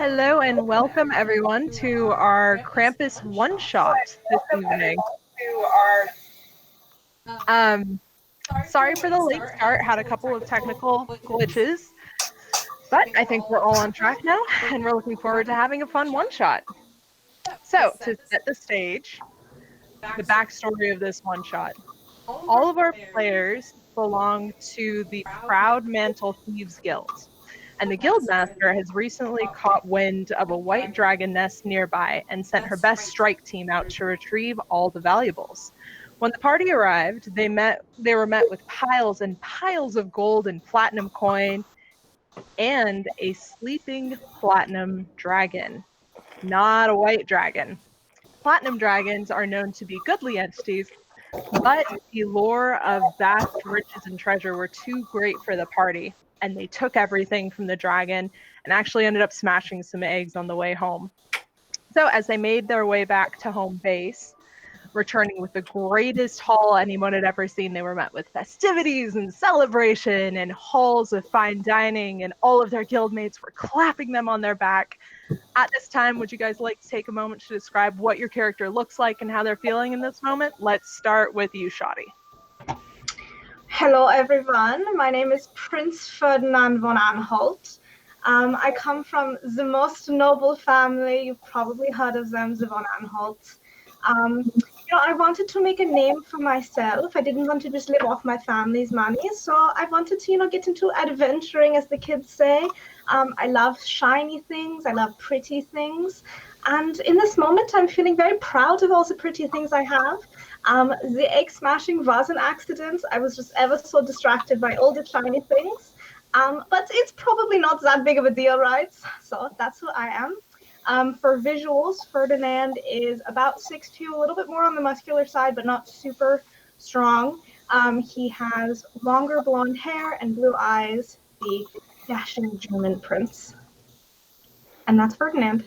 Hello and welcome everyone to our Krampus one-shot this evening. Um, Sorry for the late start, had a couple of technical glitches, but I think we're all on track now and we're looking forward to having a fun one-shot. So, to set the stage, the backstory of this one-shot. All of our players belong to the Proud Mantle Thieves Guild. And the guildmaster has recently caught wind of a white dragon nest nearby and sent her best strike team out to retrieve all the valuables. When the party arrived, they were met with piles and piles of gold and platinum coin and a sleeping platinum dragon, not a white dragon. Platinum dragons are known to be goodly entities, but the lure of vast riches and treasure were too great for the party, and they took everything from the dragon and actually ended up smashing some eggs on the way home. So, as they made their way back to home base, returning with the greatest haul anyone had ever seen, they were met with festivities and celebration and halls of fine dining, and all of their guildmates were clapping them on their back. At this time, would you guys like to take a moment to describe what your character looks like and how they're feeling in this moment? Let's start with you, Shoddy. Hello, everyone. My name is Prince Ferdinand von Anhalt. I come from the most noble family. You've probably heard of them, the von Anhalts. I wanted to make a name for myself. I didn't want to just live off my family's money, so I wanted to, get into adventuring, as the kids say. I love shiny things. I love pretty things. And in this moment, I'm feeling very proud of all the pretty things I have. The egg smashing was an accident. I was just ever so distracted by all the shiny things. But it's probably not that big of a deal, right? So that's who I am. For visuals, Ferdinand is about 6'2", a little bit more on the muscular side, but not super strong. He has longer blonde hair and blue eyes, the dashing German prince. And that's Ferdinand.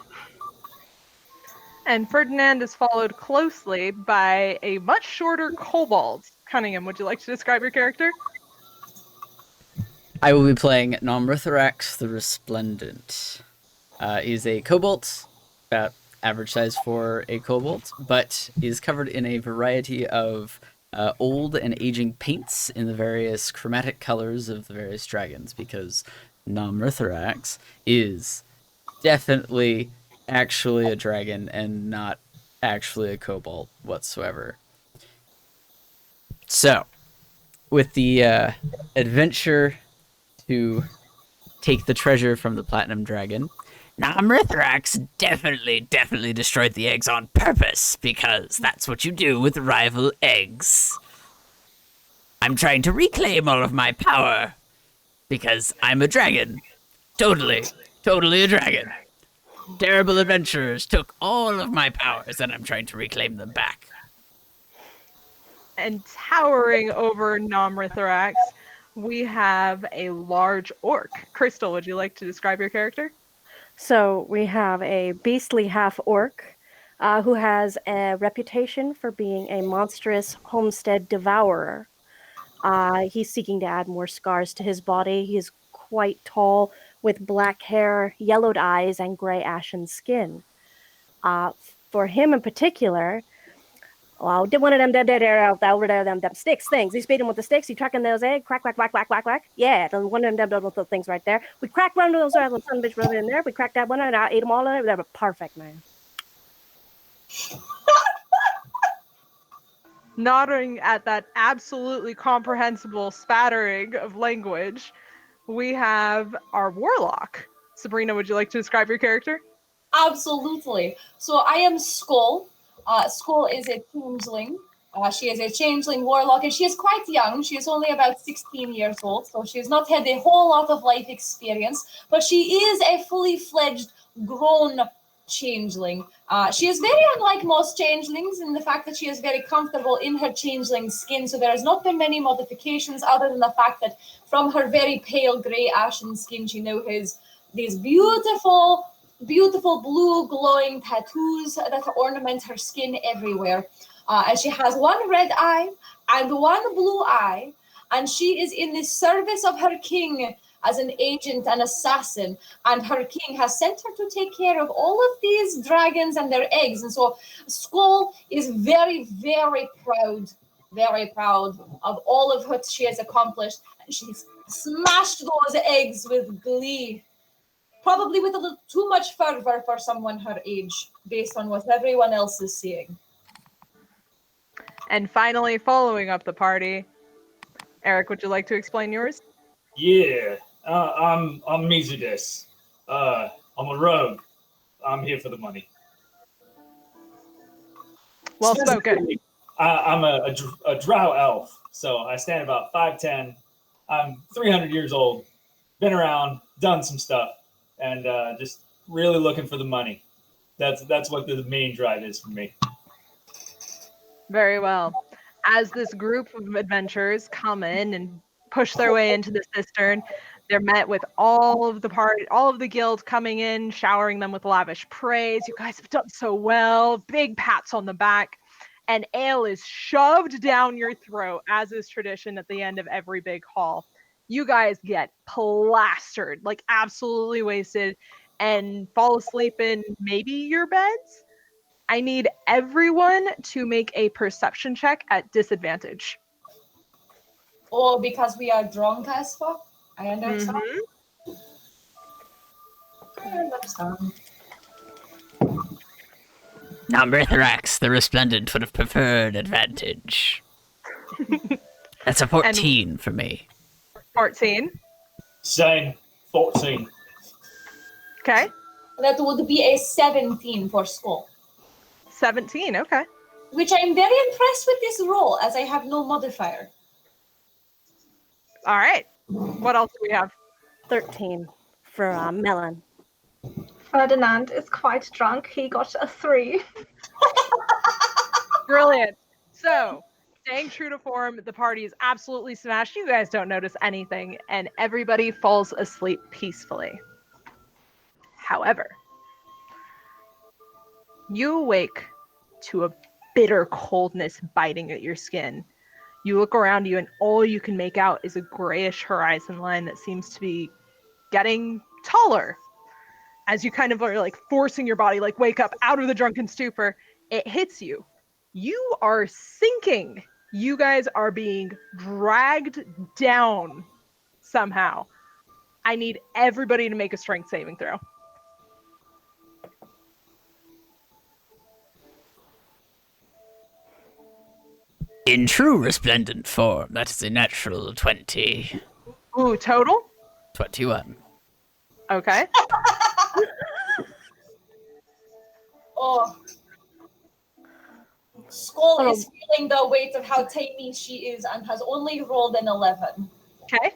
And Ferdinand is followed closely by a much shorter kobold. Cunningham, would you like to describe your character? I will be playing Nomrithorax the Resplendent. He's a kobold, about average size for a kobold, but is covered in a variety of old and aging paints in the various chromatic colors of the various dragons, because Nomrithorax is definitely actually a dragon and not actually a kobold whatsoever. So, with the adventure to take the treasure from the Platinum Dragon, Nomrithorax definitely destroyed the eggs on purpose, because that's what you do with rival eggs. I'm trying to reclaim all of my power, because I'm a dragon. Totally a dragon. Terrible adventurers took all of my powers, and I'm trying to reclaim them back. And towering over Nomrithorax, we have a large orc. Crystal, would you like to describe your character? So we have a beastly half-orc who has a reputation for being a monstrous homestead devourer. He's seeking to add more scars to his body. He is quite tall, with black hair, yellowed eyes, and gray ashen skin. For him in particular, well, did one of them over there, them sticks things. He's beating with the sticks. He tracking those eggs, crack, whack, whack, whack, whack, whack. Yeah, one of them little things right there. We cracked one of those little son of a bitch right in there. We cracked that one and I ate them all in it. They were perfect, man. Nodding at that absolutely comprehensible spattering of language, we have our warlock. Sabrina, would you like to describe your character? Absolutely. So I am Skull. Skull is a changeling. She is a changeling warlock, and she is quite young. She is only about 16 years old, so she has not had a whole lot of life experience, but she is a fully fledged, grown changeling. She is very unlike most changelings in the fact that she is very comfortable in her changeling skin, so there has not been many modifications other than the fact that from her very pale grey ashen skin, she now has these beautiful blue glowing tattoos that ornament her skin everywhere. And she has one red eye and one blue eye, and she is in the service of her king, as an agent and assassin, and her king has sent her to take care of all of these dragons and their eggs. And so Skull is very, very proud of all of what she has accomplished. And she's smashed those eggs with glee. Probably with a little too much fervor for someone her age, based on what everyone else is seeing. And finally, following up the party, Eric, would you like to explain yours? Yeah, I'm Mizudis. I'm a rogue. I'm here for the money. Well spoken. I'm a drow elf, so I stand about 5'10". I'm 300 years old, been around, done some stuff, and just really looking for the money. That's what the main drive is for me. Very well. As this group of adventurers come in and push their way into the cistern, they're met with all of the guild coming in, showering them with lavish praise. You guys have done so well. Big pats on the back. And ale is shoved down your throat, as is tradition at the end of every big haul. You guys get plastered, like absolutely wasted, and fall asleep in maybe your beds. I need everyone to make a perception check at disadvantage. Or because we are drunk as fuck. I understand. Mm-hmm. I understand. Now, Mithrax, the Resplendent, would have preferred advantage. That's a 14 for me. 14. Same, 14. Okay. That would be a 17 for Skull. 17, okay. Which I'm very impressed with this roll, as I have no modifier. All right. What else do we have? 13 for Melon. Ferdinand is quite drunk. He got a 3. Brilliant. So, staying true to form, the party is absolutely smashed. You guys don't notice anything, and everybody falls asleep peacefully. However, you awake to a bitter coldness biting at your skin. You look around you, and all you can make out is a grayish horizon line that seems to be getting taller. As you kind of are like forcing your body, like wake up out of the drunken stupor, it hits you. You are sinking. You guys are being dragged down somehow. I need everybody to make a strength saving throw. In true Resplendent form, that is a natural 20. Ooh, total? 21. Okay. Oh. Skull is feeling the weight of how tiny she is and has only rolled an 11. Okay.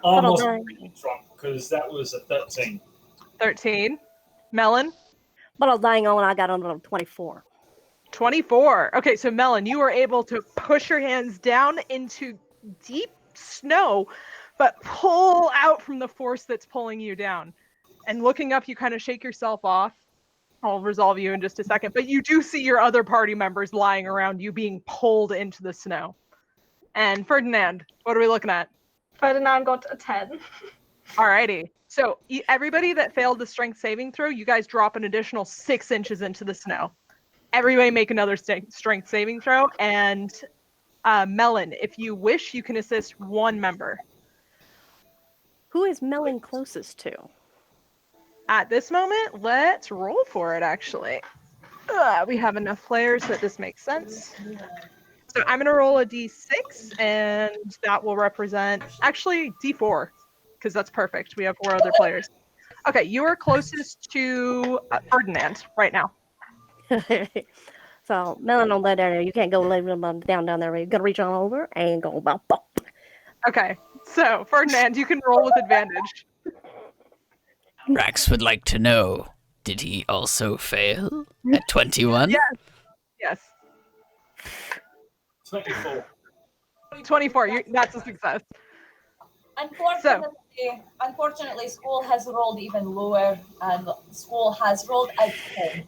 Almost really drunk, because that was a 13. 13. Melon? But I was dying on when I got on 24. 24. Okay, so Melon, you are able to push your hands down into deep snow, but pull out from the force that's pulling you down. And looking up, you kind of shake yourself off. I'll resolve you in just a second. But you do see your other party members lying around you being pulled into the snow. And Ferdinand, what are we looking at? Ferdinand got a 10. Alrighty. So everybody that failed the strength saving throw, you guys drop an additional 6 inches into the snow. Everybody make another strength saving throw. And Melon, if you wish, you can assist one member. Who is Melon closest to? At this moment, let's roll for it, actually. We have enough players that this makes sense. So I'm going to roll a d6, and that will represent, actually, d4, because that's perfect. We have 4 other players. Okay, you are closest to Ferdinand right now. So, Melon on that area, you can't go lay down there. You gotta reach on over and go bop. Okay, so Ferdinand, you can roll with advantage. Rax would like to know, did he also fail at 21? Yes. 24. 24, that's a success. Unfortunately, School has rolled even lower, and School has rolled a 10.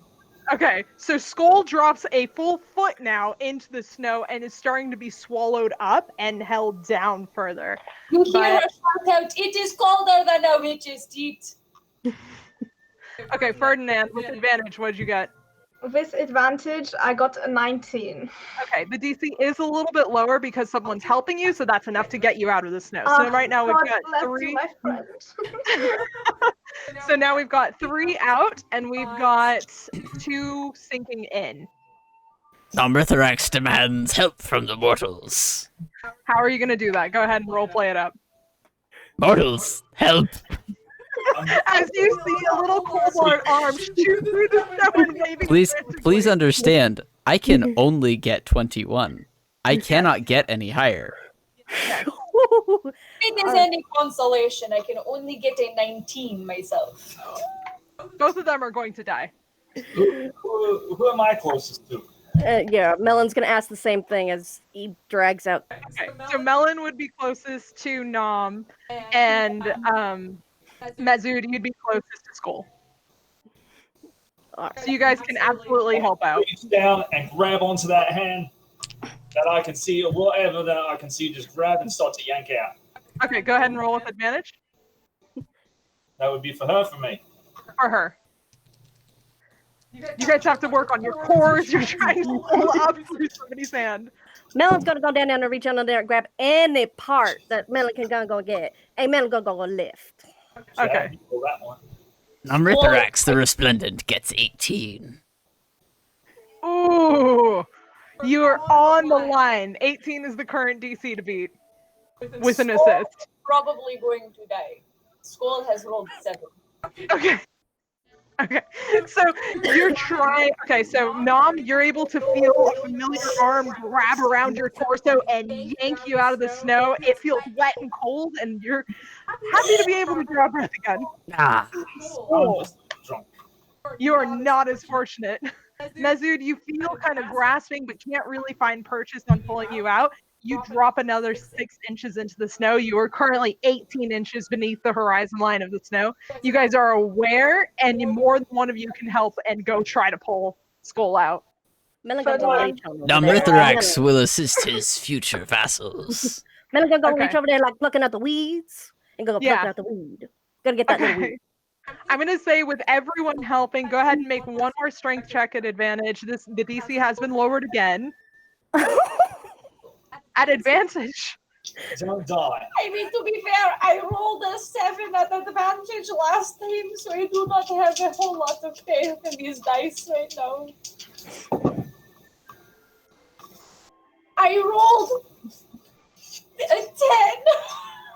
Okay, so Skull drops a full foot now into the snow and is starting to be swallowed up and held down further. You hear But- her shout out, "It is colder than a witch's teeth." Okay, Ferdinand, with advantage, what'd you get? With advantage, I got a 19. Okay, the DC is a little bit lower because someone's helping you, so that's enough to get you out of the snow. So right now we've God got bless 3. you, my friend. So now we've got 3 out, and we've got 2 sinking in. Nomritharax demands help from the mortals. How are you going to do that? Go ahead and roleplay it up. Mortals, help! As you see a little kobold arm shoot through the snow and waving Please frantically. understand, I can only get 21. I cannot get any higher. If it is any consolation, I can only get a 19 myself. Both of them are going to die. Who am I closest to? Yeah, Melon's gonna ask the same thing as he drags out. Okay, so Melon would be closest to Nom, and Mazud, you'd be closest to Skull. So you guys can absolutely help out. Reach down and grab onto that hand that I can see, or whatever that I can see, just grab and start to yank out. Okay, go ahead and roll with advantage. That would be for her, for me. For her. You guys have to work on your cores. You're trying to pull up through somebody's hand. Melon's gonna go down there and reach under there and grab any part that Melon can go get. Hey, Melon gonna go lift. Okay. Yeah, pull that one. Nomritharax the Resplendent gets 18. Ooh, you are on the line. 18 is the current DC to beat with an assist. Probably going to die. Skull has rolled 7. Okay. Okay. So you're trying. Okay. So Nom, you're able to feel a familiar arm grab around your torso and yank you out of the snow. It feels wet and cold, and you're happy to be able to draw breath again. Ah, I'm just drunk. You are not as fortunate. Mazud, you feel kind of grasping but can't really find purchase on pulling you out. You drop another 6 inches into the snow. You are currently 18 inches beneath the horizon line of the snow. You guys are aware, and more than one of you can help and go try to pull Skull out. Melon gonna go reach over there. Nomritharax will assist his future vassals. Melon gonna go Okay. reach over there like plucking out the weeds and go pluck Yeah. out the weed. Gonna get that little Okay. weed. I'm gonna say with everyone helping, go ahead and make one more strength check at advantage. The DC has been lowered again. At advantage. Don't die. I mean, to be fair, I rolled a 7 at advantage last time, so I do not have a whole lot of faith in these dice right now. I rolled a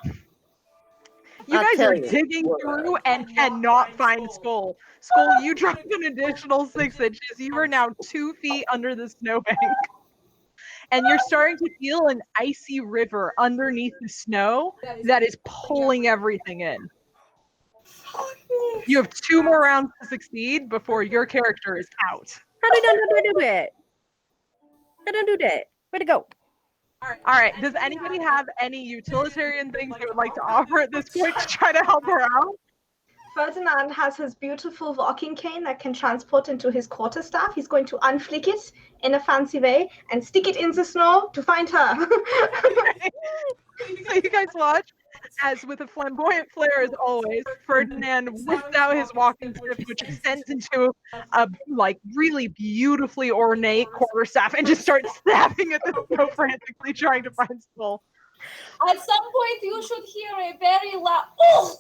10. You I'll guys tell are you digging what. through and cannot find Skull. Skull, you dropped an additional 6 inches. You are now 2 feet under the snowbank. And you're starting to feel an icy river underneath the snow that is pulling everything in. You have 2 more rounds to succeed before your character is out. How did I do that? I didn't do that. Way to go. All right, does anybody have any utilitarian things they would like to offer at this point to try to help her out? Ferdinand has his beautiful walking cane that can transport into his quarterstaff. He's going to unflick it in a fancy way and stick it in the snow to find her. So you guys watch as, with a flamboyant flair as always, Ferdinand whips out his walking stick, which extends into a really beautifully ornate quarterstaff, and just starts snapping at the snow frantically, trying to find Skull. At some point, you should hear a very loud "oh"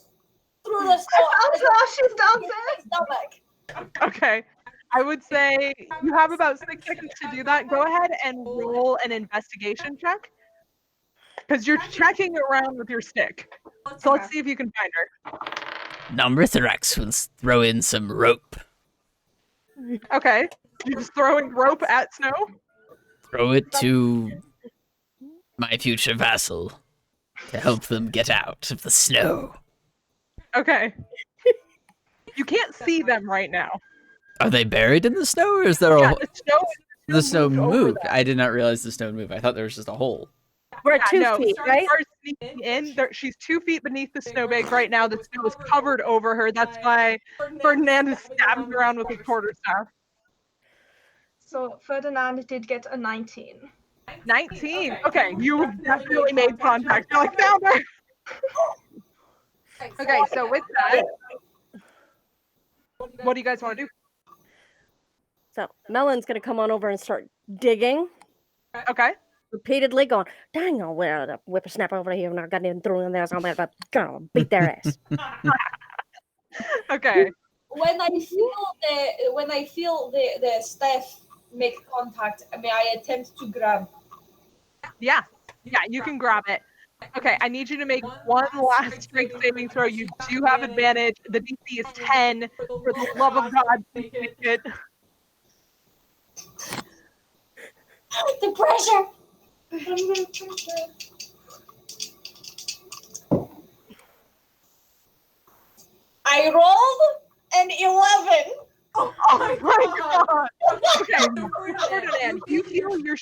through the snow. I found her. She's down there. Stomach. Okay. I would say you have about 6 seconds to do that. Go ahead and roll an investigation check. Because you're checking around with your stick. So let's see if you can find her. Nomritharax will throw in some rope. Okay. You're just throwing rope at snow? Throw it to my future vassal to help them get out of the snow. Okay. You can't see them right now. Are they buried in the snow, or is there Yeah, the snow moved over moved? them. I did not realize the snow moved. I thought there was just a hole. We're at 2 feet, so right? you are sneaking in. She's 2 feet beneath the snowbank right now. The snow is covered over her. That's why Ferdinand is stabbing around with his quarterstaff. So Ferdinand did get a 19. 19. Okay, you definitely made contact. You're like, found her. Okay, so with that, what do you guys want to do? So Melon's gonna come on over and start digging Okay. repeatedly, going, "Dang, I'll wear the whippersnapper over here, and I got him through in there, so I'm gonna beat their ass." Okay. When I feel the staff make contact, may I attempt to grab? Yeah, you can grab it. Okay, I need you to make one last strength saving throw. You do have advantage. The DC is 10. For the love of God, please make it. The pressure. I rolled an 11. Oh my God! Okay, Ferdinand, you feel your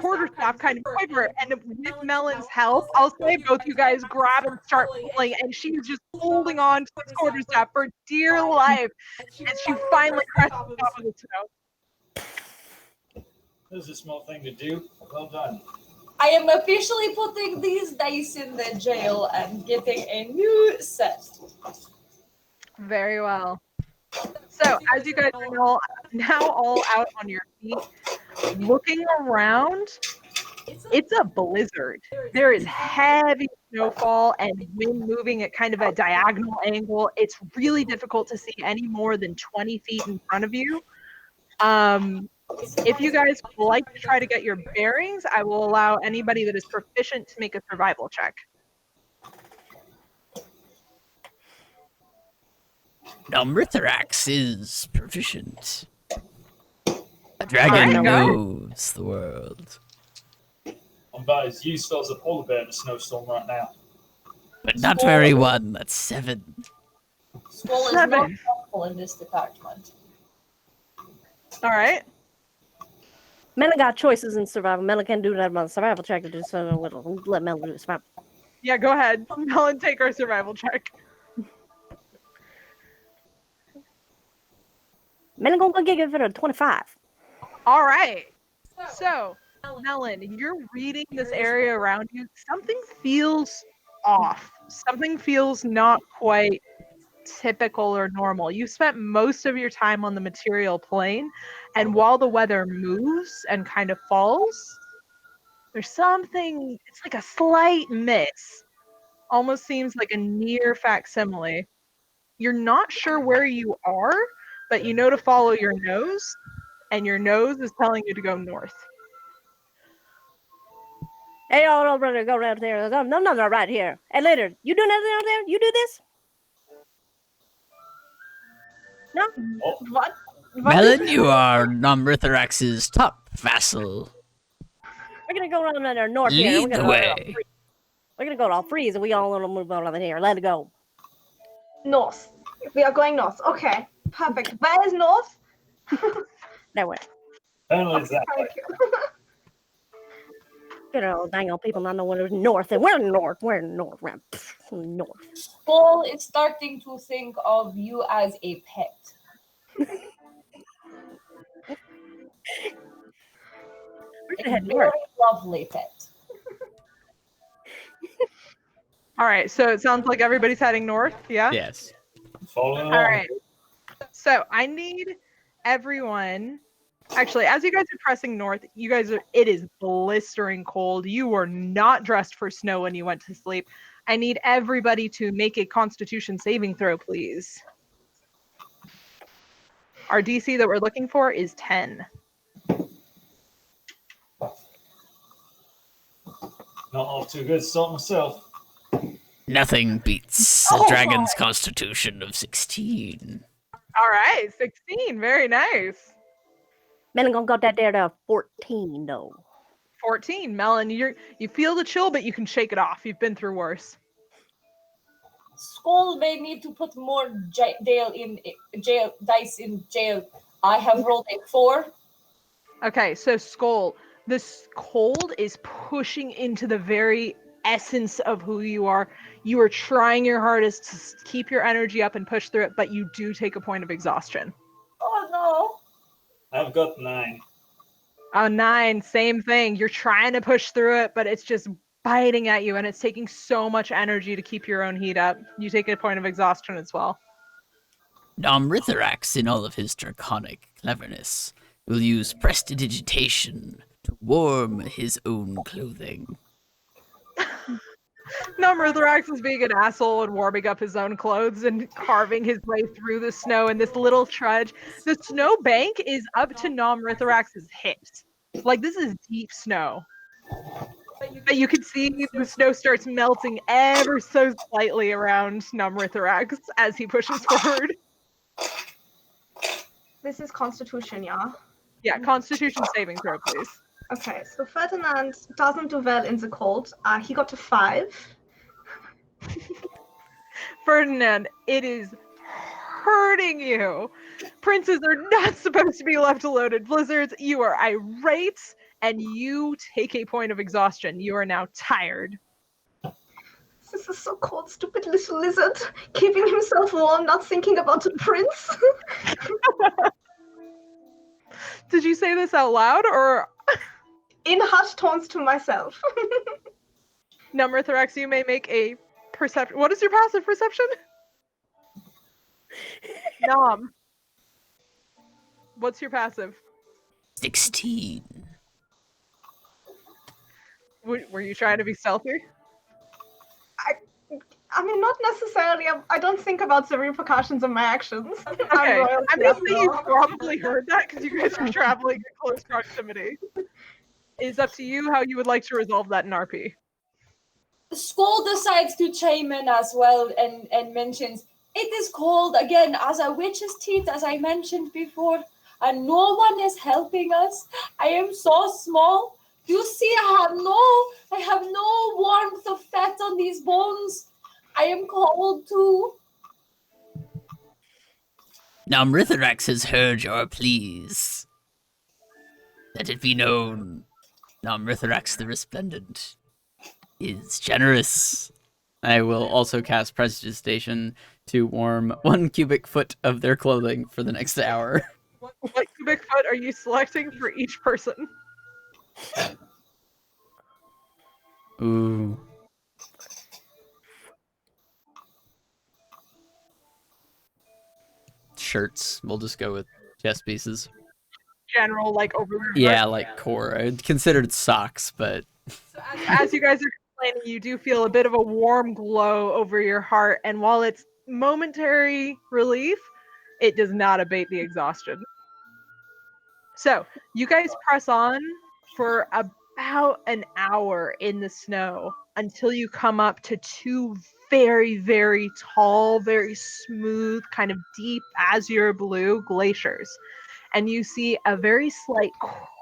quarterstaff kind of quiver, and with Melon's help, I'll say both you guys grab and start pulling, and she's just holding on to this quarterstaff for dear life, and she finally crests the top of the snow. This is a small thing to do. Well done. I am officially putting these dice in the jail and getting a new set. Very well. So, as you guys are now all out on your feet, looking around, it's a blizzard. There is heavy snowfall and wind moving at kind of a diagonal angle. It's really difficult to see any more than 20 feet in front of you. If you guys would like to try to get your bearings, I will allow anybody that is proficient to make a survival check. Mithrax is proficient. A dragon knows the world. I'm about as useful as a polar bear in a snowstorm right now. But not for everyone. That's 7. Skull is not helpful in this department. All right. Melon got choices in survival. Melon can do that about survival check to do so. Let Melon do survival. Yeah, go ahead. Melon, take our survival check. Melon gonna give it a 25. All right. So, Melon, you're reading this area around you. Something feels off. Something feels not quite typical or normal. You spent most of your time on the material plane, and while the weather moves and kind of falls, there's something, it's like a slight miss. Almost seems like a near facsimile. You're not sure where you are, but you know to follow your nose, and your nose is telling you to go north. Hey, y'all, brother, go right there. No, right here. Hey, later, you doing anything out there? You do this? No? Oh. What? Melon, you are Mithrax's top vassal. We're gonna go around there north here. Lead the way. We're gonna go to all freeze, and we all gonna move on over here. Let it go. North. We are going north. Okay, perfect. Where is north? That way. Apparently it's that way. Thank you. You know, dang old people not know what is north, and we're north. We're north. We're north. Skull is starting to think of you as a pet. We're gonna head Very north. lovely pet. All right, so it sounds like everybody's heading north, yeah? Yes. Following along. All right. So I need everyone. Actually, as you guys are pressing north, it is blistering cold. You were not dressed for snow when you went to sleep. I need everybody to make a Constitution saving throw, please. Our DC that we're looking for is 10. Not off too good start myself. Nothing beats a dragon's constitution of 16. All right, 16. Very nice. Man, I'm gonna go that there to 14 though. 14. Melon, you feel the chill, but you can shake it off. You've been through worse. Skull may need to put more dice in jail. I have rolled a 4. Okay, so Skull, this cold is pushing into the very essence of who you are. You are trying your hardest to keep your energy up and push through it, but you do take a point of exhaustion. Oh no. I've got 9. A 9, same thing. You're trying to push through it, but it's just biting at you, and it's taking so much energy to keep your own heat up. You take a point of exhaustion as well. Nomritharax, in all of his draconic cleverness, will use prestidigitation to warm his own clothing. Nomritharax is being an asshole and warming up his own clothes and carving his way through the snow in this little trudge. The snow bank is up to Nomritharax's hips. Like, this is deep snow. But you can see the snow starts melting ever so slightly around Nomritharax as he pushes forward. This is Constitution, yeah? Yeah, Constitution saving throw, please. Okay, so Ferdinand doesn't do well in the cold. He got to 5. Ferdinand, it is hurting you. Princes are not supposed to be left alone in blizzards. You are irate, and you take a point of exhaustion. You are now tired. This is so cold, stupid little lizard, keeping himself warm, not thinking about the prince. Did you say this out loud, or? In hushed tones to myself. Nomritharax, you may make a perception. What is your passive perception? Nom. What's your passive? 16. Were you trying to be stealthy? I mean, not necessarily. I don't think about the repercussions of my actions. Okay, I'm gonna say you probably heard that because you guys are traveling in close proximity. It's up to you how you would like to resolve that in RP. Skull decides to chime in as well and mentions, it is cold again as a witch's teeth, as I mentioned before, and no one is helping us. I am so small. You see, I have no warmth of fat on these bones. I am cold too. Nomritharax has heard your pleas. Let it be known, Nomritharax the Resplendent is generous. I will also cast Prestidigitation to warm 1 cubic foot of their clothing for the next hour. What cubic foot are you selecting for each person? Ooh. Shirts. We'll just go with chest pieces. General, like over your Yeah, heart? like core. I considered socks, but As you guys are complaining, you do feel a bit of a warm glow over your heart, and while it's momentary relief, it does not abate the exhaustion. So, you guys press on for about an hour in the snow until you come up to 2 very, very tall, very smooth, kind of deep azure blue glaciers. And you see a very slight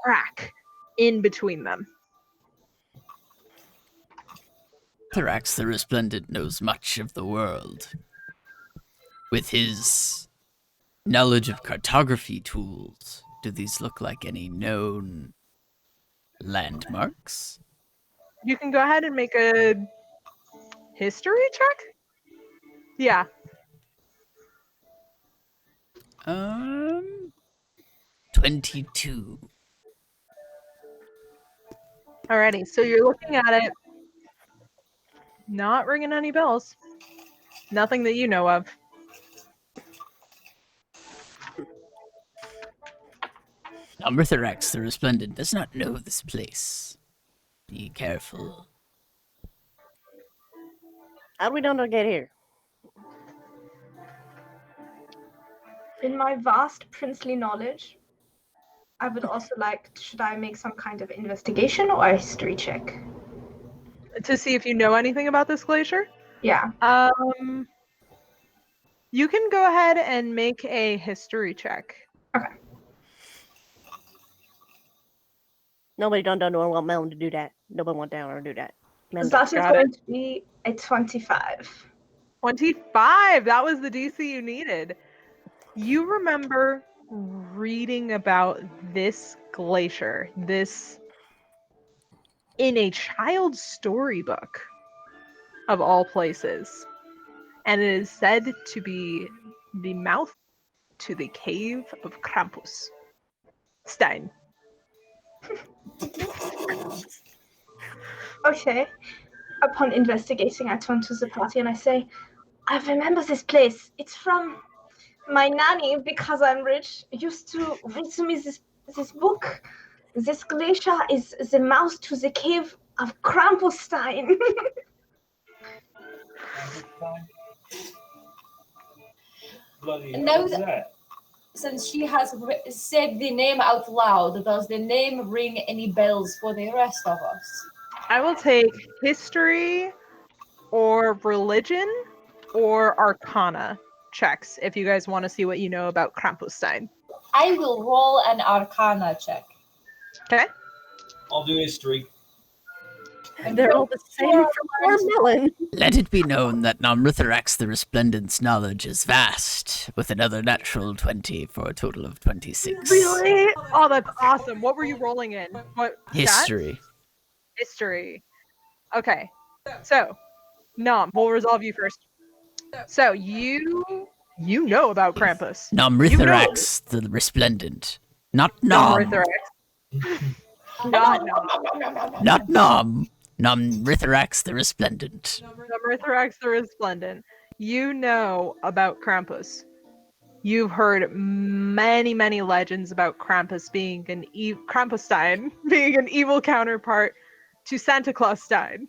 crack in between them. Thrax the Resplendent knows much of the world. With his knowledge of cartography tools, do these look like any known landmarks? You can go ahead and make a history check? Yeah. 22. Alrighty, so you're looking at it. Not ringing any bells. Nothing that you know of. Nomritharax the Resplendent does not know this place. Be careful. How do we know to get here? In my vast princely knowledge, I would also like, should I make some kind of investigation or a history check? To see if you know anything about this glacier? Yeah. You can go ahead and make a history check. Okay. Nobody don't want Melon to do that. Nobody want down or do that. Melon That is Got going to be a 25. 25! That was the DC you needed. You remember reading about this glacier, this in a child's storybook of all places. And it is said to be the mouth to the cave of Krampus. Stein. Okay. Upon investigating, I turn to the party and I say, I remember this place. It's from my nanny, because I'm rich, used to read to me this book. This glacier is the mouth to the cave of Krampusstein. Bloody No, hell is that? Since she has said the name out loud, does the name ring any bells for the rest of us? I will take history or religion or arcana checks if you guys want to see what you know about Krampusstein. I will roll an arcana check. Okay? I'll do history. And They're all the same sure from Poor Melon. Let it be known that Namritharax the Resplendent's knowledge is vast, with another natural 20 for a total of 26. Really? Oh, that's awesome. What were you rolling in? What stat? History. History. Okay. So, Nom, we'll resolve you first. So, you know about Krampus. Namritharax the Resplendent. Not Nom. Namritharax. Not Nom. Not Nom. Namritharax the Resplendent. Namritharax the Resplendent. You know about Krampus. You've heard many, many legends about Krampus being Krampusstein being an evil counterpart to Santa Clausstein.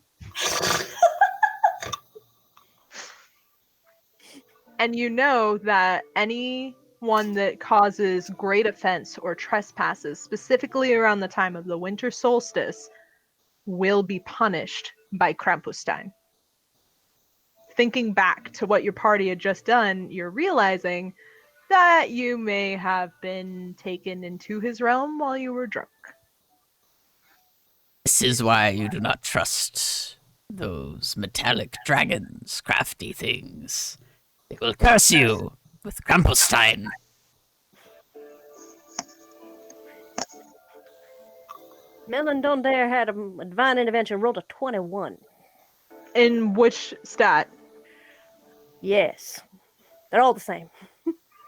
And you know that anyone that causes great offense or trespasses, specifically around the time of the winter solstice, will be punished by Krampusstein. Thinking back to what your party had just done, you're realizing that you may have been taken into his realm while you were drunk. This is why you do not trust those metallic dragons, crafty things. They will curse you with Krampusstein. Melon don't dare had a divine intervention, rolled a 21. In which stat? Yes. They're all the same.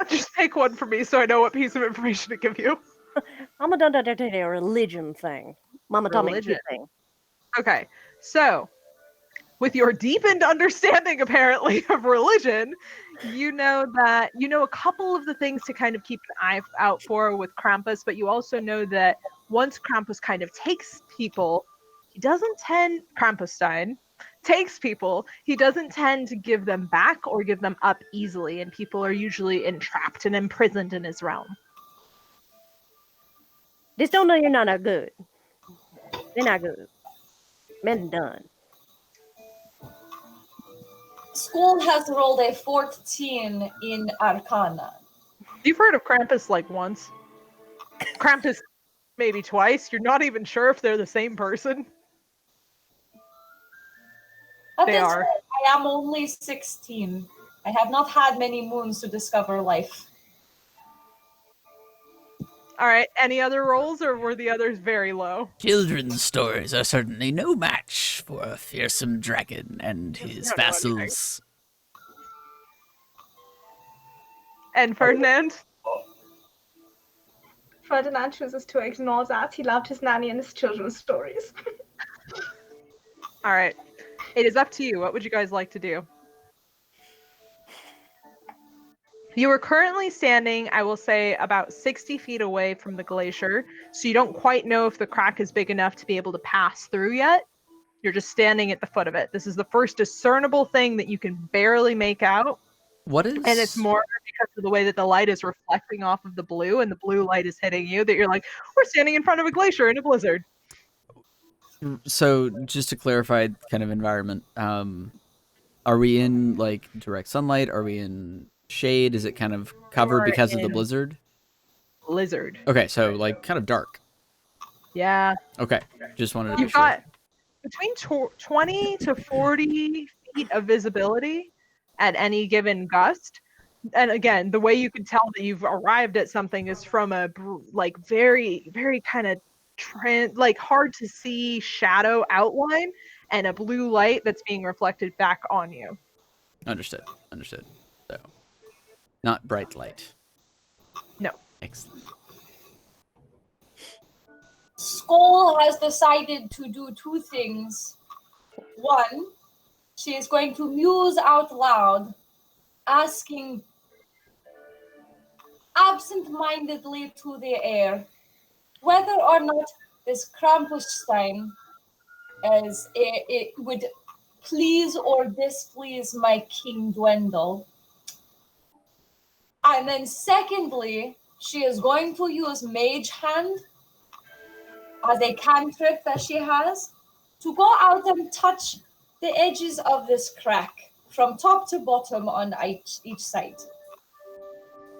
Just take one for me so I know what piece of information to give you. I'm a done a religion thing. Mama taught me a Religion. thing. Okay, so with your deepened understanding, apparently, of religion, you know a couple of the things to kind of keep an eye out for with Krampus, but you also know that once Krampus kind of takes people, he doesn't tend to give them back or give them up easily, and people are usually entrapped and imprisoned in his realm. Just don't know you're not good. They're not good. Men done. School has rolled a 14 in arcana. You've heard of Krampus like once. Krampus maybe twice. You're not even sure if they're the same person. At They this are. point, I am only 16. I have not had many moons to discover life. All right. Any other rolls, or were the others very low? Children's stories are certainly no match for a fearsome dragon and his Not know anything. vassals. And Ferdinand? Ferdinand chooses to ignore that. He loved his nanny and his children's stories. All right. It is up to you. What would you guys like to do? You are currently standing, I will say, about 60 feet away from the glacier, so you don't quite know if the crack is big enough to be able to pass through yet. You're just standing at the foot of it. This is the first discernible thing that you can barely make out, What is? and it's more because of the way that the light is reflecting off of the blue, and the blue light is hitting you, that you're like, we're standing in front of a glacier in a blizzard. So, just to clarify, kind of environment. Are we in like direct sunlight? Are we in shade? Is it kind of covered You're because of the in blizzard? Blizzard. Okay, so like kind of dark. Yeah. Okay, just wanted to be You've sure. got between 20 to 40 feet of visibility at any given gust. And again, the way you can tell that you've arrived at something is from a like very, very kind of like hard to see shadow outline and a blue light that's being reflected back on you. Understood. Understood. So, not bright light. No. Excellent. Skull has decided to do two things. One, she is going to muse out loud, asking absent-mindedly to the air whether or not this Krampusstein it would please or displease my King Dwendal. And then secondly, she is going to use Mage Hand as a cantrip that she has to go out and touch the edges of this crack from top to bottom on each side.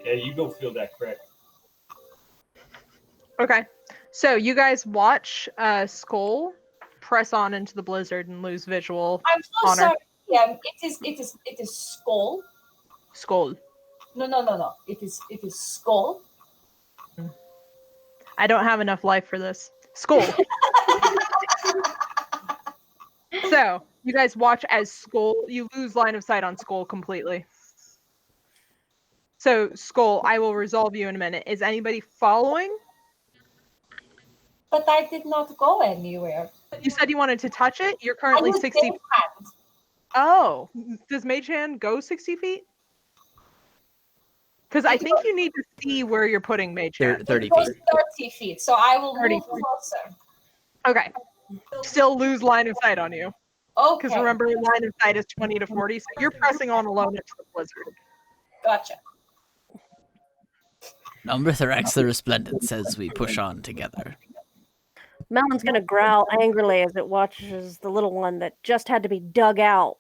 Yeah, you go feel that crack. Okay. So you guys watch Skull press on into the blizzard and lose visual I'm so honor. sorry. Yeah, it is Skull. Skull. No. It is Skull. I don't have enough life for this. Skull. So you guys watch as Skull, you lose line of sight on Skull completely. So Skull, I will resolve you in a minute. Is anybody following? But I did not go anywhere. You said you wanted to touch it. You're currently I 60. Mage Hand. Oh, does Mage Hand go 60 feet? Because I think you need to see where you're putting Mage Hand. 30 It goes feet. 30 feet, so I will 30 move feet. closer. Okay. Still lose line of sight on you. Okay, Because remember, line of sight is 20 to 40, so you're pressing on alone into the blizzard. gotcha. Umbritharax the Resplendent says we push on together. Melon's gonna growl angrily as it watches the little one that just had to be dug out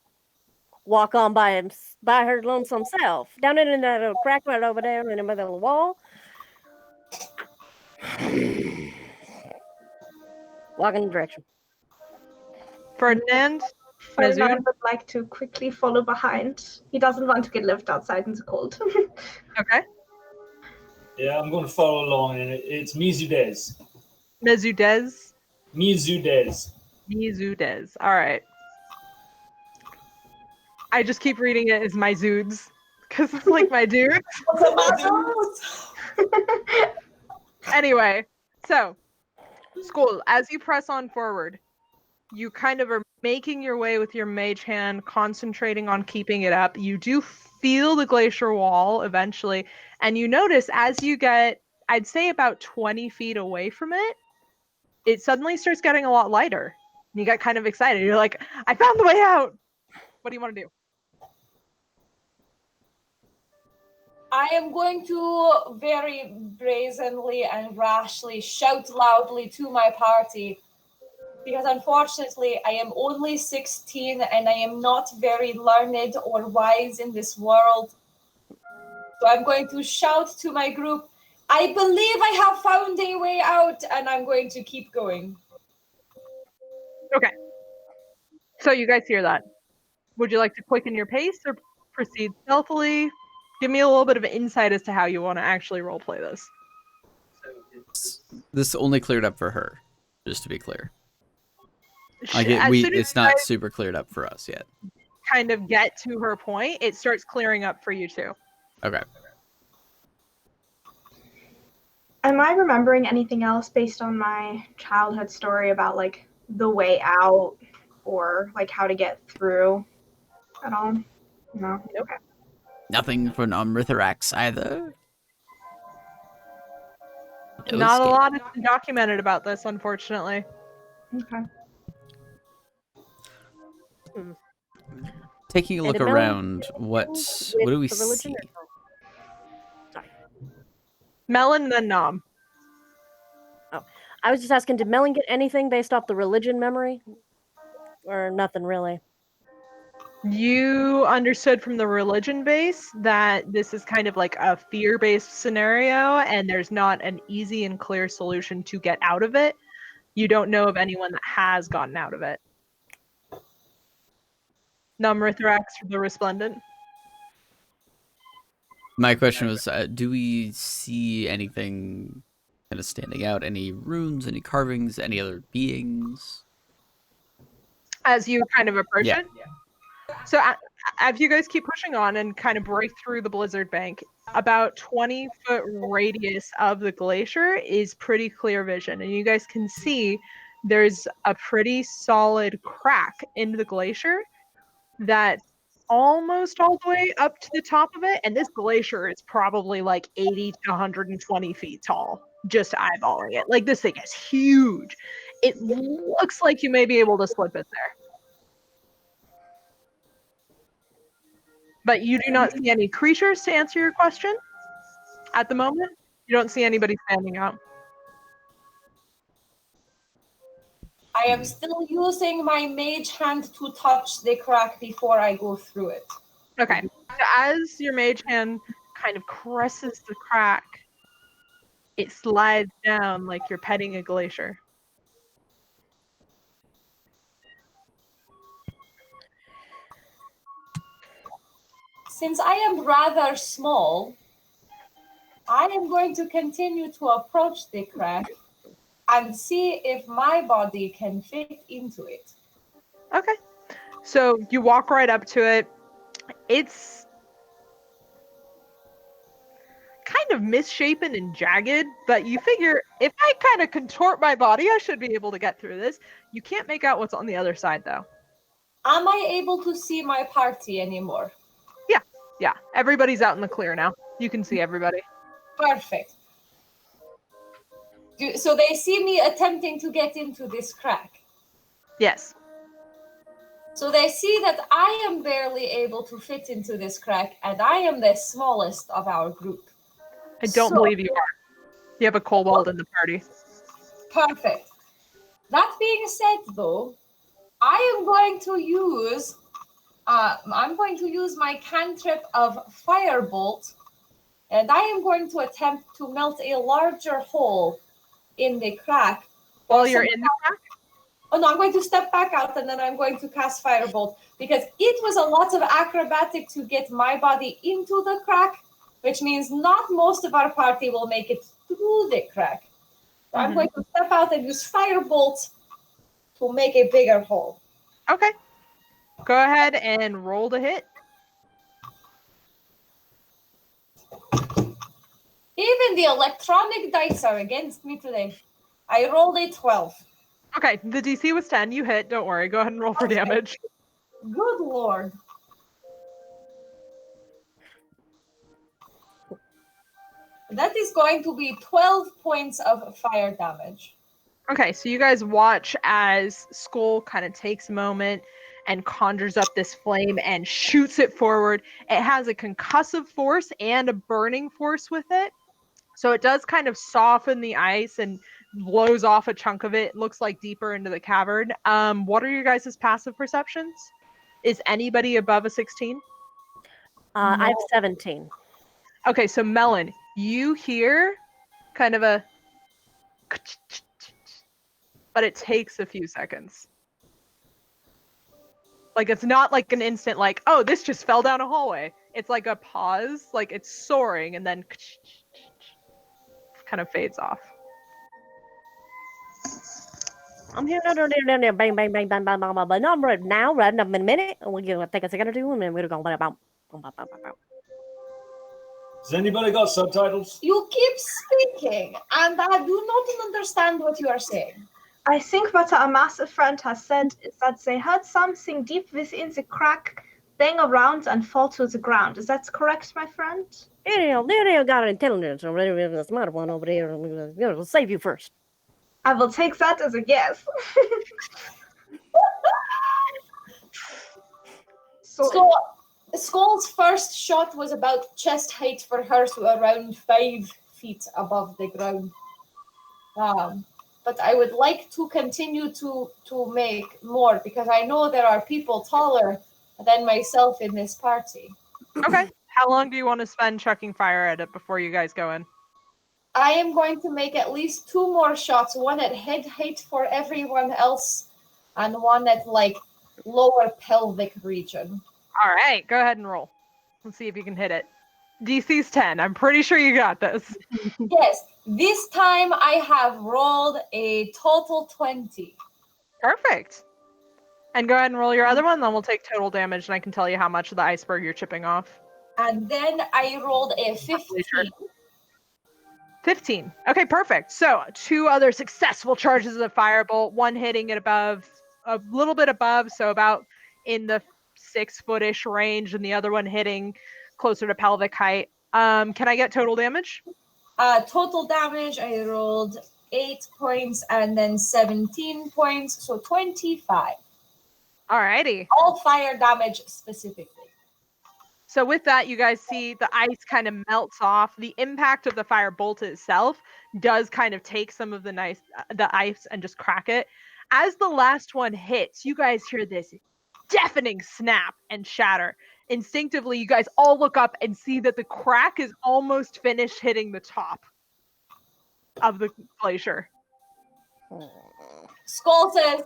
walk on by her lonesome self down in that little crack right over there in the middle of the wall. Walk in the direction. Ferdinand? Ferdinand would like to quickly follow behind. He doesn't want to get left outside in the cold. Okay. Yeah, I'm going to follow along, and it's Mizudez. Mezudez? Mizudez. Mizudez. All right. I just keep reading it as my Zoods, because it's like my dude. Anyway, so, Skull, as you press on forward, you kind of are making your way with your mage hand, concentrating on keeping it up. You do feel the glacier wall eventually, and you notice as you get, I'd say about 20 feet away from it, it suddenly starts getting a lot lighter. And you get kind of excited. You're like, I found the way out! What do you want to do? I am going to very brazenly and rashly shout loudly to my party because unfortunately I am only 16 and I am not very learned or wise in this world. So I'm going to shout to my group, I believe I have found a way out, and I'm going to keep going. Okay. So you guys hear that. Would you like to quicken your pace or proceed stealthily? Give me a little bit of insight as to how you want to actually roleplay this. This only cleared up for her, just to be clear. As It's not super cleared up for us yet. kind of get to her point, it starts clearing up for you too. Okay. Am I remembering anything else based on my childhood story about like the way out or like how to get through at all? No. Okay. Nothing for Umbritharax either. No Not a escape. lot has been documented about this, unfortunately. Okay. Taking a look Melon around, what do we the religion see? or no? Sorry. Melon, then Nom. I was just asking, did Melon get anything based off the religion memory? Or nothing really? You understood from the religion base that this is kind of like a fear-based scenario, and there's not an easy and clear solution to get out of it. You don't know of anyone that has gotten out of it. Numrithrax, the Resplendent. My question was, do we see anything kind of standing out? Any runes, any carvings, any other beings? As you kind of approach Yeah. it? So as you guys keep pushing on and kind of break through the blizzard bank, about 20-foot radius of the glacier is pretty clear vision, and you guys can see there's a pretty solid crack in the glacier that almost all the way up to the top of it, and this glacier is probably like 80 to 120 feet tall, just eyeballing it. Like, this thing is huge. It looks like you may be able to slip it there. But you do not see any creatures, to answer your question, at the moment. You don't see anybody standing out. I am still using my mage hand to touch the crack before I go through it. Okay. So as your mage hand kind of caresses the crack, it slides down like you're petting a glacier. Since I am rather small, I am going to continue to approach the crack and see if my body can fit into it. Okay. So you walk right up to it. It's kind of misshapen and jagged, but you figure if I kind of contort my body, I should be able to get through this. You can't make out what's on the other side, though. Am I able to see my party anymore? Yeah, everybody's out in the clear now. You can see everybody. Perfect. So they see me attempting to get into this crack. Yes. So they see that I am barely able to fit into this crack, and I am the smallest of our group. I don't believe you are. You have a kobold in the party. Perfect. That being said, though, I am going to use my cantrip of Firebolt, and I am going to attempt to melt a larger hole in the crack. While you're in the crack? Oh no, I'm going to step back out and then I'm going to cast Firebolt, because it was a lot of acrobatic to get my body into the crack, which means not most of our party will make it through the crack. So I'm going to step out and use Firebolt to make a bigger hole. Okay. Go ahead and roll to hit. Even the electronic dice are against me today. I rolled a 12. Okay, the DC was 10. You hit. Don't worry. Go ahead and roll for damage. Good lord. That is going to be 12 points of fire damage. Okay, so you guys watch as Skull kind of takes a moment and conjures up this flame and shoots it forward. It has a concussive force and a burning force with it. So it does kind of soften the ice and blows off a chunk of it. Looks like deeper into the cavern. What are your guys' passive perceptions? Is anybody above a 16? I have 17. Okay, so Melon, you hear kind of a... but it takes a few seconds. Like, it's not like an instant, like, oh, this just fell down a hallway. It's like a pause, like it's soaring, and then kind of fades off. I'm here, bang, bang, bang, bang, bang, bang, bang, but no, now, right in a minute, we're going to take a second or two, and then we're going to go. Has anybody got subtitles? You keep speaking, and I do not understand what you are saying. I think what our master friend has said is that they heard something deep within the crack bang around and fall to the ground. Is that correct, my friend? They got intelligence over there. The smart one over there. We'll save you first. I will take that as a yes. So Skull's first shot was about chest height for her, so around 5 feet above the ground. But I would like to continue to make more, because I know there are people taller than myself in this party. Okay. How long do you want to spend chucking fire at it before you guys go in? I am going to make at least 2 more shots, one at head height for everyone else, and one at like lower pelvic region. All right, go ahead and roll. Let's see if you can hit it. DC's 10. I'm pretty sure you got this. Yes, this time I have rolled a total 20. Perfect. And go ahead and roll your other one, then we'll take total damage, and I can tell you how much of the iceberg you're chipping off. And then I rolled a 15. 15. Okay, perfect. So 2 other successful charges of the firebolt, one hitting it above, a little bit above, so about in the 6-foot-ish range, and the other one hitting closer to pelvic height. Can I get total damage? Total damage, I rolled 8 points and then 17 points, so 25. Alrighty. All fire damage specifically. So with that, you guys see the ice kind of melts off. The impact of the fire bolt itself does kind of take some of the ice and just crack it. As the last one hits, you guys hear this deafening snap and shatter. Instinctively, you guys all look up and see that the crack is almost finished hitting the top of the glacier. Skull says,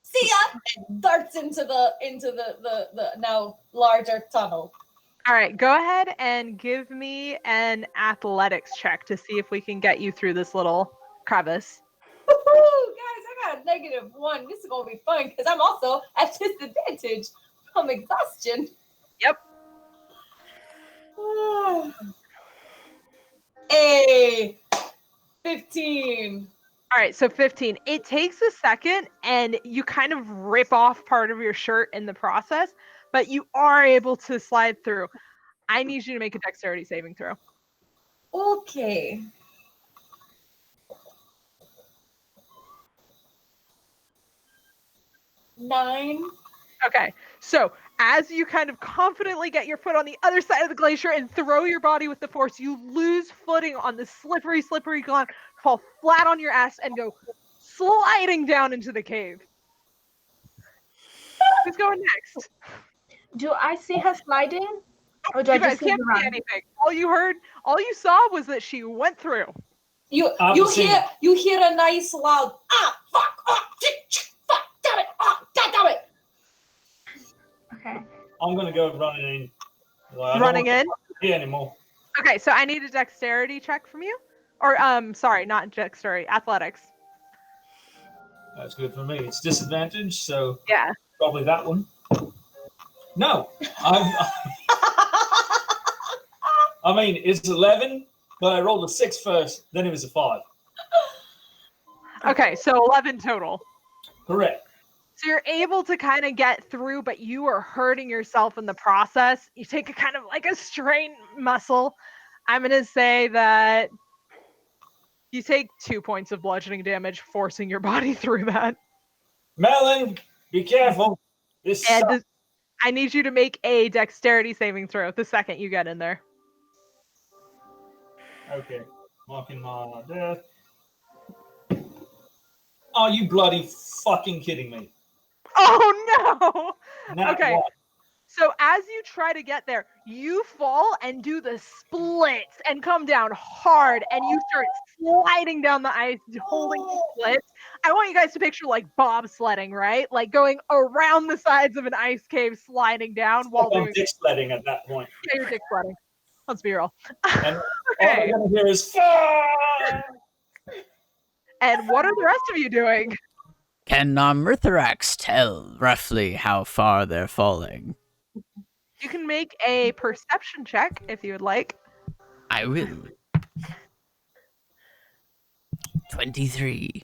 "See ya!" and darts into the now larger tunnel. All right, go ahead and give me an athletics check to see if we can get you through this little crevice. Guys, I got a -1. This is gonna be fun because I'm also at disadvantage from exhaustion. Yep. A 15. All right, so 15. It takes a second, and you kind of rip off part of your shirt in the process, but you are able to slide through. I need you to make a dexterity saving throw. Okay. Nine. Okay, so as you kind of confidently get your foot on the other side of the glacier and throw your body with the force, you lose footing on the slippery ground, fall flat on your ass, and go sliding down into the cave. Who's going next? Do I see her sliding? Or do I You guys just see can't her see run? anything. All you saw was that she went through. You hear a nice loud fuck, fuck, damn it, god damn it. Okay. I'm gonna go running in. Like, I don't Running want in? to be anymore. Okay, so I need a dexterity check from you. Or sorry, not dexterity, athletics. That's good for me. It's disadvantage, so Yeah. probably that one. No, I mean it's 11, but I rolled a 6 first. Then it was a 5. Okay, so 11 total. Correct. So you're able to kind of get through, but you are hurting yourself in the process. You take a kind of like a strained muscle. I'm going to say that you take 2 points of bludgeoning damage, forcing your body through that. Melon, be careful. This And sucks. I need you to make a dexterity saving throw the second you get in there. Okay, marking my death. Are you bloody fucking kidding me? Oh no! Nat Okay. one. So as you try to get there, you fall and do the splits and come down hard, and you start sliding down the ice, holding the splits. I want you guys to picture like bobsledding, right? Like going around the sides of an ice cave, sliding down while I'm doing dick sledding at that point. yeah, you're dick sledding. Let's be real. And all Okay. I'm gonna hear is fuck. And what are the rest of you doing? Can Murtharax tell roughly how far they're falling? You can make a perception check if you would like. I will. 23.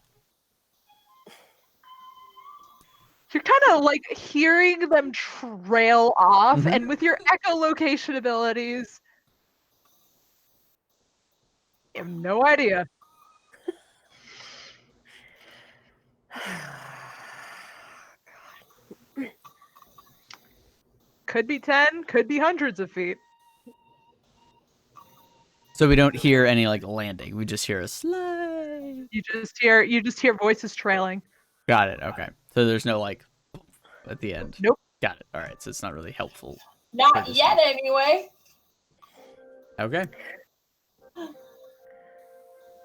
You're kind of like hearing them trail off, Mhm. and with your echolocation abilities, you have no idea. Could be 10, could be hundreds of feet. So we don't hear any like landing. We just hear a slide. You just hear voices trailing. Got it. Okay. So there's no like at the end. Nope. Got it. All right. So it's not really helpful. Not yet, anyway. Okay.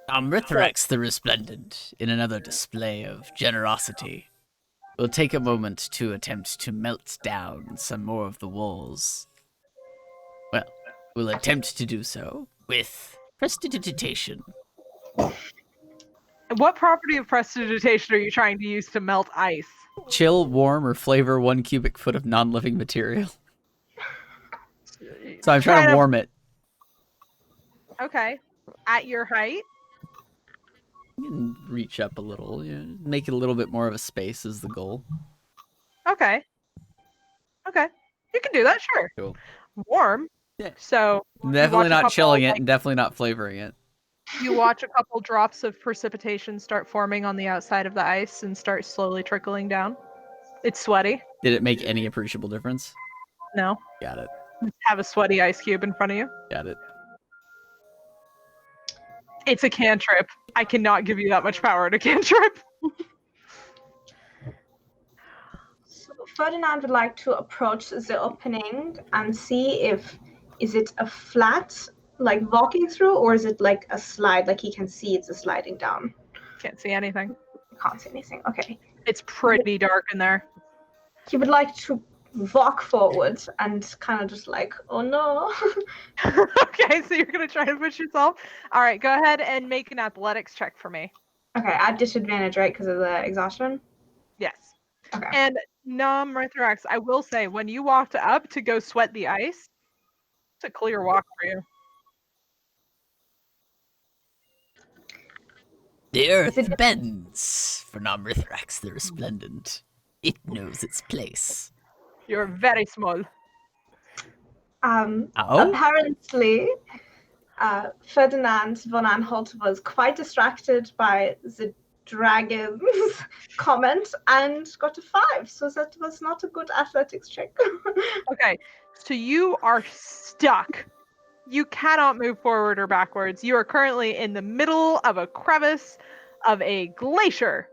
Mrithrax the Resplendent, in another display of generosity, will take a moment to attempt to melt down some more of the walls. Well, we'll attempt to do so with prestidigitation. What property of prestidigitation are you trying to use to melt ice? Chill, warm, or flavor 1 cubic foot of non-living material. So I'm trying to warm it. Okay. At your height? You can reach up a little. Make it a little bit more of a space is the goal. Okay. Okay. You can do that, sure. Cool. Warm. Yeah. So Definitely not chilling it and definitely not flavoring it. you watch a couple drops of precipitation start forming on the outside of the ice and start slowly trickling down. It's sweaty. Did it make any appreciable difference? No. Got it. Have a sweaty ice cube in front of you. Got it. It's a cantrip. I cannot give you that much power to cantrip. So Ferdinand would like to approach the opening and see if is it a flat, like walking through, or is it like a slide, like he can see it's a sliding down? Can't see anything. Can't see anything. Okay. It's pretty dark in there. He would like to walk forward and kind of just like, oh no. Okay, so you're gonna try to push yourself. All right, go ahead and make an athletics check for me. Okay, at disadvantage, right, because of the exhaustion? Yes. Okay. And Mrithrax, I will say, when you walked up to go sweat the ice, it's a clear walk for you. The earth bends for Mrithrax the Resplendent. It knows its place. You're very small. Apparently, Ferdinand von Anhalt was quite distracted by the dragon's comment and got a 5, so that was not a good athletics check. Okay, so you are stuck. You cannot move forward or backwards. You are currently in the middle of a crevice of a glacier.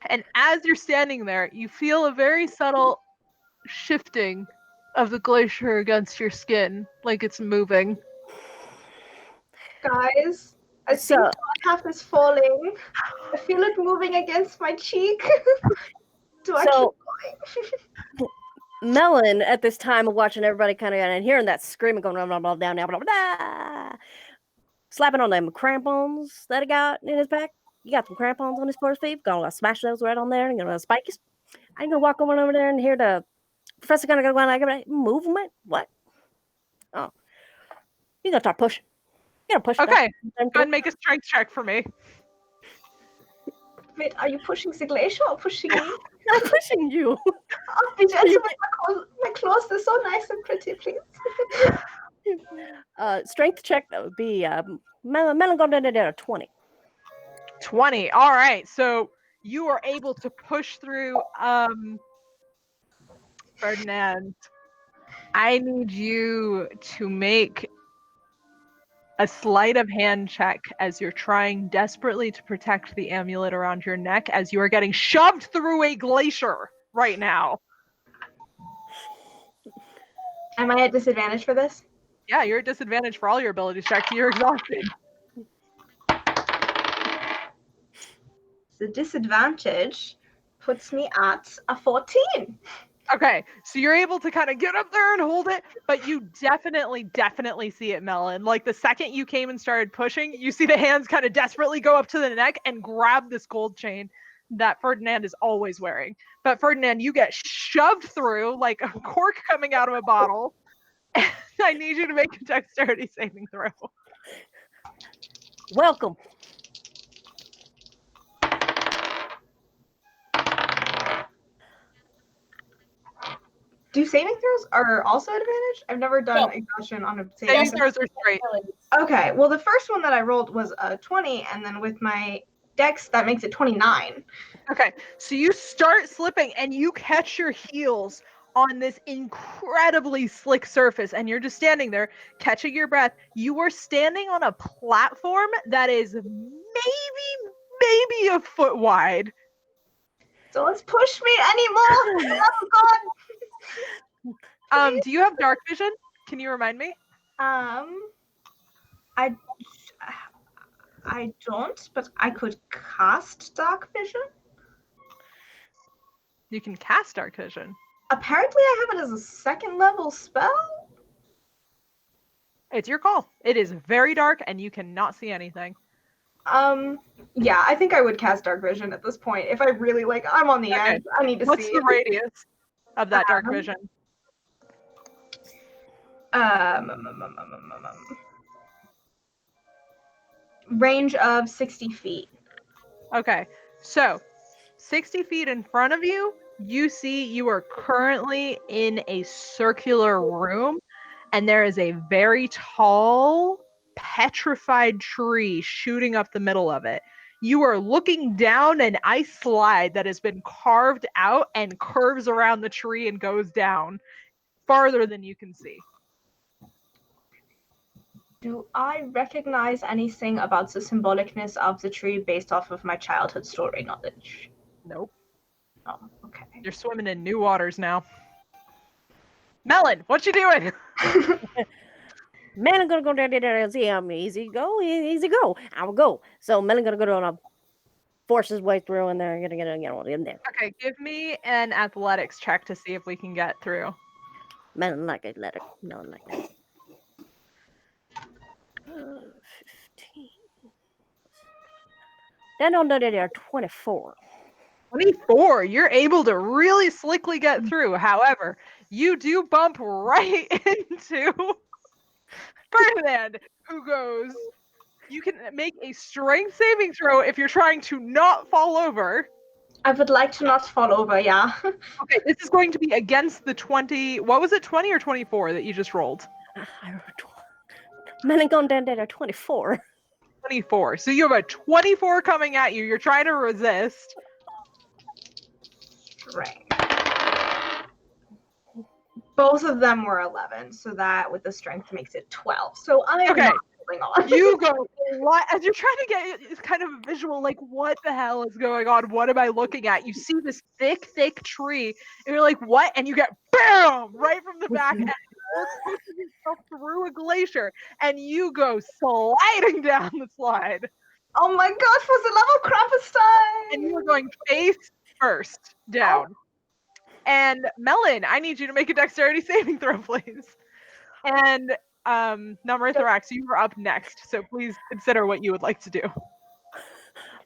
And as you're standing there, you feel a very subtle shifting of the glacier against your skin, like it's moving. Guys, I think half is falling. I feel it moving against my cheek. Do I keep going? Melon, at this time of watching everybody kind of and hearing that screaming going blah, blah, blah, down, blah, blah, blah, slapping on them crampons that he got in his pack. You got some crampons on his first feet. Gonna smash those right on there and gonna spike his. I'm gonna walk over there and hear the professor gonna go like movement. What? Oh, you gonna start pushing. You gotta push. Okay, go ahead and make a strength check for me. Wait, are you pushing the glacier or pushing me? I'm pushing you. Oh, be gentle with my clothes. They're so nice and pretty, please. Strength check, that would be Melon going down there 20. 20. All right, so you are able to push through. Ferdinand, I need you to make a sleight of hand check as you're trying desperately to protect the amulet around your neck as you are getting shoved through a glacier right now. Am I at disadvantage for this? Yeah, you're at disadvantage for all your abilities checks. You're exhausted. The disadvantage puts me at a 14. Okay, so you're able to kind of get up there and hold it, but you definitely see it, Melon. Like the second you came and started pushing, you see the hands kind of desperately go up to the neck and grab this gold chain that Ferdinand is always wearing. But Ferdinand, you get shoved through like a cork coming out of a bottle. And I need you to make a dexterity saving throw. Welcome. Do saving throws are also advantage? I've never done exhaustion on a saving throws are straight. Okay, well the first one that I rolled was a 20, and then with my dex that makes it 29. Okay, so you start slipping and you catch your heels on this incredibly slick surface, and you're just standing there catching your breath. You are standing on a platform that is maybe a foot wide. Don't push me anymore. Oh God. Do you have dark vision? Can you remind me? I don't, but I could cast dark vision. You can cast dark vision. Apparently I have it as a 2nd level spell. It's your call. It is very dark and you cannot see anything. Yeah, I think I would cast Dark Vision at this point. If I really I'm on the Okay. edge. I need to What's see. the radius of that dark vision? Range of 60 feet. Okay, so 60 feet in front of you, you see you are currently in a circular room, and there is a very tall, petrified tree shooting up the middle of it. You are looking down an ice slide that has been carved out and curves around the tree and goes down farther than you can see. Do I recognize anything about the symbolicness of the tree based off of my childhood story knowledge? Nope. Oh, okay. You're swimming in new waters now. Melon, what you doing? Man, I'm gonna go down there and see easy go. I will go. So man, I'm gonna go down and force his way through in there. Gonna get in there. Okay, give me an athletics check to see if we can get through. Man, like athletic. No, like that. 15. Then on there, 24. 24, you're able to really slickly get through. However, you do bump right into Ferdinand, who goes, you can make a strength saving throw if you're trying to not fall over. I would like to not fall over, yeah. Okay, this is going to be against the 20, what was it, 20 or 24 that you just rolled? Man, I'm going down there, 24. 24. So you have a 24 coming at you. You're trying to resist. Right. Both of them were 11, so that with the strength makes it 12. So I am not holding on. You go, as you're trying to get it's kind of a visual, like, what the hell is going on? What am I looking at? You see this thick, thick tree, and you're like, what? And you get BAM! Right from the back end. You're pushing yourself through a glacier, and you go sliding down the slide. Oh my god, for the love of Krampus! And you are going face first down. Oh. And Melon, I need you to make a dexterity saving throw, please. And Numrithorax, you are up next, so please consider what you would like to do.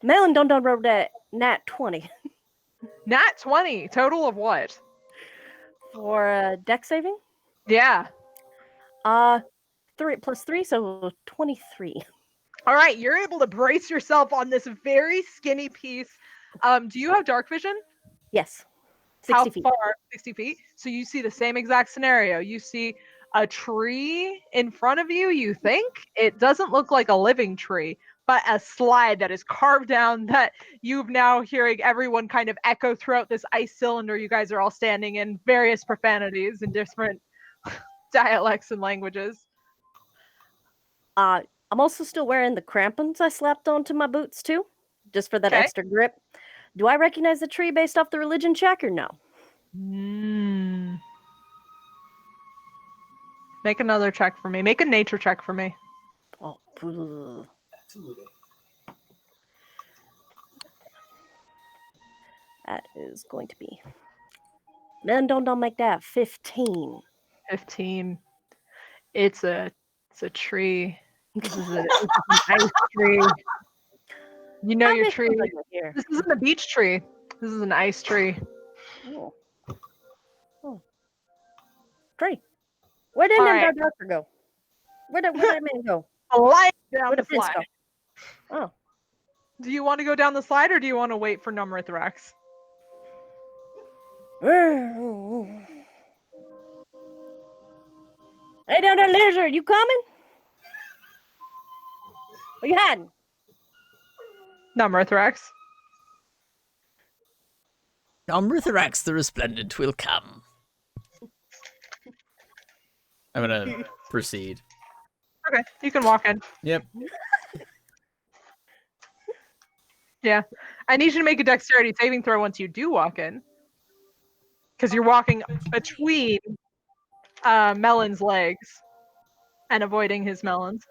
Melon don't roll that nat 20. Nat 20, total of what? For dex saving? Yeah. 3 plus 3, so 23. All right, you're able to brace yourself on this very skinny piece. Do you have dark vision? Yes. 60 feet. How far? 60 feet. So you see the same exact scenario. You see a tree in front of you, you think. It doesn't look like a living tree, but a slide that is carved down that you've now hearing everyone kind of echo throughout this ice cylinder. You guys are all standing in various profanities and different dialects and languages. I'm also still wearing the crampons I slapped onto my boots too, just for that extra grip. Do I recognize the tree based off the religion check or no? Make another check for me. Make a nature check for me. Oh, that is going to be. Then don't make that 15. 15. It's a tree. This is an ice tree. You know your tree. This isn't a beach tree. This is an ice tree. Oh. Tree. Where did that doctor go? Where did that man go? Slide down the slide. Oh. Do you want to go down the slide or do you want to wait for Numrithorax? Hey down there, lizard, you coming? Where you hiding? Numrithorax. Numrithorax the Resplendent will come. I'm gonna proceed. Okay, you can walk in. Yep. Yeah. I need you to make a dexterity saving throw once you do walk in. Because you're walking between Melon's legs and avoiding his melons.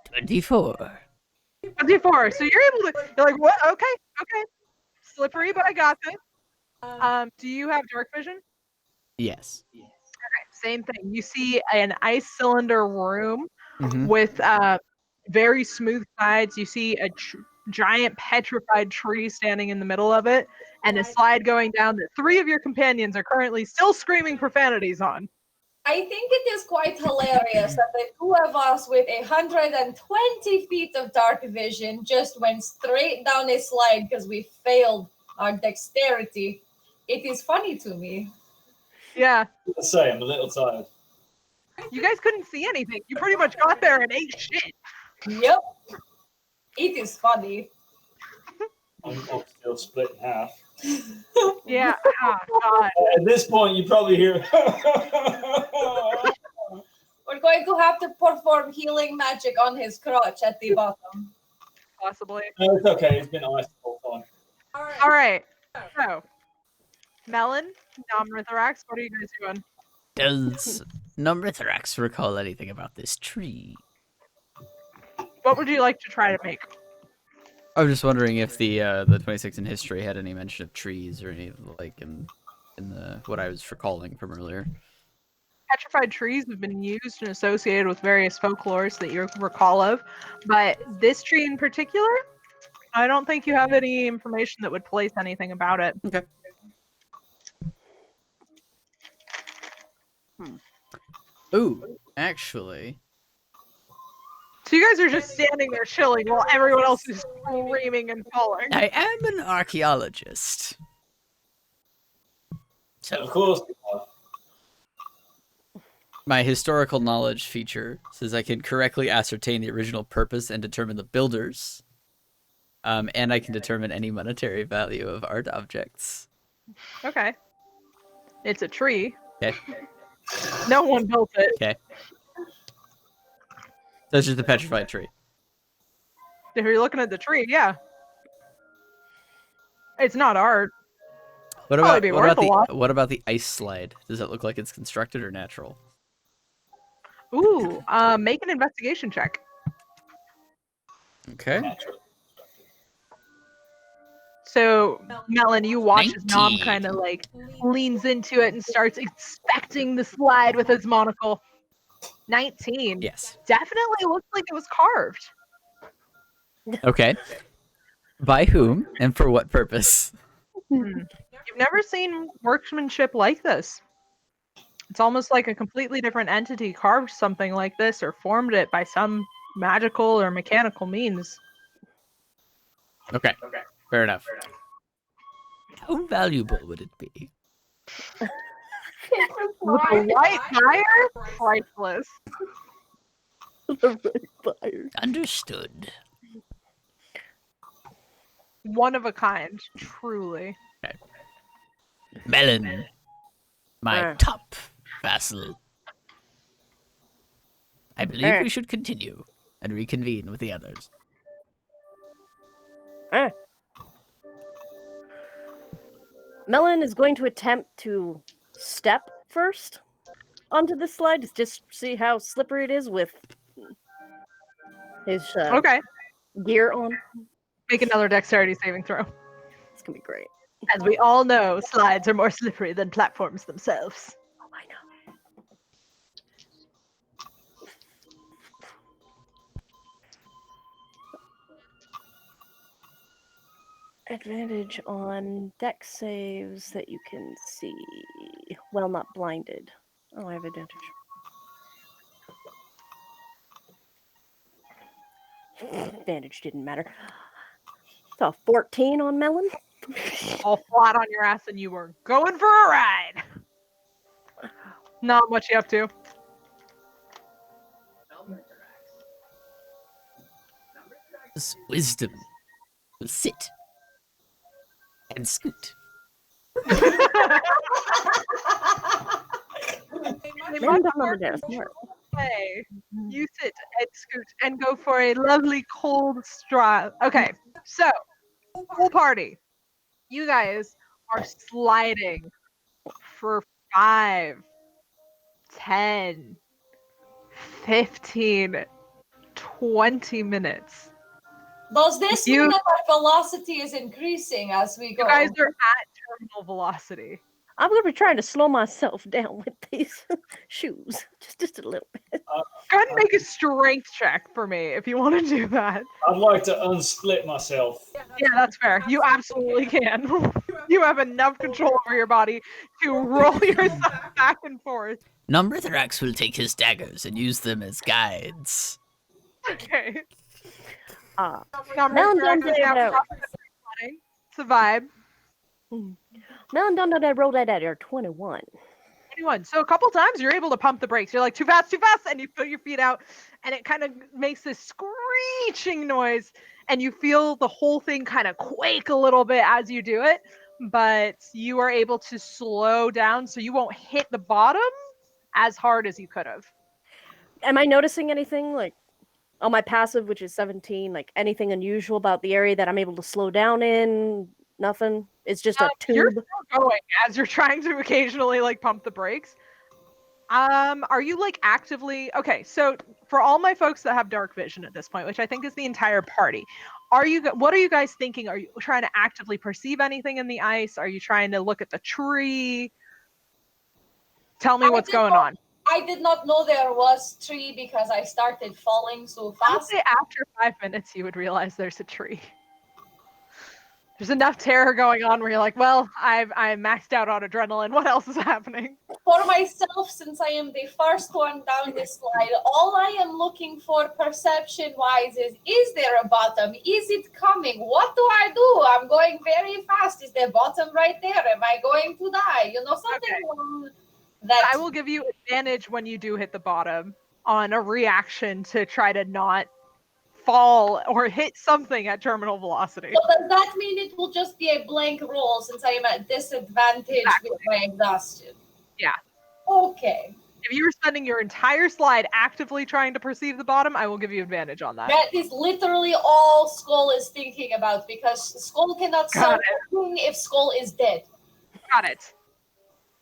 24. 24. So you're able to, you're like, what? Okay. Slippery, but I got this. Do you have dark vision? Yes. Okay, same thing. You see an ice cylinder room Mhm. with very smooth sides. You see a giant petrified tree standing in the middle of it, and a slide going down that 3 of your companions are currently still screaming profanities on. I think it is quite hilarious that the 2 of us with 120 feet of dark vision just went straight down a slide because we failed our dexterity. It is funny to me. Yeah, Let's say I'm a little tired. you guys couldn't see anything. You pretty much got there and ate shit. Yep. It is funny. I'm still split in half. Yeah, oh god. At this point, you probably hear. We're going to have to perform healing magic on his crotch at the bottom. Possibly. No, it's okay. It's been ice the whole time. All right. So, Melon, Nomrithorax, what are you guys doing? Does Numrithrax recall anything about this tree? What would you like to try to make? I was just wondering if the 26 in history had any mention of trees or any like in the what I was recalling from earlier. Petrified trees have been used and associated with various folklores that you recall of, but this tree in particular, I don't think you have any information that would place anything about it. Okay. Ooh, actually, So you guys are just standing there chilling while everyone else is screaming and falling. I am an archaeologist. Of So course. my historical knowledge feature says I can correctly ascertain the original purpose and determine the builders. And I can determine any monetary value of art objects. Okay. It's a tree. Okay. No one built it. Okay. So it's just a petrified tree. If you're looking at the tree, yeah. It's not art. What Probably about be what worth about a lot. what about the ice slide? Does it look like it's constructed or natural? Ooh, make an investigation check. Okay. Natural. So, Melon, you watch as Nom 19. kind of like leans into it and starts inspecting the slide with his monocle. 19. Yes. Definitely looks like it was carved. Okay. By whom and for what purpose? You've never seen workmanship like this. It's almost like a completely different entity carved something like this or formed it by some magical or mechanical means. Okay. Fair enough. How valuable would it be? With a white fire? Priceless. Understood. One of a kind, truly. Melon, my top vassal. I believe we should continue and reconvene with the others. Melon is going to attempt to step first onto the slide to just see how slippery it is with his Okay. gear on. Make another dexterity saving throw. It's gonna be great. As we all know, slides are more slippery than platforms themselves. Oh, I know. Advantage on dex saves that you can see. Well, not blinded. Oh, I have advantage. Advantage didn't matter. It's a 14 on Melon. All flat on your ass and you were going for a ride. Not what you up to. This wisdom will sit and scoot. Man down over there, smart. Hey, you sit and scoot and go for a lovely cold straw. Okay, so whole party. You guys are sliding for 5, 10, 15, 20 minutes. Does this mean that our velocity is increasing as we You go? guys are at terminal velocity. I'm gonna be trying to slow myself down with these shoes, just a little bit. Go ahead and make a strength check for me if you want to do that. I'd like to unsplit myself. Yeah, that's fair. You absolutely can. You have enough control over your body to roll yourself back and forth. Numbrithrax will take his daggers and use them as guides. Okay. Now Number I'm correct done is now there. +20. It's a vibe. Now I'm done that I rolled that at 21. 21. So a couple times you're able to pump the brakes. You're like, too fast, and you put your feet out, and it kind of makes this screeching noise, and you feel the whole thing kind of quake a little bit as you do it, but you are able to slow down so you won't hit the bottom as hard as you could have. Am I noticing anything like on my passive, which is 17, like anything unusual about the area that I'm able to slow down in? Nothing. It's just a You're tube. still going as you're trying to occasionally like pump the brakes. Are you like actively okay? So for all my folks that have dark vision at this point, which I think is the entire party, what are you guys thinking? Are you trying to actively perceive anything in the ice? Are you trying to look at the tree? Tell me what's going on. I did not know there was tree because I started falling so I would fast. say after 5 minutes you would realize there's a tree. There's enough terror going on where you're like, well, I'm maxed out on adrenaline. What else is happening? For myself, since I am the first one down this slide, all I am looking for perception-wise is there a bottom? Is it coming? What do I do? I'm going very fast. Is there bottom right there? Am I going to die? You know, something along that. I will give you advantage when you do hit the bottom on a reaction to try to not fall or hit something at terminal velocity. So does that mean it will just be a blank roll since I am at disadvantage with my exhaustion? Yeah. Okay. If you were spending your entire slide actively trying to perceive the bottom, I will give you advantage on that. That is literally all Skull is thinking about because Skull cannot solve anything if Skull is dead. Got it.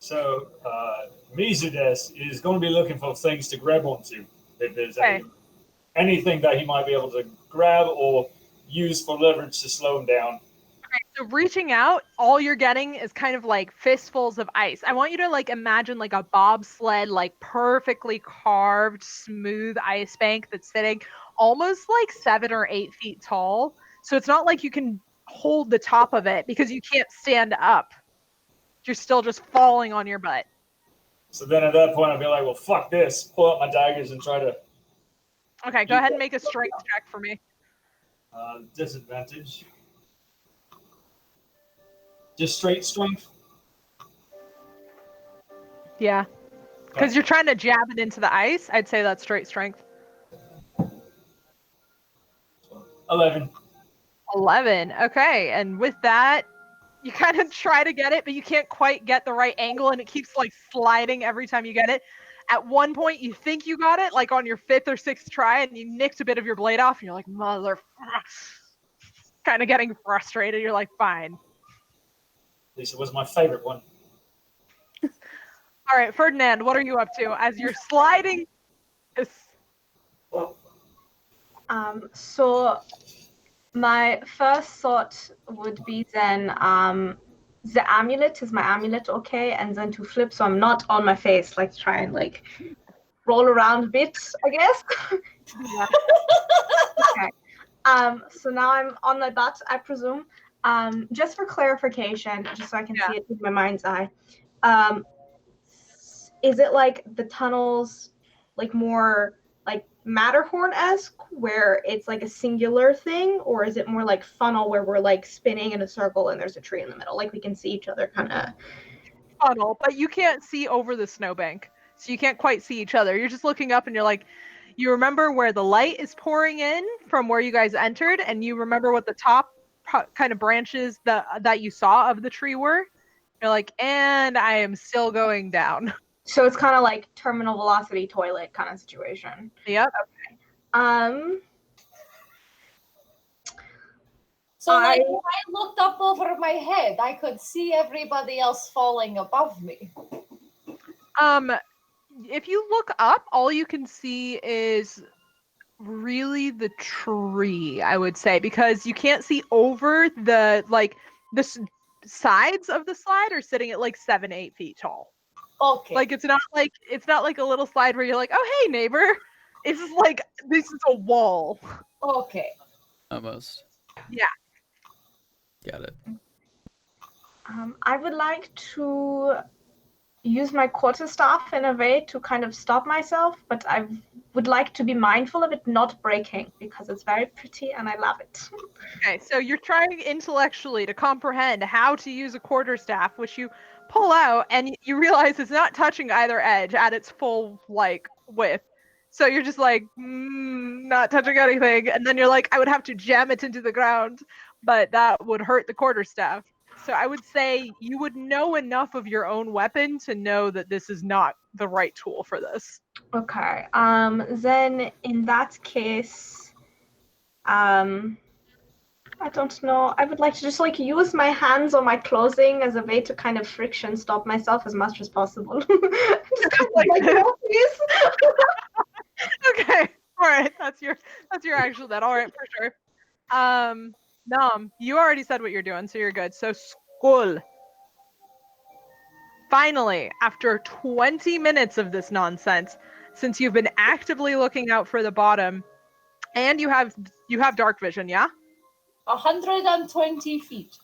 So, Mizudes is going to be looking for things to grab onto. If there's anything that he might be able to grab or use for leverage to slow him down. Okay, so reaching out, all you're getting is kind of like fistfuls of ice. I want you to like imagine like a bobsled, like perfectly carved, smooth ice bank that's sitting almost like 7 or 8 feet tall. So it's not like you can hold the top of it because you can't stand up. You're still just falling on your butt. So then at that point, I'd be like, well, fuck this. Pull out my daggers and try to... Okay, go ahead and make a strength check for me. Disadvantage. Just straight strength? Yeah. Because you're trying to jab it into the ice. I'd say that's straight strength. 11. 11. Okay, and with that, you kind of try to get it, but you can't quite get the right angle, and it keeps like sliding every time you get it. At one point, you think you got it, like on your 5th or 6th try, and you nicked a bit of your blade off, and you're like, mother... kind of getting frustrated. You're like, fine. At least it was my favorite one. All right, Ferdinand, what are you up to as you're sliding? So my first thought would be then the amulet. Is my amulet okay? And then to flip so I'm not on my face, like try and like roll around a bit, I guess. Okay. So now I'm on my butt, I presume. Just for clarification, just so I can see it with my mind's eye. Is it like the tunnels, like more like Matterhorn-esque, where it's like a singular thing, or is it more like funnel where we're like spinning in a circle and there's a tree in the middle, like we can see each other kind of? Funnel, but you can't see over the snowbank, so you can't quite see each other. You're just looking up, and you're like, you remember where the light is pouring in from where you guys entered, and you remember what the top kind of branches that you saw of the tree were. You're like, and I am still going down. So it's kind of like terminal velocity toilet kind of situation. Yep. Okay. So like if I looked up over my head, I could see everybody else falling above me. If you look up, all you can see is really the tree, I would say, because you can't see over the like this sides of the slide are sitting at like 7-8 feet tall. Okay. Like it's not like a little slide where you're like, oh hey neighbor. It's just like this is a wall. Okay. Almost. Yeah. Got it. I would like to use my quarterstaff in a way to kind of stop myself, but I would like to be mindful of it not breaking because it's very pretty and I love it. Okay, so you're trying intellectually to comprehend how to use a quarterstaff, which you pull out and you realize it's not touching either edge at its full like width. So you're just like, not touching anything, and then you're like, I would have to jam it into the ground, but that would hurt the quarterstaff. So I would say you would know enough of your own weapon to know that this is not the right tool for this. Okay. Then in that case, I don't know. I would like to just like use my hands or my clothing as a way to kind of friction stop myself as much as possible. Just kind of like please. Okay. All right. That's your actual that. All right, for sure. Nom, you already said what you're doing, so you're good. So Skull. Finally, after 20 minutes of this nonsense, since you've been actively looking out for the bottom, and you have dark vision, yeah? 120 feet.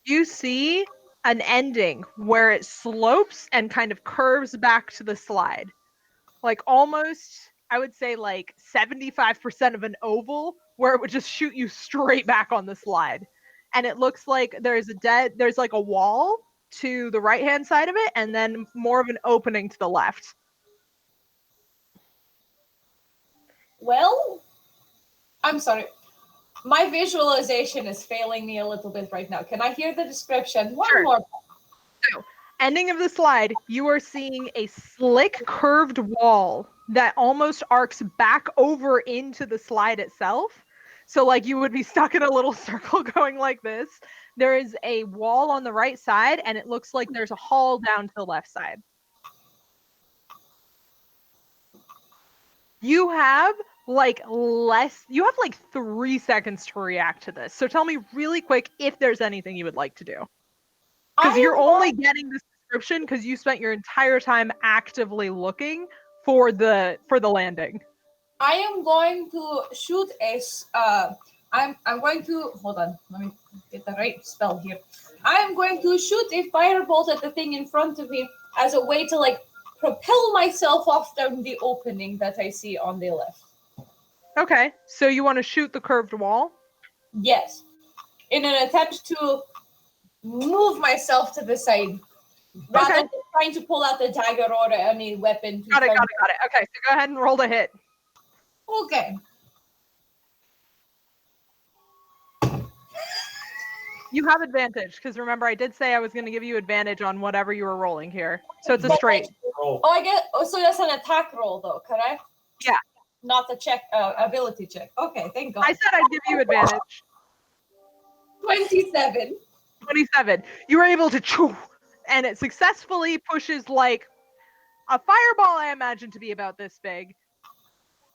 You see an ending where it slopes and kind of curves back to the slide. Like almost, I would say like 75% of an oval where it would just shoot you straight back on the slide. And it looks like there's like a wall to the right-hand side of it and then more of an opening to the left. Well, I'm sorry. My visualization is failing me a little bit right now. Can I hear the description one more? So, ending of the slide, you are seeing a slick curved wall that almost arcs back over into the slide itself. So like you would be stuck in a little circle going like this. There is a wall on the right side and it looks like there's a hall down to the left side. You have like 3 seconds to react to this. So tell me really quick if there's anything you would like to do. Because you're only getting this description because you spent your entire time actively looking for the landing. I am going to shoot I'm going to hold on, let me get the right spell here. I am going to shoot a firebolt at the thing in front of me as a way to like propel myself off down the opening that I see on the left. Okay, so you want to shoot the curved wall? Yes. In an attempt to move myself to the side. Rather than trying to pull out the dagger or any weapon. Got it. Okay, so go ahead and roll the hit. Okay. You have advantage, because remember I did say I was going to give you advantage on whatever you were rolling here. So it's a straight. Roll. So that's an attack roll though, correct? Yeah. Not the check, ability check. Okay, thank God. I said I'd give you advantage. 27. 27. You were able to chew, and it successfully pushes like a fireball, I imagine to be about this big,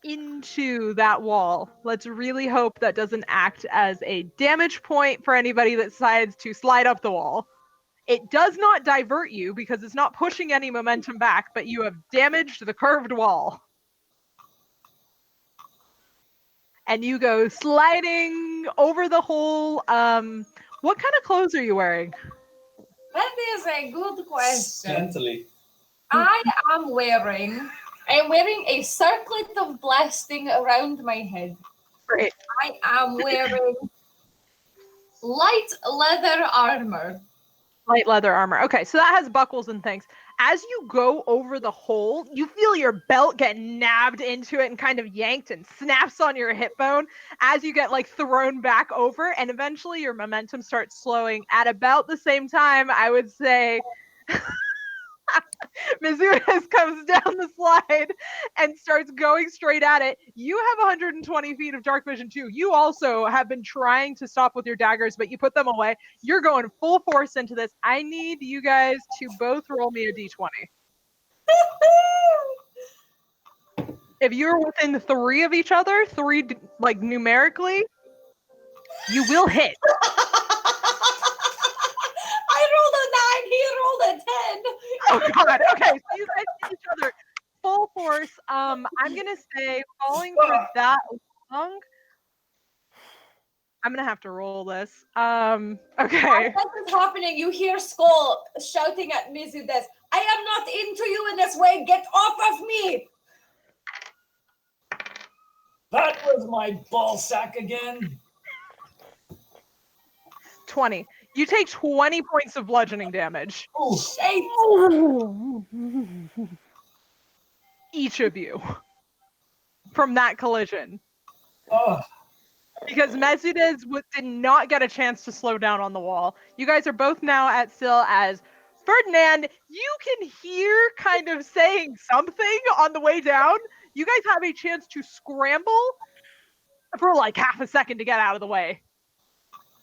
into that wall. Let's really hope that doesn't act as a damage point for anybody that decides to slide up the wall. It does not divert you because it's not pushing any momentum back, but you have damaged the curved wall. And you go sliding over the hole. What kind of clothes are you wearing? That is a good question. Gently. I am wearing a circlet of blasting around my head. Great. I am wearing light leather armor. Light leather armor. Okay, so that has buckles and things. As you go over the hole, you feel your belt get nabbed into it and kind of yanked and snaps on your hip bone as you get like thrown back over, and eventually your momentum starts slowing at about the same time, I would say. Mizunes comes down the slide and starts going straight at it. You have 120 feet of dark vision too. You also have been trying to stop with your daggers, but you put them away. You're going full force into this. I need you guys to both roll me a d20. If you're within 3 of each other, 3 like numerically, you will hit. Oh God. Okay, so you guys hit each other full force. I'm gonna say falling for that long. I'm gonna have to roll this. Okay. What is happening? You hear Skull shouting at Mizudes, I am not into you in this way. Get off of me. That was my ball sack again. 20. You take 20 points of bludgeoning damage. Ooh. Each of you. From that collision. Oh. Because Mezudes did not get a chance to slow down on the wall. You guys are both now at still as Ferdinand, you can hear kind of saying something on the way down. You guys have a chance to scramble for like half a second to get out of the way.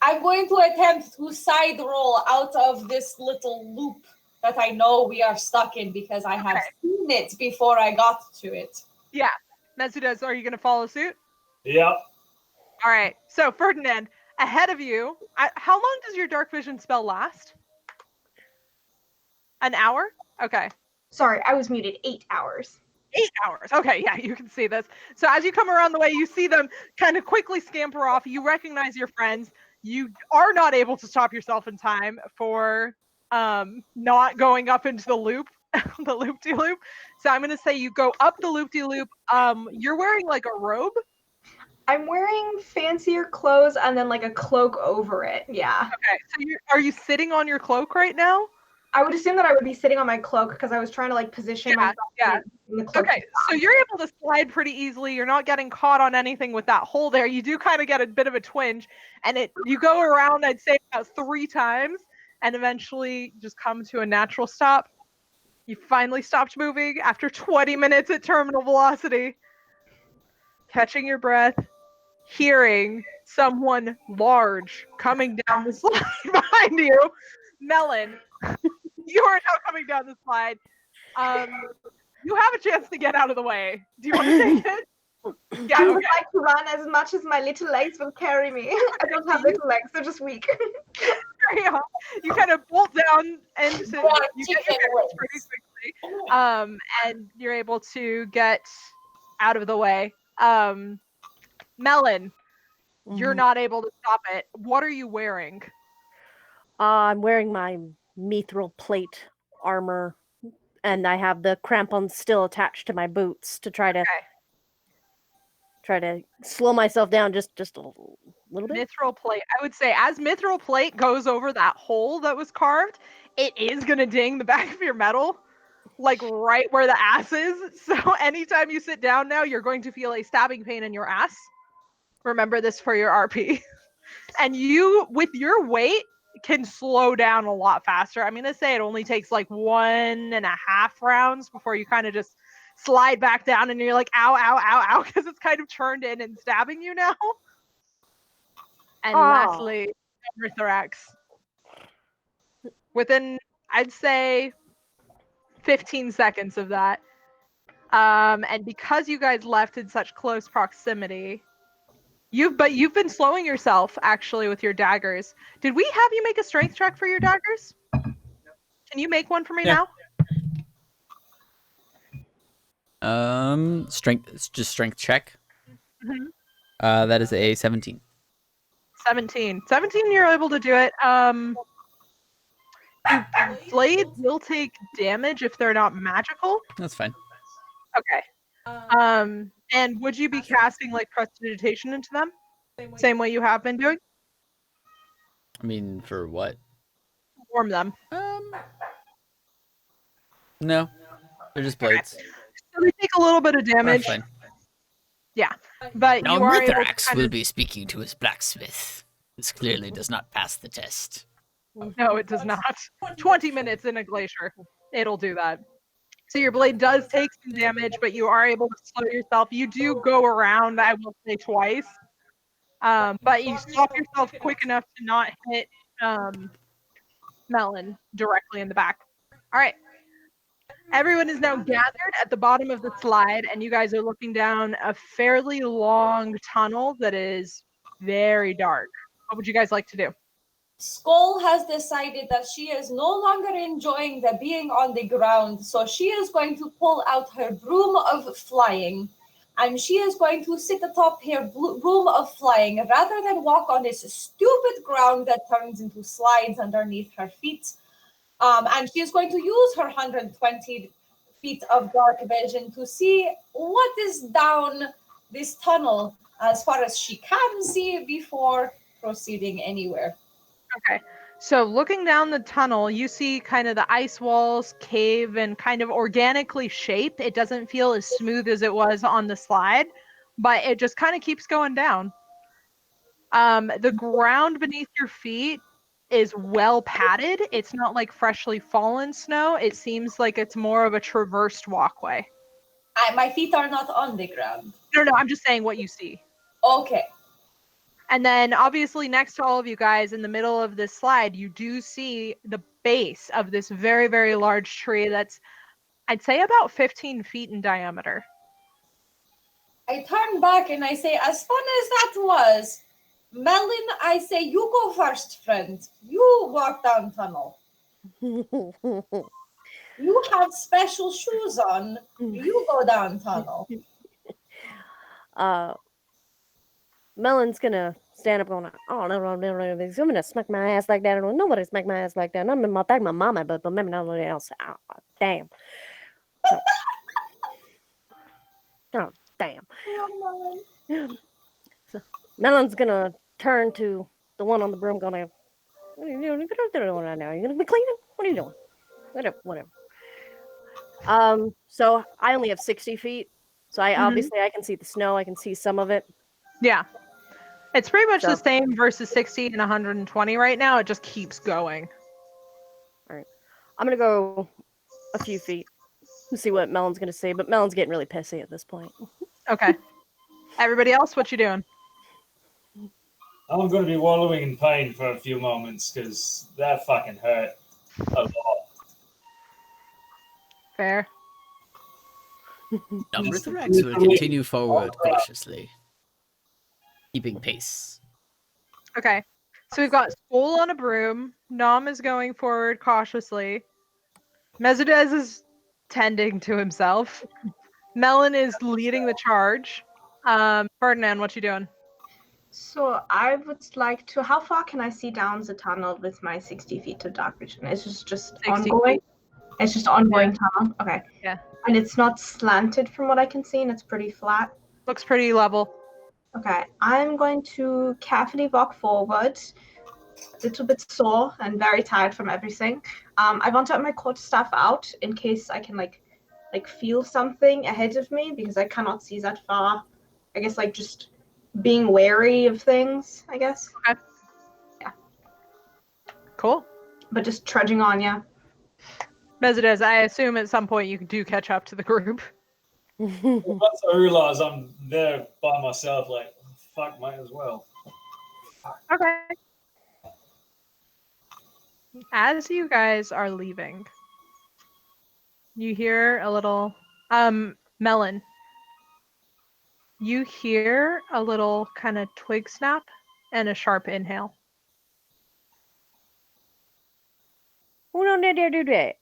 I'm going to attempt to side roll out of this little loop that I know we are stuck in because I have seen it before I got to it. Yeah. Mezudes, are you going to follow suit? Yep. All right. So, Ferdinand, ahead of you, how long does your dark vision spell last? An hour? Okay. Sorry, I was muted. 8 hours. 8 hours. Okay, yeah, you can see this. So as you come around the way, you see them kind of quickly scamper off. You recognize your friends. You are not able to stop yourself in time for not going up into the loop, the loop-de-loop. So I'm going to say you go up the loop-de-loop. You're wearing like a robe. I'm wearing fancier clothes and then like a cloak over it. Yeah. Okay, so are you sitting on your cloak right now? I would assume that I would be sitting on my cloak because I was trying to like position myself in the cloak. Okay, so you're able to slide pretty easily. You're not getting caught on anything with that hole there. You do kind of get a bit of a twinge, and you go around, I'd say, about 3 times, and eventually just come to a natural stop. You finally stopped moving after 20 minutes at terminal velocity. Catching your breath, hearing someone large coming down the slide behind you. Melon, you are now coming down the slide. You have a chance to get out of the way. Do you want to take it? Yeah, I would like to run as much as my little legs will carry me. I don't have little legs; they're just weak. You kind of bolt down and you get your bearings pretty quickly, and you're able to get out of the way. Melon, you're not able to stop it. What are you wearing? I'm wearing my mithril plate armor, and I have the crampons still attached to my boots to try to slow myself down just a little bit. Mithril plate. I would say as mithril plate goes over that hole that was carved, it is gonna ding the back of your metal, like right where the ass is. So anytime you sit down now, you're going to feel a stabbing pain in your ass. Remember this for your RP. And you, with your weight, can slow down a lot faster. I'm gonna say it only takes like 1.5 rounds before you kind of just slide back down and you're like, ow, ow, ow, ow, because it's kind of turned in and stabbing you now. And lastly, Thorax. Within, I'd say, 15 seconds of that. And because you guys left in such close proximity, you've been slowing yourself actually with your daggers. Did we have you make a strength check for your daggers? Can you make one for me now? Strength check. That is a 17. 17, you're able to do it. Blades will take damage if they're not magical. That's fine. Okay. And would you be casting like prestidigitation into them? Same way you have been doing? I mean, for what? Warm them. No. They're just blades. Okay. So they take a little bit of damage. That's fine. Yeah. But Now you are able Mithrax to will be speaking to his blacksmith. This clearly does not pass the test. No, it does not. 20 minutes in a glacier. It'll do that. So your blade does take some damage, but you are able to slow yourself. You do go around, I will say, twice. But you stop yourself quick enough to not hit Melon directly in the back. All right. Everyone is now gathered at the bottom of the slide, and you guys are looking down a fairly long tunnel that is very dark. What would you guys like to do? Skull has decided that she is no longer enjoying the being on the ground, so she is going to pull out her broom of flying, and she is going to sit atop her broom of flying rather than walk on this stupid ground that turns into slides underneath her feet. And she is going to use her 120 feet of dark vision to see what is down this tunnel as far as she can see before proceeding anywhere. Okay. So looking down the tunnel, you see kind of the ice walls cave and kind of organically shape. It doesn't feel as smooth as it was on the slide, but it just kind of keeps going down. The ground beneath your feet is well padded. It's not like freshly fallen snow. It seems like it's more of a traversed walkway. My feet are not on the ground. No, I'm just saying what you see. Okay. And then obviously next to all of you guys in the middle of this slide, you do see the base of this very, very large tree that's, I'd say, about 15 feet in diameter. I turn back and I say, as fun as that was, Melon, I say, you go first, friend. You walk down tunnel. You have special shoes on. You go down tunnel. Melon's gonna stand up going, oh, no, he's gonna smack my ass like that. Nobody smack my ass like that. I'm in my thank my mama, but maybe nobody else. Oh, damn. Oh, damn. So, Melon's gonna turn to the one on the broom going, what are you doing? What are you doing right now? Are you gonna be cleaning? What are you doing? Whatever. So I only have 60 feet. So obviously I can see the snow, I can see some of it. Yeah. It's pretty much So- the same versus 60 and 120 right now. It just keeps going. All right. I'm going to go a few feet and see what Melon's going to say, but Melon's getting really pissy at this point. Okay. Everybody else, what you doing? I'm going to be wallowing in pain for a few moments because that fucking hurt a lot. Fair. Numberthrax will continue forward cautiously, keeping pace. Okay. So we've got Skull on a broom. Nom is going forward cautiously. Mezudez is tending to himself. Melon is leading the charge. Ferdinand, what you doing? So I would like to. How far can I see down the tunnel with my 60 feet of dark vision? It's just 60 ongoing. feet. It's just ongoing tunnel. Okay. Yeah. And it's not slanted from what I can see, and it's pretty flat. Looks pretty level. Okay. I'm going to carefully walk forward, a little bit sore and very tired from everything. I want to have my quarterstaff out in case I can like feel something ahead of me because I cannot see that far. I guess like just being wary of things, I guess. Okay. Yeah. Cool. But just trudging on, yeah. Mezudez, I assume at some point you do catch up to the group. Once I realize I'm there by myself, like, fuck, might as well. Okay. As you guys are leaving, you hear a little, Melon. You hear a little kind of twig snap and a sharp inhale. Who don't dare do that?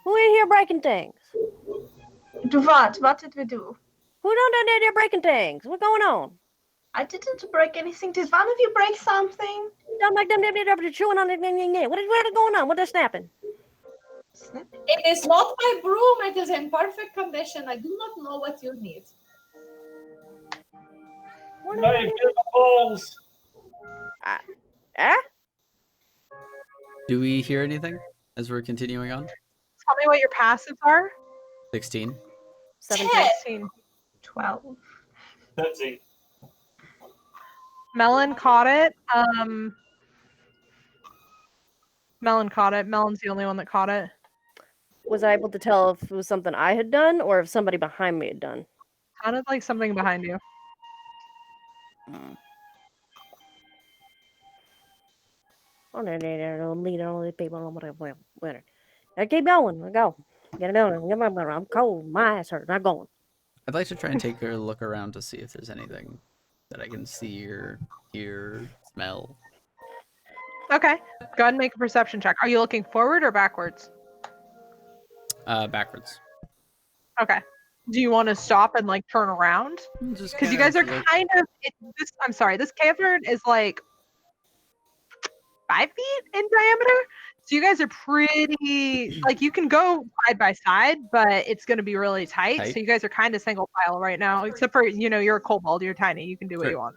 Who in here breaking things? Do what? What did we do? Who don't dare breaking things? What's going on? I didn't break anything. Did one of you break something? Don't like them chewing on it. What is going on? What is snapping? Snap. It is not my broom. It is in perfect condition. I do not know what you need. What Hey, get the balls! Do we hear anything as we're continuing on? Tell me what your passives are. 16. 17. 16. 12. 13. Melon caught it. Melon caught it. Melon's the only one that caught it. Was I able to tell if it was something I had done or if somebody behind me had done? Sounded like something behind you. Oh, no, lead all the people on whatever. I keep going. I go. Get it done. I'm cold. My ass hurts. I'm going. I'd like to try and take a look around to see if there's anything that I can see or hear smell. Okay. Go ahead and make a perception check. Are you looking forward or backwards? Backwards. Okay. Do you want to stop and like turn around? Just Because you guys are look. kind of. I'm sorry. This cavern is like 5 feet in diameter. So you guys are pretty like you can go side by side, but it's going to be really tight. Tight. So you guys are kind of single file right now, except for you're a kobold, you're tiny, you can do what Sure. you want.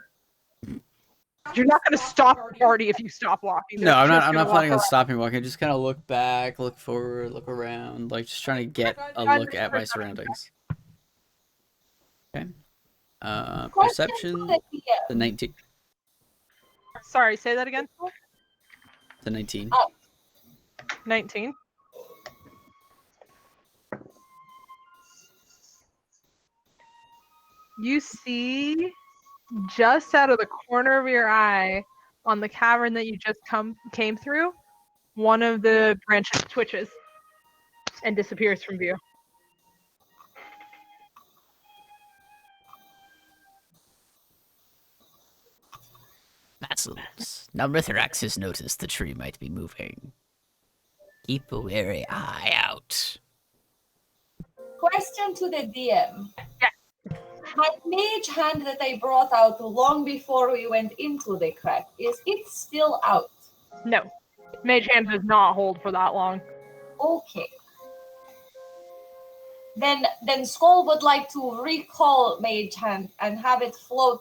You're not going to stop the party if you stop walking. No, I'm They're not. just I'm gonna not walk planning on around. stopping walking. Just kind of look back, look forward, look around, like just trying to get a look at my surroundings. Okay. Perception. The 19. Sorry, say that again. The 19. 19. You see just out of the corner of your eye on the cavern that you just came through, one of the branches twitches and disappears from view. Vassals. Now Ritharax has noticed the tree might be moving. Keep a wary eye out. Question to the DM. Yeah. My mage hand that I brought out long before we went into the crack, is it still out? No. Mage Hand does not hold for that long. Okay. Then Skull would like to recall Mage Hand and have it float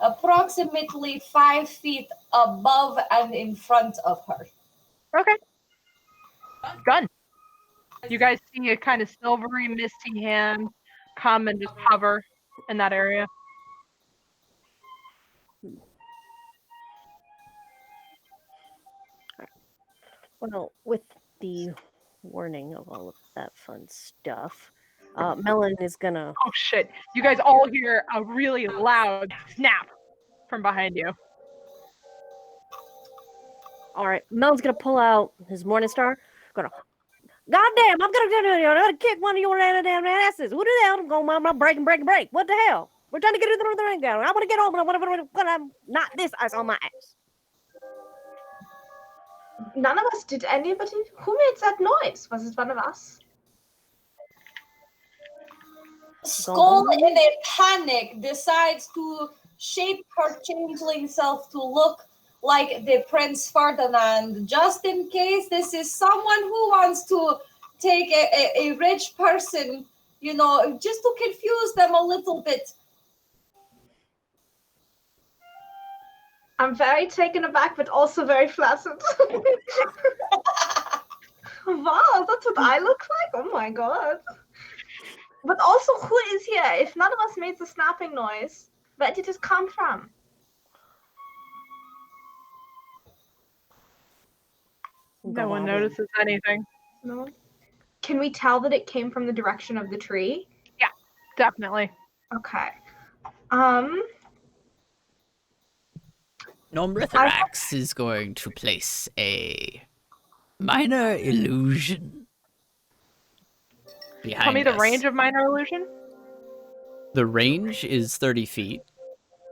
approximately 5 feet above and in front of her. Okay. Done. You guys see a kind of silvery, misty hand come and just hover in that area. Well, with the warning of all of that fun stuff, Melon is gonna. Oh shit. You guys all hear a really loud snap from behind you. All right, Melon's gonna pull out his Morningstar. Gonna. Goddamn! I'm gonna kick one of your damn asses. Who the hell? I'm going. Break. What the hell? We're trying to get into the ring down. I want to get home, and I want to knock this ice on my ass. None of us did anybody. Who made that noise? Was it one of us? Skull, in a panic, decides to shape her changeling self to look like the Prince Ferdinand, just in case this is someone who wants to take a rich person, just to confuse them a little bit. I'm very taken aback, but also very flattered. Wow, that's what I look like? Oh my god. But also, who is here? If none of us made the snapping noise, where did it come from? No one notices anything. No. Can we tell that it came from the direction of the tree? Yeah, definitely. Okay. Nomritharax is going to place a minor illusion behind Tell me the us. range of minor illusion. The range is 30 feet.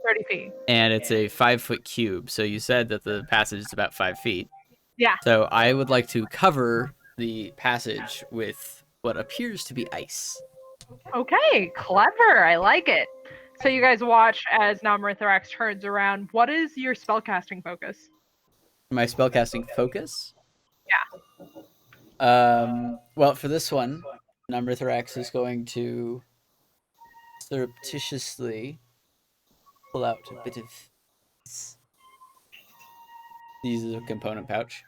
30 feet. And it's a 5-foot cube. So you said that the passage is about 5 feet. Yeah. So I would like to cover the passage with what appears to be ice. Okay, clever. I like it. So you guys watch as Namritharax turns around. What is your spellcasting focus? My spellcasting focus? Yeah. Well, for this one, Namritharax is going to surreptitiously pull out a bit of this. Use a component pouch.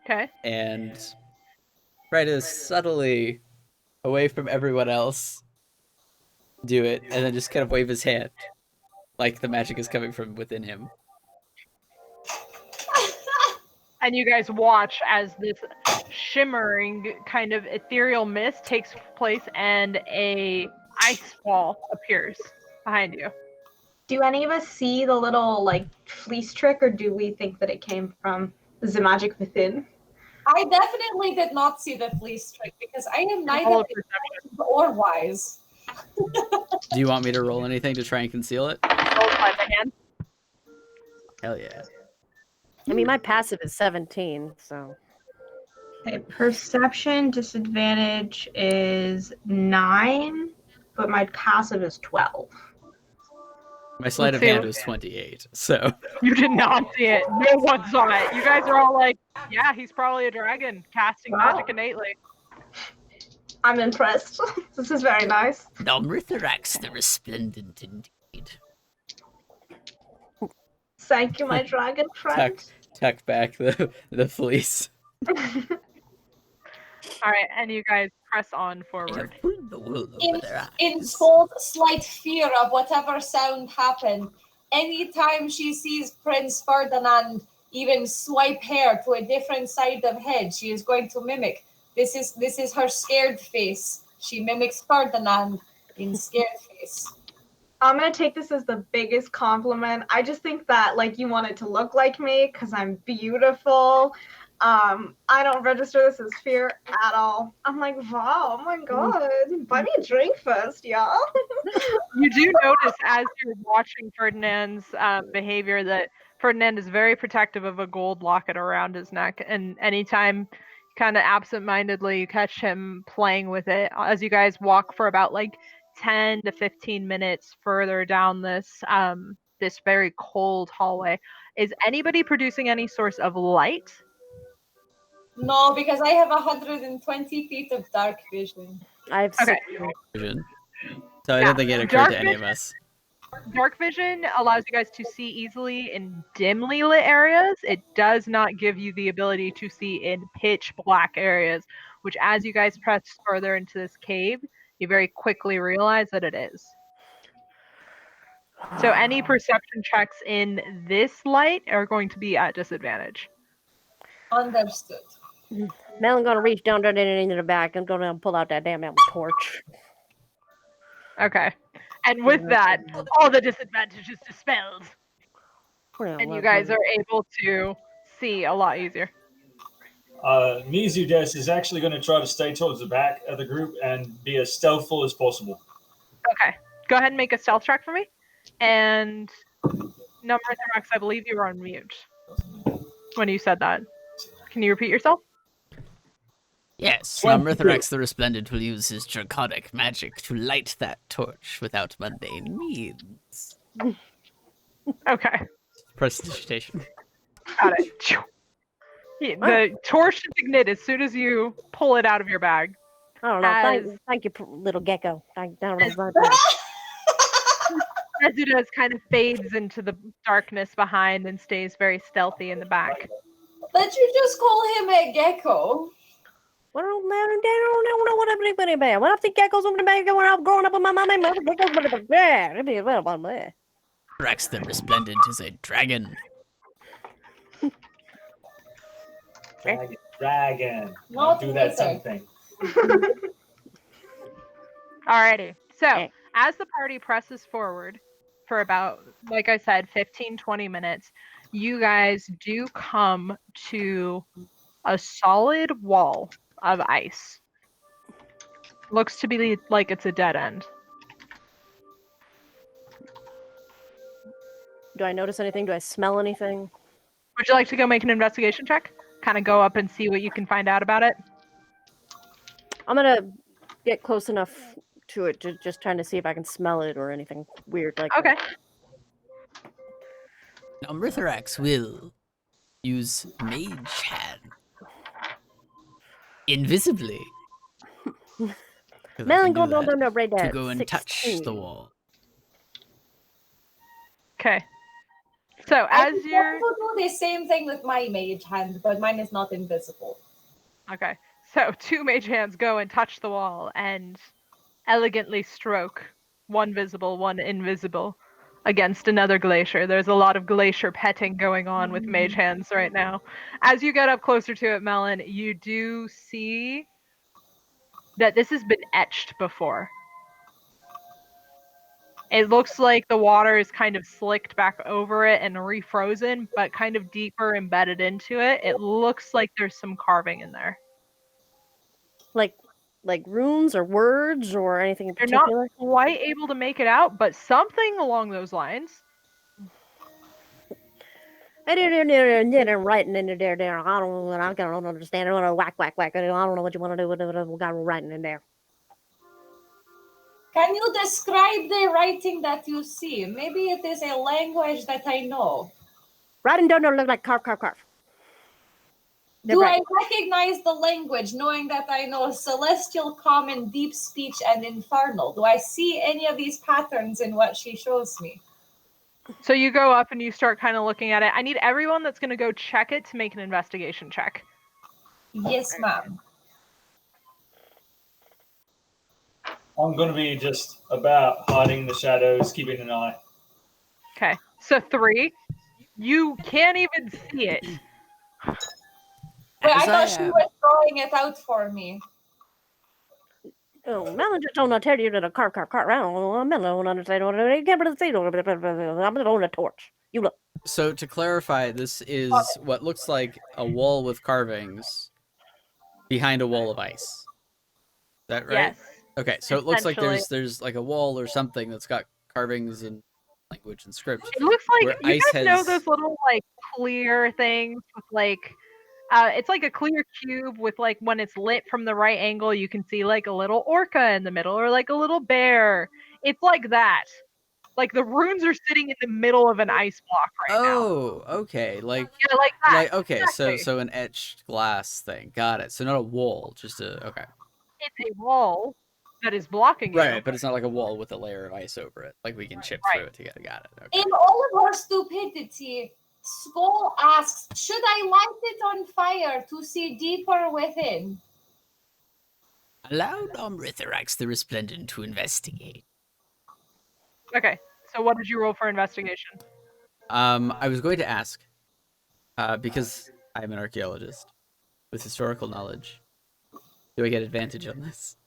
Okay. And try to subtly, away from everyone else, do it, and then just kind of wave his hand, like the magic is coming from within him. And you guys watch as this shimmering kind of ethereal mist takes place and a ice wall appears behind you. Do any of us see the little fleece trick, or do we think that it came from the magic within? I definitely did not see the fleece trick because I am neither Roll a intelligent or wise. Do you want me to roll anything to try and conceal it? Roll by the hand. Hell yeah. I mean, my passive is 17, so. Okay, perception disadvantage is 9, but my passive is 12. My sleight of Let's see. hand was 28, so. You did not see it. No one saw it. You guys are all like, yeah, he's probably a dragon casting Wow. magic innately. I'm impressed. This is very nice. Nomritharax the Resplendent indeed. Thank you, my dragon friend. Tuck back the fleece. All right, and you guys press on I forward. have pulled the wool over their In eyes. Skull's slight fear of whatever sound happened, anytime she sees Prince Ferdinand even swipe hair to a different side of head, she is going to mimic. This is her scared face. She mimics Ferdinand in scared face. I'm gonna take this as the biggest compliment. I just think that like you want it to look like me because I'm beautiful. I don't register this as fear at all. I'm like, wow, oh my god, buy me a drink first, y'all. You do notice as you're watching Ferdinand's behavior that Ferdinand is very protective of a gold locket around his neck, and anytime kind of absentmindedly you catch him playing with it as you guys walk for about like 10 to 15 minutes further down this this very cold hallway. Is anybody producing any source of light? No, because I have 120 feet of dark vision. I have Okay. 60. Vision. So I Yeah, don't think it occurred dark to any of vision- us. Dark vision allows you guys to see easily in dimly lit areas. It does not give you the ability to see in pitch black areas, which as you guys press further into this cave, you very quickly realize that it is. So any perception checks in this light are going to be at disadvantage. Understood. Melon's gonna reach down into the back and go down and pull out that damn torch. Okay. And with that, all the disadvantage is dispelled. And you guys are able to see a lot easier. Mizudes is actually going to try to stay towards the back of the group and be as stealthful as possible. Okay. Go ahead and make a stealth check for me. And Nomritharax, I believe you were on mute when you said that. Can you repeat yourself? Yes, 22. Nomritharax the Resplendent will use his draconic magic to light that torch without mundane means. Okay. Prestidigitation. Got it. The torch should ignite as soon as you pull it out of your bag. I don't know. As- Thank you, little gecko. I don't know. As it does, kind of fades into the darkness behind and stays very stealthy in the back. Did you just call him a gecko? Well, I don't know what everybody about. When I think geckos over the back when I was growing up with my mom and mother, geckos were the yeah. Rex the Resplendent is a dragon. Dragon. Not Do that wizard. something. Alrighty. So, Okay. as the party presses forward for about, like I said, 15-20 minutes, you guys do come to a solid wall of ice. Looks to be like it's a dead end. Do I notice anything? Do I smell anything? Would you like to go make an investigation check? Kind of go up and see what you can find out about it? I'm gonna get close enough to it to just trying to see if I can smell it or anything weird like Okay. Nomritharax will use Mage Hand invisibly. 'Cause I Melon, can go do that, right there. to go and touch 16. the wall. Okay. So I as can you're also do the same thing with my mage hand, but mine is not invisible. okay, so two mage hands go and touch the wall and elegantly stroke one visible, one invisible against another glacier. There's a lot of glacier petting going on with mage hands right now. As you get up closer to it, Melon, you do see that this has been etched before. It looks like the water is kind of slicked back over it and refrozen, but kind of deeper embedded into it. It looks like there's some carving in there. Like runes or words or anything in You're not particular? quite able to make it out, but something along those lines. I didn't writing in there. I don't understand. I don't know, whack. I don't know what you want to do with it. We got writing in there. Can you describe the writing that you see? Maybe it is a language that I know. Writing don't look like carve. Do I recognize the language, knowing that I know Celestial, Common, Deep Speech, and Infernal? Do I see any of these patterns in what she shows me? So you go up and you start kind of looking at it. I need everyone that's going to go check it to make an investigation check. Yes, ma'am. I'm going to be just about hiding in the shadows, keeping an eye. Okay, so 3. You can't even see it. Wait, I thought she was drawing it out for me. Oh, Melon just don't tell you that a car. Melon don't understand what it can't see. I'm on a torch. You look. So to clarify, this is what looks like a wall with carvings behind a wall of ice. Is that right? Yes. Okay, so it looks like Essentially. there's like a wall or something that's got carvings and language and script. It looks like where you ice guys know has- those little like clear things with like it's like a clear cube with like when it's lit from the right angle you can see like a little orca in the middle or like a little bear. It's like that. Like the runes are sitting in the middle of an ice block right now. Oh, okay. Like Yeah, like that. like okay, exactly. so an etched glass thing. Got it. So not a wall, just a okay. It's a wall that is blocking you. Right, but it's not like a wall with a layer of ice over it. Like we can chip through it together. Got it. Okay. In all of her stupidity, Skull asks, should I light it on fire to see deeper within? Allow Nomritharax the Resplendent to investigate. Okay. So what did you roll for investigation? I was going to ask, because I'm an archaeologist with historical knowledge. Do I get advantage on this?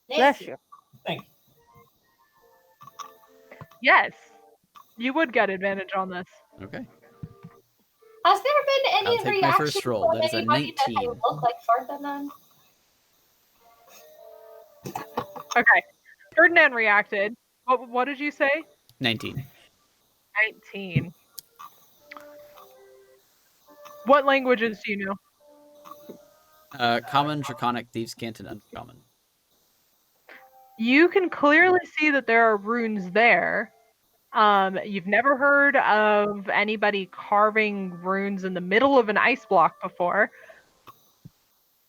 Bless you. Thank you. Yes. You would get advantage on this. Okay. Has there been any I'll take my reaction first roll. from That is a anybody that I 19. look like Ferdinand? Okay. Ferdinand reacted. What did you say? 19. 19. What languages do you know? Common, Draconic, Thieves' Cant, and Uncommon. You can clearly see that there are runes there. You've never heard of anybody carving runes in the middle of an ice block before.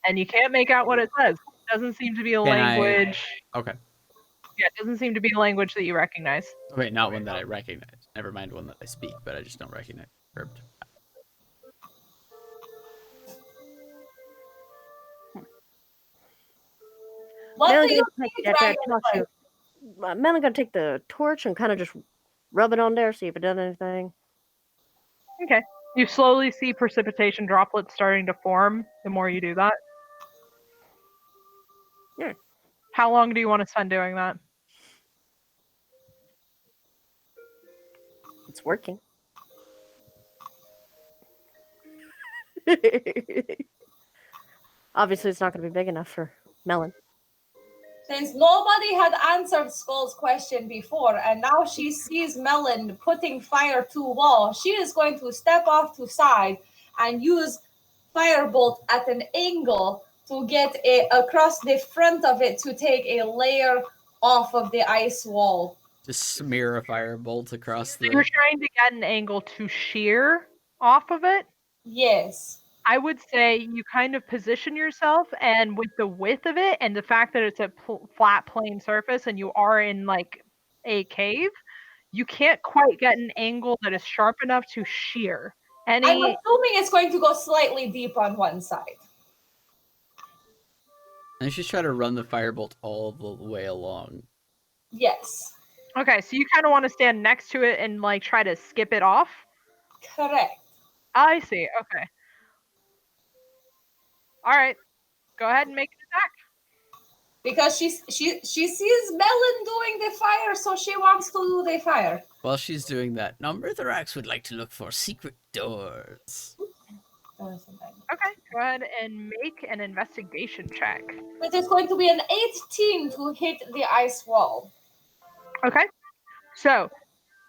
And you can't make out what it says. It doesn't seem to be a language. Okay. Yeah, it doesn't seem to be a language that you recognize. Okay, not one that I recognize. Never mind one that I speak, but I just don't recognize the script. What do you think, Melon gonna take the torch and kind of just rub it on there, see if it does anything. Okay. You slowly see precipitation droplets starting to form the more you do that. Yeah. How long do you want to spend doing that? It's working. Obviously, it's not going to be big enough for Melon. Since nobody had answered Skull's question before, and now she sees Melon putting fire to wall, she is going to step off to side and use Firebolt at an angle to get across the front of it to take a layer off of the ice wall. Just smear a firebolt across the... You're trying to get an angle to shear off of it? Yes. I would say you kind of position yourself, and with the width of it and the fact that it's a flat plane surface and you are in like a cave, you can't quite get an angle that is sharp enough to shear. I'm assuming it's going to go slightly deep on one side. And just try to run the firebolt all the way along. Yes. Okay, so you kind of want to stand next to it and like try to skip it off? Correct. I see, okay. All right, go ahead and make an attack. Because she sees Melon doing the fire, so she wants to do the fire. While she's doing that, Nomritharax would like to look for secret doors. Okay, go ahead and make an investigation check. It is going to be an 18 to hit the ice wall. Okay, so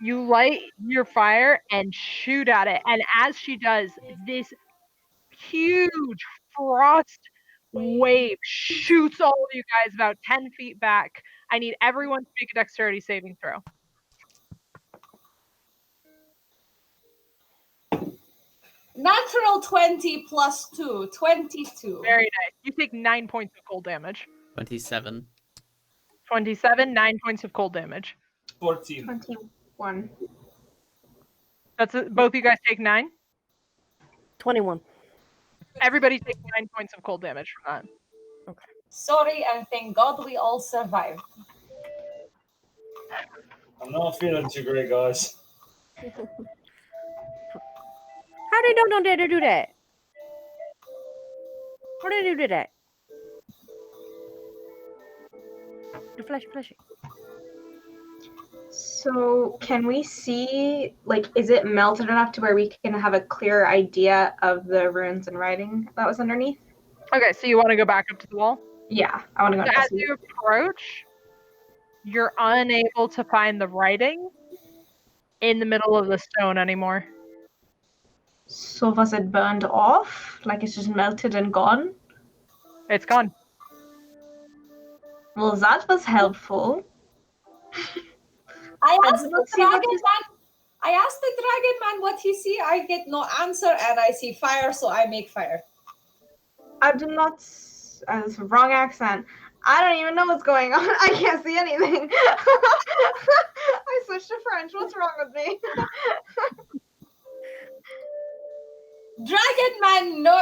You light your fire and shoot at it. And as she does, this huge frost wave shoots all of you guys about 10 feet back. I need everyone to make a dexterity saving throw. Natural 20 plus 2, 22. Very nice. You take 9 points of cold damage. 27. 27, 9 points of cold damage. 14. 21. That's it. Both you guys take 9. 21. Everybody takes 9 points of cold damage from that. Sorry, and thank God we all survived. I'm not feeling too great, guys. How did you know to do that? How did you do that? The fleshy. So can we see, like, is it melted enough to where we can have a clear idea of the runes and writing that was underneath? Okay, so you want to go back up to the wall? Yeah, I want to go. So as you approach, you're unable to find the writing in the middle of the stone anymore. So was it burned off? Like it's just melted and gone? It's gone. Well, that was helpful. I I asked did the not see what dragon this- man. I asked the dragon man what he see. I get no answer, and I see fire, so I make fire. I did not. That's a wrong accent. I don't even know what's going on. I can't see anything. I switched to French. What's wrong with me? Dragon man, no,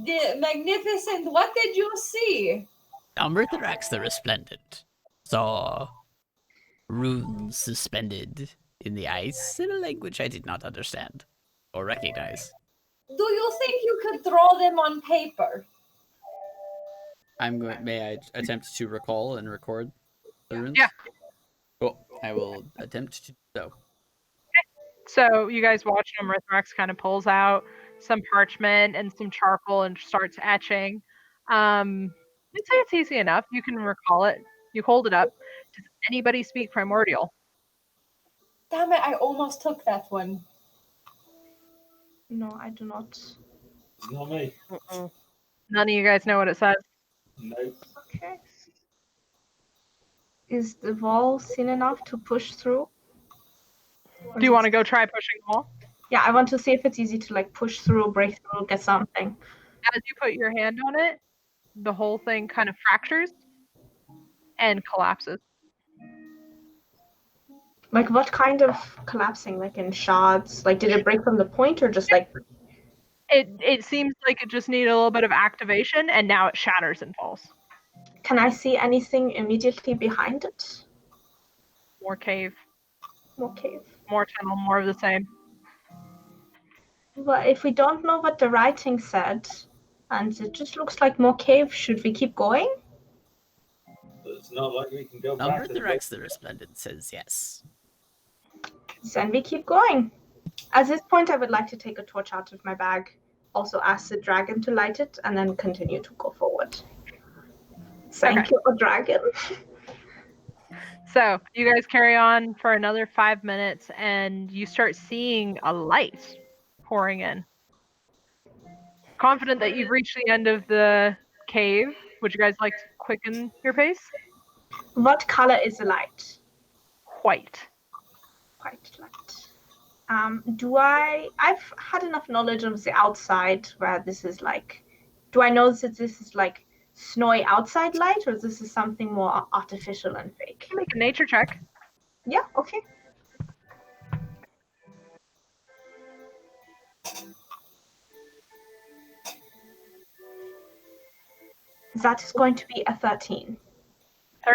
the magnificent. What did you see? Amrithrax the Resplendent saw runes suspended in the ice in a language I did not understand or recognize. Do you think you could draw them on paper? May I attempt to recall and record the runes? Yeah. Cool. I will attempt to do so. So you guys watch Mithrax kind of pulls out some parchment and some charcoal and starts etching. I'd say it's easy enough. You can recall it. You hold it up. Does anybody speak Primordial? Damn it, I almost took that one. No, I do not. It's not me. None of you guys know what it says. Nope. Okay. Is the wall thin enough to push through? Do you want to go try pushing the wall? Yeah, I want to see if it's easy to like push through, break through, get something. As you put your hand on it, the whole thing kind of fractures and collapses. Like what kind of collapsing? Like in shards? Like did it break from the point or just like? It seems like it just needed a little bit of activation, and now it shatters and falls. Can I see anything immediately behind it? More cave, More cave. more tunnel, more of the same. Well, if we don't know what the writing said, and it just looks like more cave, should we keep going? It's not like we can go back to the Amrithrax the Resplendent says yes. Then we keep going. At this point, I would like to take a torch out of my bag, also ask the dragon to light it, and then continue to go forward. Thank you, dragon. So you guys carry on for another 5 minutes, and you start seeing a light pouring in. Confident that you've reached the end of the cave, would you guys like to quicken your pace? What color is the light? White. White light. I've had enough knowledge of the outside where this is like, do I know that this is like snowy outside light, or this is something more artificial and fake? Make a nature check. Yeah, okay. That is going to be a 13.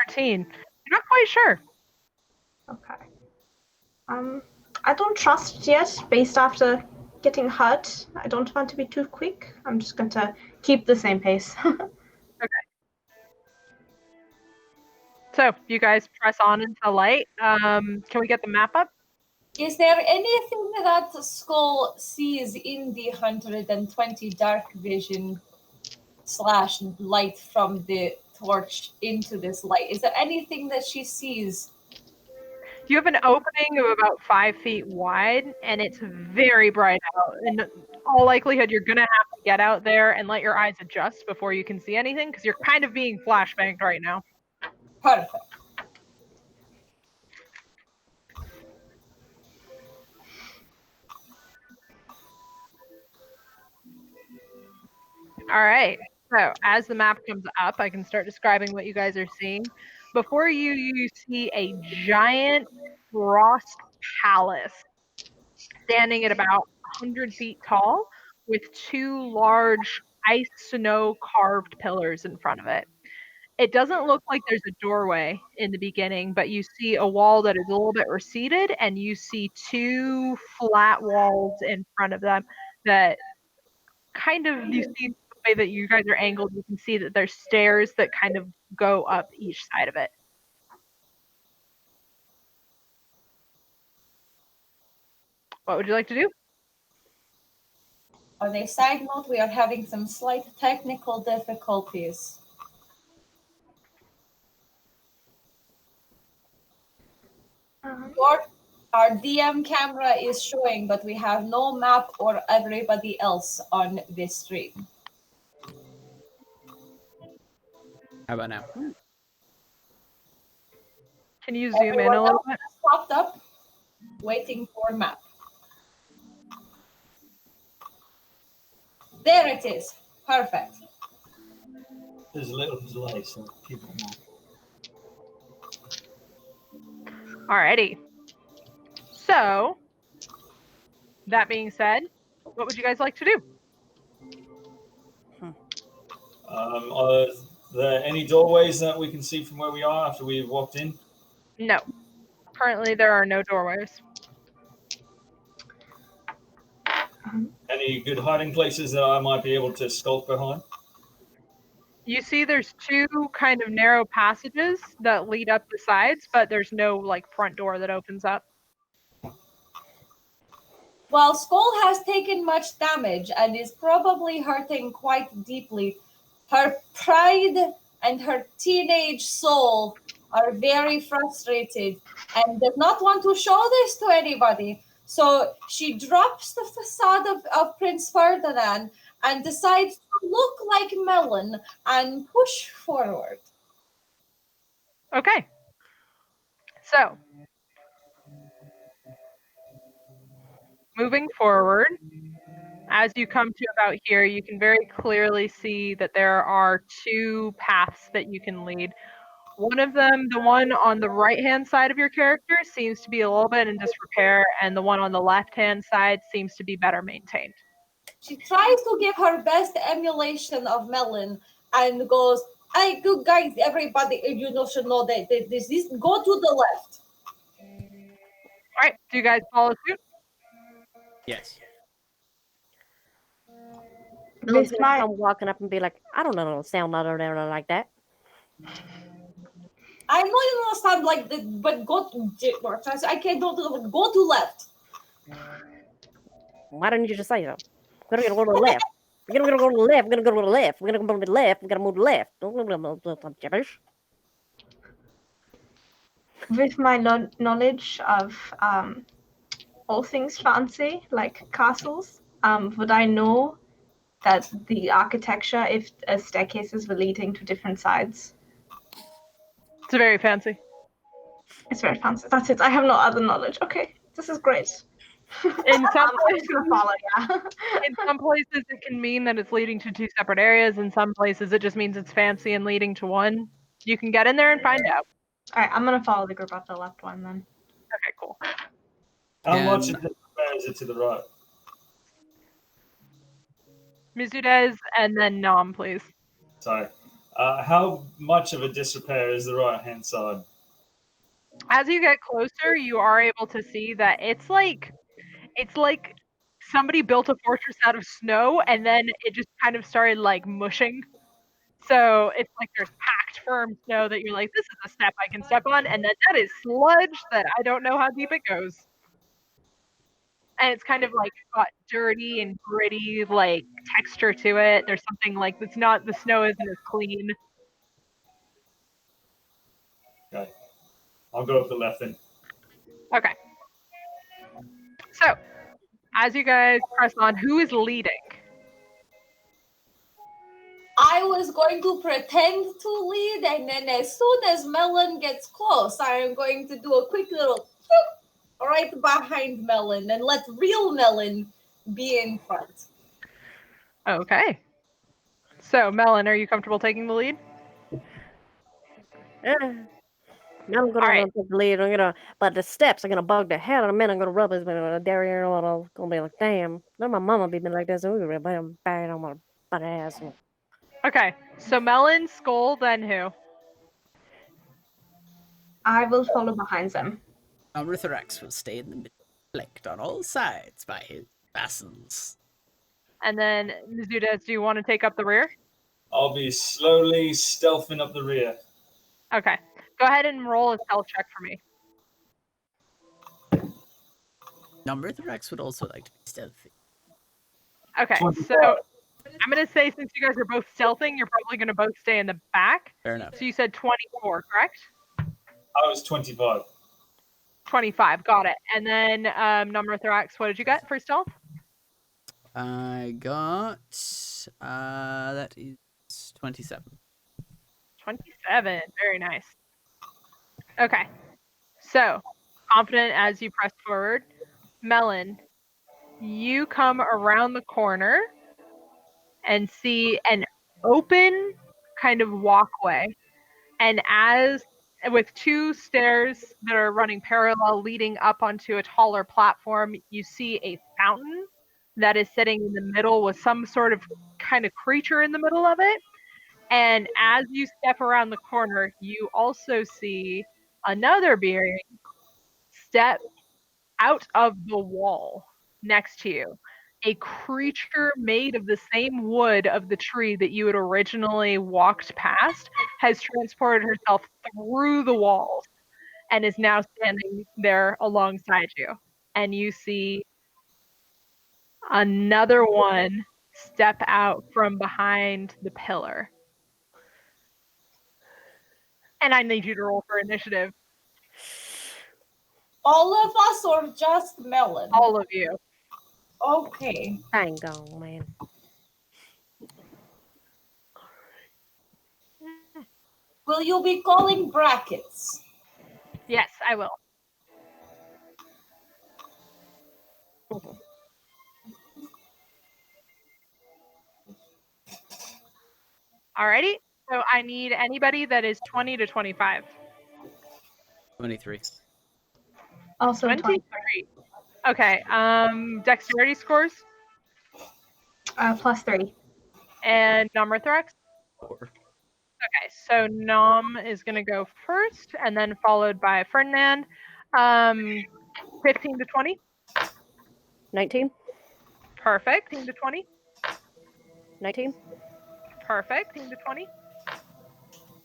13. You're not quite sure. Okay. I don't trust it yet, based after getting hurt. I don't want to be too quick. I'm just going to keep the same pace. So you guys press on into the light. Can we get the map up? Is there anything that Skull sees in the 120 dark vision / light from the torch into this light? Is there anything that she sees? You have an opening of about 5 feet wide, and it's very bright out. In all likelihood, you're going to have to get out there and let your eyes adjust before you can see anything, because you're kind of being flashbanged right now. Perfect. All right. So as the map comes up, I can start describing what you guys are seeing. Before you, you see a giant frost palace standing at about 100 feet tall with 2 large ice snow carved pillars in front of it. It doesn't look like there's a doorway in the beginning, but you see a wall that is a little bit receded, and you see 2 flat walls in front of them that kind of, you see the way that you guys are angled, you can see that there's stairs that kind of go up each side of it. What would you like to do? On a side note, we are having some slight technical difficulties. Our DM camera is showing, but we have no map or everybody else on this stream. How about now? Can you zoom in Everyone a little else bit? has popped up, waiting for map. There it is. Perfect. There's a little delay, so people know. Alrighty. So, that being said, what would you guys like to do? Are there any doorways that we can see from where we are after we've walked in? No. Currently, there are no doorways. Any good hiding places that I might be able to skulk behind? You see there's 2 kind of narrow passages that lead up the sides, but there's no like front door that opens up. While Skull has taken much damage and is probably hurting quite deeply, her pride and her teenage soul are very frustrated and does not want to show this to anybody. So she drops the facade of Prince Ferdinand and decides to look like Melon and push forward. Okay. So, moving forward, as you come to about here, you can very clearly see that there are 2 paths that you can lead. One of them, the one on the right-hand side of your character, seems to be a little bit in disrepair, and the one on the left-hand side seems to be better maintained. She tries to give her best emulation of Melon and goes, "Hey, good guys, everybody, you know should know that this go to the left." All right, do you guys follow suit? Yes. Melon's With gonna my come walking up and be like, I don't know, no sound like that. I know you don't understand like the, but go to I can't go to left. Why didn't you just say so? We're gonna go to the left. We're gonna go to the left. We're gonna go to the left. We're gonna go to the left. We're gonna move to the left. Don't gibberish. with my knowledge of all things fancy, like castles, would I know that the architecture, if staircases were leading to different sides? It's very fancy. It's very fancy. That's it. I have no other knowledge. Okay, this is great. In some I'm just gonna follow, yeah. In some places, it can mean that it's leading to 2 separate areas. In some places, it just means it's fancy and leading to one. You can get in there and find out. All right, I'm gonna follow the group up the left one then. Okay, cool. How And- much of this is it to the right? Mizudez and then Nom, please. Sorry. How much of a disrepair is the right-hand side? As you get closer, you are able to see that it's like somebody built a fortress out of snow and then it just kind of started like mushing. So it's like there's packed firm snow that you're like, this is a step I can step on, and then that is sludge that I don't know how deep it goes. And it's kind of like got dirty and gritty like texture to it. There's something like it's not, the snow isn't as clean. Okay. I'll go up the left then. Okay. So, as you guys press on, who is leading? I was going to pretend to lead, and then as soon as Melon gets close, I am going to do a quick little phew right behind Melon and let real Melon be in front. Okay. So, Melon, are you comfortable taking the lead? Yeah. Now I'm All right. gonna take the lead. But the steps are gonna bug the hell out of me. I'm gonna rub his derriere. Gonna be like, damn. Then my mama be like this. We gonna bang on my butt ass. Okay. So, Melon, Skull, then who? I will follow behind them. Ritharax will stay in the middle, flanked on all sides by his vassals. And then, Zudas, do you want to take up the rear? I'll be slowly stealthing up the rear. Okay. Go ahead and roll a stealth check for me. Now, Ritharax would also like to be stealthy. Okay. 24. So, I'm going to say since you guys are both stealthing, you're probably going to both stay in the back. Fair enough. So, you said 24, correct? I was 25. 25. Got it. And then, Numrathorax, what did you get for stealth? I got that is 27. 27. Very nice. Okay. So, confident as you press forward. Melon, you come around the corner and see an open kind of walkway. And as with two stairs that are running parallel leading up onto a taller platform, you see a fountain that is sitting in the middle with some sort of kind of creature in the middle of it. And as you step around the corner, you also see another being step out of the wall next to you. A creature made of the same wood of the tree that you had originally walked past has transported herself through the walls and is now standing there alongside you. And you see another one step out from behind the pillar. And I need you to roll for initiative. All of us or just Melon? All of you. Okay. Hang on, man. Will you be calling brackets? Yes, I will. Alrighty. So I need anybody that is 20 to 25. 23. Also 23. Okay. Dexterity scores +3. and Nomrathorax. 4. Okay, so Nom is going to go first, and then followed by Ferdinand. 15 to 20. 19. Perfect. 15 to 20. 19. Perfect. 15 to 20.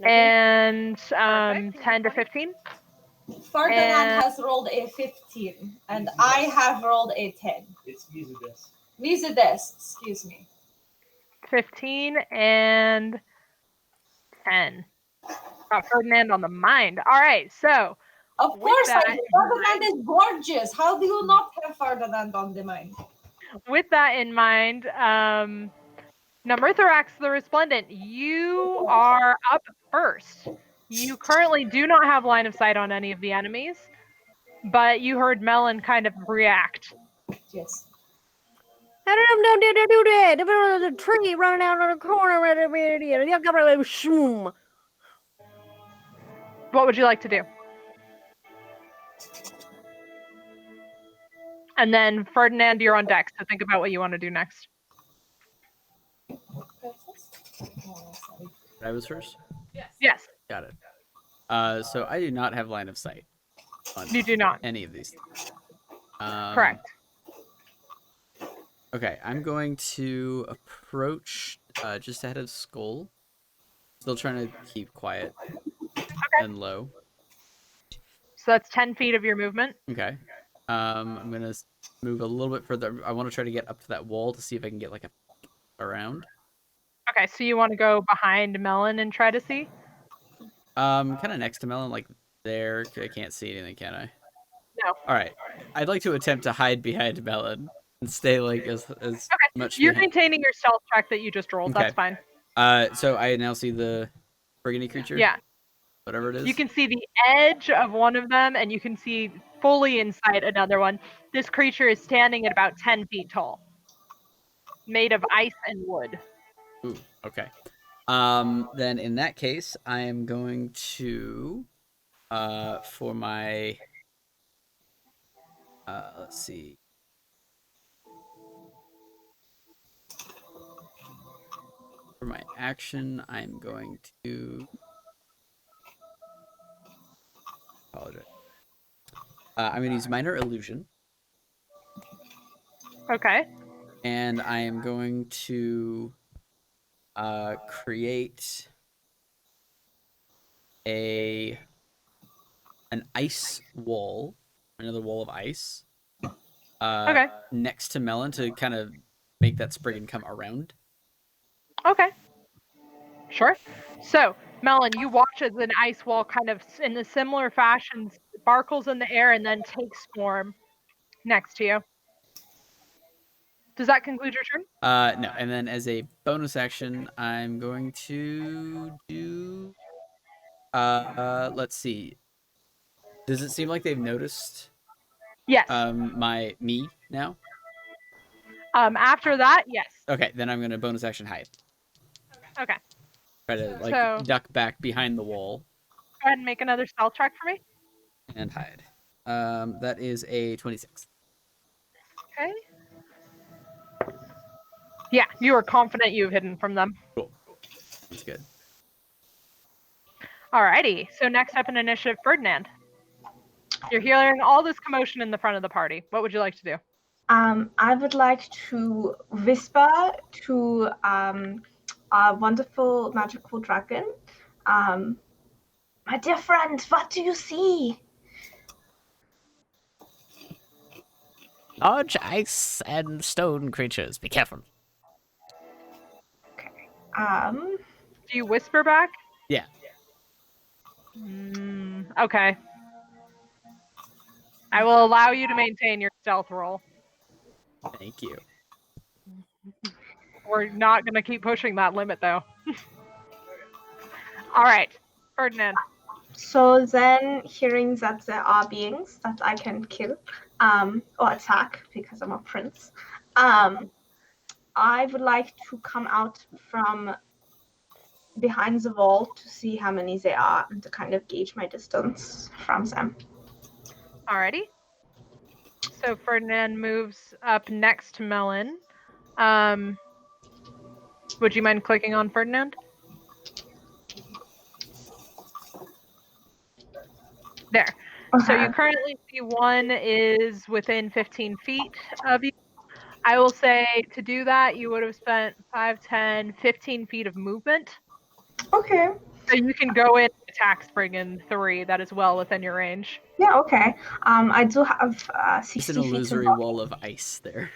19. And 10 to 15. Ferdinand And- has rolled a 15, and I have rolled a 10. It's Mizudes. Mizudes, excuse me. 15 and 10. Got Ferdinand on the mind. All right, so Of With course, that I in do. Ferdinand is gorgeous. How do you not have Ferdinand on the mind? with that in mind, Numrathorax the Resplendent, you are up first. You currently do not have line of sight on any of the enemies, but you heard Melon kind of react. Yes. How did them do that? The tree running out of the corner. Shoom. What would you like to do? And then Ferdinand, you're on deck, so think about what you want to do next. I was first? Yes, Got it. So I do not have line of sight on you do not. any of these things. Correct. Okay, I'm going to approach just ahead of Skull. Still trying to keep quiet and low. So that's 10 feet of your movement. Okay. I'm gonna move a little bit further. I want to try to get up to that wall to see if I can get like a around. Okay, so you want to go behind Melon and try to see? Kind of next to Melon, like there. I can't see anything, can I? No. All right. I'd like to attempt to hide behind Melon and stay like as much. You're behind. maintaining your stealth check that you just rolled. Okay. That's fine. So I now see the brigand creature. Yeah. Whatever it is. You can see the edge of one of them, and you can see fully inside another one. This creature is standing at about 10 feet tall, made of ice and wood. Ooh. Okay. Then in that case, I am going to, for my, let's see. For my action, I'm going to apologize. I'm going to use minor illusion. Okay. And I am going to create an ice wall, another wall of ice, Okay. next to Melon to kind of make that Spriggan come around. Okay. Sure. So, Melon, you watch as an ice wall kind of in a similar fashion sparkles in the air and then takes form next to you. Does that conclude your turn? No. And then as a bonus action, I'm going to do. Let's see. Does it seem like they've noticed? Yes. Me now. After that, yes. Okay, then I'm gonna bonus action hide. Okay. Try to duck back behind the wall. Go ahead and make another stealth check for me. And hide. That is a 26. Okay. Yeah, you are confident you've hidden from them. Cool. That's good. Alrighty. So next up in initiative, Ferdinand. You're hearing all this commotion in the front of the party. What would you like to do? I would like to whisper to our wonderful magical dragon. My dear friend, what do you see? Large ice and stone creatures. Be careful. Okay. Do you whisper back? Yeah. Okay. I will allow you to maintain your stealth roll. Thank you. We're not going to keep pushing that limit, though. All right, Ferdinand. So then, hearing that there are beings that I can kill or attack because I'm a prince, I would like to come out from behind the wall to see how many there are and to kind of gauge my distance from them. Alrighty. So Ferdinand moves up next to Melon. Would you mind clicking on Ferdinand? There. Okay. So you currently see one is within 15 feet of you. I will say to do that, you would have spent 5, 10, 15 feet of movement. Okay. So you can go in and attack Spriggan 3. That is well within your range. Yeah, okay. I do have 60 It's an feet illusory of wall of ice there.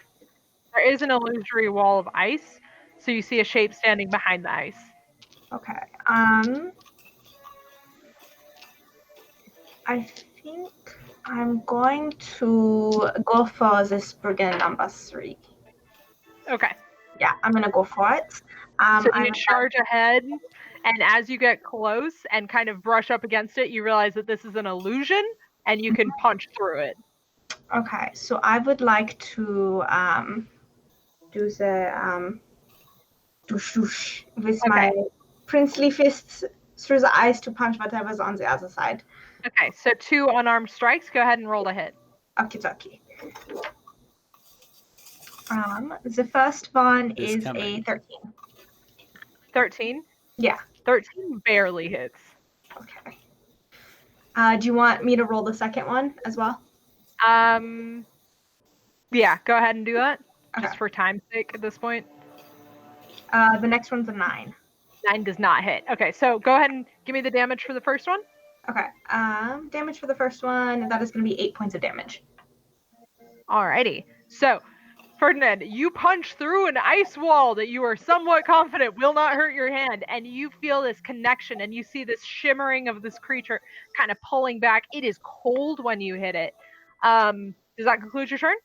There is an illusory wall of ice, so you see a shape standing behind the ice. Okay. I think I'm going to go for this brigand number 3. Okay. Yeah, I'm gonna go for it. So you charge ahead, and as you get close and kind of brush up against it, you realize that this is an illusion, and you can punch through it. Okay, so I would like to do the doosh with my princely fists through the ice to punch whatever's on the other side. Okay, so 2 unarmed strikes. Go ahead and roll to hit. Okie dokie. The first one is coming. a 13. 13? Yeah. 13 barely hits. Okay. Do you want me to roll the second one as well? Yeah, go ahead and do that. Okay. Just for time's sake at this point. The next one's a 9. 9 does not hit. Okay, so go ahead and give me the damage for the first one. Okay. Damage for the first one, that is going to be 8 points of damage. Alrighty. So, Ferdinand, you punch through an ice wall that you are somewhat confident will not hurt your hand, and you feel this connection, and you see this shimmering of this creature kind of pulling back. It is cold when you hit it. Does that conclude your turn?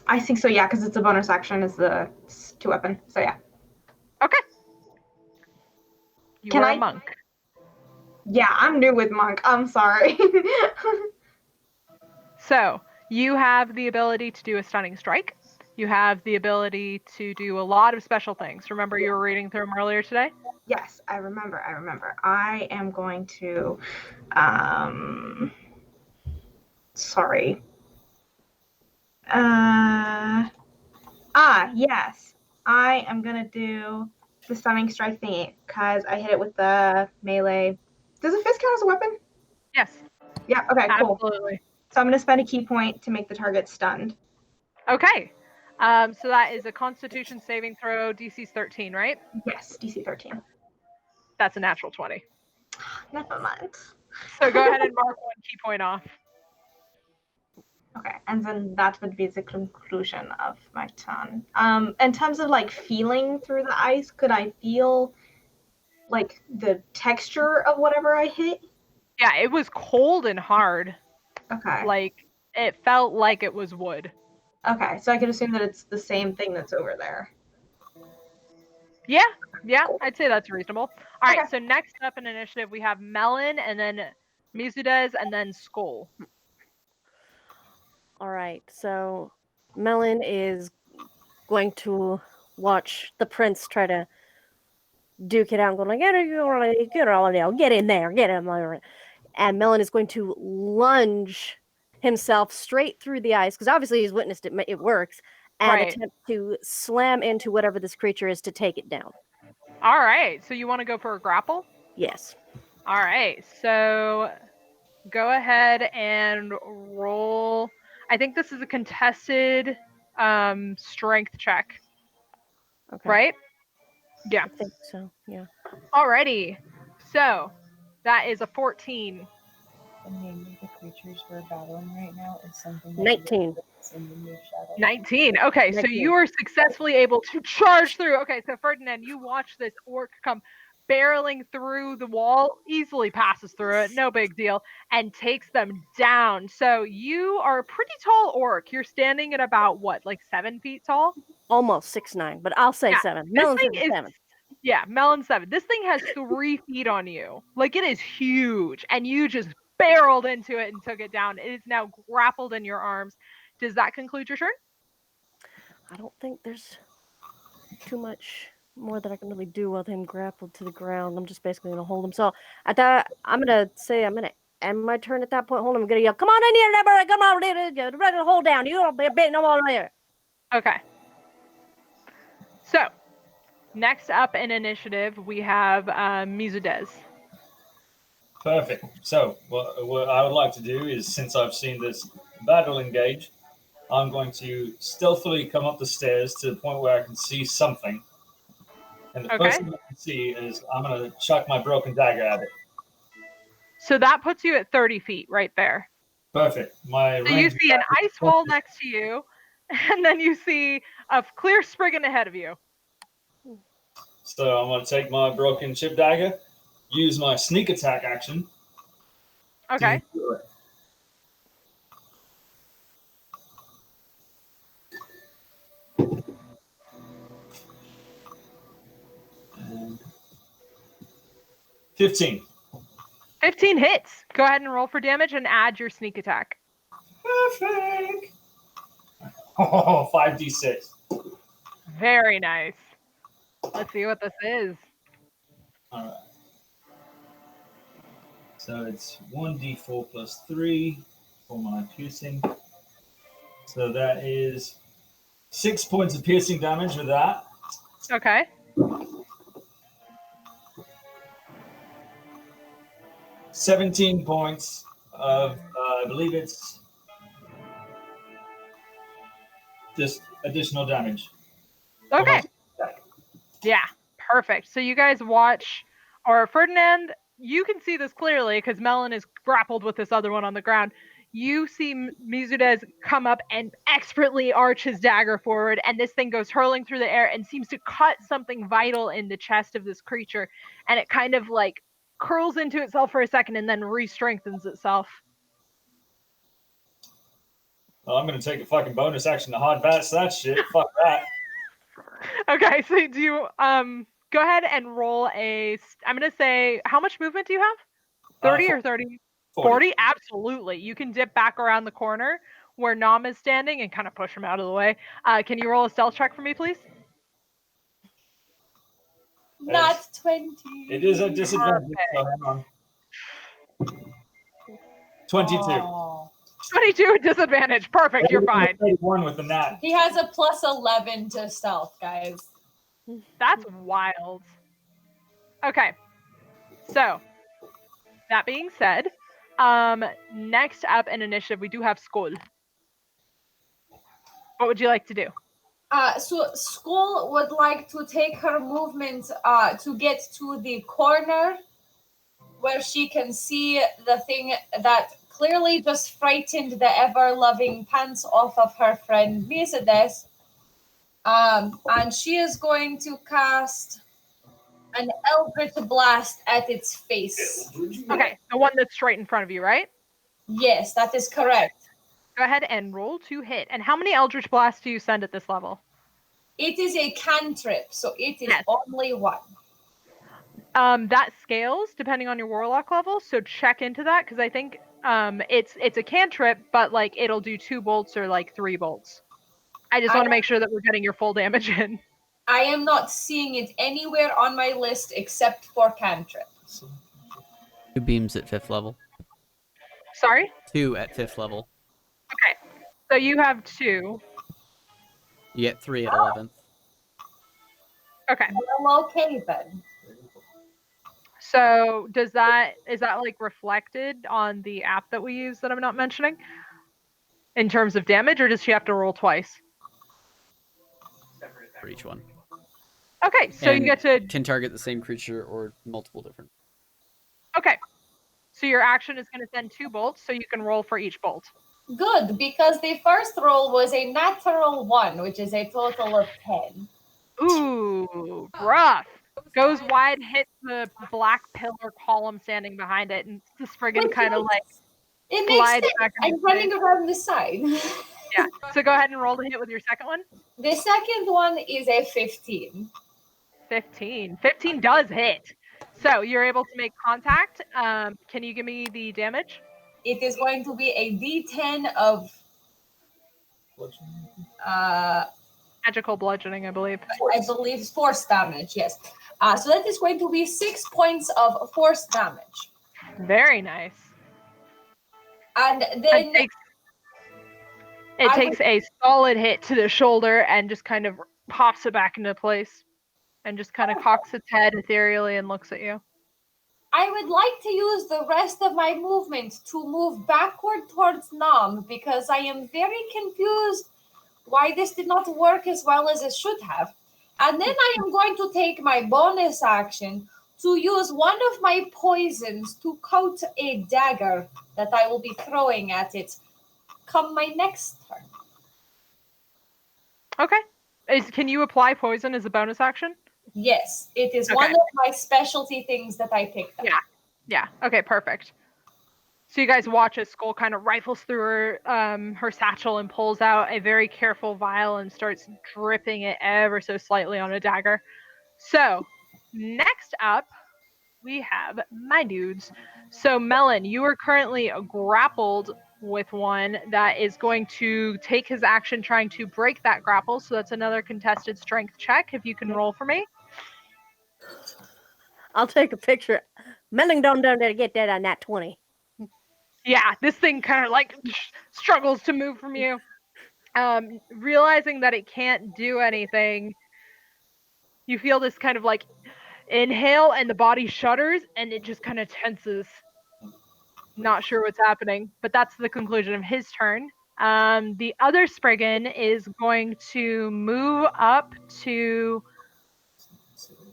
I think so, yeah, because it's a bonus action is the 2-weapon. So yeah. Okay. You Can are I- a monk. Yeah, I'm new with monk. I'm sorry. So you have the ability to do a stunning strike. You have the ability to do a lot of special things. Remember you were reading through them earlier today? Yes, I remember. I am going to sorry. Yes. I am gonna do the stunning strike thingy because I hit it with the melee. Does a fist count as a weapon? Yes. Yeah, okay, cool. Absolutely. So I'm gonna spend a key point to make the target stunned. Okay. So that is a Constitution saving throw. DC's 13, right? Yes, DC 13. That's a natural 20. Never mind. So go ahead and mark one key point off. Okay, and then that would be the conclusion of my turn. In terms of like feeling through the ice, could I feel like the texture of whatever I hit? Yeah, it was cold and hard. Okay. Like, it felt like it was wood. Okay, so I could assume that it's the same thing that's over there. Yeah, I'd say that's reasonable. All right, Okay. so next up in initiative, we have Melon, and then Mizudez, and then Skull. All right, so Melon is going to watch the prince try to duke it out and go like, get in there, get him there. And Melon is going to lunge himself straight through the ice, because obviously he's witnessed it works, and Right. attempt to slam into whatever this creature is to take it down. All right, so you want to go for a grapple? Yes. All right, so go ahead and roll. I think this is a contested strength check. Okay. Right? Yeah. I think so, yeah. Alrighty. So that is a 14. The name of the creatures we're battling right now is something that 19. in the new shadow. 19. Okay, so 19. you are successfully able to charge through. Okay, so Ferdinand, you watch this orc come barreling through the wall, easily passes through it, no big deal, and takes them down. So you are a pretty tall orc. You're standing at about what, like 7 feet tall? Almost 6'9", but I'll say Yeah, 7. This Melon thing says is 7. Yeah, Melon 7. This thing has 3 feet on you. Like, it is huge, and you just barreled into it and took it down. It is now grappled in your arms. Does that conclude your turn? I don't think there's too much more that I can really do with him grappled to the ground. I'm just basically gonna hold him. So at that, I'm gonna end my turn at that point. Hold on, I'm gonna yell, "Come on in here, everybody! Come on, get ready to hold down. You don't be betting no more there." Okay. So, next up in initiative, we have Mizudez. Perfect. So, what I would like to do is, since I've seen this battle engage, I'm going to stealthily come up the stairs to the point where I can see something. And the first Okay. thing I can see is I'm going to chuck my broken dagger at it. So that puts you at 30 feet right there. Perfect. My So you range see an ice wall next to you, and then you see a clear spriggan ahead of you. So I'm going to take my broken chip dagger, use my sneak attack action. Okay. To do it. And 15. 15 hits. Go ahead and roll for damage and add your sneak attack. Perfect. Oh, 5d6. Very nice. Let's see what this is. All right. So it's 1d4 plus 3 for my piercing. So that is 6 points of piercing damage with that. Okay. 17 points of, I believe it's just additional damage. Okay. Yeah, perfect. So you guys watch, or Ferdinand, you can see this clearly because Melon is grappled with this other one on the ground. You see Mizudez come up and expertly arch his dagger forward, and this thing goes hurling through the air and seems to cut something vital in the chest of this creature, and it kind of like curls into itself for a second and then re-strengthens itself. Well, I'm gonna take a fucking bonus action to hard pass that shit. Fuck that. Okay, so do you go ahead and roll a. I'm gonna say, how much movement do you have? 30 or 30? 40? Absolutely. You can dip back around the corner where Nam is standing and kind of push him out of the way. Can you roll a stealth check for me, please? Not 20. It is a disadvantage. So hang on. 22. Oh. 22 disadvantage. Perfect. You're fine. 31 with the nat. He has a plus 11 to stealth, guys. That's wild. Okay. So, that being said, next up in initiative, we do have Skull. What would you like to do? So Skull would like to take her movement to get to the corner where she can see the thing that clearly just frightened the ever-loving pants off of her friend Visedes. And she is going to cast an Eldritch Blast at its face. Okay, the one that's right in front of you, right? Yes, that is correct. Go ahead and roll to hit. And how many Eldritch Blasts do you send at this level? It is a cantrip, so it is only one. That scales depending on your warlock level, so check into that, because I think it's a cantrip, but like it'll do 2 bolts or like 3 bolts. I just want to make sure that we're getting your full damage in. I am not seeing it anywhere on my list except for cantrip. 2 beams at 5th level. Sorry? 2 at 5th level. Okay, so you have 2. You get 3 at 11th. Okay. Well, okay then. So is that like reflected on the app that we use that I'm not mentioning? In terms of damage, or does she have to roll twice? For each one. Okay, so and you get to... can target the same creature or multiple different. Okay, so your action is going to send 2 bolts, so you can roll for each bolt. Good, because the first roll was a natural 1, which is a total of 10. Ooh, rough. Goes wide, hits the black pillar column standing behind it, and the Spriggan kind of like it makes slides sense. back. I'm running around the side. Yeah. So go ahead and roll to hit with your second one. The second one is a 15. 15. 15 does hit. So you're able to make contact. Can you give me the damage? It is going to be a D10 of magical bludgeoning, I believe. I believe force damage, yes. So that is going to be 6 points of force damage. Very nice. And then it takes a solid hit to the shoulder and just kind of pops it back into place and just kind of cocks its head ethereally and looks at you. I would like to use the rest of my movement to move backward towards Nam, because I am very confused why this did not work as well as it should have. And then I am going to take my bonus action to use one of my poisons to coat a dagger that I will be throwing at it come my next turn. Okay. Can you apply poison as a bonus action? Yes, it is one of my specialty things that I picked up. Yeah. Okay, perfect. So you guys watch as Skull kind of rifles through her satchel and pulls out a very careful vial and starts dripping it ever so slightly on a dagger. So next up, we have my dudes. So Melon, you are currently grappled with one that is going to take his action trying to break that grapple. So that's another contested strength check. If you can roll for me. I'll take a picture. Melon don't get that on that 20. Yeah, this thing kind of like struggles to move from you. Realizing that it can't do anything, you feel this kind of like inhale and the body shudders and it just kind of tenses. Not sure what's happening, but that's the conclusion of his turn. The other Spriggan is going to move up to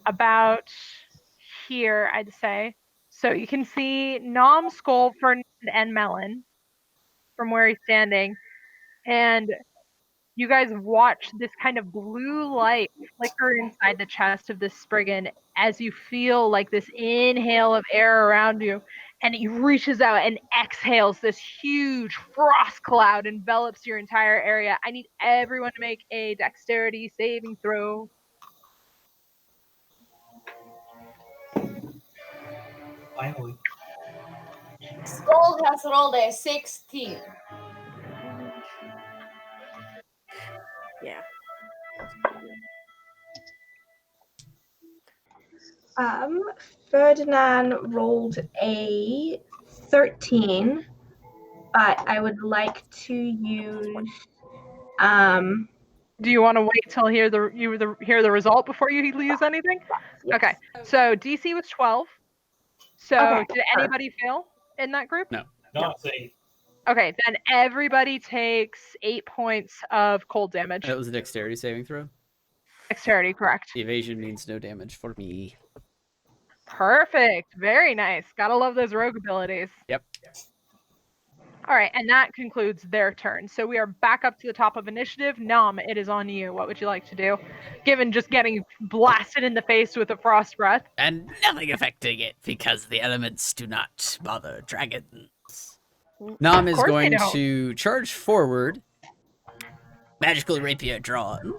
about here, I'd say. So you can see Nom, Skull, Ferdinand, and Melon from where he's standing. And you guys watch this kind of blue light flicker inside the chest of this Spriggan as you feel like this inhale of air around you. and he reaches out and exhales this huge frost cloud, envelops your entire area. I need everyone to make a dexterity saving throw. Finally. Skull has rolled a 16. Yeah. Ferdinand rolled a 13, but I would like to use Do you want to wait till hear the result before you use anything? yes. Okay. So DC was 12. So Okay, did anybody fail in that group? No. No, see. Okay, then everybody takes 8 points of cold damage. That was a dexterity saving throw. Dexterity, correct. Evasion means no damage for me. Perfect. Very nice. Gotta love those rogue abilities. Yep. All right, and that concludes their turn. So we are back up to the top of initiative. Nom, it is on you. What would you like to do? Given just getting blasted in the face with a frost breath. And nothing affecting it because the elements do not bother dragons. Nom is course they going don't. to charge forward. Magical rapier drawn.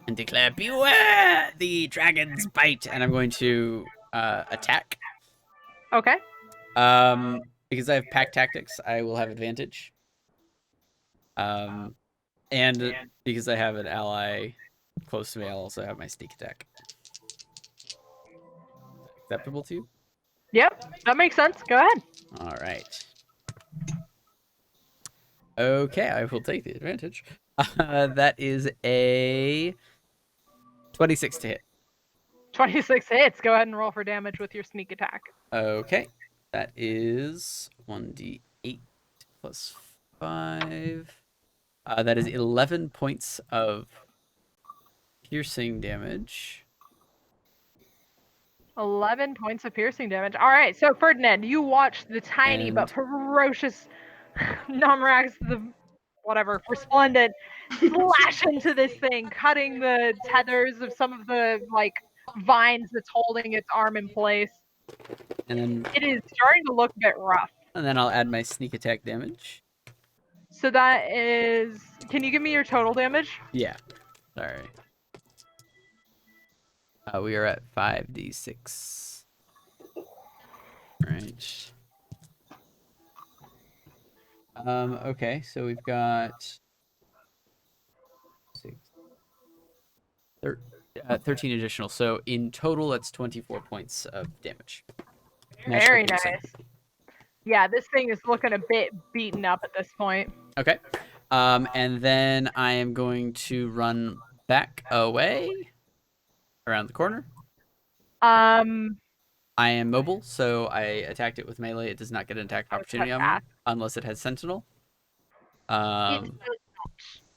And declare, beware the dragon's bite. And I'm going to attack. Okay. Because I have pack tactics, I will have advantage. And because I have an ally close to me, I'll also have my sneak attack. Acceptable to you? Yep, that makes sense. Go ahead. All right. Okay, I will take the advantage. That is a 26 to hit. 26 hits. Go ahead and roll for damage with your sneak attack. Okay. That is 1d8 plus 5. That is 11 points of piercing damage. 11 points of piercing damage. All right, so Ferdinand, you watch the tiny but ferocious Nomrax, the whatever, resplendent, slash into this thing, cutting the tethers of some of the like vines that's holding its arm in place. And then It is starting to look a bit rough. I'll add my sneak attack damage. So that is. Can you give me your total damage? Yeah. Sorry. We are at 5d6. Right. Okay, so we've got 13 additional. So in total, that's 24 points of damage. Very nice. Yeah, this thing is looking a bit beaten up at this point. Okay. And then I am going to run back away around the corner. I am mobile, so I attacked it with melee. It does not get an attack opportunity on me unless it has sentinel. All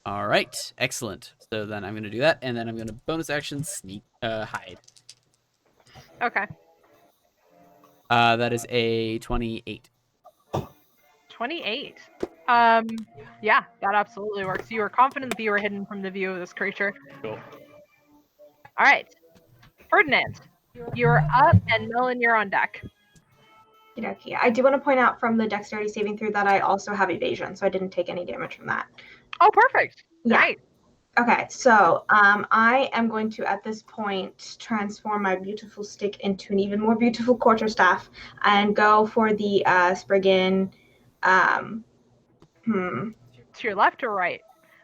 right, excellent. So then I'm going to do that, and then I'm going to bonus action sneak hide. Okay. That is a 28. 28. Yeah, that absolutely works. You are confident that you are hidden from the view of this creature. Cool. All right, Ferdinand, you're up, and Millen, you're on deck. Okay. I do want to point out from the dexterity saving through that I also have evasion, so I didn't take any damage from that. Oh, perfect. Yeah. Right. Okay, so I am going to, at this point, transform my beautiful stick into an even more beautiful quarterstaff and go for the Spriggan. To your left or right?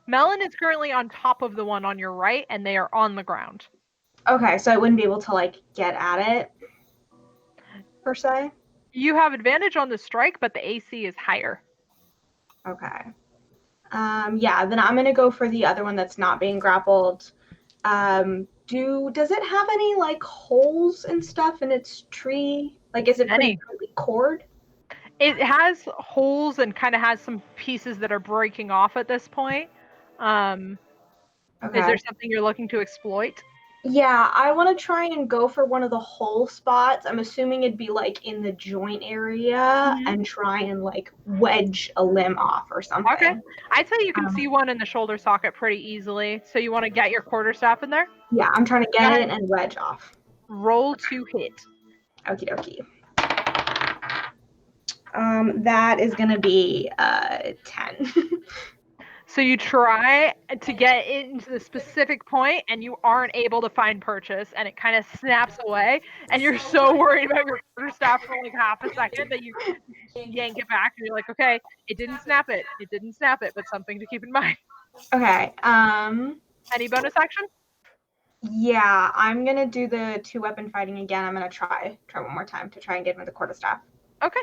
Melon is currently on top of the one on your right, and they are on the ground. Okay, so I wouldn't be able to, like, get at it, per se? You have advantage on the strike, but the AC is higher. Okay. Yeah, then I'm gonna go for the other one that's not being grappled. Does it have any like holes and stuff in its tree? Like, is it pretty cord? It has holes and kind of has some pieces that are breaking off at this point. Okay. Is there something you're looking to exploit? Yeah, I want to try and go for one of the hole spots. I'm assuming it'd be like in the joint area and try and like wedge a limb off or something. Okay. I'd say you can see one in the shoulder socket pretty easily. So you want to get your quarterstaff in there? Yeah, I'm trying to get it and wedge off. Roll to hit. Okie dokie. That is going to be 10. So you try to get into the specific point and you aren't able to find purchase and it kind of snaps away and you're so worried about your quarterstaff for like half a second that you yank it back and you're like, okay, it didn't snap it. It didn't snap it, but something to keep in mind. Okay. Any bonus action? Yeah, I'm going to do the 2-weapon fighting again. I'm going to try one more time to try and get him with the quarterstaff. Okay.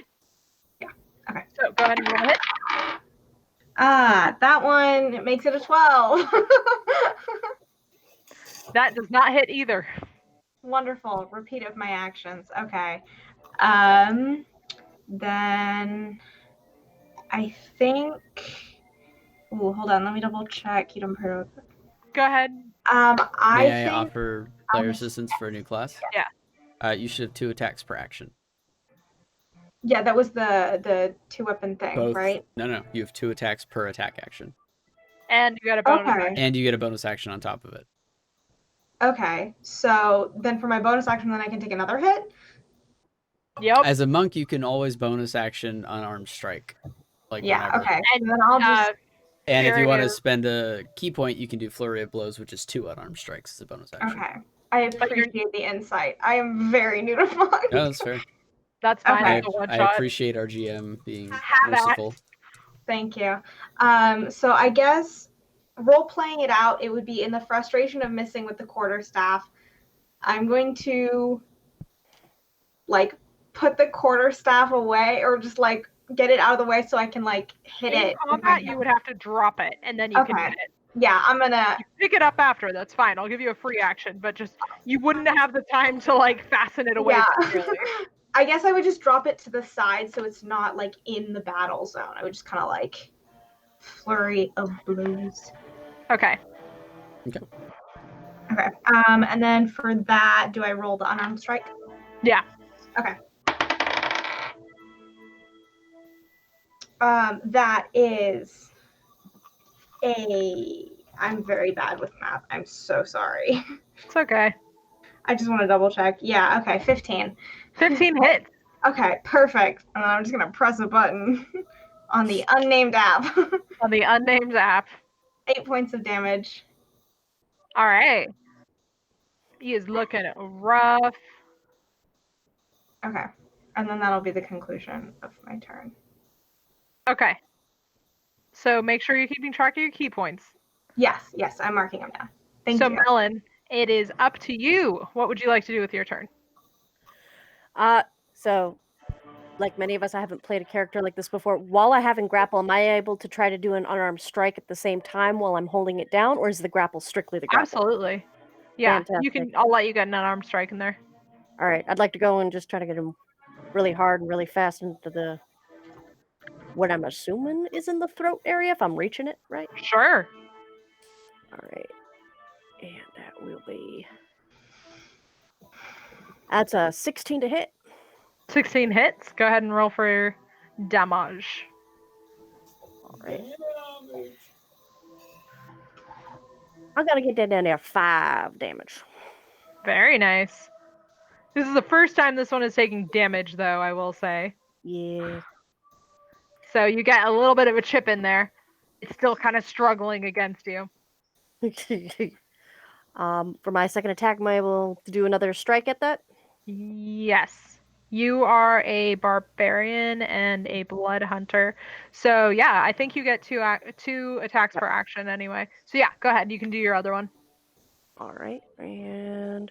Yeah. Okay. So go ahead and roll a hit. That one makes it a 12. That does not hit either. Wonderful. Repeat of my actions. Okay. Then I think. Ooh, hold on. Let me double check. You don't heard. Go ahead. May I think. offer player assistance for a new class? Yeah. You should have 2 attacks per action. Yeah, that was the 2-weapon thing, Both. right? No. You have 2 attacks per attack action. And you got a bonus action. And you get a bonus action on top of it. Okay. So then for my bonus action, then I can take another hit? Yep. As a monk, you can always bonus action unarmed strike. Like whenever. Okay. And then I'll just. And if you Spirit want to is- spend a key point, you can do Flurry of Blows, which is 2 unarmed strikes as a bonus action. Okay. I appreciate the insight. I am very new to Monk. No, that's fair. That's fine. Okay. It's a one I shot. appreciate our GM being Have at. merciful. Thank you. So I guess role playing it out, it would be in the frustration of missing with the quarterstaff. I'm going to like put the quarterstaff away, or just like get it out of the way so I can like hit In it. combat, you would have to drop it, and then you can hit it. Yeah, I'm gonna. You pick it up after. That's fine. I'll give you a free action, but just you wouldn't have the time to like fasten it away. Yeah. Securely. I guess I would just drop it to the side so it's not like in the battle zone. I would just kind of like flurry of blows. Okay. Okay. And then for that, do I roll the unarmed strike? Yeah. Okay. That is I'm very bad with math. I'm so sorry. It's okay. I just want to double check. Yeah, okay, 15. 15 hits. Okay, perfect. And then I'm just gonna press a button on the unnamed app. On the unnamed app. 8 points of damage. All right. He is looking rough. Okay. And then that'll be the conclusion of my turn. Okay. So make sure you're keeping track of your key points. Yes, I'm marking them down. Thank so you. Melon, it is up to you. What would you like to do with your turn? So, like many of us, I haven't played a character like this before. While I have in grapple, am I able to try to do an unarmed strike at the same time while I'm holding it down, or is the grapple strictly the grapple? Absolutely. Yeah, you can. I'll let you get an unarmed strike in there. All right, I'd like to go and just try to get him really hard and really fast into the what I'm assuming is in the throat area if I'm reaching it right. Sure. All right, and that will be. That's a 16 to hit. 16 hits. Go ahead and roll for your damage. All right. I'm gonna get that down there 5 damage. Very nice. This is the first time this one is taking damage, though, I will say. Yeah. So you get a little bit of a chip in there. It's still kind of struggling against you. For my second attack, am I able to do another strike at that? Yes. You are a barbarian and a blood hunter. So yeah, I think you get two attacks per action anyway. So yeah, go ahead. You can do your other one. All right, and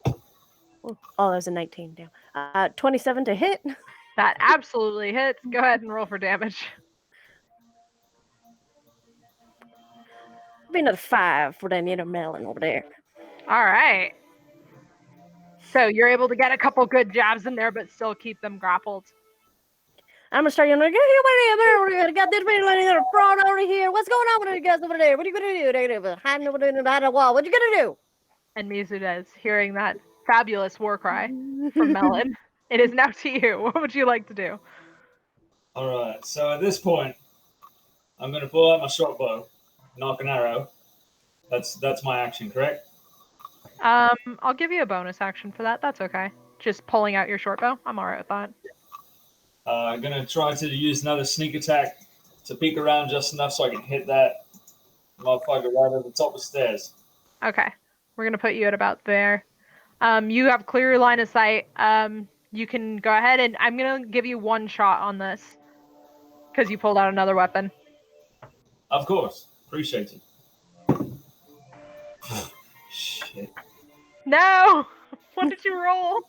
oh, that was a 19 down. 27 to hit. That absolutely hits. Go ahead and roll for damage. Be another 5 for that melon over there. All right. So you're able to get a couple good jabs in there, but still keep them grappled. I'm gonna start yelling, "Get here, over there! Got this many that are thrown over here. What's going on with you guys over there? What are you gonna do? Hiding over there behind the wall. What you gonna do?" And Mizudez, hearing that fabulous war cry from Melon, it is now to you. What would you like to do? All right. So at this point, I'm going to pull out my short bow, knock an arrow. That's my action, correct? I'll give you a bonus action for that. That's okay. just pulling out your short bow. I'm all right with that. I'm gonna try to use another sneak attack to peek around just enough so I can hit that motherfucker right at the top of the stairs. Okay. We're going to put you at about there. You have clear line of sight. You can go ahead, and I'm going to give you one shot on this because you pulled out another weapon. Of course. Appreciate it. Shit. No! What did you roll?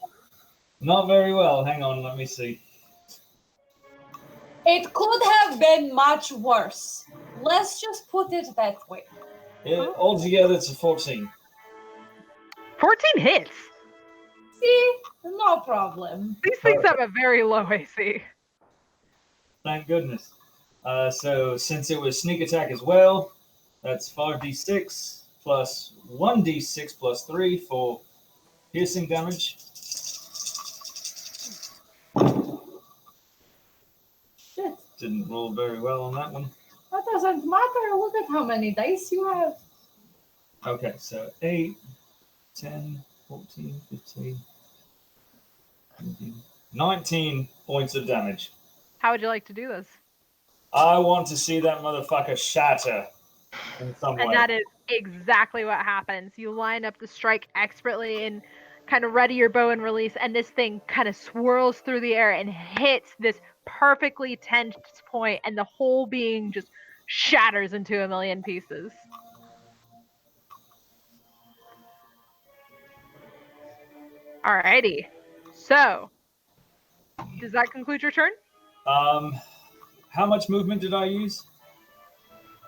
Not very well. Hang on, let me see. It could have been much worse. Let's just put it that way. Altogether, it's a 14. 14 hits. See? No problem. These things have a very low AC. Thank goodness. So since it was sneak attack as well, that's 5d6 plus 1d6 plus 3 for piercing damage. Shit. Didn't roll very well on that one. That doesn't matter. Look at how many dice you have. Okay, so 8, 10, 14, 15, 17, 19 points of damage. How would you like to do this? I want to see that motherfucker shatter in some way. And that is exactly what happens. You line up the strike expertly and kind of ready your bow and release, and this thing kind of swirls through the air and hits this perfectly tensed point, and the whole being just shatters into a million pieces. Alrighty. So, does that conclude your turn? How much movement did I use?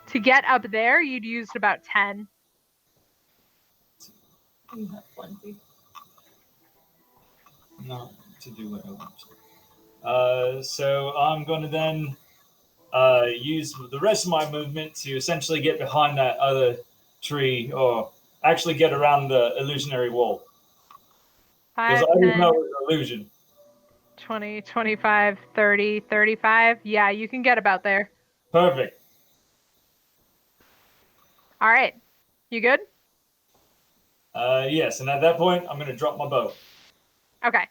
To get up there, you'd used about 10. You have 20. No, to do what I want. So I'm going to then use the rest of my movement to essentially get behind that other tree, or actually get around the illusionary wall. 5, Because I didn't 10, know it was an illusion. 20, 25, 30, 35. Yeah, you can get about there. Perfect. All right. You good? Yes, and at that point, I'm going to drop my bow. Okay.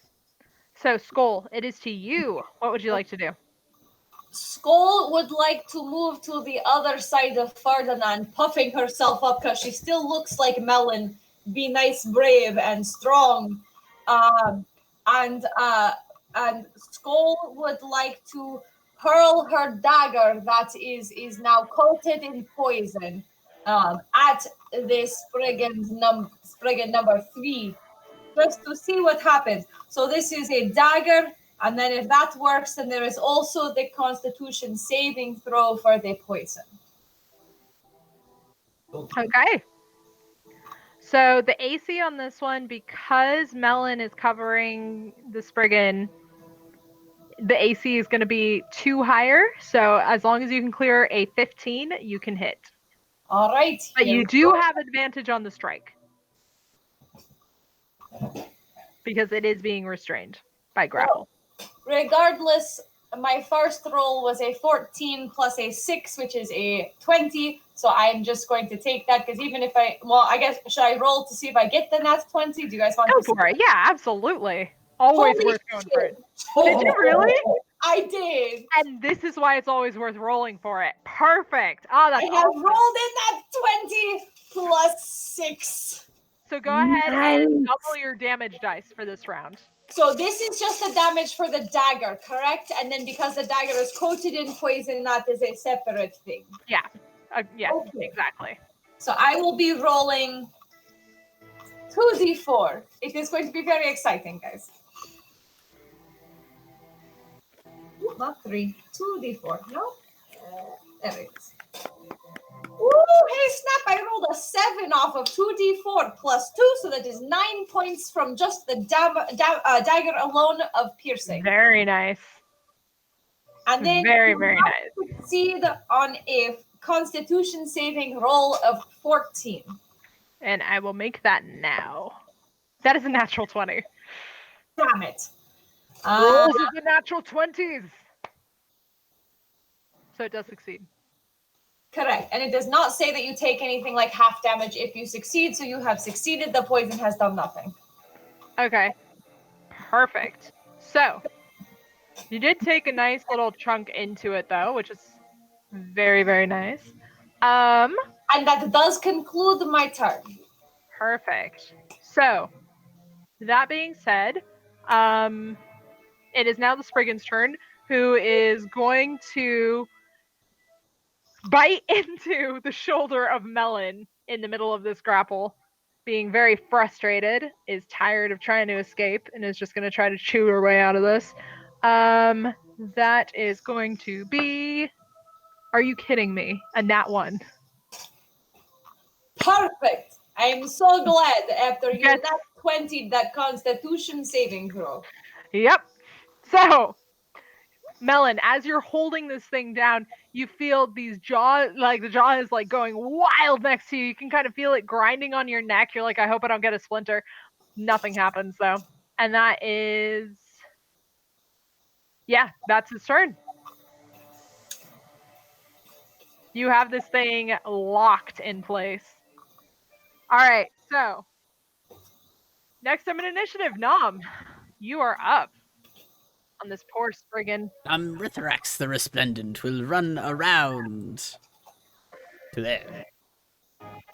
So, Skull, it is to you. What would you like to do? Skull would like to move to the other side of Ferdinand, puffing herself up because she still looks like Melon. Be nice, brave, and strong. And Skull would like to hurl her dagger that is now coated in poison at this brigand number 3, just to see what happens. So this is a dagger, and then if that works, then there is also the Constitution saving throw for the poison. Okay. So the AC on this one, because Melon is covering the Spriggan, the AC is going to be 2 higher. So as long as you can clear a 15, you can hit. All right. But you do have advantage on the strike. Because it is being restrained by grapple. Regardless, my first roll was a 14 plus a 6, which is a 20. So I'm just going to take that, because even if I guess, should I roll to see if I get the nat 20? Do you guys want Go to for it. Yeah, absolutely. Always Holy worth going for it. shit. Did you really? I did. And this is why it's always worth rolling for it. Perfect. Oh, that's I have awesome. rolled in that 20 plus 6. So go ahead and double your damage dice for this round. So this is just the damage for the dagger, correct? And then because the dagger is coated in poison, that is a separate thing. Yeah. Yes, Okay. exactly. So I will be rolling 2d4. It is going to be very exciting, guys. Not 3. 2d4. No? There it is. Ooh, hey, snap. I rolled a 7 off of 2d4 plus 2, so that is 9 points from just the dagger alone of piercing. Very nice. And then very, you very have nice. to succeed on a Constitution saving roll of 14. And I will make that now. That is a natural 20. Damn it. Rolls of the natural 20s. So it does succeed. Correct. And it does not say that you take anything like half damage if you succeed. So you have succeeded. The poison has done nothing. Okay. Perfect. So, you did take a nice little chunk into it, though, which is very, very nice. And that does conclude my turn. Perfect. So, that being said, it is now the Spriggan's turn, who is going to bite into the shoulder of Melon in the middle of this grapple, being very frustrated, is tired of trying to escape, and is just going to try to chew her way out of this. That is going to be. Are you kidding me? A nat 1. Perfect. I am so glad after you Yes. nat 20 that Constitution saving throw. Yep. So, Melon, as you're holding this thing down, you feel these jaws, like the jaw is like going wild next to you. You can kind of feel it grinding on your neck. You're like, I hope I don't get a splinter. Nothing happens though. And that is, yeah, that's his turn. You have this thing locked in place. All right, so next up in initiative, Nom, you are up on this poor Spriggan. Rithrax the Resplendent will run around to there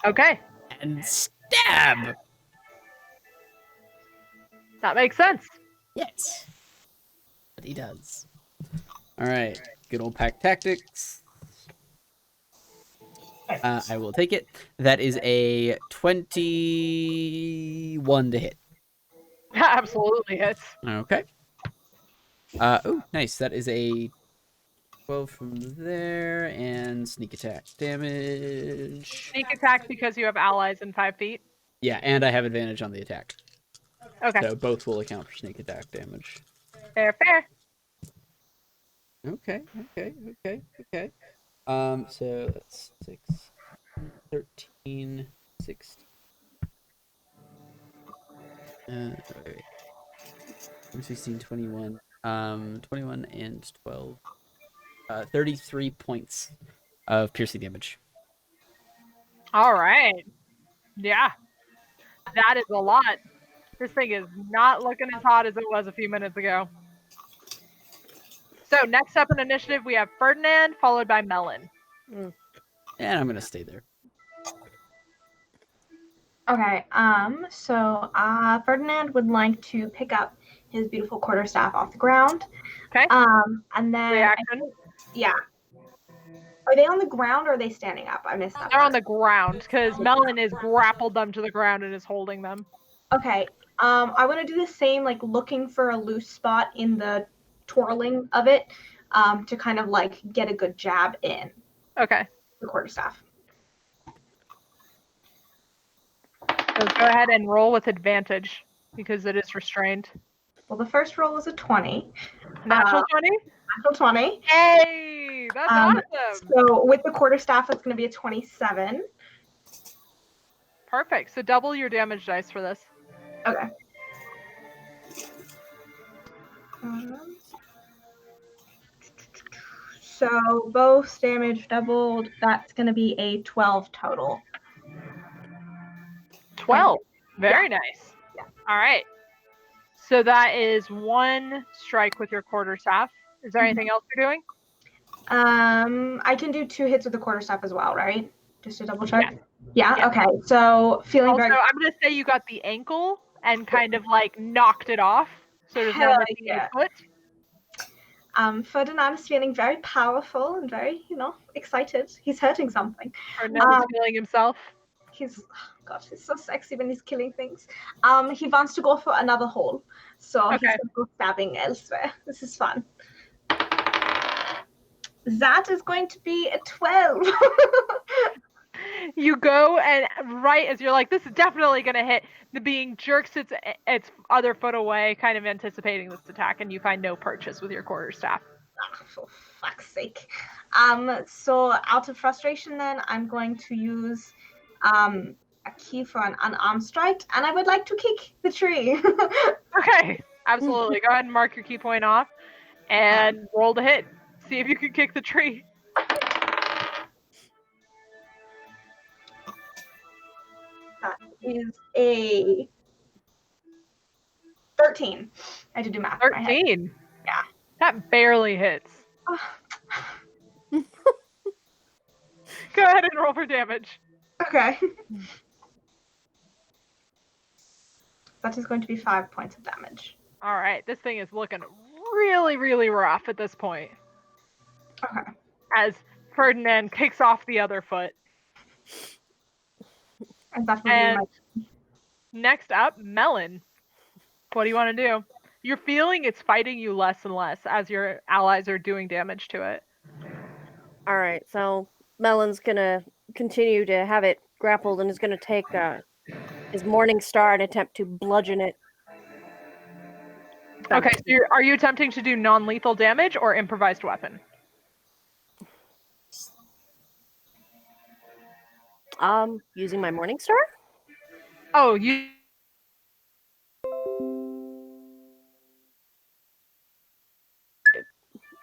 Okay, and stab. that makes sense. Yes, but he does. All right, good old pack tactics. I will take it. That is a 21 to hit. Absolutely hits. Okay. Oh, nice. That is a 12 from there and sneak attack damage. Sneak attack because you have allies in 5 feet. Yeah, and I have advantage on the attack. Okay. So both will account for sneak attack damage. Fair, fair. Okay. So that's 6, 13, 16. Wait. 16, 21. 21 and 12. 33 points of piercing damage. All right. Yeah. That is a lot. This thing is not looking as hot as it was a few minutes ago. So next up in initiative, we have Ferdinand, followed by Melon. And I'm going to stay there. Okay, so Ferdinand would like to pick up his beautiful quarterstaff off the ground. Okay. And then Reaction. Yeah. Are they on the ground or are they standing up? I missed that. They're on the ground because Melon is grappled them to the ground and is holding them. Okay. I want to do the same, like looking for a loose spot in the twirling of it, to kind of like get a good jab in Okay. the quarterstaff. So go ahead and roll with advantage because it is restrained. Well, the first roll was a 20. Natural 20? Natural 20. Hey, that's awesome. So with the quarterstaff, it's going to be a 27. Perfect. So double your damage dice for this. Okay. So both damage doubled. That's going to be a 12 total. 12. Very nice. Yeah. All right. So that is 1 strike with your quarterstaff. Is there anything else you're doing? I can do 2 hits with the quarterstaff as well, right? Just to double check. Yes. Yeah. Okay. So feeling Also, very. I'm gonna say you got the ankle and kind of like knocked it off. So there's no Hell missing yeah. your foot. Ferdinand is feeling very powerful and very, excited. He's hurting something. Ferdinand is feeling himself. He's so sexy when he's killing things. He wants to go for another hole, so he's gonna go stabbing elsewhere. This is fun. That is going to be a 12. You go and right as you're like, this is definitely gonna hit, the being jerks its other foot away, kind of anticipating this attack, and you find no purchase with your quarterstaff. For fuck's sake. So out of frustration then, I'm going to use a key for an unarmed strike, and I would like to kick the tree. Okay, absolutely. Go ahead and mark your key point off and roll the hit. See if you can kick the tree. That is a 13. I had to do math in my head. 13. Yeah. That barely hits. Oh, Go ahead and roll for damage. okay. That is going to be 5 points of damage. All right, this thing is looking really, really rough at this point. Okay. As Ferdinand kicks off the other foot. And that would be And my... next up, Melon. What do you want to do? You're feeling it's fighting you less and less as your allies are doing damage to it. All right, so Melon's gonna continue to have it grappled and is gonna take his Morning Star and attempt to bludgeon it. Okay, so are you attempting to do non-lethal damage or improvised weapon? Using my Morning Star? Oh, you...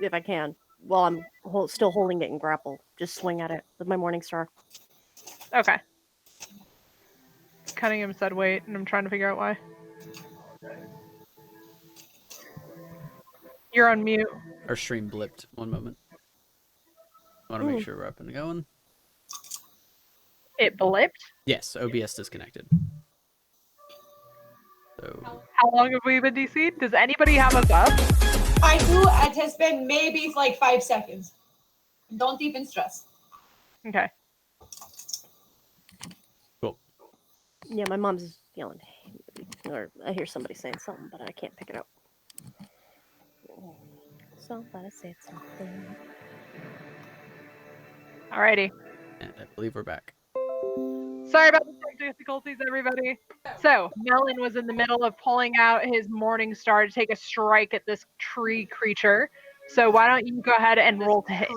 If I can. While I'm still holding it in grapple. Just swing at it with my Morning Star. Okay. Cunningham said wait, and I'm trying to figure out why. You're on mute. Our stream blipped. One moment. I want to make sure we're up and going. It blipped? Yes, OBS disconnected. So How long have we been DC'd? Does anybody have us up? I do. It has been maybe like 5 seconds. Don't even stress. Okay. cool. Yeah, my mom's yelling. Or I hear somebody saying something, but I can't pick it up. Somebody said something. Alrighty. And I believe we're back. Sorry about the difficulties, everybody. So, Melon was in the middle of pulling out his Morning Star to take a strike at this tree creature. So why don't you go ahead and roll to hit?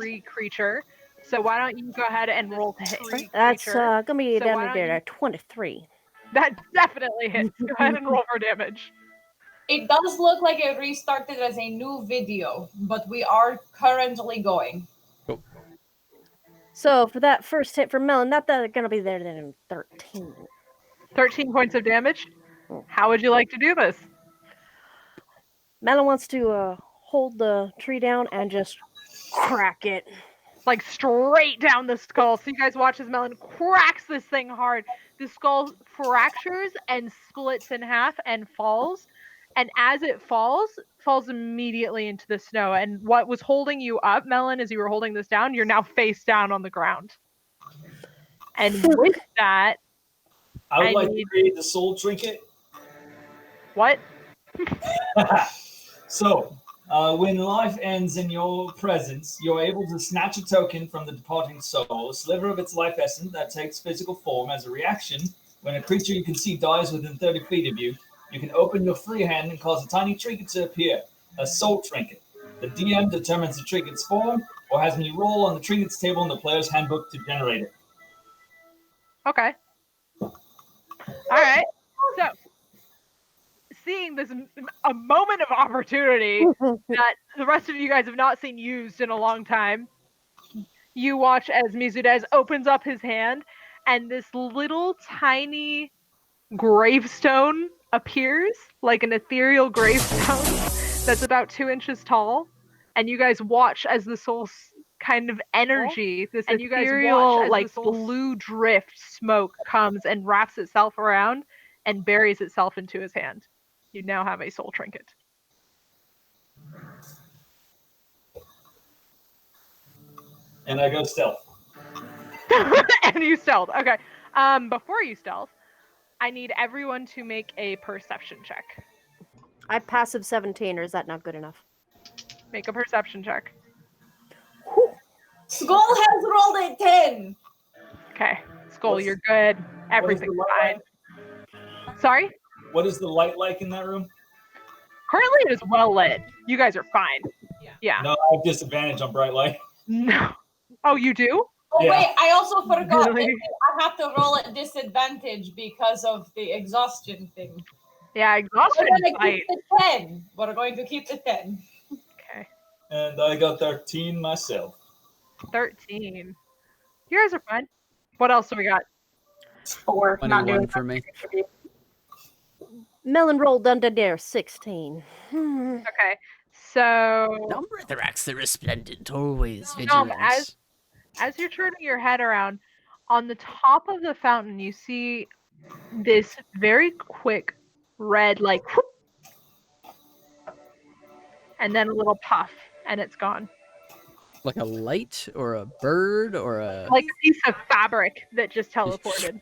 That's gonna be down there at 23. That definitely hits. Go ahead and roll for damage. It does look like it restarted as a new video, but we are currently going. So for that first hit for Melon, that's gonna be there then in 13. 13 points of damage. How would you like to do this? Melon wants to hold the tree down and just crack it. Like straight down the skull. So you guys watch as Melon cracks this thing hard. The skull fractures and splits in half and falls. And as it falls immediately into the snow. And what was holding you up, Melon, as you were holding this down, you're now face down on the ground. And with that, I would like to create the soul trinket. What? So, when life ends in your presence, you're able to snatch a token from the departing soul, a sliver of its life essence that takes physical form as a reaction. When a creature you can see dies within 30 feet of you, you can open your free hand and cause a tiny trinket to appear, a soul trinket. The DM determines the trinket's form or has me roll on the trinkets table in the player's handbook to generate it. Okay. All right. So, seeing this a moment of opportunity that the rest of you guys have not seen used in a long time, you watch as Mizudez opens up his hand and this little tiny gravestone appears, like an ethereal gravestone that's about 2 inches tall. And you guys watch as the soul kind of energy, this ethereal, like blue drift smoke comes and wraps itself around and buries itself into his hand. You now have a soul trinket. And I go stealth. And you stealth. Okay. Before you stealth, I need everyone to make a perception check. I passive 17, or is that not good enough? Make a perception check. Skull has rolled a 10. Okay. Skull, you're good. Everything's fine. Sorry? What is the light like in that room? Currently it is well lit. You guys are fine. Yeah. No, I have disadvantage on bright light. No. Oh, you do? Oh, Yeah. wait, I also forgot. Really? I have to roll at disadvantage because of the exhaustion thing. Yeah, exhaustion We're is going to light. keep the 10. We're going to keep the 10. Okay. And I got 13 myself. 13. You guys are fine. What else do we got? 4. Not 21 doing for me. Melon rolled under there, 16. Okay. So, Numbrithrax the Resplendent, always Nom, vigilant. as you're turning your head around, on the top of the fountain, you see this very quick red, like, whoop, and then a little puff, and it's gone. Like a light or a bird or a... Like a piece of fabric that just teleported.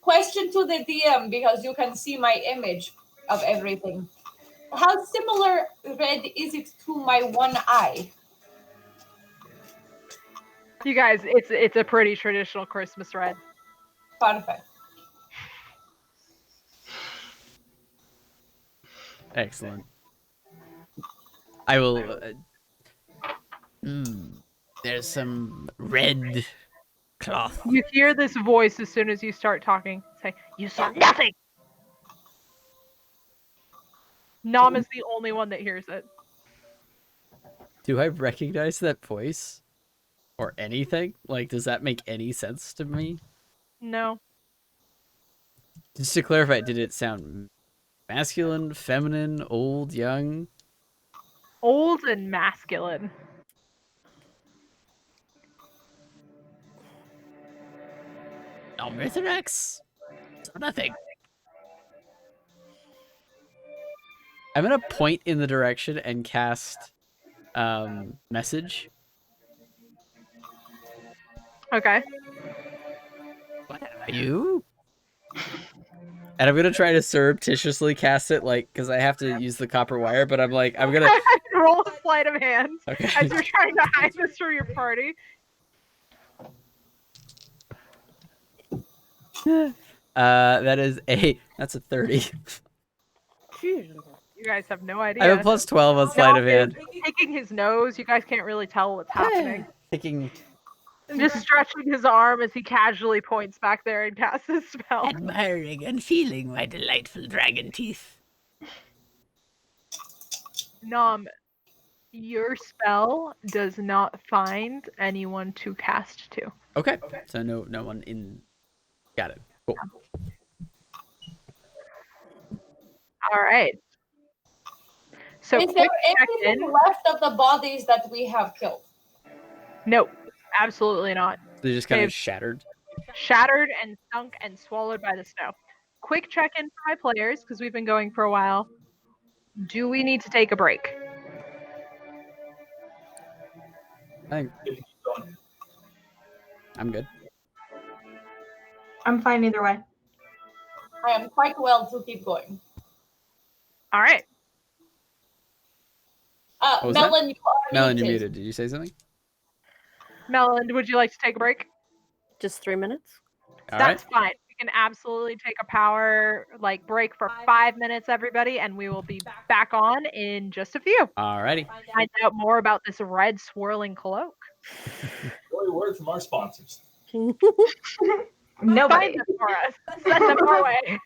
Question to the DM, because you can see my image of everything. How similar red is it to my one eye? You guys, it's a pretty traditional Christmas red. Perfect. Excellent. I will... there's some red cloth. You hear this voice as soon as you start talking. Say, "You saw nothing!" Nom is the only one that hears it. Do I recognize that voice? Or anything? Like, does that make any sense to me? No. Just to clarify, did it sound masculine, feminine, old, young? Old and masculine. Numbrithrax? So nothing. I'm gonna point in the direction and cast message. Okay. What are you? And I'm gonna try to surreptitiously cast it, like, because I have to use the copper wire, but I'm like, I'm gonna... Roll a sleight of hand Okay. as you're trying to hide this from your party. That is that's a 30. You guys have no idea. I have a plus 12 on sleight of hand. Picking his nose, you guys can't really tell what's happening. Picking... And just stretching his arm as he casually points back there and casts his spell. Admiring and feeling my delightful dragon teeth. Nom, your spell does not find anyone to cast to. Okay. So no one in... Got it. Cool. All right. So Is there quick anything check-in. left of the bodies that we have killed? Nope, absolutely not. They just kind They've of shattered. Shattered and sunk and swallowed by the snow. Quick check-in for my players, because we've been going for a while. Do we need to take a break? I'm good. I'm fine either way. I am quite well to keep going. All right. What was that? Melon, you are Melon, you're muted. muted. Did you say something? Melon, would you like to take a break? Just 3 minutes? All That's fine. We can absolutely take a power break for 5 minutes, everybody, and we will be back on in just a few. Alrighty. Find out more about this red swirling cloak. Enjoy a word from our sponsors. Nobody. Find them for us. Send them our way.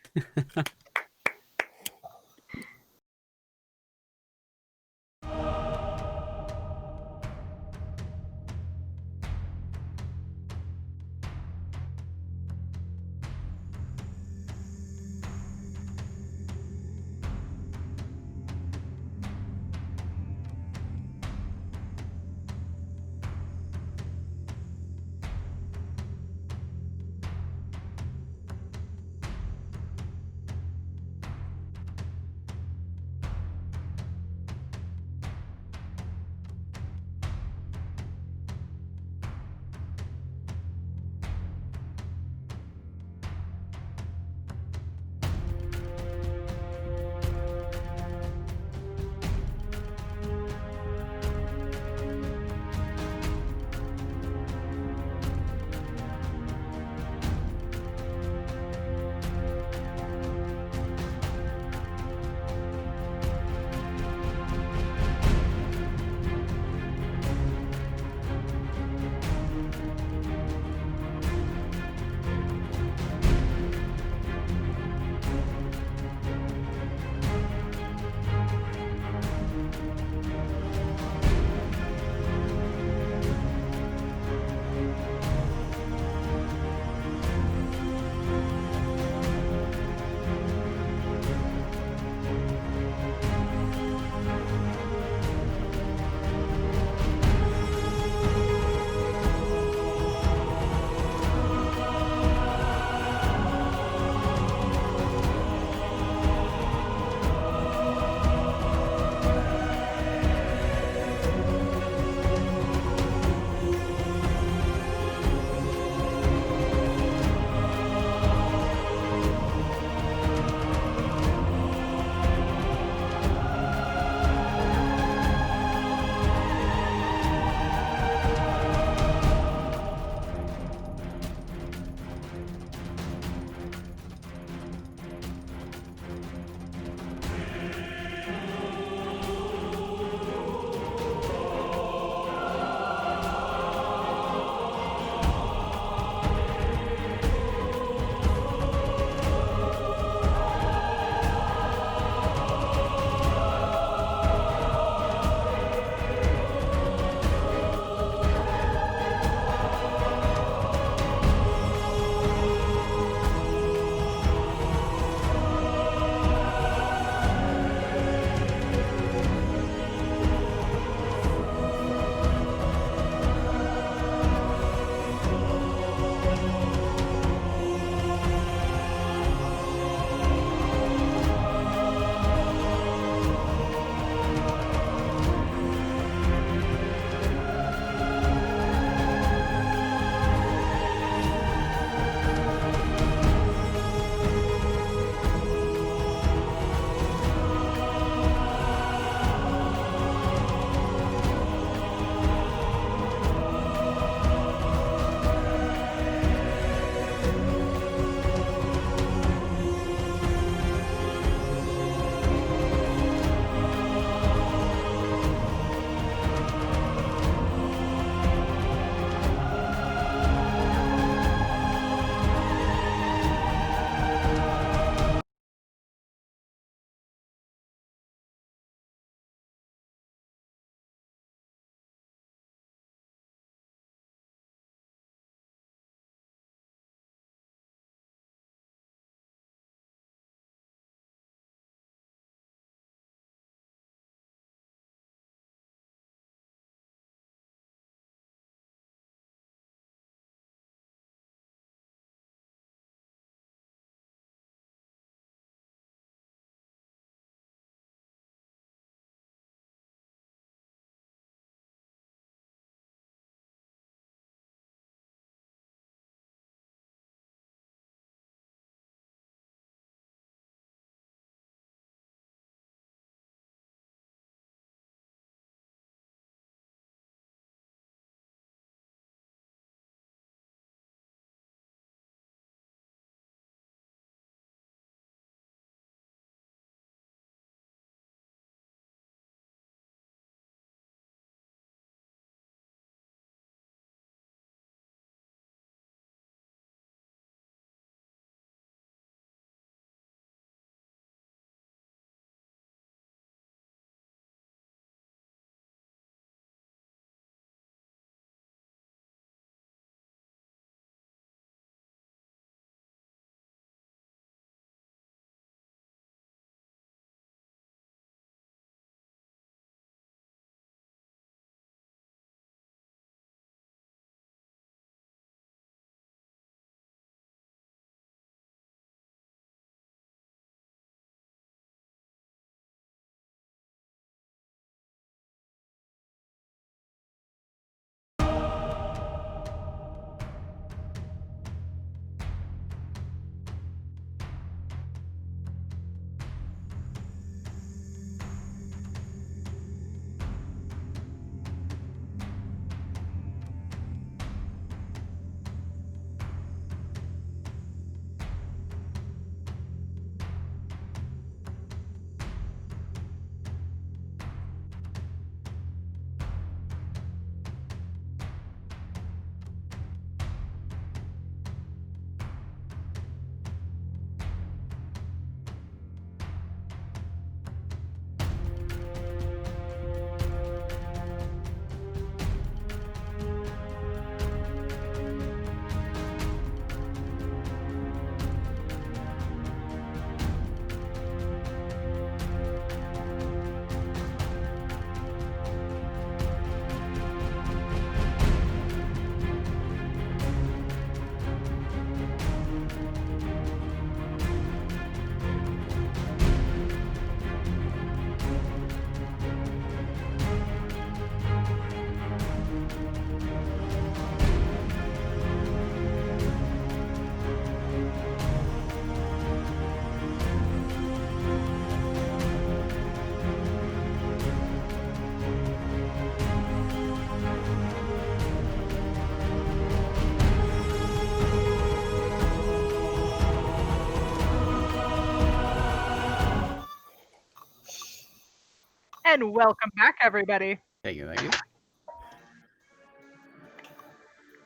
And welcome back, everybody. Thank you, thank you.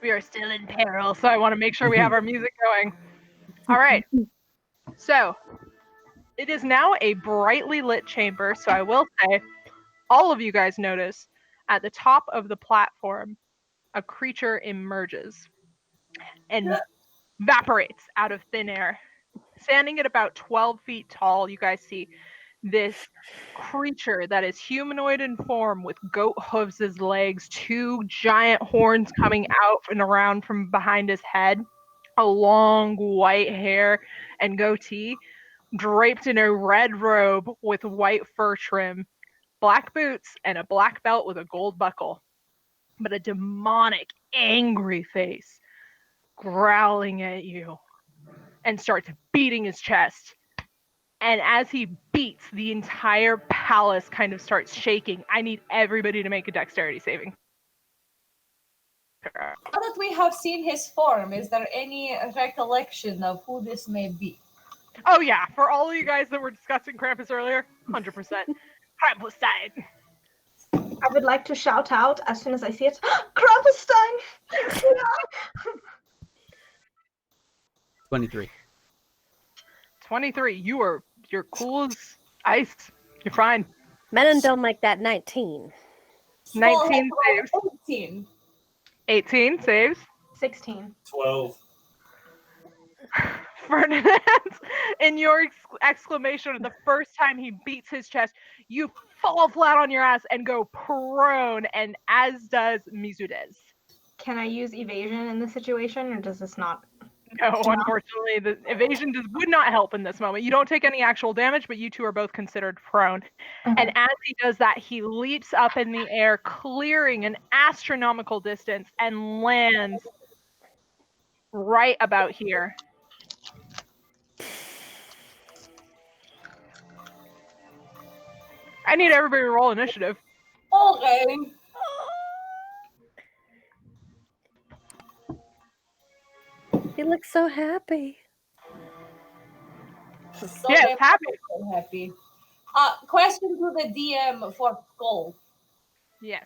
We are still in peril, so I want to make sure we have our music going. All right. So, it is now a brightly lit chamber, so I will say, all of you guys notice at the top of the platform, a creature emerges and evaporates out of thin air. Standing at about 12 feet tall, you guys see this creature that is humanoid in form with goat hooves as legs, two giant horns coming out and around from behind his head, a long white hair and goatee, draped in a red robe with white fur trim, black boots, and a black belt with a gold buckle, but a demonic, angry face, growling at you, and starts beating his chest. And as he beats, the entire palace kind of starts shaking. I need everybody to make a dexterity saving. Now that we have seen his form, is there any recollection of who this may be? Oh yeah, for all of you guys that were discussing Krampus earlier, 100%. Krampus died. I would like to shout out as soon as I see it, Krampus! 23. 23. You're cool as ice. You're fine. Menon don't like that 19. 19 saves. 18. 18 saves. 16. 12. Ferdinand, in your exclamation, the first time he beats his chest, you fall flat on your ass and go prone, and as does Mizudez. Can I use evasion in this situation, or does this not? No, unfortunately, the evasion would not help in this moment. You don't take any actual damage, but you two are both considered prone. Okay. And as he does that, he leaps up in the air, clearing an astronomical distance, and lands right about here. I need everybody to roll initiative. Okay. He looks so happy. So Yes, they're happy. so happy. Question to the DM for Skull. Yes.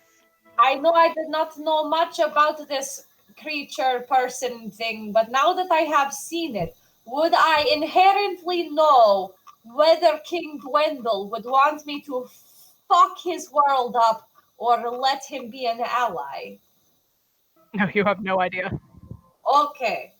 I know I did not know much about this creature person thing, but now that I have seen it, would I inherently know whether King Gwendol would want me to fuck his world up or let him be an ally? No, you have no idea. Okay.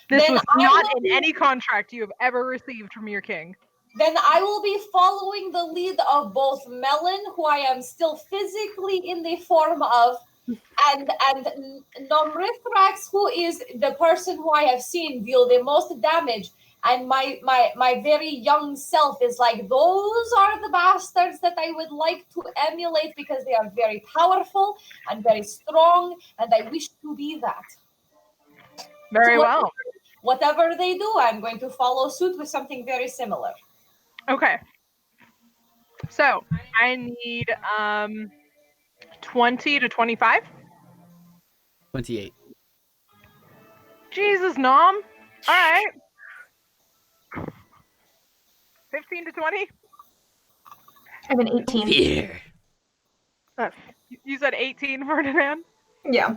This Then was I not will in be- any contract you have ever received from your king. Then I will be following the lead of both Melon, who I am still physically in the form of, and Nomrithrax, who is the person who I have seen deal the most damage. And my very young self is like, those are the bastards that I would like to emulate because they are very powerful and very strong, and I wish to be that. Very So well. Whatever they do, I'm going to follow suit with something very similar. Okay. So I need 20 to 25. 28. Jesus, Nom. All right. 15 to 20. I have an 18. Fear. You said 18, Ferdinand. Yeah.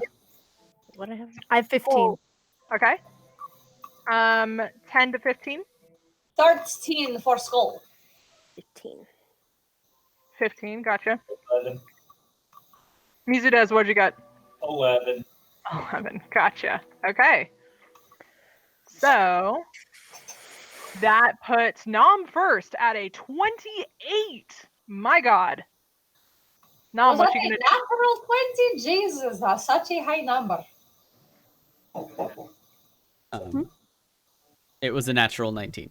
What I have? I have 15. Oh, okay. 10 to 15. 13 for Skull. 15. 15. Gotcha. 11. Mizudez, what'd you got? 11. 11. Gotcha. Okay. So that puts Nom first at a 28. My God. Nom, Was what that you a gonna do? natural 20? Jesus, that's such a high number. It was a natural 19,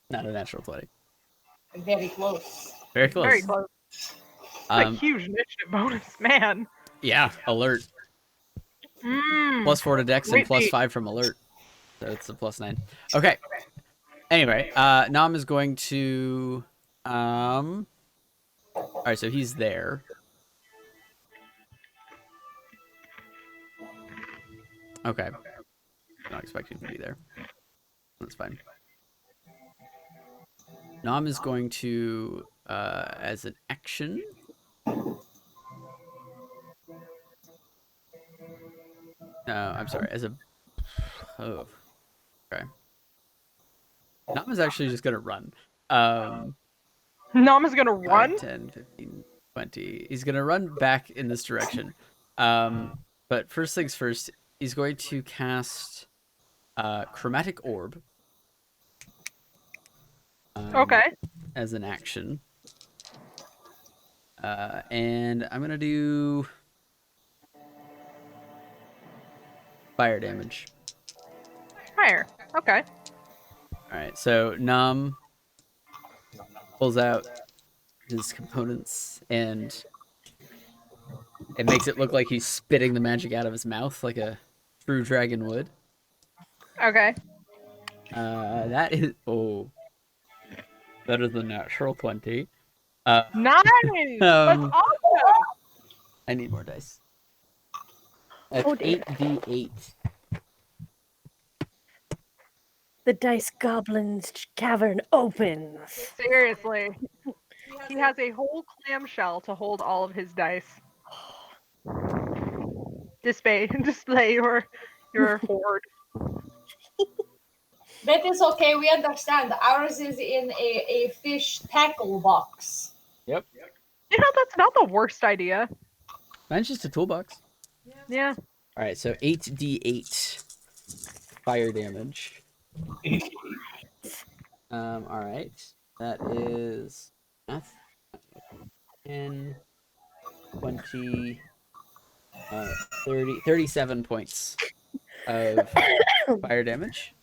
not a natural 20. Very close. Very close. Very close. That's a huge initiative bonus, man. Yeah, alert. Plus 4 to Dex and plus 5 from alert. So it's a plus 9. Okay. Anyway, Nam is going to alright, so he's there. Okay. Not expecting him to be there. That's fine. Nam is going to as an action. No, I'm sorry. As a okay. Nama's actually just gonna run. Nama's gonna run? 10, 15, 20. He's gonna run back in this direction. But first things first, he's going to cast Chromatic Orb. Okay. As an action. And I'm gonna do fire damage. Fire. Okay. Alright, so Nam pulls out his components and it makes it look like he's spitting the magic out of his mouth like a true dragon would. Okay. That is that is a natural 20. Nice! That's awesome! I need more dice. That's Oh, dear. 8d8. The Dice Goblin's cavern opens. Seriously. He has a whole clamshell to hold all of his dice. Display your horde. That is okay. We understand. Ours is in a fish tackle box. Yep. You know, that's not the worst idea. Mine's just a toolbox. Yeah. Alright, so 8d8 fire damage. Alright. That is 10, 20, 30, 37 points of fire damage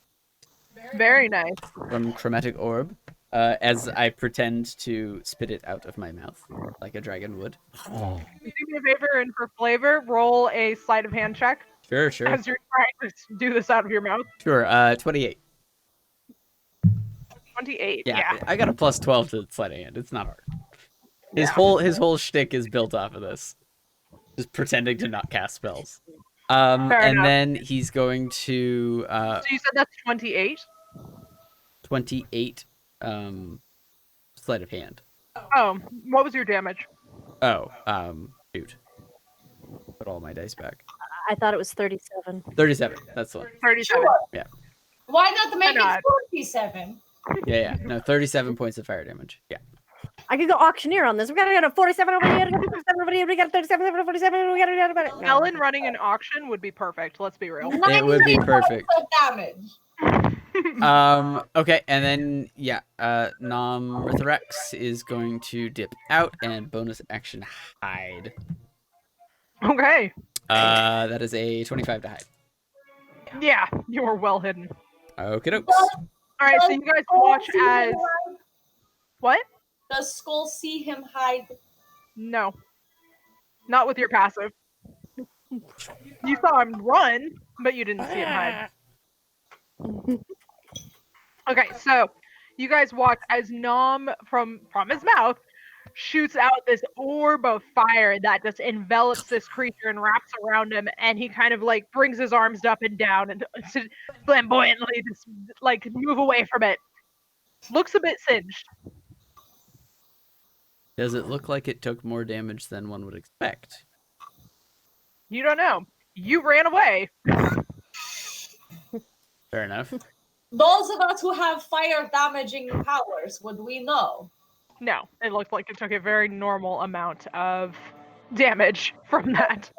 Very nice. from Chromatic Orb. As I pretend to spit it out of my mouth like a dragon would. Do me a favor, and for flavor, roll a sleight of hand check Sure. as you're trying to do this out of your mouth. Sure, 28. 28. Yeah, Yeah. I got a plus 12 to sleight of hand. It's not hard. His whole shtick is built off of this. Just pretending to not cast spells. Fair and enough. then he's going to So you said that's 28? 28 sleight of hand. Oh, what was your damage? Oh, shoot. Put all my dice back. I thought it was 37. 37. That's the one. 37. Yeah. Why not make not? it 47? Yeah. No, 37 points of fire damage. Yeah. I could go auctioneer on this. We gotta get a 47 over here. We got 47 over here. We got 37 over 47. We gotta get it. Ellen running an auction would be perfect. Let's be real. It would be 90 perfect. points of damage. Okay, and then Nom Rithrax is going to dip out and bonus action hide. Okay. That is a 25 to hide. Yeah, you are well hidden. Okie dokes. All right, so you guys watch as what? Does Skull see him hide? No, not with your passive. You saw him run, but you didn't see him hide. Okay, so you guys watch as Nom from his mouth shoots out this orb of fire that just envelops this creature and wraps around him, and he kind of like brings his arms up and down and flamboyantly just like move away from it. Looks a bit singed. Does it look like it took more damage than one would expect? You don't know. You ran away. Fair enough. Those of us who have fire damaging powers, would we know? No, it looked like it took a very normal amount of damage from that.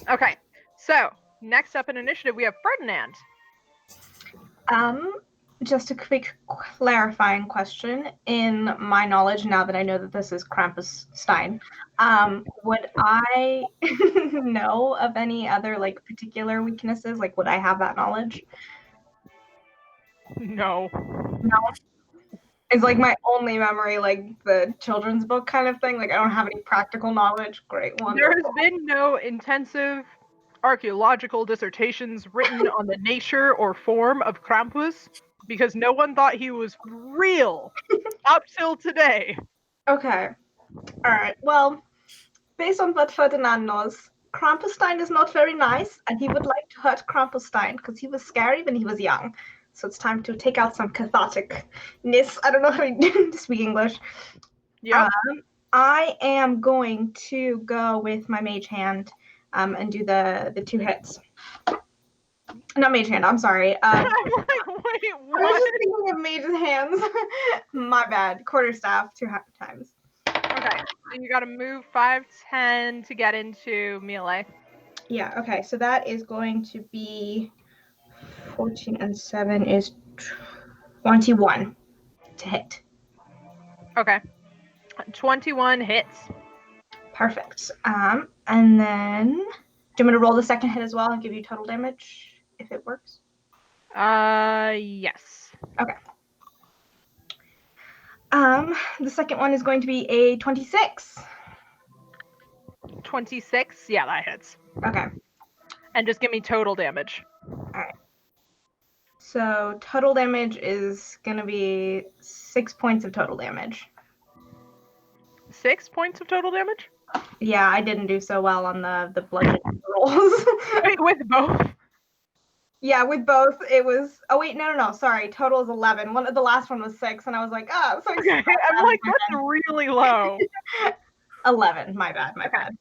Okay, so next up in initiative we have Ferdinand. Just a quick clarifying question. In my knowledge, now that I know that this is Krampusstein, would I know of any other like particular weaknesses? Like, would I have that knowledge? No. No. It's like my only memory, like the children's book kind of thing. Like, I don't have any practical knowledge. Great one. There has been no intensive archaeological dissertations written on the nature or form of Krampus because no one thought he was real up till today. Okay. All right. Well, based on what Ferdinand knows, Krampusstein is not very nice, and he would like to hurt Krampusstein because he was scary when he was young. so it's time to take out some catharticness. I don't know how to speak English. Yep. I am going to go with my mage hand and do the 2 hits. Not mage hand, I'm sorry. I'm like, wait, I was what? just thinking of mage's hands. My bad. Quarterstaff 2 times. Okay, so you got to move 5, 10 to get into melee. Yeah, okay, so that is going to be 14 and 7 is 21 to hit. Okay. 21 hits. Perfect. And then, do you want me to roll the second hit as well and give you total damage if it works? Yes. Okay. The second one is going to be a 26. 26. Yeah, that hits. Okay. And just give me total damage. So total damage is going to be 6 points of total damage. 6 points of total damage? Yeah, I didn't do so well on the bludgeoning rolls. Wait, with both? Yeah, with both it was. Oh wait, no. Sorry, total is 11. The last one was 6, and I was like, oh, so Okay, I'm like, that's really low. 11. My bad. My bad.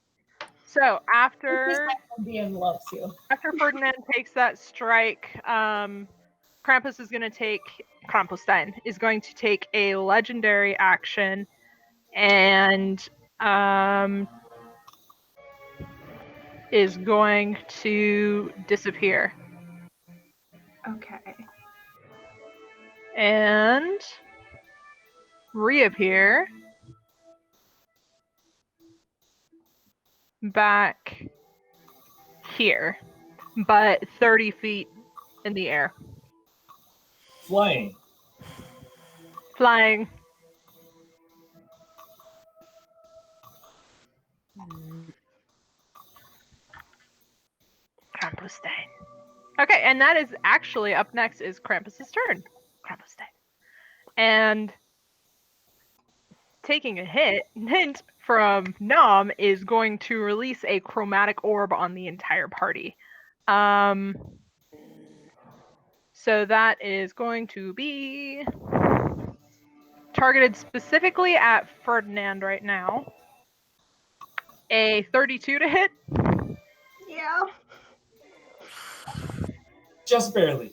So after DM loves you. after Ferdinand takes that strike, Krampus is going to take Krampusstein is going to take a legendary action and is going to disappear Okay. and reappear back here, but 30 feet in the air. Flying. Flying. Krampusstein. Okay, and that is actually up next is Krampus's turn. Krampusstein. And taking a hint from Nom is going to release a chromatic orb on the entire party. So that is going to be targeted specifically at Ferdinand right now. A 32 to hit. Yeah. Just barely.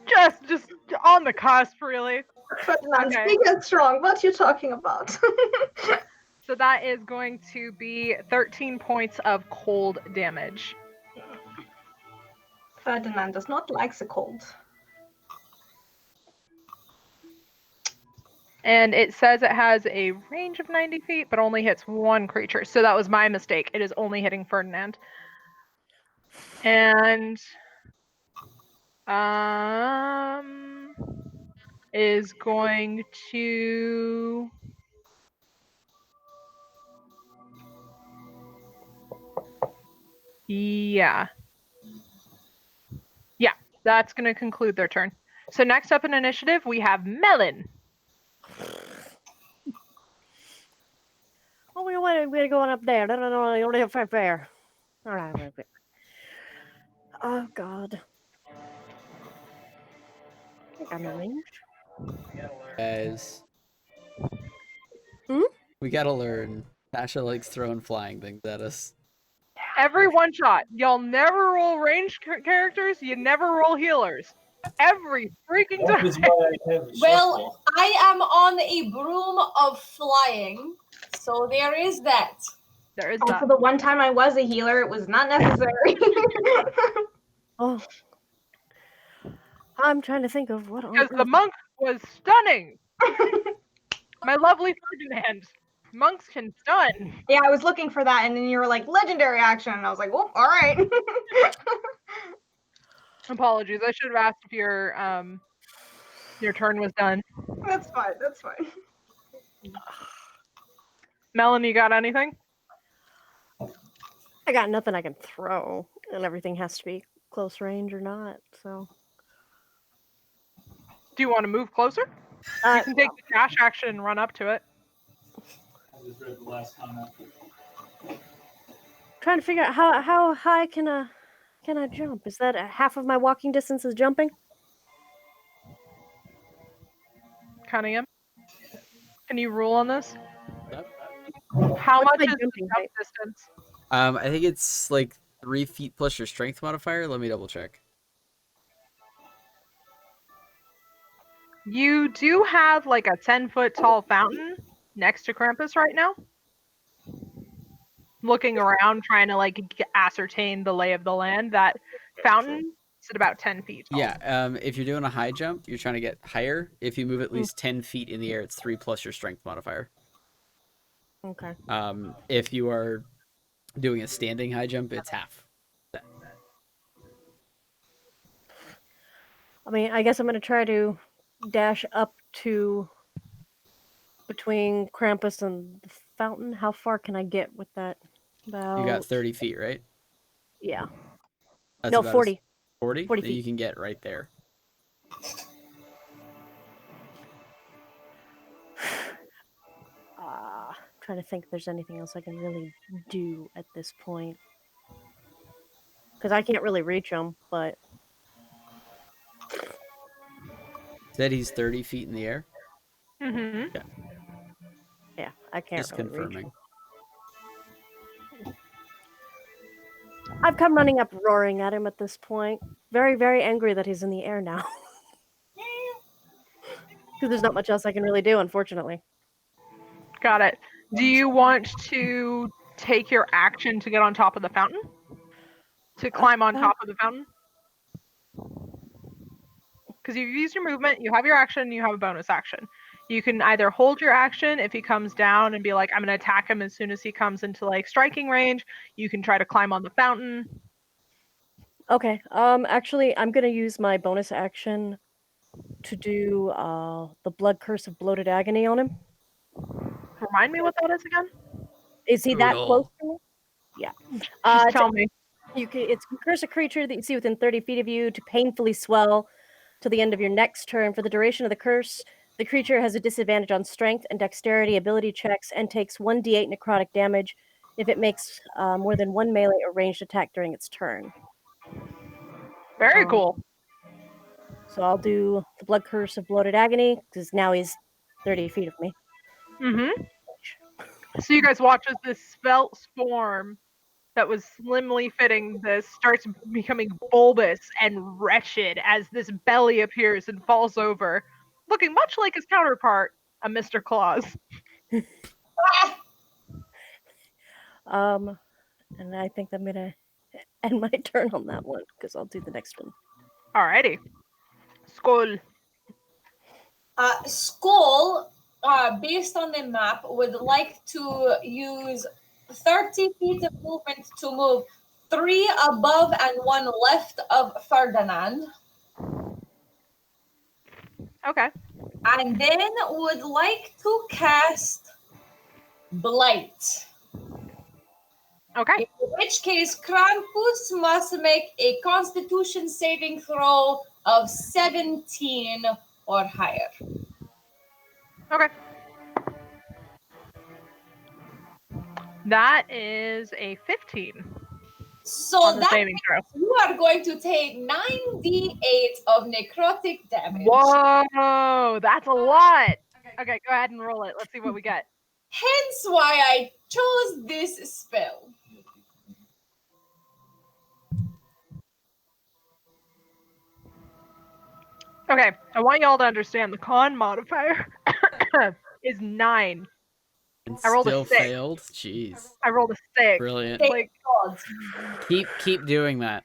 Just on the cusp, really. Ferdinand, Okay. big and strong. What are you talking about? So that is going to be 13 points of cold damage. Ferdinand does not like the cold. And it says it has a range of 90 feet, but only hits one creature. So that was my mistake. It is only hitting Ferdinand. And is going to yeah, that's going to conclude their turn. So next up in initiative, we have Melon. Oh, we're going up there. No, you only have 5 there. All right. Oh, God. I think I'm in range. Guys. Hmm? We gotta learn. Tasha likes throwing flying things at us. Every one shot. Y'all never roll ranged characters. You never roll healers. Every freaking That time. is why I have a Well, shuffle. I am on a broom of flying, so there is that. There is Also, that. the one time I was a healer, it was not necessary. Oh. I'm trying to think of what on Because the earth. monk was stunning. My lovely Ferdinand. Monks can stun. Yeah, I was looking for that, and then you were like, legendary action. And I was like, well, all right. Apologies. I should have asked if your turn was done. That's fine. Melanie, got anything? I got nothing I can throw, and everything has to be close range or not, so. Do you want to move closer? You can take the dash action and run up to it. I just read the last comment. Trying to figure out how high can I jump? Is that half of my walking distance is jumping? Cunningham, can you rule on this? Yep. How What's much my is the jumping jump height? distance? I think it's like 3 feet plus your strength modifier. Let me double check. You do have like a 10-foot tall fountain next to Krampus right now. Looking around, trying to like ascertain the lay of the land. That fountain is at about 10 feet tall. Yeah. If you're doing a high jump, you're trying to get higher. If you move at least 10 feet in the air, it's 3 plus your strength modifier. Okay. If you are doing a standing high jump, it's half. I mean, I guess I'm gonna try to dash up to between Krampus and the fountain. How far can I get with that? About You got 30 feet, right? Yeah. That's No, about 40. 40? 40 Then you feet. can get right there. Trying to think if there's anything else I can really do at this point. Because I can't really reach him, but Said he's 30 feet in the air. Mm-hmm. yeah, I can't Just really reach confirming. him. I've come running up roaring at him at this point. Very, very angry that he's in the air now. Because there's not much else I can really do, unfortunately. Got it. Do you want to take your action to get on top of the fountain? To climb on top of the fountain? Because you've used your movement, you have your action, you have a bonus action. You can either hold your action if he comes down and be like, I'm going to attack him as soon as he comes into like striking range. You can try to climb on the fountain. Okay. Actually, I'm gonna use my bonus action to do the blood curse of bloated agony on him. Remind me what that is again? Is he that close Brutal. to me? Yeah. Just tell me. It's curse a creature that you see within 30 feet of you to painfully swell to the end of your next turn. For the duration of the curse, the creature has a disadvantage on strength and dexterity ability checks and takes 1d8 necrotic damage if it makes more than one melee or ranged attack during its turn. Very cool. So I'll do the blood curse of bloated agony because now he's 30 feet of me. Mm-hmm. So you guys watch as this svelte form that was slimly fitting this starts becoming bulbous and wretched as this belly appears and falls over, looking much like his counterpart, a Mr. Claus. And I think I'm gonna end my turn on that one because I'll do the next one. Alrighty. Skull. Skull, based on the map, would like to use 30 feet of movement to move 3 above and 1 left of Ferdinand. Okay. And then would like to cast Blight. Okay. In which case, Krampus must make a Constitution saving throw of 17 or higher. Okay. That is a 15 So on the that saving throw. you are going to take 9d8 of necrotic damage. Whoa, that's a lot. Okay, go ahead and roll it. Let's see what we get. Hence why I chose this spell. Okay, I want y'all to understand the con modifier is 9. And I rolled a still 6. failed? Jeez. I rolled a 6. Brilliant. Like, God. Keep doing that.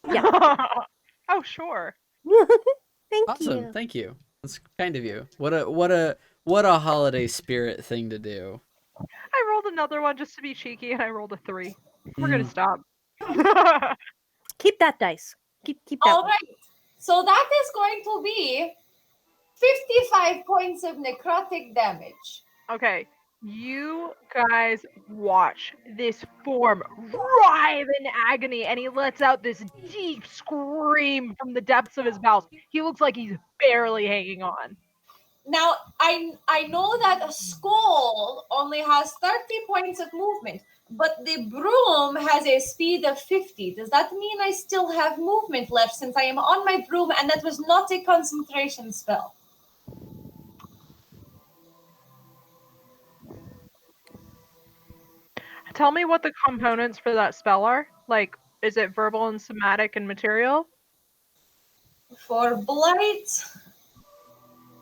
oh, sure. Thank Awesome. you. Thank you. That's kind of you. What a holiday spirit thing to do. I rolled another one just to be cheeky, and I rolled a 3. We're gonna Mm. stop. Keep that dice. Keep that. All one. right. So that is going to be 55 points of necrotic damage. Okay, you guys watch this form writhe in agony, and he lets out this deep scream from the depths of his mouth. He looks like he's barely hanging on. Now, I know that a skull only has 30 points of movement, but the broom has a speed of 50. Does that mean I still have movement left since I am on my broom and that was not a concentration spell? Tell me what the components for that spell are. Like, is it verbal and somatic and material? For blight,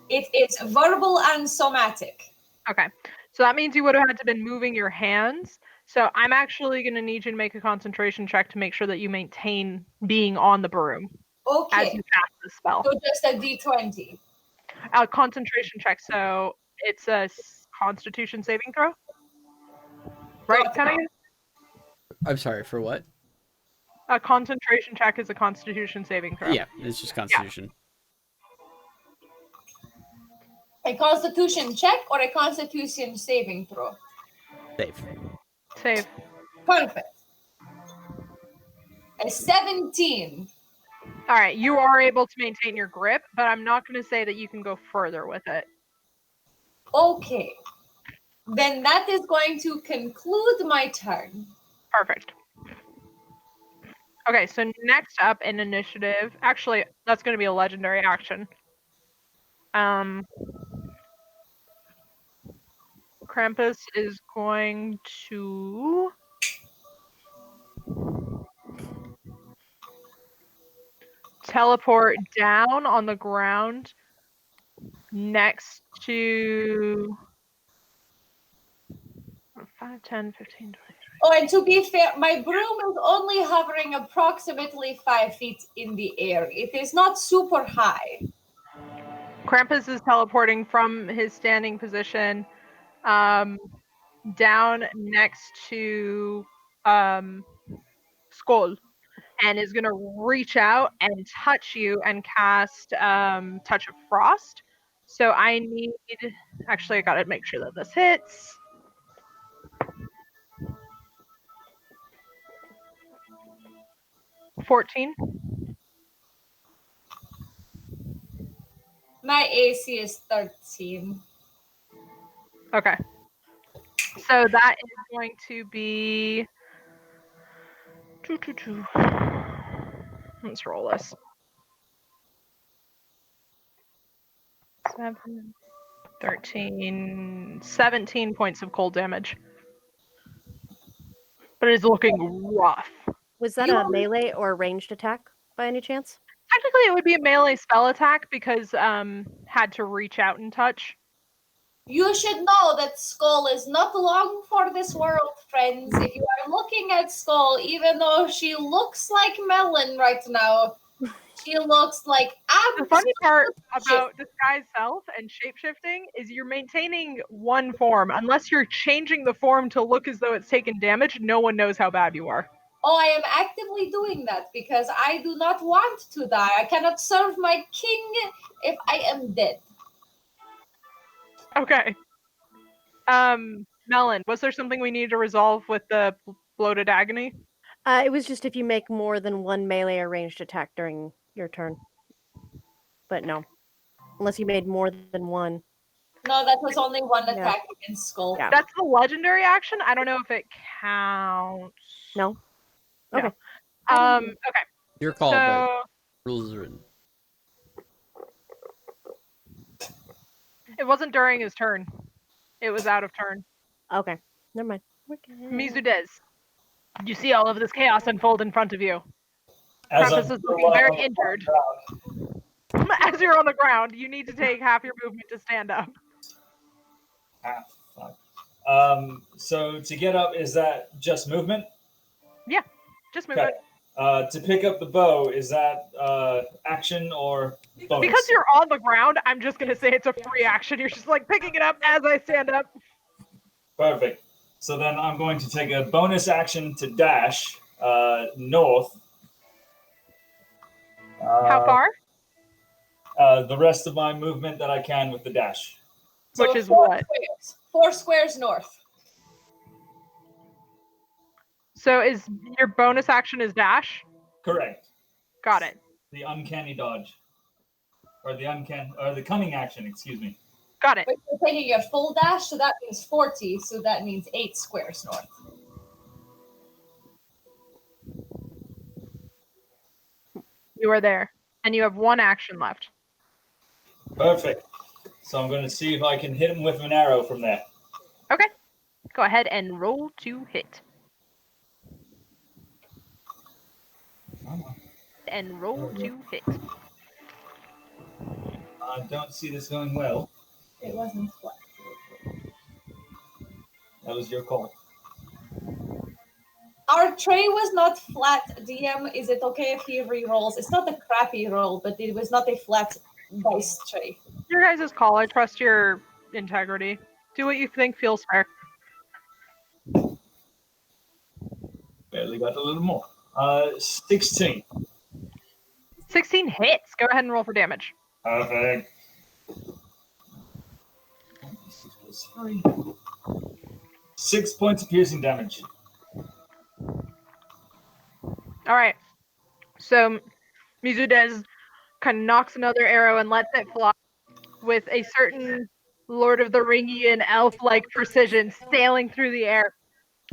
it is verbal and somatic. Okay. So that means you would have had to been moving your hands. So I'm actually going to need you to make a concentration check to make sure that you maintain being on the broom as Okay, you cast the spell. so just a d20. Concentration check. So it's a Constitution saving throw, right? Got it. Cunningham? I'm sorry, for what? A concentration check is a Constitution saving throw. Yeah, it's just Constitution. A constitution check or a constitution saving throw? Save. Perfect. A 17. All right, you are able to maintain your grip, but I'm not going to say that you can go further with it. Okay. Then that is going to conclude my turn. Perfect. Okay, so next up in initiative, actually, that's going to be a legendary action. Krampus is going to teleport down on the ground next to 5, 10, 15, 20. Oh, and to be fair, my broom is only hovering approximately 5 feet in the air. It is not super high. Krampus is teleporting from his standing position down next to Skull and is going to reach out and touch you and cast Touch of Frost. So I need, actually I got to make sure that this hits. $14. My AC is 13. Okay. So that is going to be 2, 2, 2. Let's roll this. 7, 13, 17 points of cold damage. But it is looking rough. Was that a melee or ranged attack by any chance? Technically, it would be a melee spell attack because had to reach out and touch. You should know that Skull is not long for this world, friends. If you are looking at Skull, even though she looks like Melon right now, she looks like The funny part about disguise self and shapeshifting is you're maintaining one form. Unless you're changing the form to look as though it's taken damage, no one knows how bad you are. Oh, I am actively doing that because I do not want to die. I cannot serve my king if I am dead. Okay. Melon, was there something we need to resolve with the bloated agony? It was just if you make more than one melee or ranged attack during your turn. But no. Unless you made more than one. No, that was only one attack against Skull. Yeah. That's the legendary action. I don't know if it counts. No? No. Okay. Okay. Your call, So but rules are written. it wasn't during his turn. It was out of turn. Okay. Never mind. Mizudez, you see all of this chaos unfold in front of you. As Krampus I'm is looking very injured. As you're on the ground, you need to take half your movement to stand up. So to get up, is that just movement? Yeah, just movement. Okay. To pick up the bow, is that action or bonus? Because you're on the ground, I'm just going to say it's a free action. You're just like picking it up as I stand up. Perfect. So then I'm going to take a bonus action to dash north. How far? The rest of my movement that I can with the dash. So Which is 4 what? squares. 4 squares north. So is your bonus action is dash? Correct. Got it. The uncanny dodge. Or the cunning action, excuse me. Got it. But you're taking your full dash, so that means 40, so that means 8 squares north. You are there. And you have one action left. Perfect. So I'm going to see if I can hit him with an arrow from there. Okay. Go ahead and roll to hit. And roll to hit. I don't see this going well. It wasn't flat. That was your call. Our tray was not flat. DM, is it okay if he re-rolls? It's not a crappy roll, but it was not a flat dice tray. Your guys' call. I trust your integrity. Do what you think feels fair. Barely got a little more. 16. 16 hits. Go ahead and roll for damage. Perfect. 6 points of piercing damage. All right. So Mizudez kind of knocks another arrow and lets it fly with a certain Lord of the Ringian elf-like precision, sailing through the air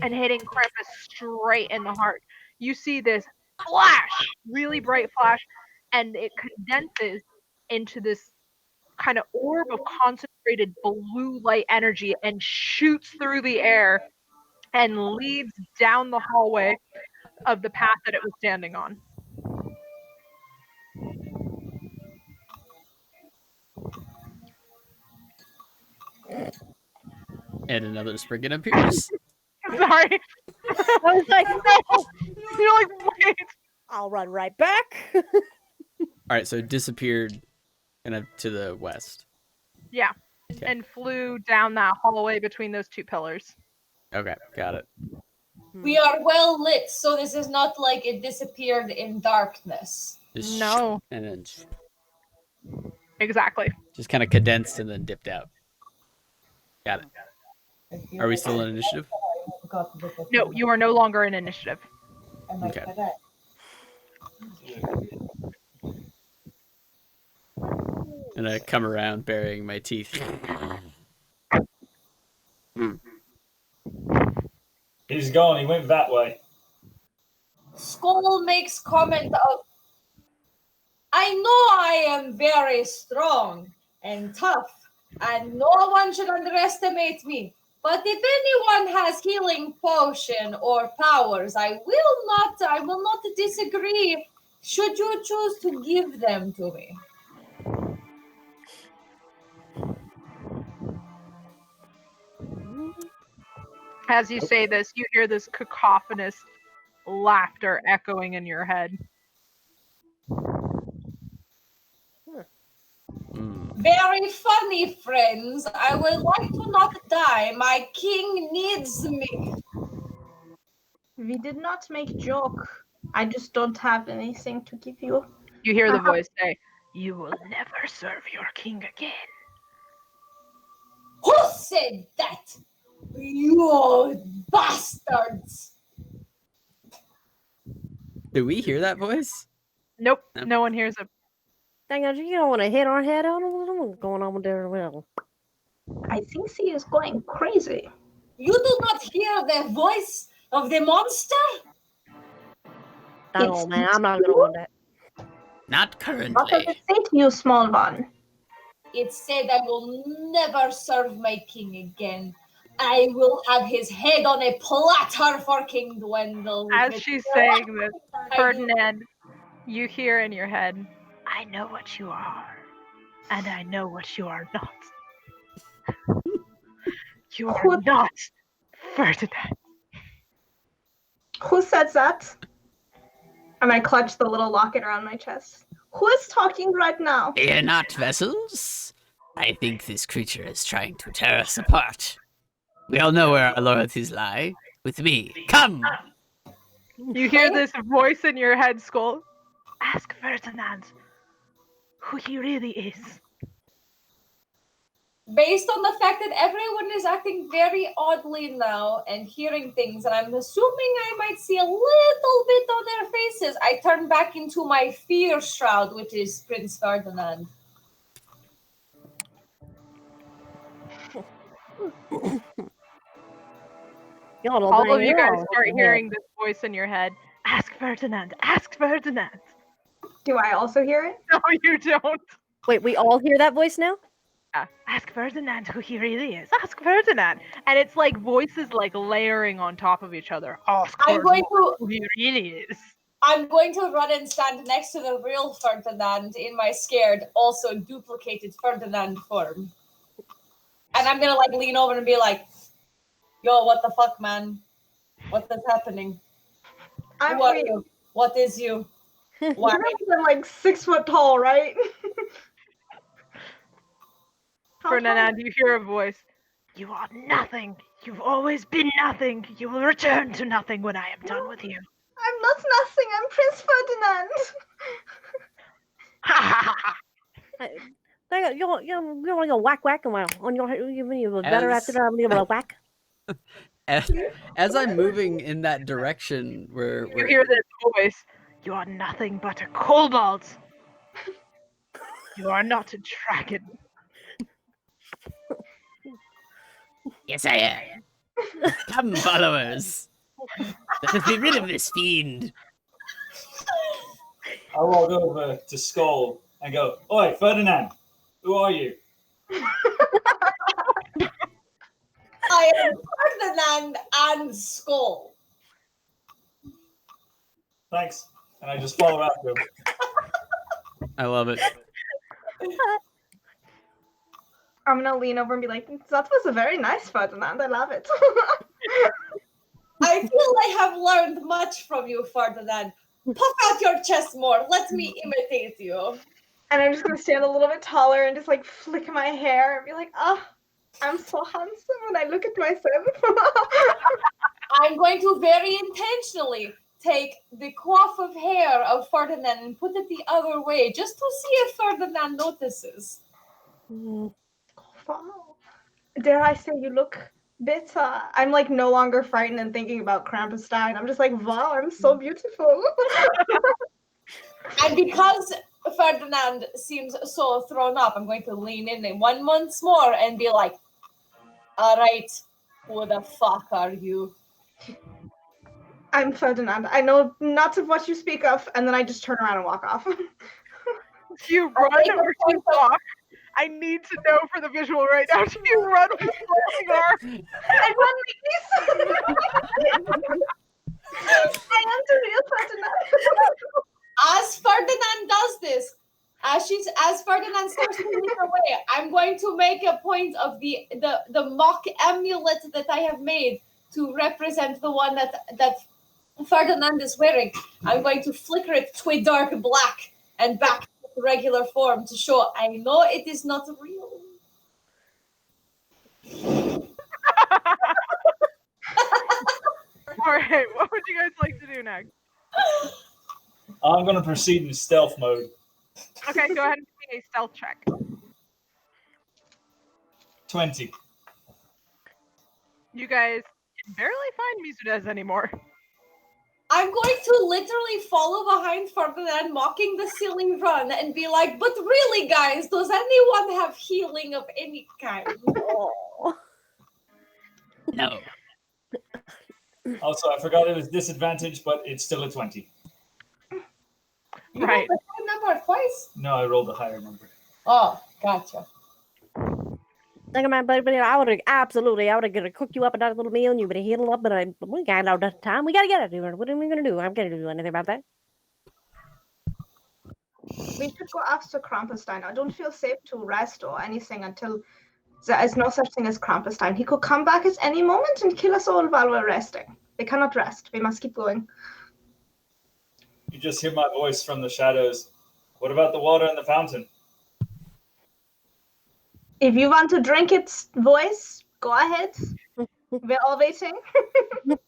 and hitting Krampus straight in the heart. You see this flash, really bright flash, and it condenses into this kind of orb of concentrated blue light energy and shoots through the air and leads down the hallway of the path that it was standing on. And another spriggan appears. Sorry. I was like, No. You're like, wait. I'll run right back. All right, so it disappeared kind of to the west. Yeah. Okay. And flew down that hallway between those two pillars. Okay, got it. We are well lit, so this is not like it disappeared in darkness. Just No. and then Exactly. just kind of condensed and then dipped out. Got it. Are we still in initiative? No, you are no longer in initiative. Okay. And I come around burying my teeth. He's gone. He went that way. Skull makes comment of, I know I am very strong and tough, and no one should underestimate me. But if anyone has healing potion or powers, I will not disagree. Should you choose to give them to me? As you say this, you hear this cacophonous laughter echoing in your head. Very funny, friends. I would like to not die. My king needs me. We did not make joke. I just don't have anything to give you. You hear the voice say, "You will never serve your king again." Who said that? You bastards! Do we hear that voice? Nope, Nope. no one hears it. Dang it, you don't want to hit our head on what's going on with their will. I think she is going crazy. You do not hear the voice of the monster? Oh man, I'm not gonna want that. Not What does currently. it say to you, small one? It said I will never serve my king again. I will have his head on a platter for King Dwendal. As she's saying this, Ferdinand, you hear in your head, "I know what you are, and I know what you are not. You are not Ferdinand." Who said that? And I clutch the little locket around my chest. Who is talking right now? Fear not, vessels. I think this creature is trying to tear us apart. We all know where our loyalties lie. With me. Come! You hear this voice in your head, Skull. "Ask Ferdinand who he really is." Based on the fact that everyone is acting very oddly now and hearing things, and I'm assuming I might see a little bit on their faces, I turn back into my fear shroud, which is Prince Ferdinand. All of you guys start hearing this voice in your head. "Ask Ferdinand, ask Ferdinand." Do I also hear it? No, you don't. Wait, we all hear that voice now? Ask Ferdinand who he really is. Ask Ferdinand. And it's like voices like layering on top of each other. Ask I'm going Ferdinand to who he really is. I'm going to run and stand next to the real Ferdinand in my scared, also duplicated Ferdinand form. And I'm gonna like lean over and be like, yo, what the fuck, man? What is happening? Who are you? What is you? Why? I'm like 6 foot tall, right? How tall? Ferdinand, you hear a voice. You are nothing. You've always been nothing. You will return to nothing when I am done with you. I'm not nothing. I'm Prince Ferdinand. Ha ha ha! You want to go whack whack and on your you better after that. I'm gonna whack. As I'm moving in that direction where You hear this voice. You are nothing but a kobold. You are not a dragon. Yes, I am. Come, followers. Let us be rid of this fiend. I walk over to Skull and go, "Oi, Ferdinand, who are you?" I am Ferdinand and Skull. Thanks. And I just follow after him. I love it. I'm gonna lean over and be like, that was a very nice Ferdinand. I love it. I feel I have learned much from you, Ferdinand. Puff out your chest more. Let me imitate you. And I'm just gonna stand a little bit taller and just like flick my hair and be like, oh, I'm so handsome when I look at myself. I'm going to very intentionally take the coif of hair of Ferdinand and put it the other way, just to see if Ferdinand notices. Wow. Dare I say you look bitter? I'm like no longer frightened and thinking about Krampusstein. I'm just like, wow, I'm so beautiful. And because Ferdinand seems so thrown up, I'm going to lean in one once more and be like, all right, who the fuck are you? I'm Ferdinand. I know not of what you speak of, and then I just turn around and walk off. You run or do you walk? I need to know for the visual right now. Do you run with flailing arms? I run like this. I am the real Ferdinand. As Ferdinand does this, as Ferdinand starts moving away, I'm going to make a point of the mock amulet that I have made to represent the one that Ferdinand is wearing. I'm going to flicker it to a dark black and back to regular form to show I know it is not real. All right, what would you guys like to do next? I'm going to proceed in stealth mode. Okay, go ahead and give me a stealth check. 20. You guys can barely find Mizudez anymore. I'm going to literally follow behind Ferdinand, mocking the silly run, and be like, but really, guys, does anyone have healing of any kind? Oh. No. Also, I forgot it was disadvantage, but it's still a 20. You Right. rolled the same number twice? No, I rolled a higher number. Oh, gotcha. Think about, but I would have absolutely. I would have gonna cook you up a nice little meal, and you would have healed up. But we got no time. We gotta get it. What are we gonna do? I'm gonna do anything about that. We should go after Krampusstein. I don't feel safe to rest or anything until there is no such thing as Krampusstein. He could come back at any moment and kill us all while we're resting. We cannot rest. We must keep going. You just hear my voice from the shadows. What about the water in the fountain? If you want to drink its voice, go ahead. We're all waiting. The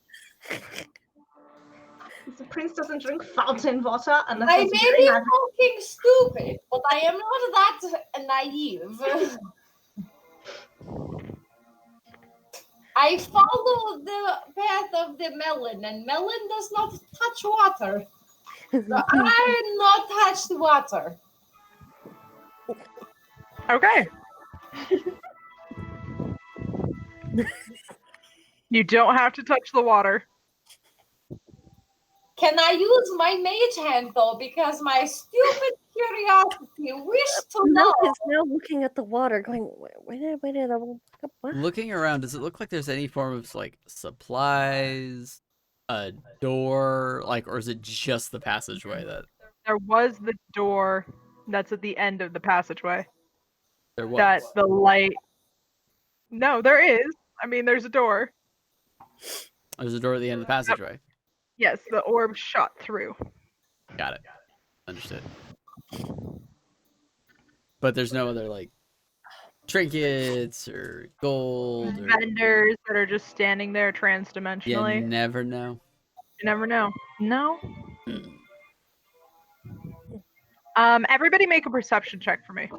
prince doesn't drink fountain water unless I it's may very be magic. fucking stupid, but I am not that naive. I follow the path of the melon, and melon does not touch water. So I not touch the water. Okay. You don't have to touch the water. Can I use my mage hand though? Because my stupid curiosity, wish to Mel know. is now looking at the water, going, what? Looking around, does it look like there's any form of like supplies, a door, like, or is it just the passageway that There was the door that's at the end of the passageway. there was? That the light. No, there is. I mean, there's a door. There's a door at the end of the passageway. Yes, the orb shot through. Got it. Understood. But there's no other like trinkets or gold or Vendors that are just standing there trans-dimensionally. you never know. You never know. No. Hmm. Everybody make a perception check for me.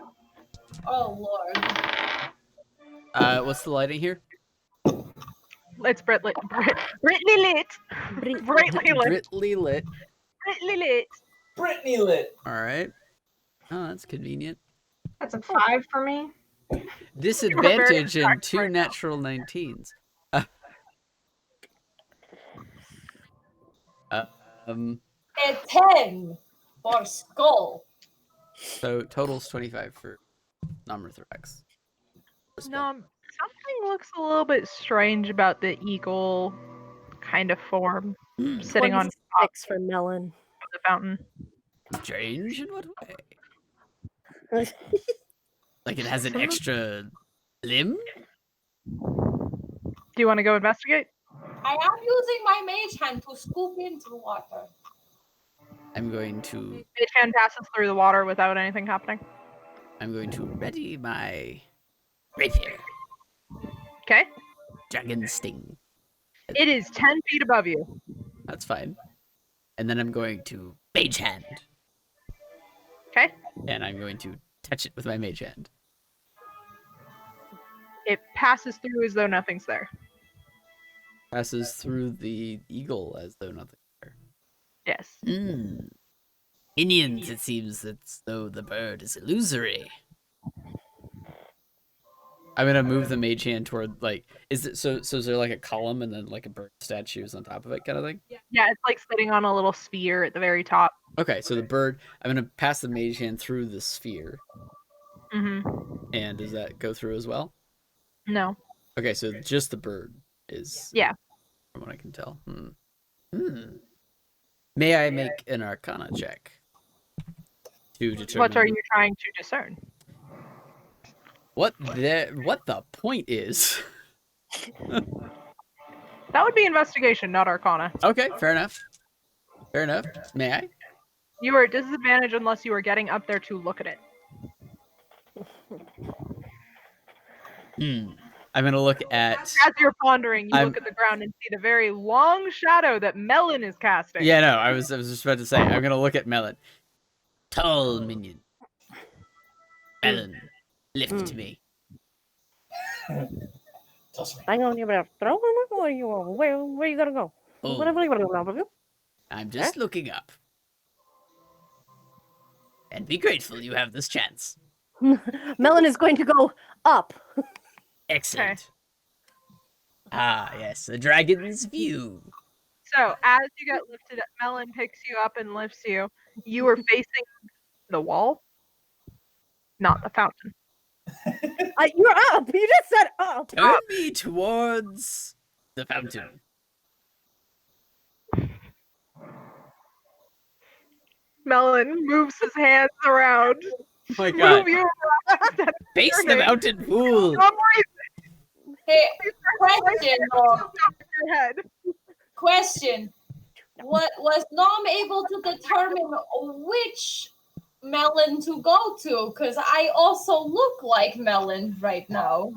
Oh Lord. What's the lighting here? It's brightly lit. Brightly lit. Britly lit. Brightly lit. Brittany lit. All right. Oh, that's convenient. That's a 5 for me. Disadvantage in 2 natural 19s. A 10 for skull. So total's 25 for non-Mithrax. No, something looks a little bit strange about the eagle kind of form sitting on top 26 for Melon. of the fountain. Strange in what way? Like it has an extra limb? Do you want to go investigate? I am using my mage hand to scoop into water. I'm going to Mage hand passes through the water without anything happening. ready my rapier. Okay. Dragon sting. It is 10 feet above you. That's fine. And then I'm going to mage hand. Okay. And I'm going to touch it with my mage hand. It passes through as though nothing's there. Passes through the eagle as though nothing there. Yes. Minions, it seems as though the bird is illusory. I'm gonna move the mage hand toward like is it so is there like a column and then like a bird statues on top of it kind of thing? Yeah, it's like sitting on a little sphere at the very top. Okay, so the bird I'm gonna pass the mage hand through the sphere. Mm-hmm. And does that go through as well? No. Okay, so just the bird is Yeah. from what I can tell. May I make an arcana check to determine What are you trying to discern? what the point is? That would be investigation, not arcana. Okay, fair enough. Fair enough. May I? You are at disadvantage unless you are getting up there to look at it. I'm gonna look at. As you're pondering, you look at the ground and see the very long shadow that Melon is casting. Yeah, no, I was just about to say I'm gonna look at Melon. Tall minion. Melon, lift me. Hang on, you better throw him. Where you gonna go? Oh, I'm just looking up. And be grateful you have this chance. Melon is going to go up. Excellent. Okay. Ah, yes, the dragon's view. So as you get lifted up, Melon picks you up and lifts you. You are facing the wall, not the fountain. You're up. You just said up. Turn me towards the fountain. Melon moves his hands around. Oh my god. Move you around. Face the mountain pool. Hey, question though. Your head. Question. What was Nom able to determine which melon to go to? Because I also look like melon right now.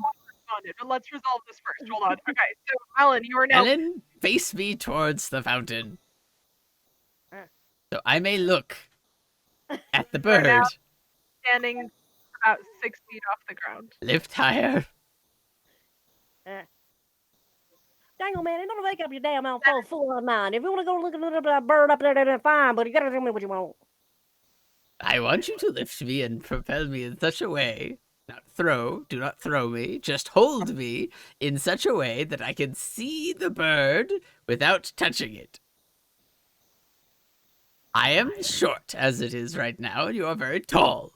But let's resolve this first. Hold on. Okay, so Melon, you are now. Ellen, face me towards the fountain. So I may look at the bird. now standing about 6 feet off the ground. Lift higher. Dang on, man, don't make up your damn mouth full of mind. If you want to go look at that bird up there, then fine, but you gotta tell me what you want. I want you to lift me and propel me in such a way. Do not throw me. Just hold me in such a way that I can see the bird without touching it. I am short as it is right now, and you are very tall.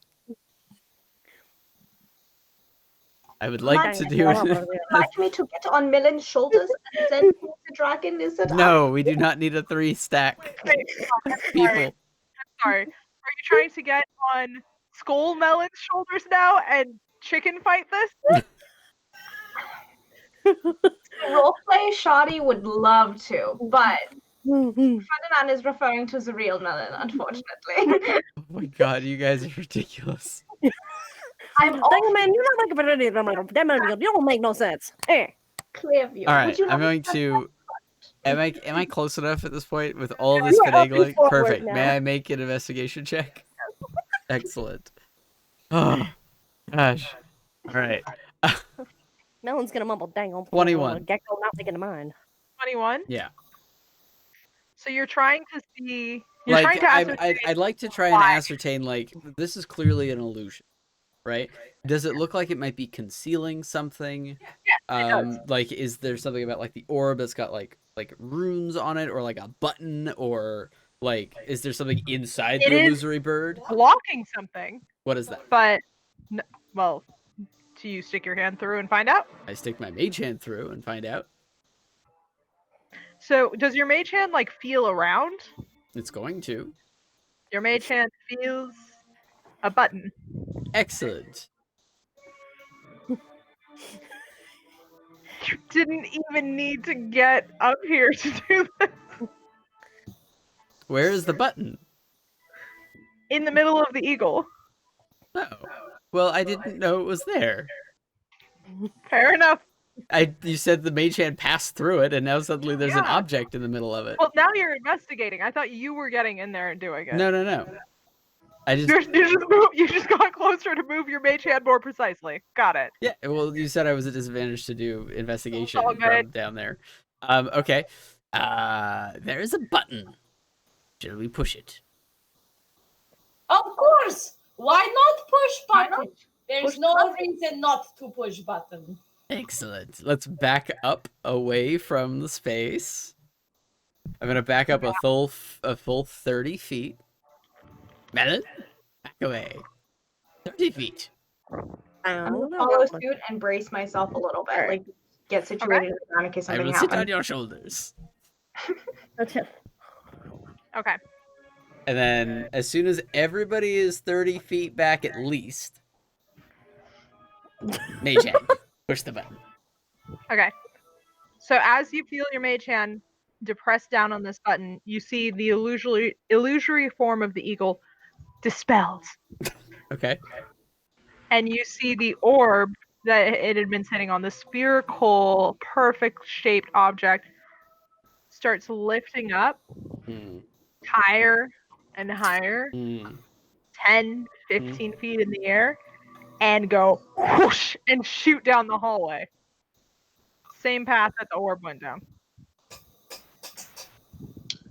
I would like to do it. Like me to get on Millen's shoulders and then pull the dragon lizard up? No, we do not need a 3-stack. Wait, I'm People. sorry. Are you trying to get on Skull Melon's shoulders now and chicken fight this? Roleplay Shoddy would love to, but Ferdinand is referring to the real Melon, unfortunately. Oh my god, you guys are ridiculous. I'm all Man, you're not like a you don't make no sense. Hey. clear view. All Would right, you I'm like going to. Am I close enough at this point with all this You are finagling? upping forward Perfect. now. May I make an investigation check? Excellent. Oh gosh. All right. Melon's gonna mumble, dang on 21. Gecko not taking the mind. 21? Yeah. So you're trying to see. You're Like trying to ascertain. I'd like to try and why. ascertain, like, this is clearly an illusion, right? Does it look like it might be concealing something? Like, is there something about like the orb that's got like runes on it, or like a button, or like is there something inside It the is- illusory bird? blocking something, What is that? but well, do you stick your hand through and find out? I stick my mage hand through and find out. So does your mage hand like feel around? It's going to. Your mage hand feels a button. Excellent. You didn't even need to get up here to do this. Where is the button? In the middle of the eagle. Oh. Well, I didn't know it was there. Fair enough. You said the mage hand passed through it, and now suddenly there's an Yeah. object in the middle of it. Well, now you're investigating. I thought you were getting in there and doing it. No. I just You just got closer to move your mage hand more precisely. Got it. yeah. Well, you said I was at disadvantage to do investigation All from good. down there. Okay. There is a button. Shall we push it? Of course. Why not push button? There's Push no button. reason not to push button. Excellent. Let's back up away from the space. I'm gonna back up a full 30 feet. Melon, back away. 30 feet. I'm gonna follow suit and brace myself a little bit, like get situated in case I something will sit on happens. your shoulders. Okay. Okay. And then, as soon as everybody is 30 feet back at least, mage hand, push the button. Okay. So as you feel your mage hand depress down on this button, you see the illusory form of the eagle dispelled. Okay. And you see the orb that it had been sitting on, the spherical, perfect shaped object, starts lifting up Hmm. higher and higher, Hmm. 10, 15 feet in the air, and go whoosh and shoot down the hallway. Same path that the orb went down.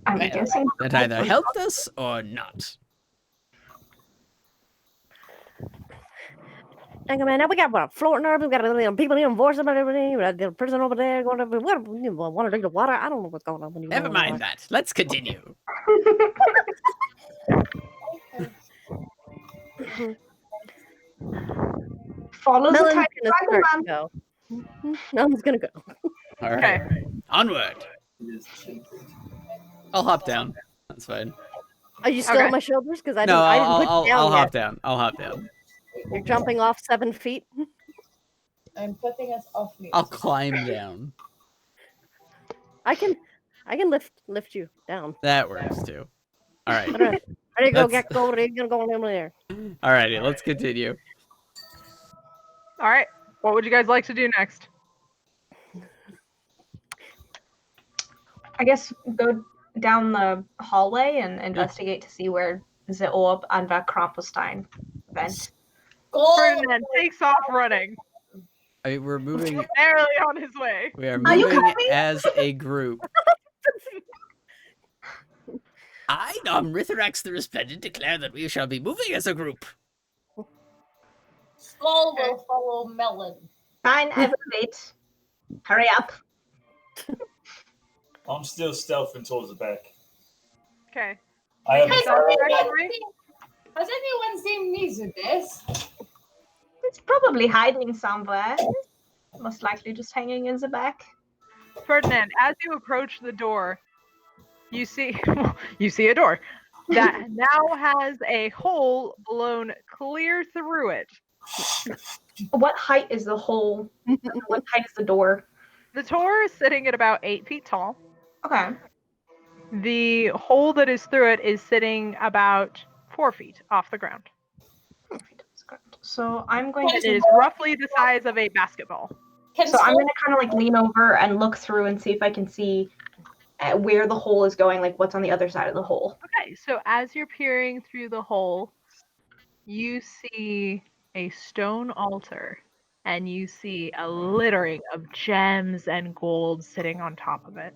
I'm Well, guessing. That either helped us or not. Dang it, man, now we got what, floating herb, we got people in voice about everything, we got the person over there going to want to drink the water. I don't know what's going on when you Never mind that. Let's continue. Follow the Melon's tiny gonna dragon start man. to go. Melon's gonna go. All right. Okay. Onward. I'll hop down. That's fine. Are you still Okay. on my shoulders? Because I No, didn't, I didn't put you down I'll yet. hop down. I'll hop down. You're jumping off 7 feet. I'm putting us off mute. I'll climb down. I can lift you down. That works too. All right. Ready to go, Let's- get go over there. You're gonna go over there. Alrighty, let's continue. All right. What would you guys like to do next? I guess go down the hallway and investigate to see where the orb and the Krampusstein went. Go. Ferdinand takes off running, We're moving. barely on his way. We are Are you moving coming? as a group. I, Rithrax the Resplendent, declare that we shall be moving as a group. Skull will follow Melon. Fine, everybody. Hurry up. I'm still stealthing towards the back. Okay. I Make have a stealth check for me. Has anyone seen me do this? It's probably hiding somewhere. Most likely just hanging in the back. Ferdinand, as you approach the door, you see a door that now has a hole blown clear through it. What height is the hole? What height is the door? The door is sitting at about 8 feet tall. Okay. The hole that is through it is sitting about 4 feet off the ground. So I'm going It to. is roughly the size of a basketball. So I'm going to kind of like lean over and look through and see if I can see where the hole is going, like what's on the other side of the hole. Okay, so as you're peering through the hole, you see a stone altar, and you see a littering of gems and gold sitting on top of it.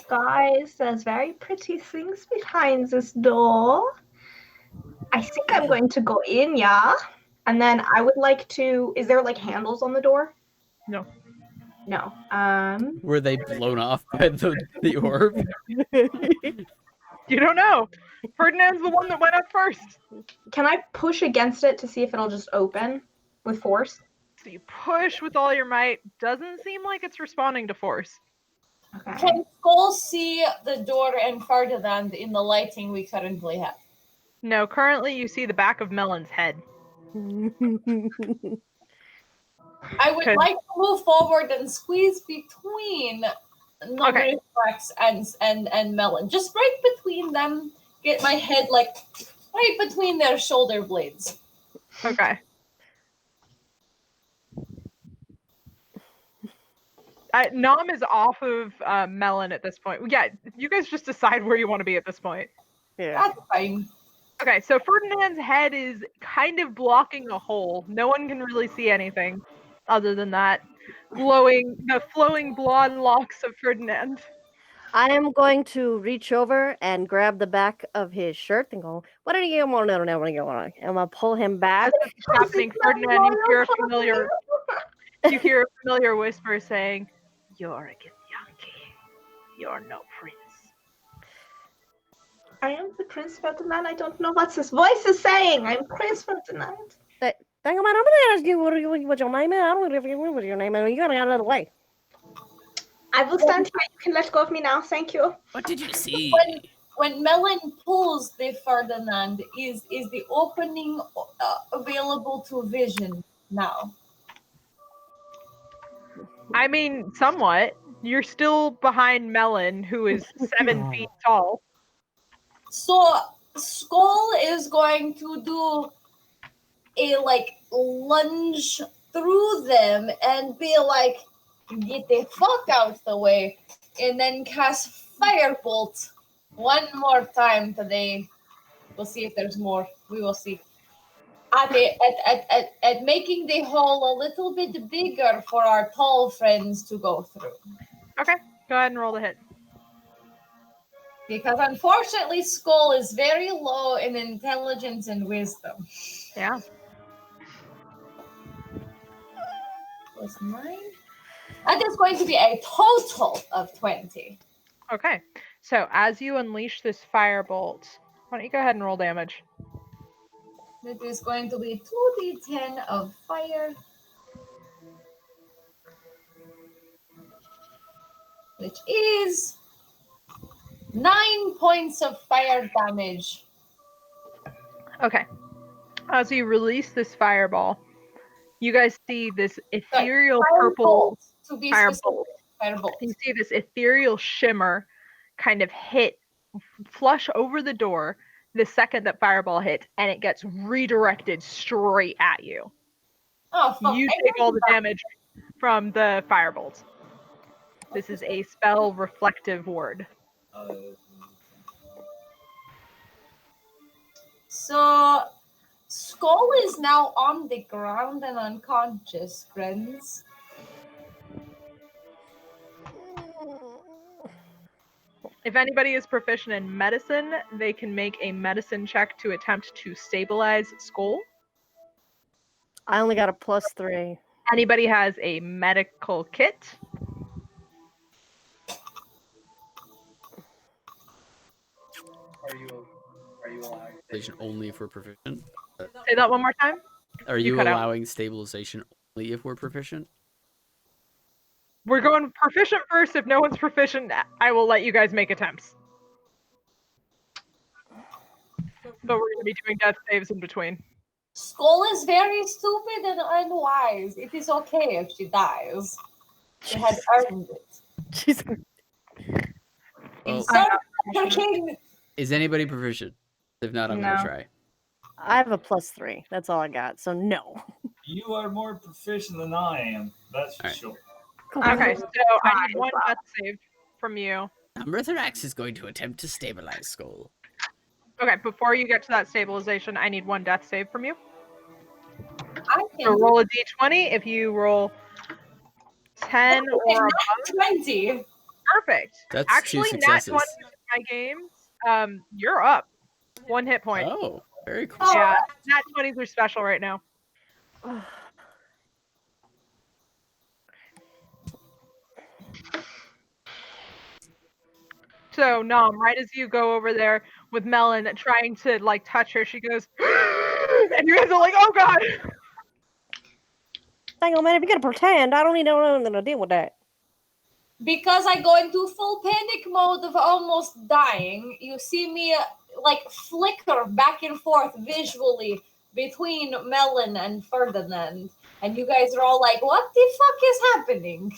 Guys, there's very pretty things behind this door. I think I'm going to go in, yeah? And then I would like to. Is there like handles on the door? No. No. Were they blown off by the orb? You don't know. Ferdinand's the one that went up first. Can I push against it to see if it'll just open with force? So you push with all your might. Doesn't seem like it's responding to force. Okay. Can Skull see the door and Ferdinand in the lighting we currently have? No, currently you see the back of Melon's head. I would Okay. like to move forward and squeeze between Rex and Melon. Just right between them. Get my head like right between their shoulder blades. Okay. Nom is off of Melon at this point. Yeah, you guys just decide where you want to be at this point. Yeah. That's fine. Okay, so Ferdinand's head is kind of blocking a hole. No one can really see anything other than that. The flowing blonde locks of Ferdinand. I am going to reach over and grab the back of his shirt and go, what do you want to know? And I'm going to pull him back. As this is happening, Ferdinand, you hear a familiar whisper saying, "You're a Githyanki. You're no prince." I am the Prince Ferdinand. I don't know what this voice is saying. I'm Prince Ferdinand. Dang it, I'm going to ask you what your name is. I don't know if you remember your name. You got to get out of the way. I will stand here. You can let go of me now. Thank you. What did you see? When Melon pulls the Ferdinand, is the opening available to vision now? I mean, somewhat. You're still behind Melon, who is 7 feet tall. So Skull is going to do a lunge through them and be like, "Get the fuck out the way," and then cast Firebolt one more time today. We'll see if there's more. We will see. At making the hole a little bit bigger for our tall friends to go through. Okay, go ahead and roll the hit. Because unfortunately, Skull is very low in intelligence and wisdom. Yeah. Plus 9. That is going to be a total of 20. Okay, so as you unleash this firebolt, why don't you go ahead and roll damage? It is going to be 2d10 of fire. Which is 9 points of fire damage. Okay. As you release this fireball, you guys see this ethereal purple To be firebolt. specific, firebolt. You see this ethereal shimmer kind of hit flush over the door the second that fireball hits, and it gets redirected straight at you. Oh, fuck. You take all the damage from the firebolt. This is a spell reflective ward. So, Skull is now on the ground and unconscious, friends. If anybody is proficient in medicine, they can make a medicine check to attempt to stabilize Skull. I only got a +3. Anybody has a medical kit? Stabilization only if we're proficient? Say that one more time. Are You you cut out. allowing stabilization only if we're proficient? We're going proficient first. If no one's proficient, I will let you guys make attempts. But we're going to be doing death saves in between. Skull is very stupid and unwise. It is okay if she dies. She had earned it. She's Well, Insert Tiger King. is anybody proficient? If not, I'm going to No. try. I have a +3. That's all I got. So no. You are more proficient than I am. That's for Alright. sure. Okay, so I need one death save from you. Mirthrax is going to attempt to stabilize Skull. Okay, before you get to that stabilization, I need one death save from you. I So can roll a d20. If you roll 10 or above, 20. perfect. That's Actually, two nat successes. 20 in my games, you're up. 1 hit point. Oh, very cool. Yeah, nat 20s are special right now. So, Nom, right as you go over there with Melon trying to, like, touch her, she goes, and you guys are like, oh, God. Hang on, man. If you're gonna pretend, I don't need nothing to deal with that. Because I go into full panic mode of almost dying, you see me like flicker back and forth visually between Melon and Ferdinand. And you guys are all like, what the fuck is happening?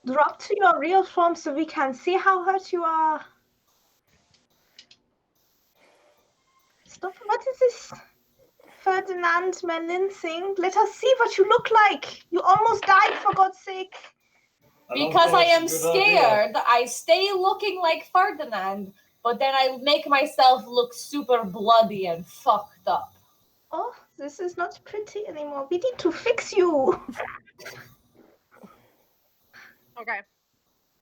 Drop to your real form so we can see how hurt you are. Stop. What is this Ferdinand Melin thing? Let us see what you look like. You almost died, for God's sake. Because I am That's a good idea. scared, I stay looking like Ferdinand, but then I make myself look super bloody and fucked up. Oh, this is not pretty anymore. We need to fix you. Okay.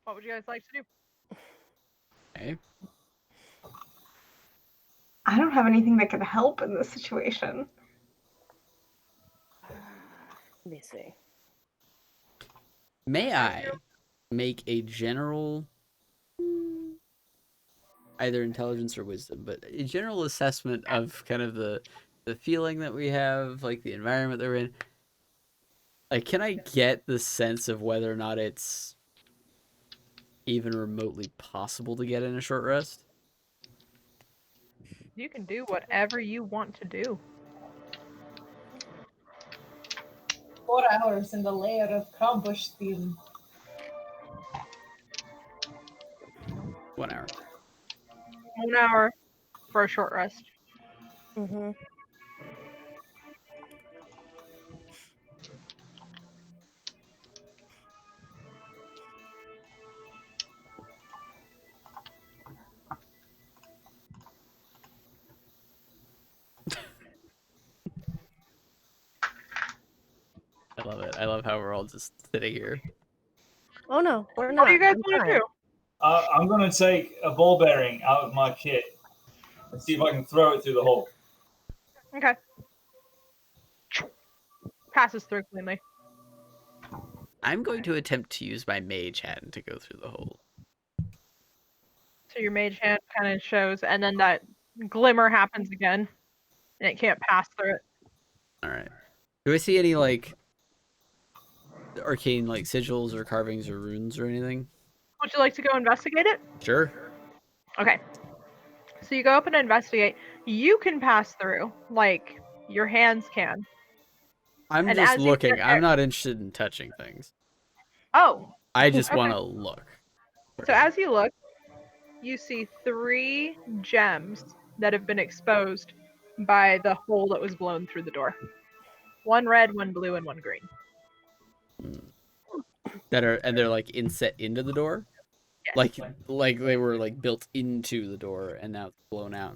What would you guys like to do? Okay. I don't have anything that can help in this situation. Let me see. May I make a general, either intelligence or wisdom, but a general assessment of kind of the feeling that we have, like the environment that we're in? Like, can I get the sense of whether or not it's even remotely possible to get in a short rest? You can do whatever you want to do. 4 hours in the lair of Kramping. 1 hour. 1 hour for a short rest. Mm-hmm. I love it. I love how we're all just sitting here. Oh no, we're What not. do you guys I'm want to fine. do? I'm going to take a ball bearing out of my kit and see if I can throw it through the hole. Okay. Passes through cleanly. I'm going to attempt to use my mage hand to go through the hole. So your mage hand kind of shows, and then that glimmer happens again, and it can't pass through it. All right. Do I see any like arcane like sigils or carvings or runes or anything? Would you like to go investigate it? Sure. Okay. So you go up and investigate. You can pass through, like your hands can. I'm And just as you looking. get there- I'm not interested in touching things. Oh, I just Okay. want to look. so as you look, you see 3 gems that have been exposed by the hole that was blown through the door. 1 red, 1 blue, and 1 green. They're like inset into the door, Yes. like they were like built into the door and now it's blown out.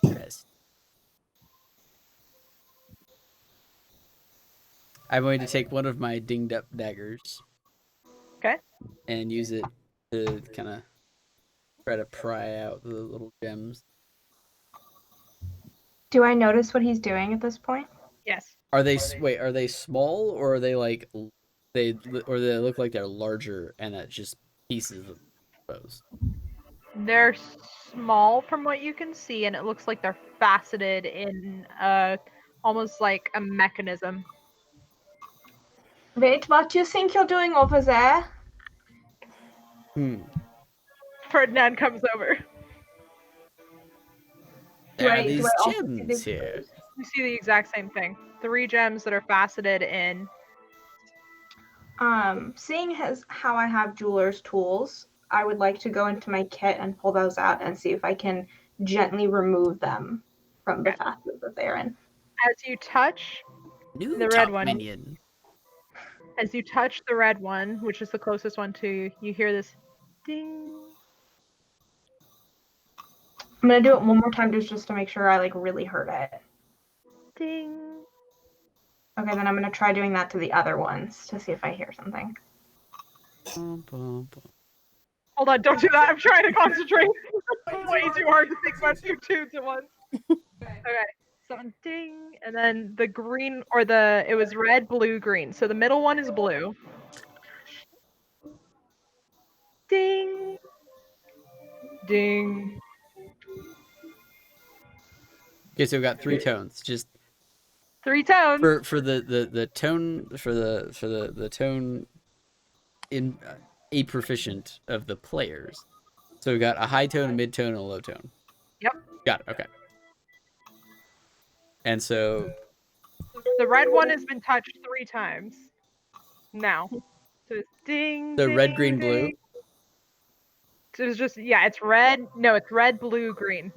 Yes. I'm going to take one of my dinged up daggers. Okay. And use it to kind of try to pry out the little gems. Do I notice what he's doing at this point? Yes. Are they wait? Are they small or are they like they look like they're larger and that just pieces of those? They're small from what you can see, and it looks like they're faceted in almost like a mechanism. Wait, what do you think you're doing over there? Ferdinand comes over. There are Do these I also see gems these here. gems? You see the exact same thing. 3 gems that are faceted in. Seeing as how I have jeweler's tools, I would like to go into my kit and pull those out and see if I can gently remove them from the facets that they're in. As you touch New the red top one, minion. as you touch the red one, which is the closest one to you, you hear this ding. I'm gonna do it one more time just to make sure I like really heard it. Ding. Okay, then I'm gonna try doing that to the other ones to see if I hear something. Hold on, don't do that. I'm trying to concentrate. Way too hard to think about 2 tunes at once. Okay, so ding, and then the green, or it was red, blue, green. So the middle one is blue. Ding. Ding. Okay, so we got 3 tones. Just 3 tones. for the tone for the tone in a proficient of the players. So we got a high tone, a mid tone, and a low tone. Yep. Got it. Okay. And so The red one has been touched 3 times. Now. So it's ding. the ding, red, green, ding. blue. So it's just, yeah, it's red. No, it's red, blue, green.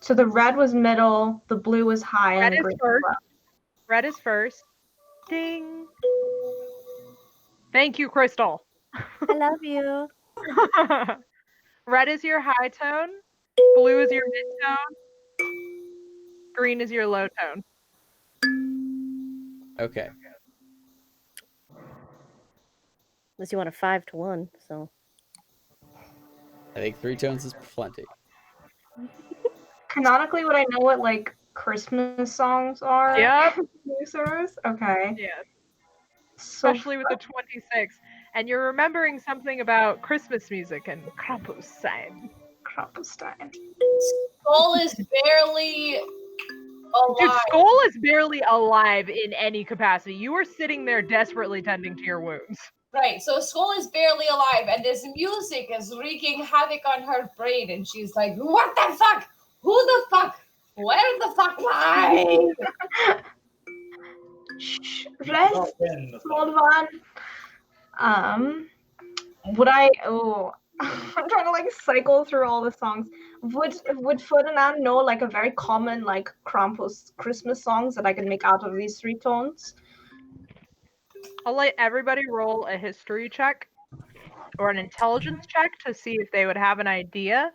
So the red was middle, the blue was high, Red and the is green was first. low. Red is first. Ding. Thank you, Crystal. I love you. Red is your high tone. Blue is your mid tone. Green is your low tone. Okay. Unless you want a 5-to-1, so. I think 3 tones is plenty. Canonically, would I know what like Christmas songs are? Yep. Users? Okay. Yeah. So Especially with the 26. And you're remembering something about Christmas music and Krampus-sein. Krampusstein. Skull is barely Dude, alive. Skull is barely alive in any capacity. You are sitting there desperately tending to your wounds. Right, so Skull is barely alive, and this music is wreaking havoc on her brain, and she's like, "What the fuck? Who the fuck? Where the fuck am I?" Shh, rest, Oh, in the small one. Would I? Oh, I'm trying to like cycle through all the songs. Would Ferdinand know like a very common like Krampus Christmas songs that I can make out of these 3 tones? I'll let everybody roll a history check or an intelligence check to see if they would have an idea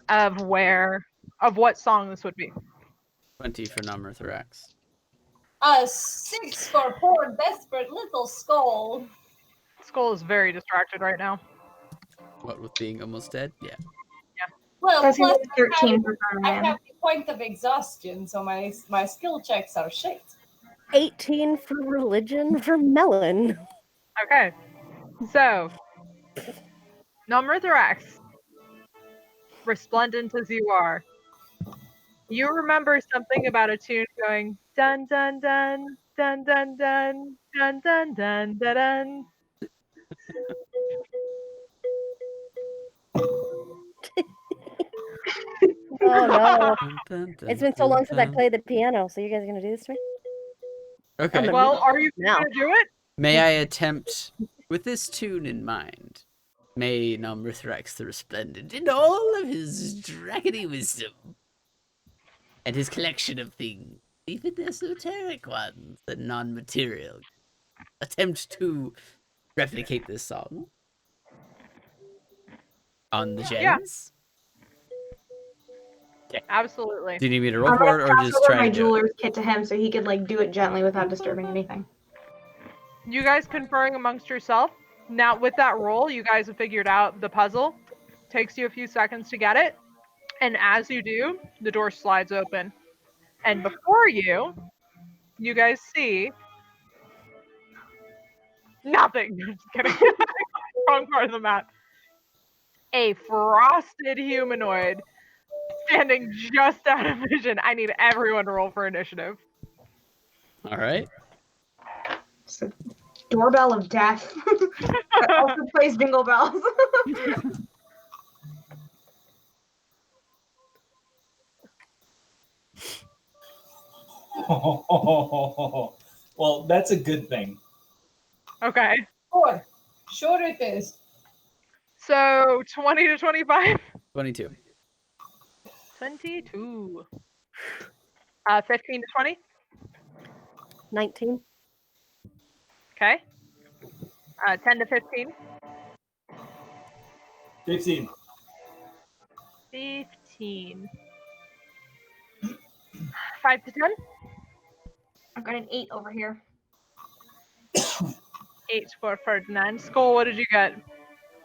of what song this would be. 20 for non-Mirthrax. 6 for poor desperate little Skull. Skull is very distracted right now. What with being almost dead? Yeah. Well, That's plus 13 for I Ferdinand. have the point of exhaustion, so my skill checks are shit. 18 for religion for Melon. Okay. So, Nomrithorax, resplendent as you are, you remember something about a tune going dun dun dun dun dun dun dun dun dun dun dun. Oh no. Dun, dun, dun, It's been so long since I dun. played the piano, so you guys are gonna do this to me? Okay. I'm Well, are you Now. going to do it? May I attempt, with this tune in mind, may Nomrithrax the Resplendent, in all of his dragony wisdom, and his collection of things, even esoteric ones and non-material, attempt to replicate this song on the gems? Yeah. Absolutely. Do you need me to roll I'm for gonna it, or pass just over try my to do it? jeweler's kit to him so he could like do it gently without disturbing anything. You guys conferring amongst yourself. Now, with that roll, you guys have figured out the puzzle. Takes you a few seconds to get it. And as you do, the door slides open. And before you, you guys see nothing. Just kidding. Wrong part of the map. A frosted humanoid standing just out of vision. I need everyone to roll for initiative. All right. It's a doorbell of death. That also plays jingle bells. Well, that's a good thing. Okay. Sure it is. So 20 to 25? 22. 22. 15 to 20? 19. Okay. 10 to 15? 15. 15. 5 to 10? I've got an 8 over here. 8 for Ferdinand. Skull, what did you get?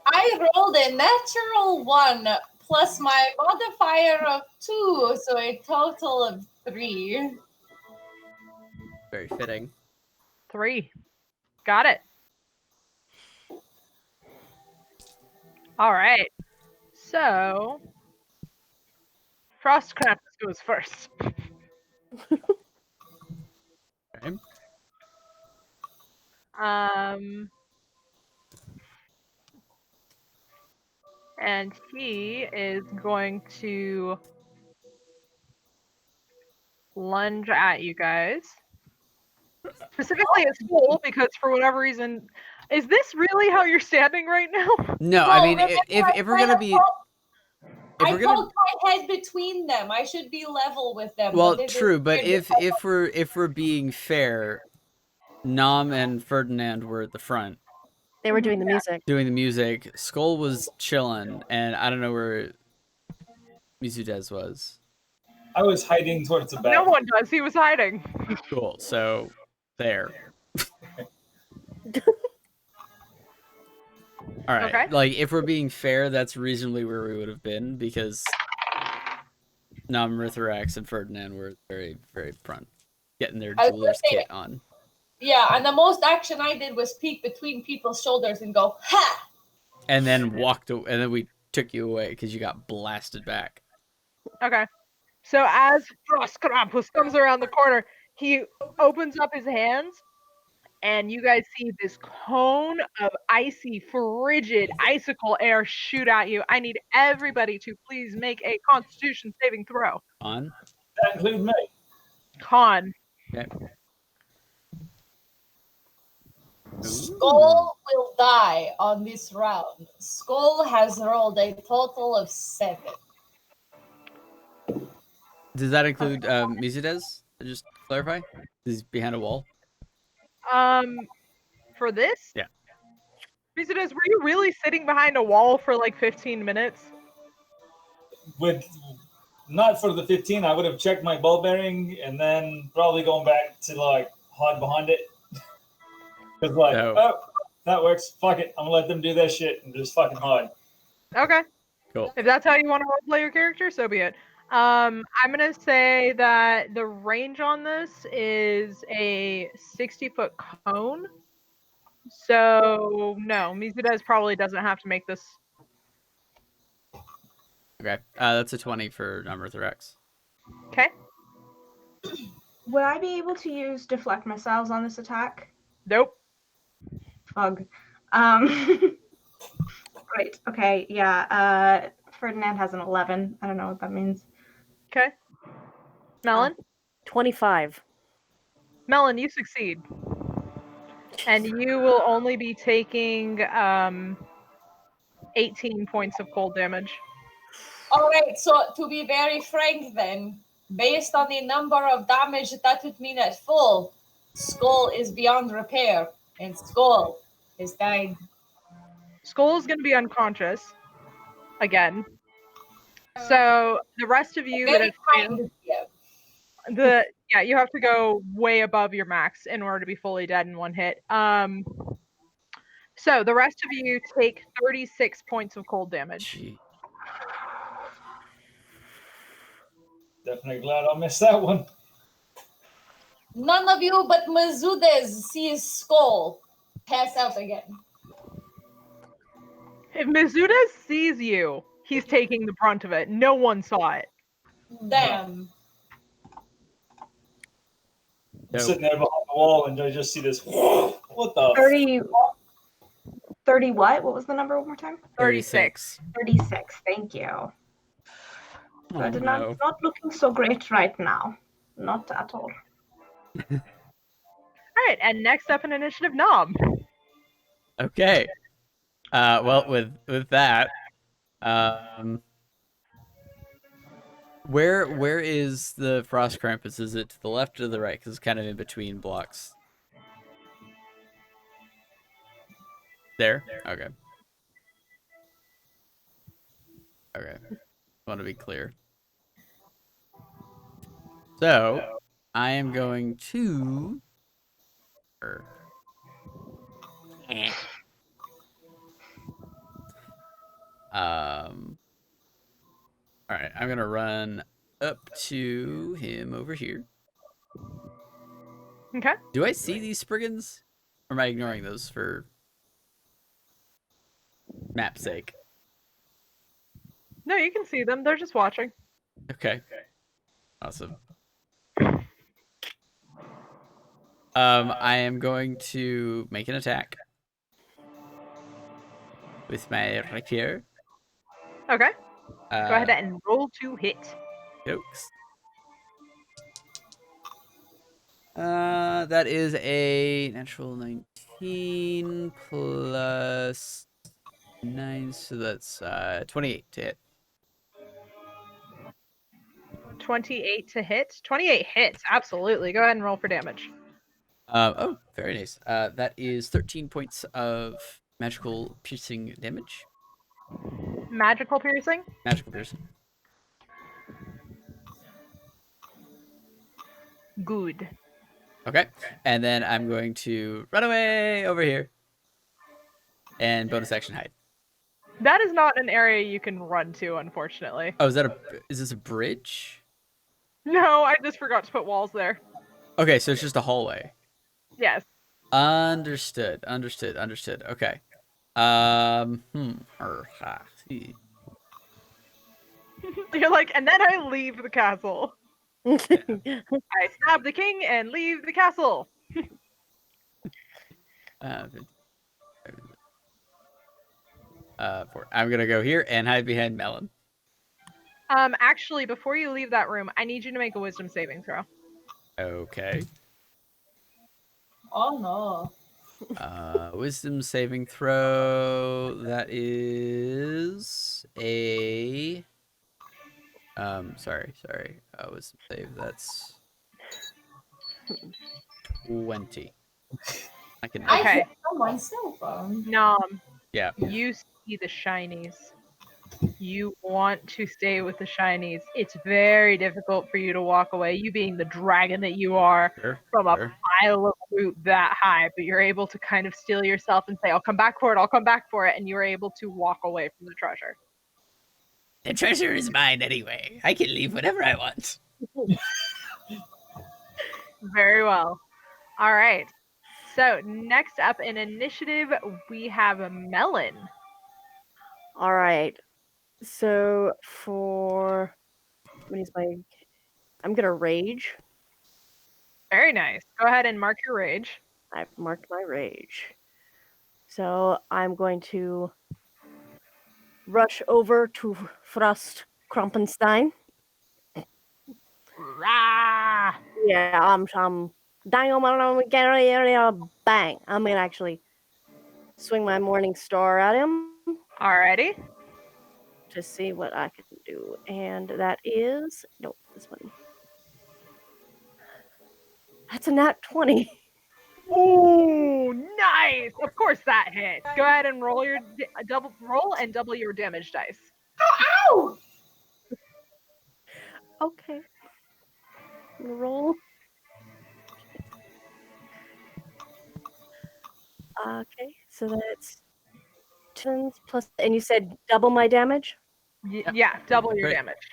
I rolled a natural 1 plus my modifier of 2, so a total of 3. Very fitting. 3. Got it. All right. So, Frost Krampus goes first. Okay. And he is going to lunge at you guys. Specifically at Skull, because for whatever reason, is this really how you're standing right now? No, I mean, if we're gonna be, I poked my head between them. I should be level with them. well, true, but if we're being fair, Nam and Ferdinand were at the front They were doing the music. doing the music. Skull was chilling, and I don't know where Mizudez was. I was hiding towards the back. No one does. He was hiding. Cool. So there. All right. Okay. Like, if we're being fair, that's reasonably where we would have been, because Nam, Ritharax, and Ferdinand were very, very front, getting their jeweler's kit on. Yeah, and the most action I did was peek between people's shoulders and go, ha! And then walked away, and then we took you away because you got blasted back. Okay. So as Frost Krampus comes around the corner, he opens up his hands, and you guys see this cone of icy, frigid, icicle air shoot at you. I need everybody to please make a Constitution saving throw. On? That includes me. Con. Okay. Skull will die on this round. Skull has rolled a total of 7. Does that include Mizudez? Just clarify? He's behind a wall? For this? Yeah. Mizudez, were you really sitting behind a wall for like 15 minutes? With not for the 15, I would have checked my ball bearing and then probably going back to like hide behind it. Because like, oh, that works. Fuck it. I'm gonna let them do that shit and just fucking hide. Okay. Cool. If that's how you want to roleplay your character, so be it. I'm gonna say that the range on this is a 60-foot cone. So no, Mizudez probably doesn't have to make this. Okay. That's a 20 for number Rex. Okay. Would I be able to use deflect missiles on this attack? Nope. Fug. Right. Okay. Yeah. Ferdinand has an 11. I don't know what that means. Okay. Melon? 25. Melon, you succeed. And you will only be taking 18 points of cold damage. All right, so to be very frank then, based on the number of damage that would mean at full, Skull is beyond repair, and Skull is dying. Skull is going to be unconscious again. So the rest of you that have failed, you have to go way above your max in order to be fully dead in one hit. So the rest of you take 36 points of cold damage. Gee. Definitely glad I missed that one. None of you but Mazudez sees Skull pass out again. If Mizuda sees you, he's taking the brunt of it. No one saw it. Damn. I'm sitting there behind the wall and I just see this. What the? 30 what? What was the number one more time? 36. 36. Thank you. Oh, Good. no. Not looking so great right now. Not at all. All right, and next up in initiative, Nom. Okay. Well, with that, where is the Frost Krampus? Is it to the left or the right? Because it's kind of in between blocks. There? Okay. Okay. Want to be clear. So, I am going to... Alright, I'm going to run up to him over here. Okay. Do I see these Spriggans? Or am I ignoring those for map's sake? No, you can see them. They're just watching. Okay. Awesome. I am going to make an attack with my rapier. Okay. Go ahead and roll to hit. Jokes. That is a natural 19 plus 9, so that's 28 to hit. 28 to hit. 28 hits. Absolutely. Go ahead and roll for damage. Oh, very nice. That is 13 points of magical piercing damage. Magical piercing? Magical piercing. Good. Okay. And then I'm going to run away over here. And bonus action hide. That is not an area you can run to, unfortunately. Oh, is this a bridge? No, I just forgot to put walls there. Okay, so it's just a hallway. Yes. Understood. Okay. You're like, and then I leave the castle. I stab the king and leave the castle. I'm gonna go here and hide behind Melon. Actually, before you leave that room, I need you to make a wisdom saving throw. Okay. Oh no. Wisdom saving throw. That is a. Sorry. Wisdom save. That's 20. I can. I Okay. hit someone's cell phone. Nom. Yeah. You see the shinies. You want to stay with the shinies. It's very difficult for you to walk away, you being the dragon that you are, from a pile of loot that high, but you're able to kind of steel yourself and say, I'll come back for it, and you're able to walk away from the treasure. The treasure is mine anyway. I can leave whenever I want. Very well. All right. So next up in initiative, we have Melon. All right. So I'm gonna rage. Very nice. Go ahead and mark your rage. I've marked my rage. So I'm going to rush over to Frost Krampenstein. Rah! Yeah, I'm bang. I'm gonna actually swing my morning star at him. Alrighty. To see what I can do. And that is this one. That's a nat 20. Ooh, nice! Of course that hits. Go ahead and roll your double your damage dice. Ow! Okay. Roll. Okay, so that's 10 plus, and you said double my damage? Yeah, double your Great. damage.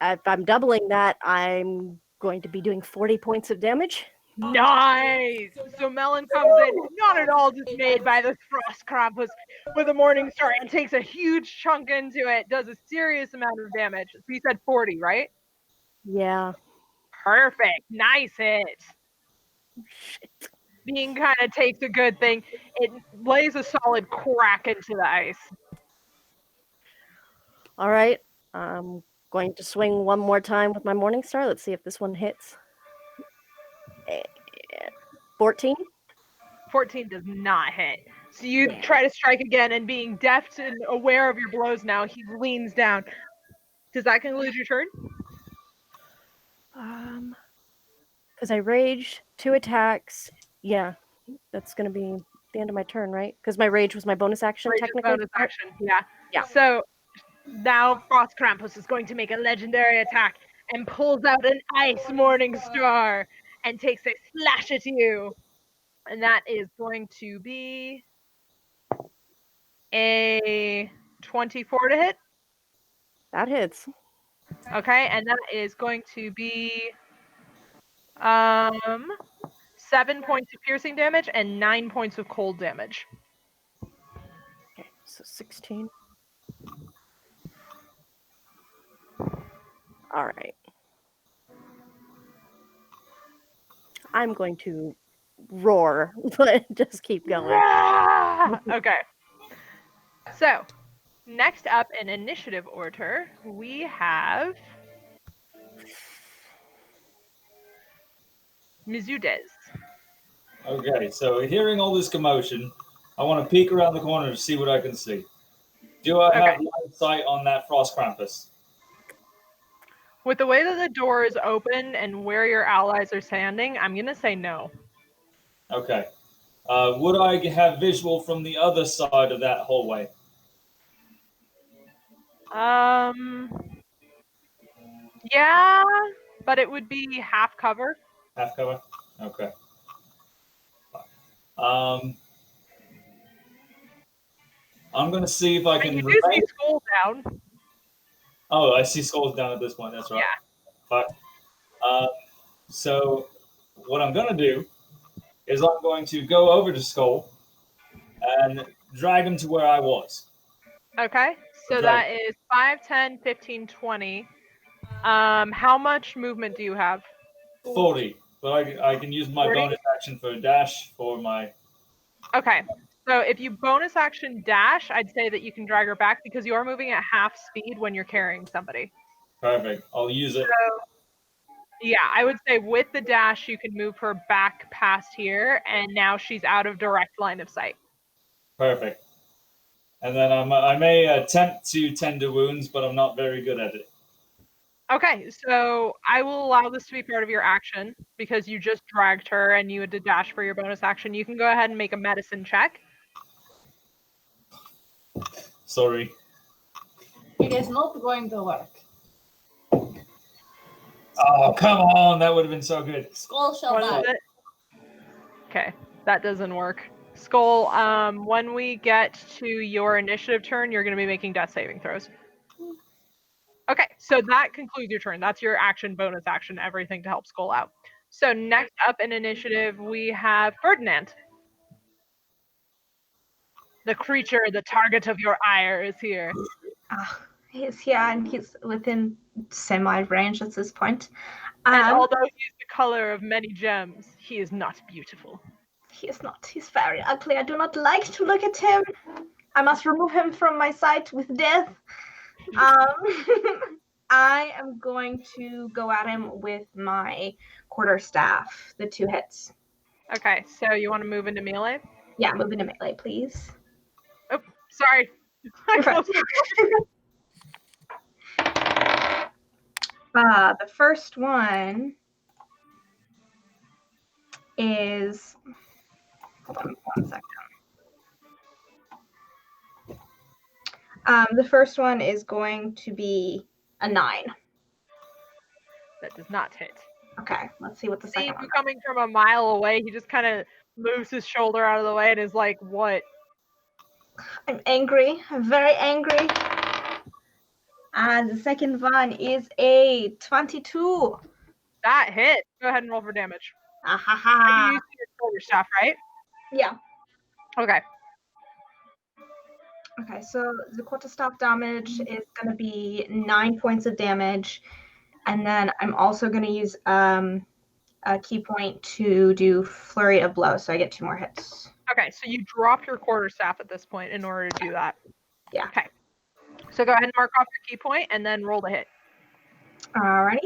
if I'm doubling that, I'm going to be doing 40 points of damage. Nice! So Melon comes in, not at all dismayed by this Frost Krampus with a Morning Star and takes a huge chunk into it, does a serious amount of damage. So you said 40, right? Yeah. Perfect. Nice hit. Bean kind of takes a good thing. It lays a solid crack into the ice. All right. I'm going to swing one more time with my Morning Star. Let's see if this one hits. 14. 14 does not hit. So you try to strike again, and being deft and aware of your blows now, he leans down. Does that conclude your turn? Because I raged 2 attacks. Yeah, that's going to be the end of my turn, right? Because my rage was my bonus action, Rage is technically. bonus action, yeah. Yeah. So now Frost Krampus is going to make a legendary attack and pulls out an Ice Morning Star and takes a slash at you. And that is going to be a 24 to hit. That hits. Okay, and that is going to be 7 points of piercing damage and 9 points of cold damage. Okay, so 16. All right. I'm going to roar, but just keep going. Okay. So, next up in initiative order, we have Mizudez. Okay, so hearing all this commotion, I want to peek around the corner to see what I can see. Do I have line of sight on that Frost Krampus? With the way that the door is open and where your allies are standing, I'm going to say no. Okay. Would I have visual from the other side of that hallway? Yeah, but it would be half cover. Half cover? Okay. I'm going to see if I But can... you do see Skull down. Oh, I see skulls down at this point. That's right. Yeah. Fuck. So what I'm going to do is I'm going to go over to Skull and drag him to where I was. Okay, so that is 5, 10, 15, 20. How much movement do you have? 40, but I can use my 40? bonus action for a dash for my... Okay, so if you bonus action dash, I'd say that you can drag her back because you are moving at half speed when you're carrying somebody. Perfect. I'll use it. So, yeah, I would say with the dash, you can move her back past here, and now she's out of direct line of sight. Perfect. And then I may attempt to tend to wounds, but I'm not very good at it. Okay, so I will allow this to be part of your action because you just dragged her and you had to dash for your bonus action. You can go ahead and make a medicine check. Sorry. It is not going to work. Oh, come on. That would have been so good. Skull shall What die. is it? Okay, that doesn't work. Skull, when we get to your initiative turn, you're going to be making death saving throws. Okay, so that concludes your turn. That's your action, bonus action, everything to help Skull out. So next up in initiative, we have Ferdinand. The creature, the target of your ire, is here. He's here and he's within semi-range at this point. And although he's the color of many gems, he is not beautiful. He is not. He's very ugly. I do not like to look at him. I must remove him from my sight with death. I am going to go at him with my quarterstaff, the 2 hits. Okay, so you want to move into melee? Yeah, move into melee, please. Oh, sorry. The first one is... Hold on 1 second. The first one is going to be a 9. That does not hit. Okay, let's see what the second one is. Coming from a mile away, he just kind of moves his shoulder out of the way and is like, what? I'm angry. I'm very angry. And the second one is a 22. That hit. Go ahead and roll for damage. Are you Ahaha. using your quarterstaff, right? Yeah. Okay. Okay, so the quarterstaff damage is going to be 9 points of damage. And then I'm also going to use a key point to do Flurry of Blows, so I get 2 more hits. Okay, so you dropped your quarterstaff at this point in order to do that. Yeah. Okay. So go ahead and mark off your key point and then roll the hit. Alrighty.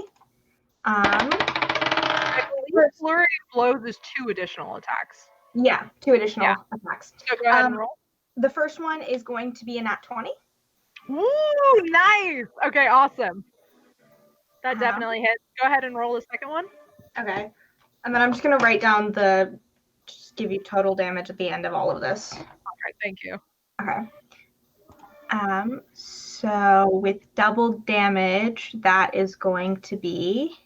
I believe Flurry of Blows is 2 additional attacks. Yeah, 2 additional attacks. So go ahead and roll. The first one is going to be a nat 20. Woo! Nice! Okay, awesome. That definitely hits. Go ahead and roll the second one. Okay. And then I'm just going to write down just give you total damage at the end of all of this. Okay, thank you. Okay. So with double damage, that is going to be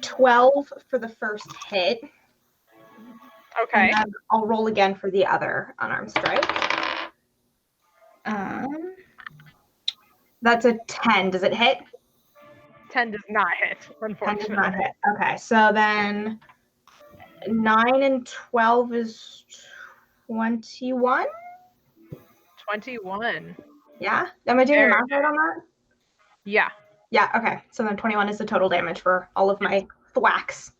12 for the first hit. Okay. And then I'll roll again for the other unarmed strike. That's a 10. Does it hit? 10 does not hit, 10 unfortunately. does not hit. Okay, so then 9 and 12 is 21? 21. Yeah? Am I doing the math right on that? Yeah. Yeah, okay. So then 21 is the total damage for all of my thwacks.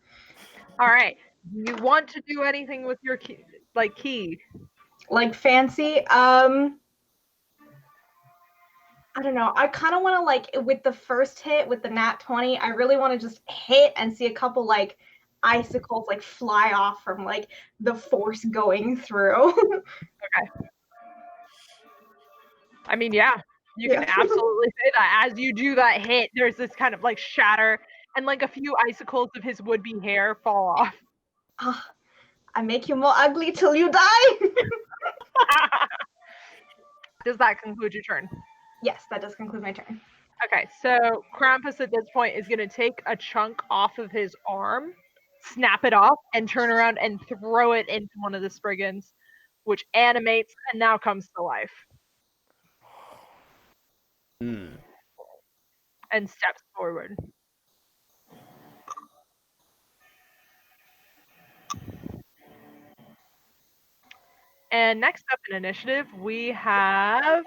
All right. You want to do anything with your key? Like fancy? I don't know. I kind of want to, like, with the first hit, with the nat 20, I really want to just hit and see a couple, like, icicles, like, fly off from, like, the force going through. Okay. I mean, yeah, you can absolutely say that. As you do that hit, there's this kind of, like, shatter, and, like, a few icicles of his would-be hair fall off. I make you more ugly till you die. Does that conclude your turn? Yes, that does conclude my turn. Okay, so Krampus at this point is going to take a chunk off of his arm, snap it off, and turn around and throw it into one of the Spriggans, which animates and now comes to life. And steps forward. And next up in initiative, we have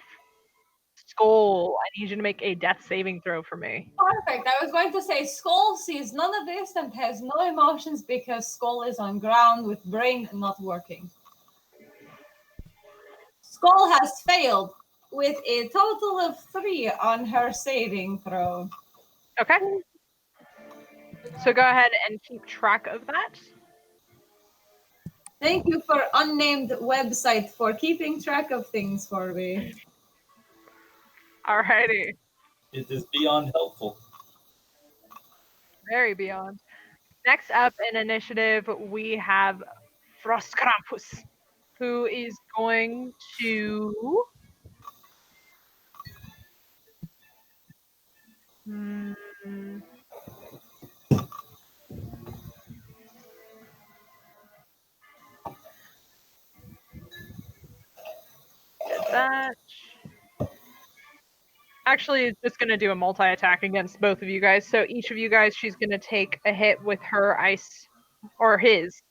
Skull. I need you to make a death saving throw for me. Perfect. I was going to say Skull sees none of this and has no emotions because Skull is on ground with brain not working. Skull has failed with a total of 3 on her saving throw. Okay. So go ahead and keep track of that. Thank you for unnamed website for keeping track of things for me. Alrighty. It is beyond helpful. Very beyond. Next up in initiative, we have Frost Krampus, who is going to... Get that. Actually, it's just going to do a multi-attack against both of you guys. So each of you guys, she's going to take a hit with her ice, or his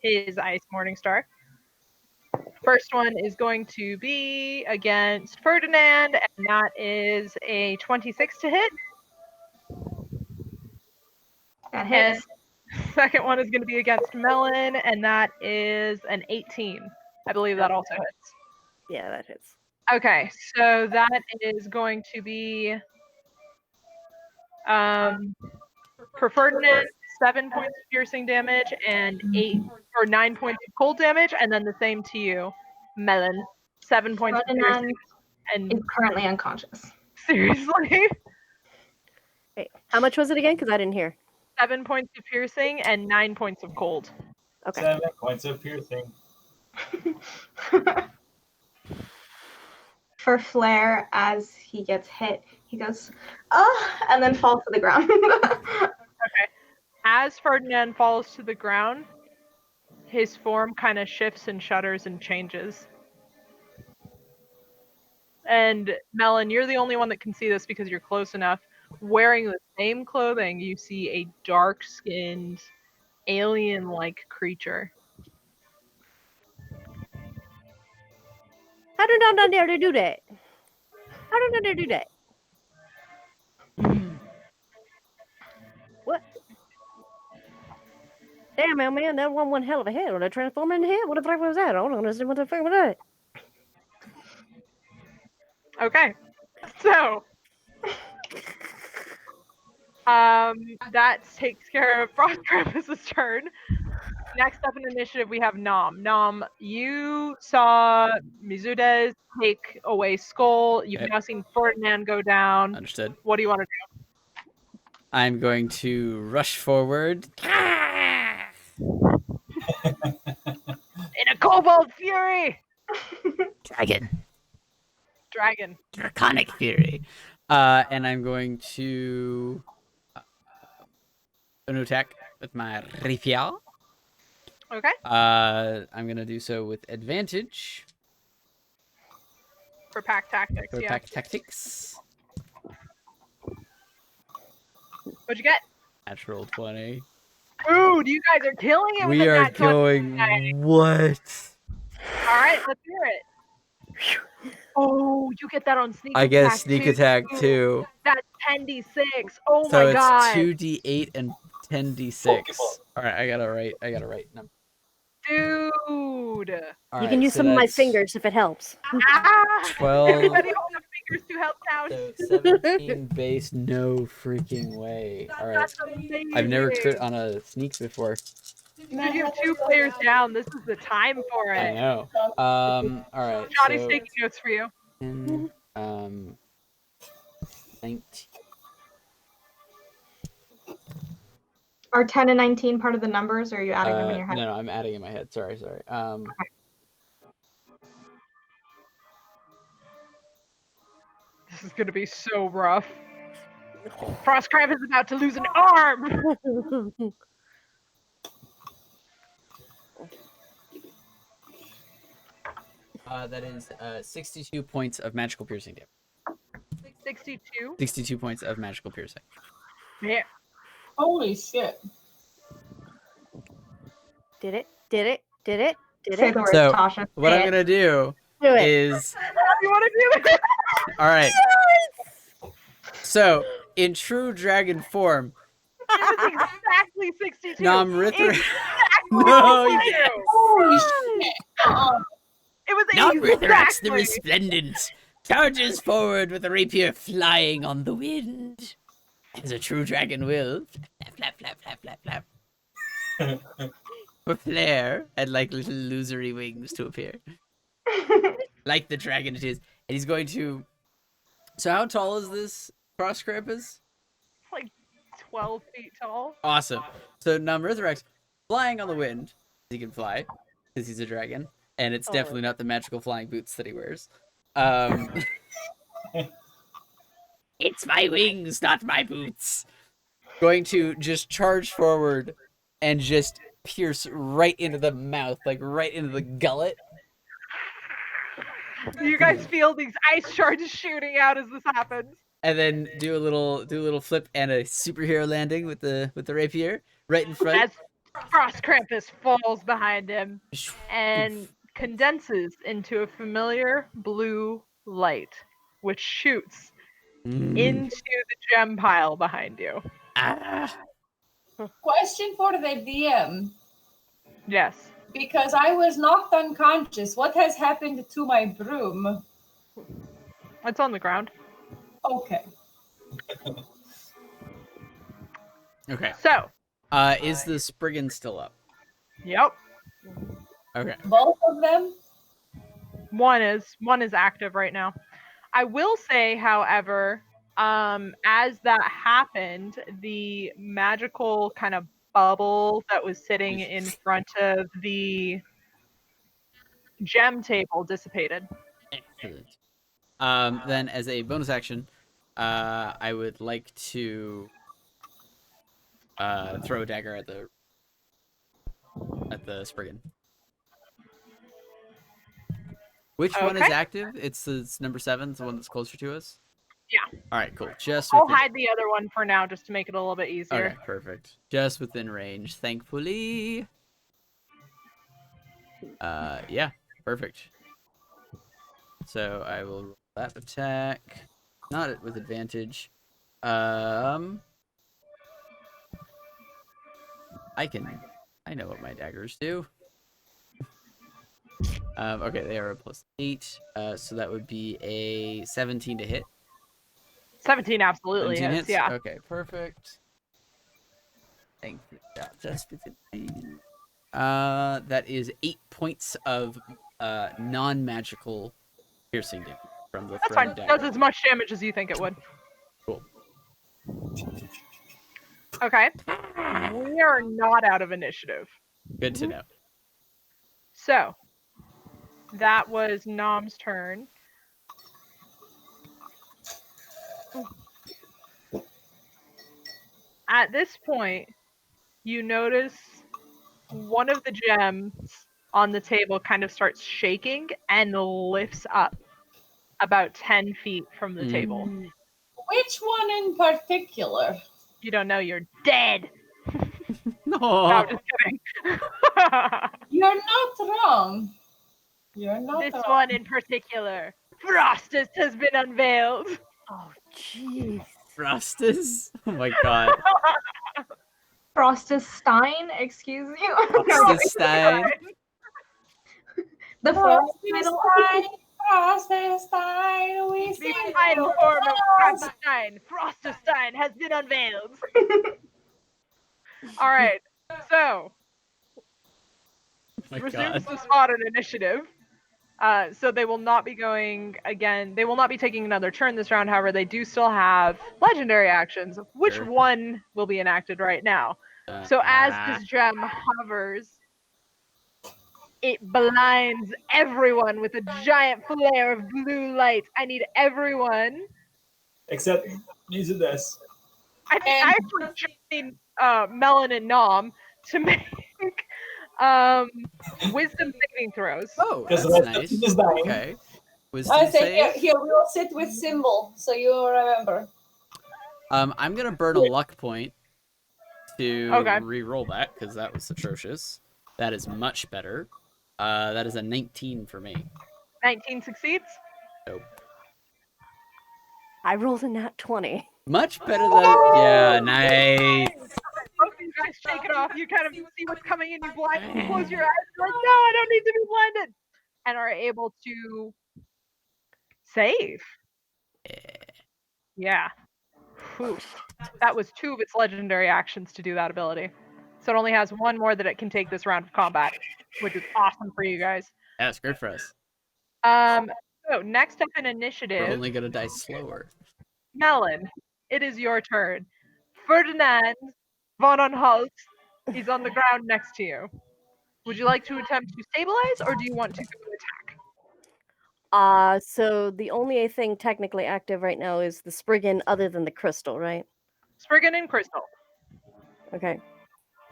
ice Morningstar. First one is going to be against Ferdinand, and that is a 26 to hit. That hits. And second one is going to be against Melon, and that is an 18. I believe that also hits. Yeah, that hits. Okay, so that is going to be for Ferdinand, 7 points of piercing damage and 9 points of cold damage, and then the same to you, Melon. 7 points of piercing and is currently unconscious. Seriously? Wait, how much was it again? Because I didn't hear. 7 points of piercing and 9 points of cold. Okay. 7 points of piercing. For Flair, as he gets hit, he goes, and then falls to the ground. Okay. As Ferdinand falls to the ground, his form kind of shifts and shudders and changes. and Melon, you're the only one that can see this because you're close enough. Wearing the same clothing, you see a dark-skinned, alien-like creature. How did I not dare to do that? How did I dare to do that? What? Damn, man, that one hell of a head. When I transform into head, what the fuck was that? I don't understand what the fuck was that. Okay, so that takes care of Frost Krampus's turn. Next up in initiative, we have Nom. Nom, you saw Mizudes take away Skull. You've Yep. now seen Ferdinand go down. Understood. What do you want to do? I'm going to rush forward. In a Kobold Fury! Dragon. Draconic Fury. And I'm going to an attack with my rapier. Okay. I'm gonna do so with advantage For pack tactics, for yeah. pack tactics. What'd you get? Natural 20. Dude, you guys are killing it with We the are nat 20 going tonight. what? Alright, let's hear it. Oh, you get that on sneak I attack guess sneak too. attack too. That's 10d6. Oh So my it's god. 2d8 and 10d6. All right, I gotta write number. Dude. All You right, can use so some of my that's fingers if it helps. Ah! 12. Everybody hold up fingers to help count. So 17 base, no freaking way. All right, That's amazing. I've never crit on a sneak before. Dude, you have 2 players down. This is the time for I it. know. All right. Johnny's So taking notes for you. 10, 19. Are 10 and 19 part of the numbers, or are you adding them in your head? No, I'm adding in my head. Sorry. This is gonna be so rough. Frostcraft is about to lose an arm. That is 62 points of magical piercing damage. 62. 62 points of magical piercing. Yeah. Holy shit. Did it? Say the words, So, Tasha. what Say I'm it. gonna do Do it. is, You want to do it? all right. So, in true dragon form, It was exactly 62. Namrithra. Exactly No, 62. Holy shit. It was Namrithrax the exactly. Resplendent charges forward with a rapier flying on the wind, as a true dragon will. Flap, flap, flap, flap, flap, flap. For flair and like little illusory wings to appear. Like the dragon it is. And he's going to... So how tall is this Frost Krampus? It's like 12 feet tall. Awesome. So Namrithrax, flying on the wind, he can fly, because he's a dragon, and it's definitely not the magical flying boots that he wears. It's my wings, not my boots. Going to just charge forward and just pierce right into the mouth, like right into the gullet. You guys feel these ice shards shooting out as this happens. And then do a little flip and a superhero landing with the rapier right in front. As Frost Krampus falls behind him and condenses into a familiar blue light, which shoots into the gem pile behind you. Question for the DM. Yes. Because I was knocked unconscious, what has happened to my broom? It's on the ground. Okay. Okay. So. Is the Spriggan still up? Yep. Okay. Both of them? One is active right now. I will say, however, as that happened, the magical kind of bubble that was sitting in front of the gem table dissipated. Excellent. Then as a bonus action, I would like to throw a dagger at the Spriggan. Which one is Okay. active? It's number 7, the one that's closer to us? Yeah. All right, cool. Just I'll within... hide the other one for now just to make it a little bit easier. Okay, perfect. Just within range, thankfully. Yeah, perfect. So I will roll that attack. Not with advantage. I know what my daggers do. Okay, they are a +8. So that would be a 17 to hit. 17 absolutely 17 hits, hits? yeah. Okay, perfect. Thank you. Yeah, just within range. That is 8 points of non-magical piercing damage from the That's fine. thread Does dagger. as much damage as you think it would. Cool. Okay. We are not out of initiative. Good to know. So, that was Nom's turn. At this point, you notice one of the gems on the table kind of starts shaking and lifts up about 10 feet from the table. Which one in particular? You don't know, you're dead. No. No, just kidding. You're not wrong. You're not This wrong. one in particular. Frostus has been unveiled. Oh, jeez. Frostus? Oh my god. Frostus Stein, excuse you. Frostus Stein. The full title. Frostestein, we The sing final form of Frost. Kramping Frostestein, has been unveiled. All right, so Oh my resumes god. the spot and initiative. So they will not be going again. They will not be taking another turn this round. However, they do still have legendary actions, which Sure. one will be enacted right now. So as this gem hovers, it blinds everyone with a giant flare of blue light. I need everyone. Except using this. I actually need Melon and Nom to make wisdom saving throws. Oh, Because that's the rest of nice. them is dying. Okay. I Wisdom say here, save. here we will sit with Symbol, so you remember. I'm gonna burn a luck point to Okay. re-roll that because that was atrocious. That is much better. That is a 19 for me. 19 succeeds. Nope. I rolled a nat 20. Much better than yeah, nice. Both of you guys shake it off. You kind of see what's coming and you close your eyes. You're like, no, I don't need to be blinded. And are able to save. Yeah. Whew. That was 2 of its legendary actions to do that ability. So it only has 1 more that it can take this round of combat, which is awesome for you guys. Yeah, it's great for us. So next up in We're initiative, only gonna die slower. Melon, it is your turn. Ferdinand von Anhalt is on the ground next to you. Would you like to attempt to stabilize, or do you want to go attack? So the only thing technically active right now is the Spriggan other than the crystal, right? Spriggan and Crystal. Okay.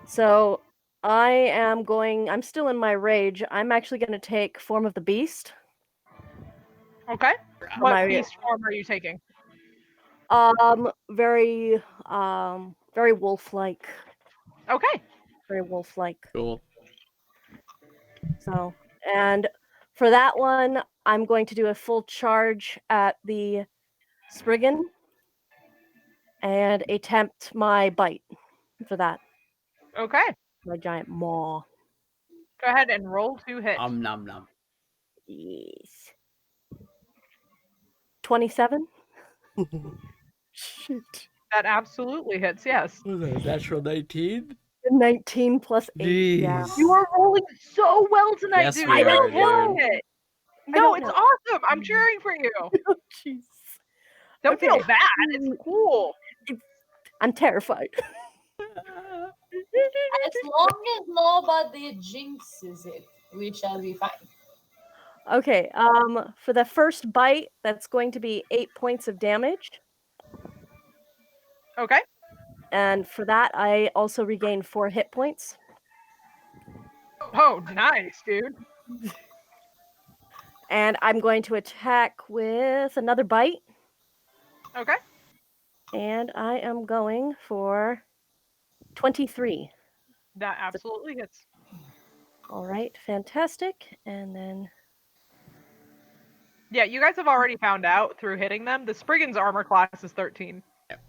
So I'm still in my rage. I'm actually going to take form of the beast. Okay. What My- beast form are you taking? Very wolf-like. Okay. Very wolf-like. Cool. So, and for that one, I'm going to do a full charge at the Spriggan and attempt my bite for that. Okay. My giant maw. Go ahead and roll 2 hits. Nom nom. Yes. 27? Shit. That absolutely hits, yes. Was that a natural 19? 19 plus 8. Yeah. Jeez. You are rolling so well tonight, Yes, dude. we I are, don't know dude. it. I No, don't it's know. awesome. I'm cheering for you. Oh, jeez. Don't Okay. feel bad. It's cool. I'm terrified. As long as nobody jinxes it, we shall be fine. Okay, for the first bite, that's going to be 8 points of damage. Okay. And for that, I also regain 4 hit points. Oh, nice, dude. And I'm going to attack with another bite. Okay. And I am going for 23. That absolutely hits. All right, fantastic. And then Yeah, you guys have already found out through hitting them. The Spriggan's armor class is 13.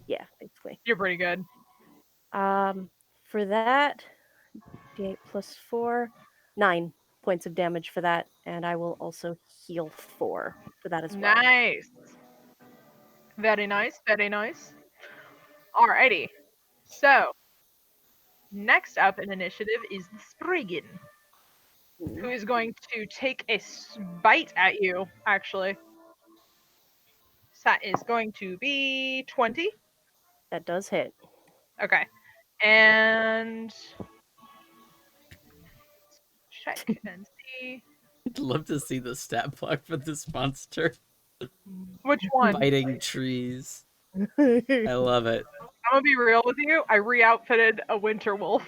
yeah, basically. You're pretty good. For that, d8 plus 4, 9 points of damage for that, and I will also heal 4 for that as well. Nice. Very nice. Very nice. Alrighty. So, next up in initiative is the Spriggan, who is going to take a bite at you, actually. So that is going to be 20. That does hit. Okay. And check and see. I'd love to see the stat block for this monster. Which one? Biting trees. I love it. I'm gonna be real with you. I re-outfitted a winter wolf.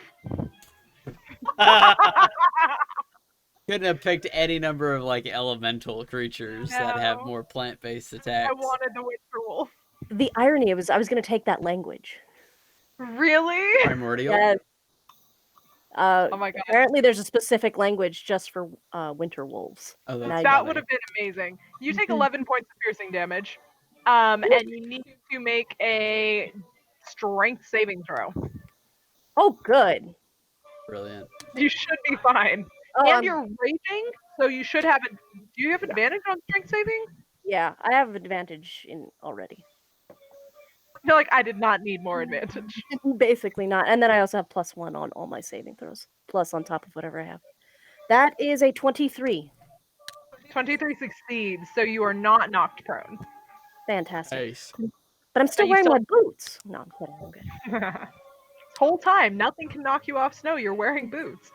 Couldn't have picked any number of like elemental creatures that have No. more plant-based attacks. I wanted the winter wolf. The irony was I was going to take that language. Really? Primordial. Yes. Oh my god. Apparently, there's a specific language just for winter wolves. Oh, Now that's you- That funny. would have been amazing. You take Mhm. 11 points of piercing damage, and you need to make a strength saving throw. Oh, good. Brilliant. You should be fine. Oh, And you're raging, so you should have do you have advantage on strength saving? yeah, I have advantage in already. I feel like I did not need more advantage. Basically not. And then I also have +1 on all my saving throws, plus on top of whatever I have. That is a 23. 23 succeeds, so you are not knocked prone. Fantastic. Nice. But I'm still you wearing still- my boots. No, I'm kidding. I'm good. This whole time, nothing can knock you off snow. You're wearing boots.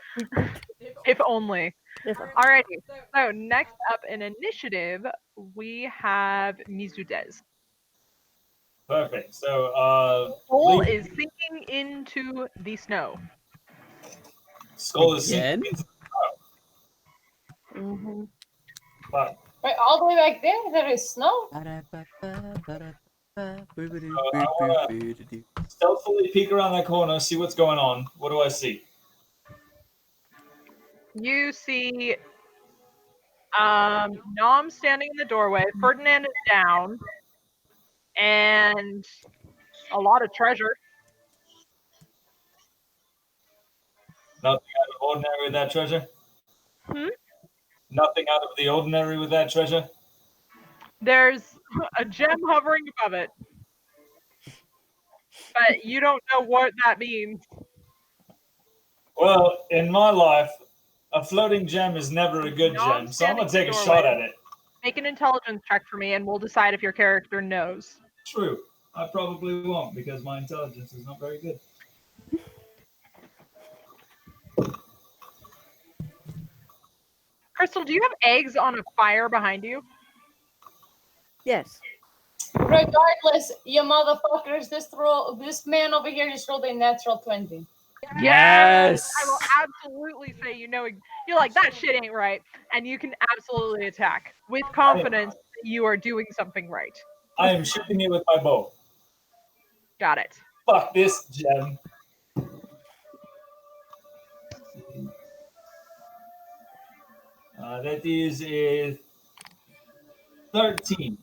If only. If- Alrighty. So next up in initiative, we have Mizudez. Perfect. So, Skull Lee- is sinking into the snow. Skull is Again? sinking. Mhm. Fuck. Right, all the way back there is snow. Stealthily peek around that corner, see what's going on. What do I see? You see Nom standing in the doorway, Ferdinand is down, and a lot of treasure. Nothing out of ordinary with that treasure? Hmm? Nothing out of the ordinary with that treasure? There's a gem hovering above it. But you don't know what that means. Well, in my life, a floating gem is never a good No, I'm gem, so I'm going to take standing a in the shot doorway. at it. Make an intelligence check for me, and we'll decide if your character knows. True. I probably won't because my intelligence is not very good. Crystal, do you have eggs on a fire behind you? Yes. Regardless, you motherfuckers, this man over here just rolled a natural 20. Yes! I will absolutely say you know. You're like, that shit ain't right. And you can absolutely attack with confidence that you are doing something right. I am shooting it with my bow. Got it. Fuck this gem. That is a 13.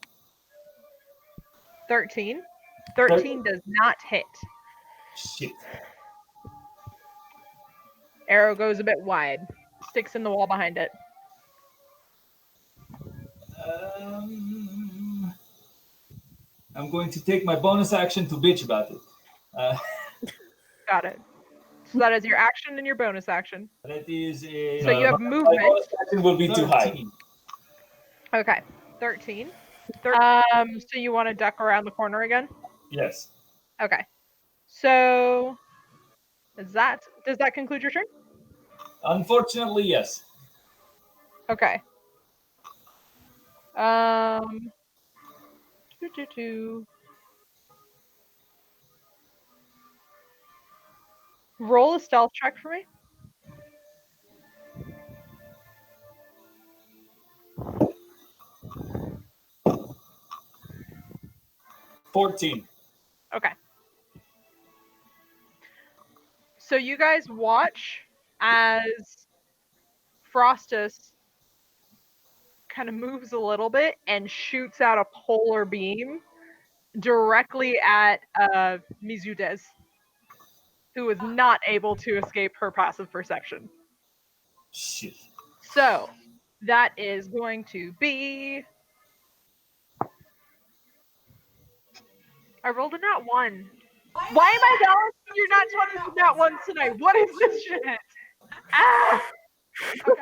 13. 13 does not hit. Shit. Arrow goes a bit wide. Sticks in the wall behind it. I'm going to take my bonus action to bitch about it. Got it. So that is your action and your bonus action. That is a. So you have my movement. bonus action will be too high. Okay. 13. So you want to duck around the corner again? Yes. Okay. So does that conclude your turn? Unfortunately, yes. Okay. Roll a stealth check for me. 14. Okay. So you guys watch as Frostus kind of moves a little bit and shoots out a polar beam directly at Mizudez, who is not able to escape her passive perception. Shit. So that is going to be. I rolled a nat 1. Why am I balancing your nat 20s with nat 1s tonight? What is this shit? Ah! Okay.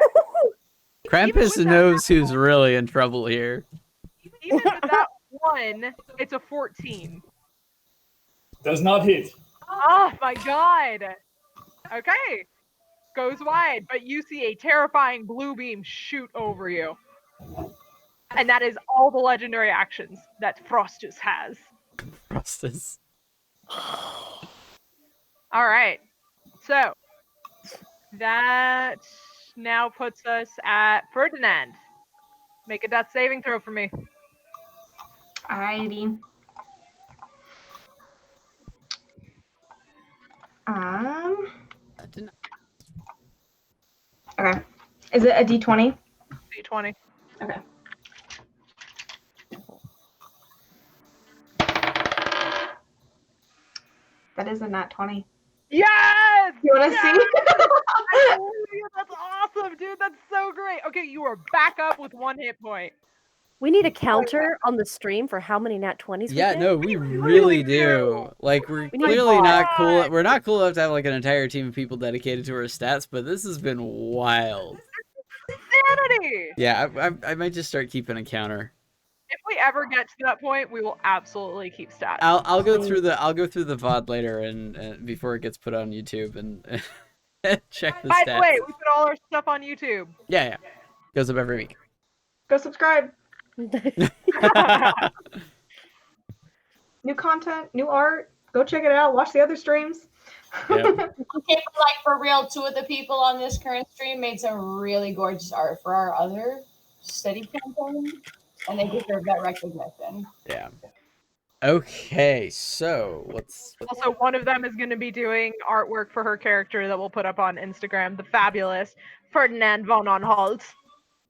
Krampus with that knows who's really in trouble here. Even with that 1, it's a 14. Does not hit. Oh my god. Okay. Goes wide, but you see a terrifying blue beam shoot over you. And that is all the legendary actions that Frostus has. Frostus. All right. So that now puts us at Ferdinand. Make a death saving throw for me. Alrighty. Okay. Is it a D20? D20. Okay. That is a nat 20. Yes! You want to Yes! That's awesome, dude. That's so great. Okay, you are back up with 1 hit point. We need a counter on the stream for how many nat 20s we Yeah, get. no, we really do. Like, we're We need clearly a not bot. cool. We're not cool enough to have like an entire team of people dedicated to our stats, but this has been wild. Insanity! Yeah, I might just start keeping a counter. If we ever get to that point, we will absolutely keep stats. I'll go through the VOD later and before it gets put on YouTube and check the By stats. the way, we put all our stuff on YouTube. Yeah. Goes up every week. Go subscribe. New content, new art. Go check it out. Watch the other streams. Yep. Okay, but like for real, 2 of the people on this current stream made some really gorgeous art for our other steady campaign, and they deserve that recognition. Yeah. Okay, so what's Also, one of them is going to be doing artwork for her character that we'll put up on Instagram. The fabulous Ferdinand von Anhalt.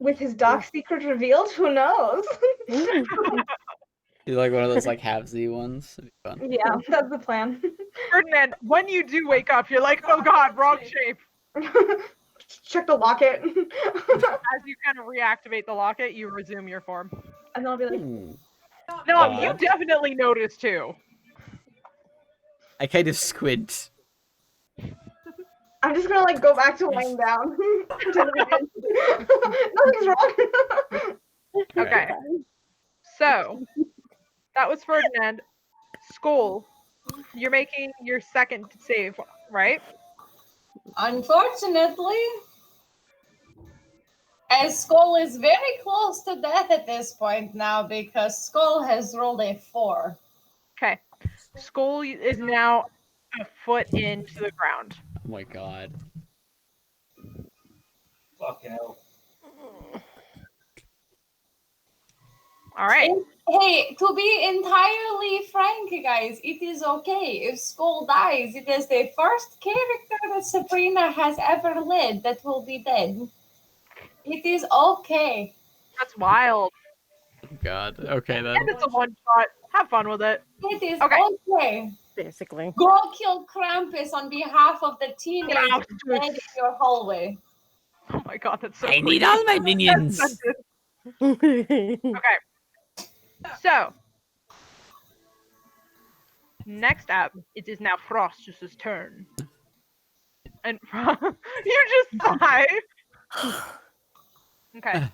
With his dark secret revealed, who knows? you like one of those like halvesy ones? It'd be fun. Yeah, that's the plan. Ferdinand, when you do wake up, you're like, oh god, wrong shape. Check the locket. As you kind of reactivate the locket, you resume your form. And then I'll be like, No, you Odd. definitely noticed too. I kind of squint. I'm just gonna like go back to laying down. Nothing's wrong. Okay. So, that was Ferdinand. Skull, you're making your second save, right? Unfortunately, as Skull is very close to death at this point now because Skull has rolled a 4. Okay. Skull is now a foot into the ground. Oh my god. Fucking hell. All right. Hey, to be entirely frank, guys, it is okay. If Skull dies, it is the first character that Sabrina has ever led that will be dead. It is okay. That's wild. Oh god. Okay then. And it's a one shot. Have fun with it. It is Okay. okay. Basically. Go kill Krampus on behalf of the teenagers Krampus. dead in your hallway. Oh my god, that's so I cool. need all my minions. Okay. So, next up, it is now Frostus's turn. And you just sigh. Okay.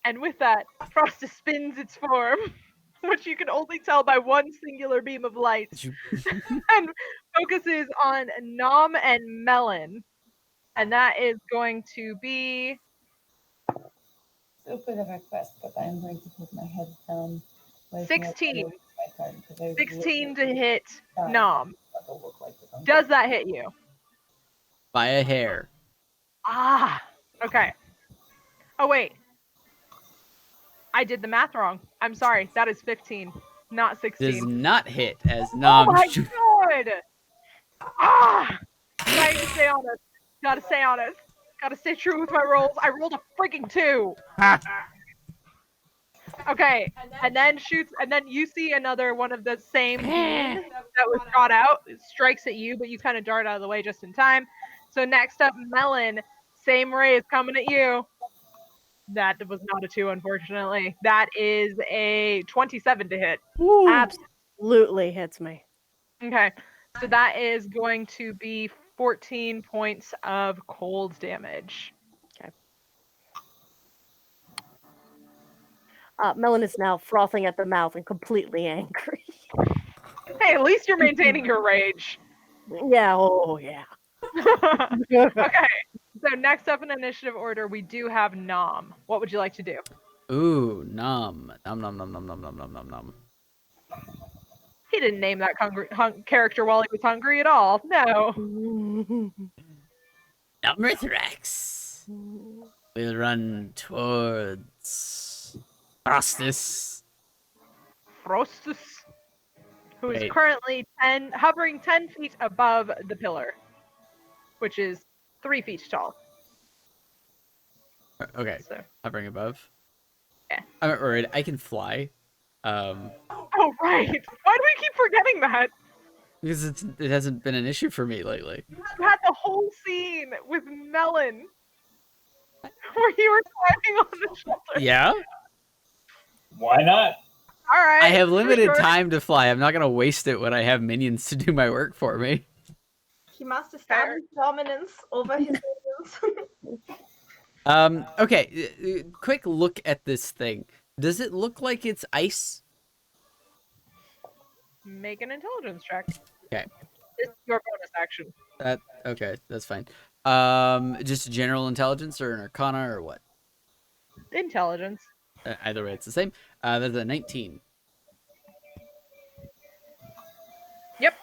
And with that, Frostus spins its form, which you can only tell by one singular beam of light, and focuses on Nom and Melon. And that is going to be Stupid request, but I'm going to put my head down. 16. 16 to hit Nom. Does that hit you? By a hair. Ah, okay. Oh, wait. I did the math wrong. I'm sorry. That is 15. Not Does 16. not hit as Oh Nom my shoots. god! Ah! Gotta stay honest. Gotta stay honest. Gotta stay true with my rolls. I rolled a freaking 2. Okay, and then shoots, and then you see another one of the same beam that was shot out. It strikes at you, but you kind of dart out of the way just in time. So next up, Melon. Same ray is coming at you. That was not a 2, unfortunately. That is a 27 to hit. Absolutely hits me. Okay, so that is going to be 14 points of cold damage. Melon is now frothing at the mouth and completely angry. Hey, at least you're maintaining your rage. Yeah, oh yeah. Okay, so next up in initiative order, we do have Nom. What would you like to do? Ooh, Nom. Nom, nom, nom, nom, nom, nom, nom, nom, nom. He didn't name that character while he was hungry at all. No. Nomrithrax will run towards Frostus. Frostus, who is Wait. currently hovering 10 feet above the pillar, which is 3 feet tall. Okay, So. hovering above. Yeah. I'm not worried. I can fly. Oh, right. Why do we keep forgetting that? Because it hasn't been an issue for me lately. You had the whole scene with Melon where you were climbing on the shoulder. Yeah? Why not? All right. I have for limited sure. time to fly. I'm not going to waste it when I have minions to do my work for me. He must establish dominance over his minions. Okay, quick look at this thing. Does it look like it's ice? Make an intelligence check. Okay. This is your bonus action. Okay, that's fine. Just general intelligence or an arcana or what? Intelligence. Either way, it's the same. That's a 19. Yep.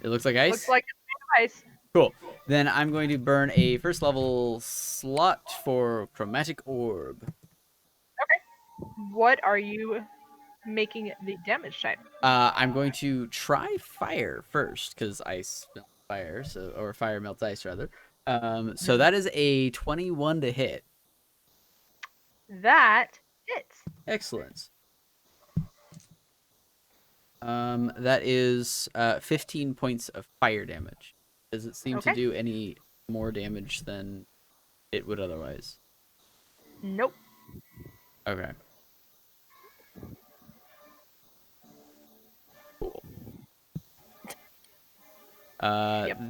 It looks like ice? Looks like it's ice. Cool. Then I'm going to burn a first level slot for chromatic orb. Okay. What are you making the damage type? I'm going to try fire first because ice melts fire, or fire melts ice rather. So that is a 21 to hit. That hits. Excellent. That is 15 points of fire damage. Does it seem to do any more damage than it would otherwise? Nope. Okay. Cool.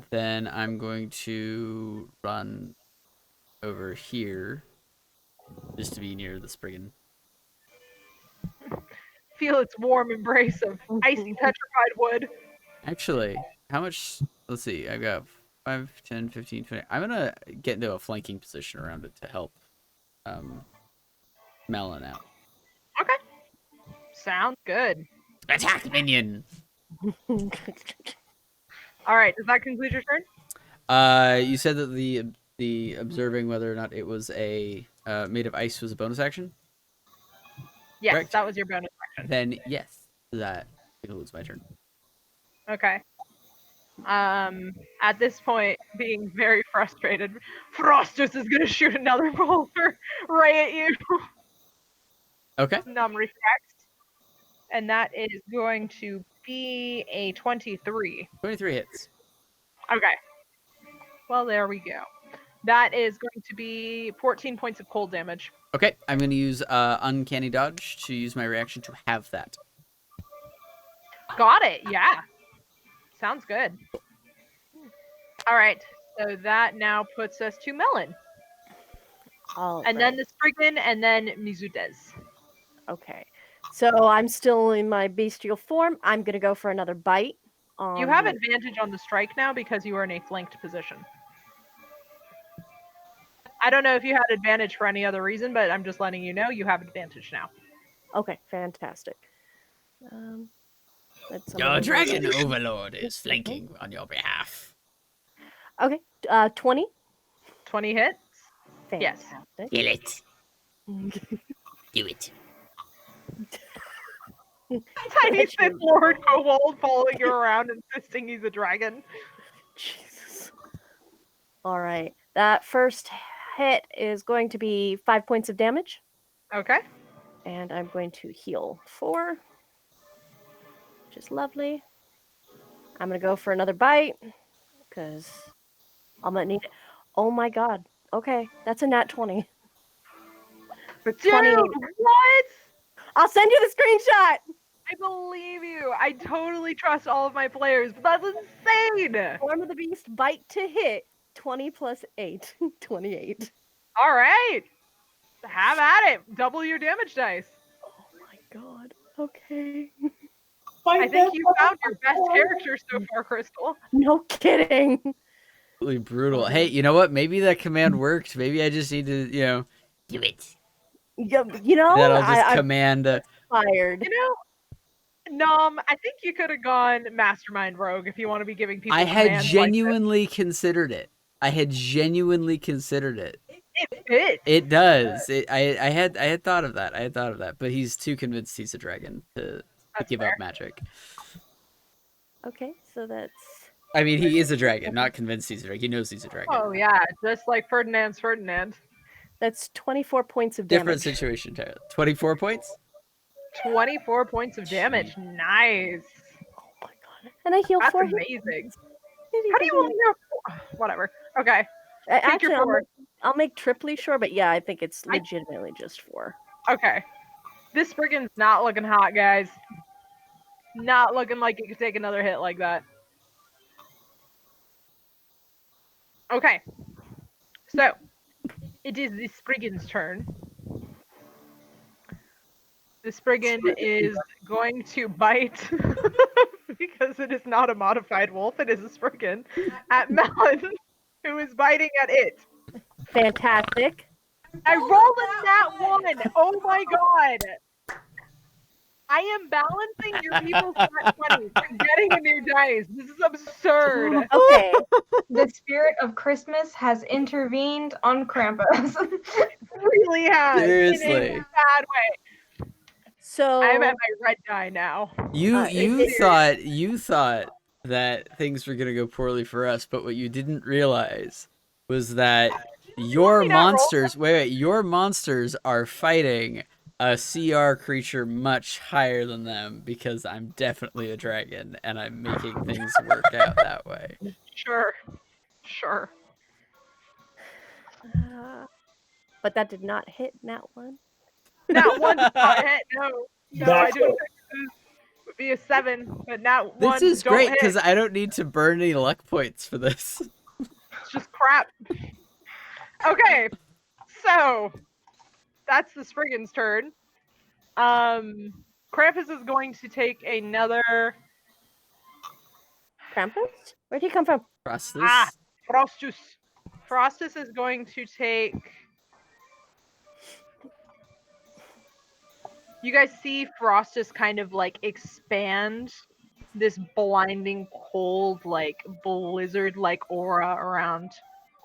Then I'm going to run over here just to be near the Spriggan. Feel its warm embrace of icy petrified wood. Actually, how much? Let's see. I've got 5, 10, 15, 20. I'm going to get into a flanking position around it to help Melon out. Okay. Sounds good. Attack minion! All right. Does that conclude your turn? You said that the observing whether or not it was a made of ice was a bonus action? Yes, Correct. that was your bonus action. Then yes, that concludes my turn. Okay. At this point, being very frustrated, Frostus is gonna shoot another boulder right at you. Okay. Numb reflect. And that is going to be a 23. 23 hits. Okay. Well, there we go. That is going to be 14 points of cold damage. Okay, I'm going to use Uncanny Dodge to use my reaction to have that. Got it. Yeah. Sounds good. All right. So that now puts us to Melon. Then the Spriggan, and then Mizutes. Okay. So I'm still in my bestial form. I'm going to go for another bite. You have advantage on the strike now because you are in a flanked position. I don't know if you had advantage for any other reason, but I'm just letting you know you have advantage now. Okay, fantastic. Your dragon overlord is flanking on your behalf. Okay, 20. 20 hits? Fantastic. Kill it. Do it. Tiny Sith Lord Kobold following you around, insisting he's a dragon. Jesus. All right. That first hit is going to be 5 points of damage. Okay. And I'm going to heal 4, which is lovely. I'm going to go for another bite because I'm going to need it. Oh my god. Okay, that's a nat 20. For Dude, 28. what? I'll send you the screenshot. I believe you. I totally trust all of my players, but that's insane. Form of the Beast, bite to hit, 20 plus 8, 28. All right. Have at it. Double your damage dice. Oh my god. Okay. I think you found your best character so far, Crystal. No kidding. Absolutely brutal. Hey, you know what? Maybe that command worked. Maybe I just need to, do it. You know, Then I'll just I'm command. fired. You know, Nom, I think you could have gone Mastermind Rogue if you want to be giving people I had commands genuinely considered it. It fits. It does. I had thought of that. But he's too convinced he's a dragon to give fair. up magic. Okay, so that's I mean, he is a dragon, not convinced he's a dragon. He knows he's a dragon. Oh yeah, just like Ferdinand's Ferdinand. that's 24 points of damage. Different situation, Tara. 24 points? 24 points of damage. Nice. Oh my god. And I heal That's 4 amazing. How do you only heal 4? Whatever. Okay. Take Actually, your 4. I'll make triply sure, but yeah, I think it's legitimately just 4. Okay. This brigand's not looking hot, guys. Not looking like it could take another hit like that. Okay. So, it is the Spriggan's turn. The Spriggan is going to bite, because it is not a modified wolf, it is a Spriggan, at Melon, who is biting at it. Fantastic. I rolled a nat 1! Oh my god! I am balancing your people's nat 20s. I'm getting a new dice. This is absurd. Okay. The spirit of Christmas has intervened on Krampus. It really has. In Seriously. a bad way. So I'm at my red die now. You thought that things were gonna go poorly for us, but what you didn't realize was that your monsters your monsters are fighting a CR creature much higher than them because I'm definitely a dragon and I'm making things work out that way. Sure. but that did not hit nat 1. Nat 1 does not hit. No, I That's don't think this would be a 7, but nat 1 This is don't great hit. because I don't need to burn any luck points for this. It's just crap. Okay, so that's the Spriggan's turn. Krampus is going to take another. Krampus? Where'd he come from? Frostus. Frostus. Frostus is going to take. You guys see Frostus kind of like expand this blinding cold, like blizzard like aura around.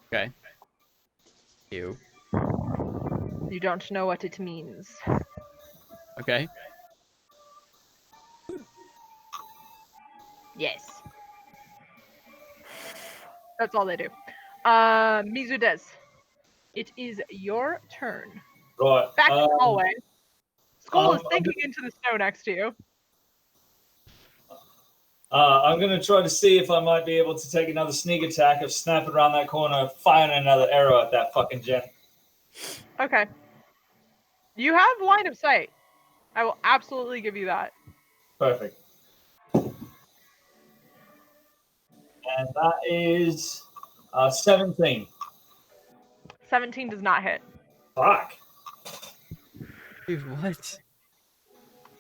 Okay. You. You don't know what it means. Okay. Yes. That's all they do. Mizudez, it is your turn. Right. Back in the hallway. Skull is I'm sinking into the snow next to you. I'm going to try to see if I might be able to take another sneak attack of snapping around that corner, firing another arrow at that fucking gen. Okay. You have line of sight. I will absolutely give you that. Perfect. And that is 17. 17 does not hit. Fuck. Dude, what?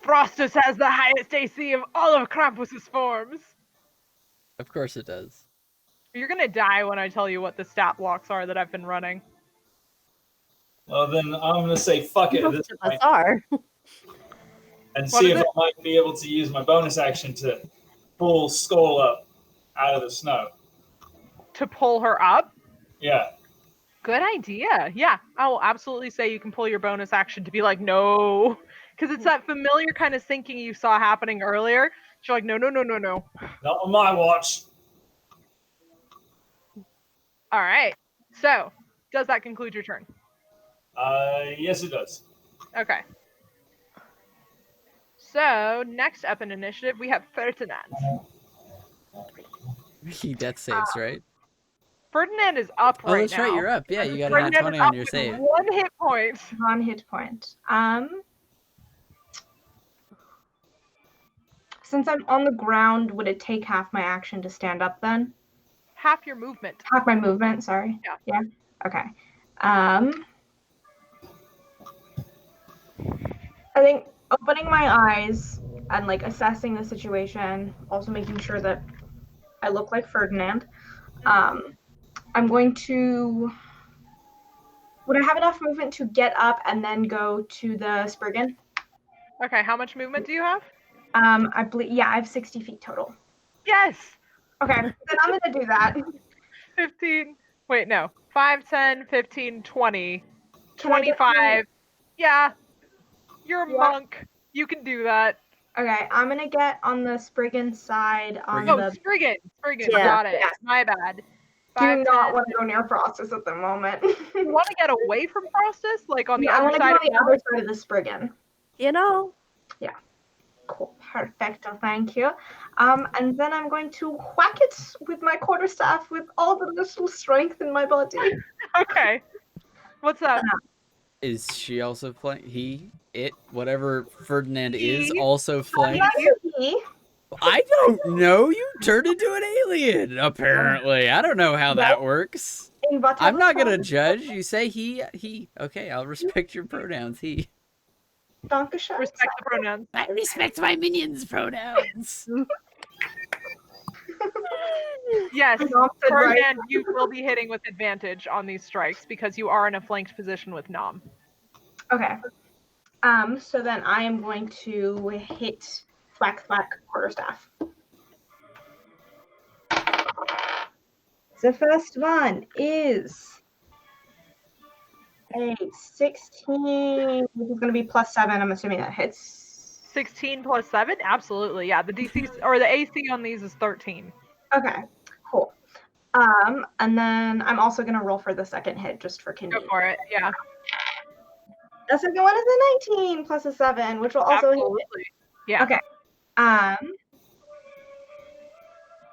Frostus has the highest AC of all of Krampus's forms. Of course it does. You're gonna die when I tell you what the stat blocks are that I've been running. Well, then I'm going to say fuck it at this Most of point us are. and What see is if it? I might be able to use my bonus action to pull Skull up out of the snow. To pull her up? Yeah. Good idea. Yeah, I will absolutely say you can pull your bonus action to be like, no, Because it's that familiar kind of sinking you saw happening earlier. She's like, no. Not on my watch. All right. So, does that conclude your turn? Yes, it does. Okay. So, next up in initiative, we have Ferdinand. He death saves, right? Ferdinand is up Oh, right that's now. right. You're up. Yeah, you got a nat Ferdinand 20 is on up your with save. 1 hit point. 1 hit point. Since I'm on the ground, would it take half my action to stand up then? Half your movement. Half my movement, sorry. Yeah. Okay. I think opening my eyes and like assessing the situation, also making sure that I look like Ferdinand. I'm going to. Would I have enough movement to get up and then go to the Spriggan? Okay, how much movement do you have? I believe, yeah, I have 60 feet total. Yes! Okay, then I'm going to do that. 15. Wait, no. 5, 10, 15, 20, Can I get 25. Yeah. You're a Yeah. monk. You can do that. Okay, I'm going to get on the Spriggan side on Spriggan? Oh, the. Spriggan. Yeah. Got it. Yeah. My bad. Do 5, not 10. want to go near Frostus at the moment. You want to get away from Frostus? Like on the I other want to go side on of the other side of the Spriggan. You know, Cool, perfecto, thank you. And then I'm going to whack it with my quarterstaff with all the little strength in my body. Okay. What's up? Is she also flank? Whatever Ferdinand is, He? also flanked? He. I don't know. You turned into an alien, apparently. I don't know how that works. In whatever I'm not gonna form- judge. You say he. Okay, I'll respect your pronouns. He. Dankeschön. Respect the pronouns. I respect my minions' pronouns. Yes, Nom said right. Ferdinand, you will be hitting with advantage on these strikes because you are in a flanked position with Nom. Okay. So then I am going to hit thwack quarterstaff. The first one is a 16, which is going to be +7. I'm assuming that hits. 16 plus 7? Absolutely, yeah. The DC or the AC on these is 13. Okay, cool. And then I'm also going to roll for the second hit just for Go convenience. for it, yeah. The second one is a 19 plus a 7, which will also Absolutely. hit. Yeah. Okay.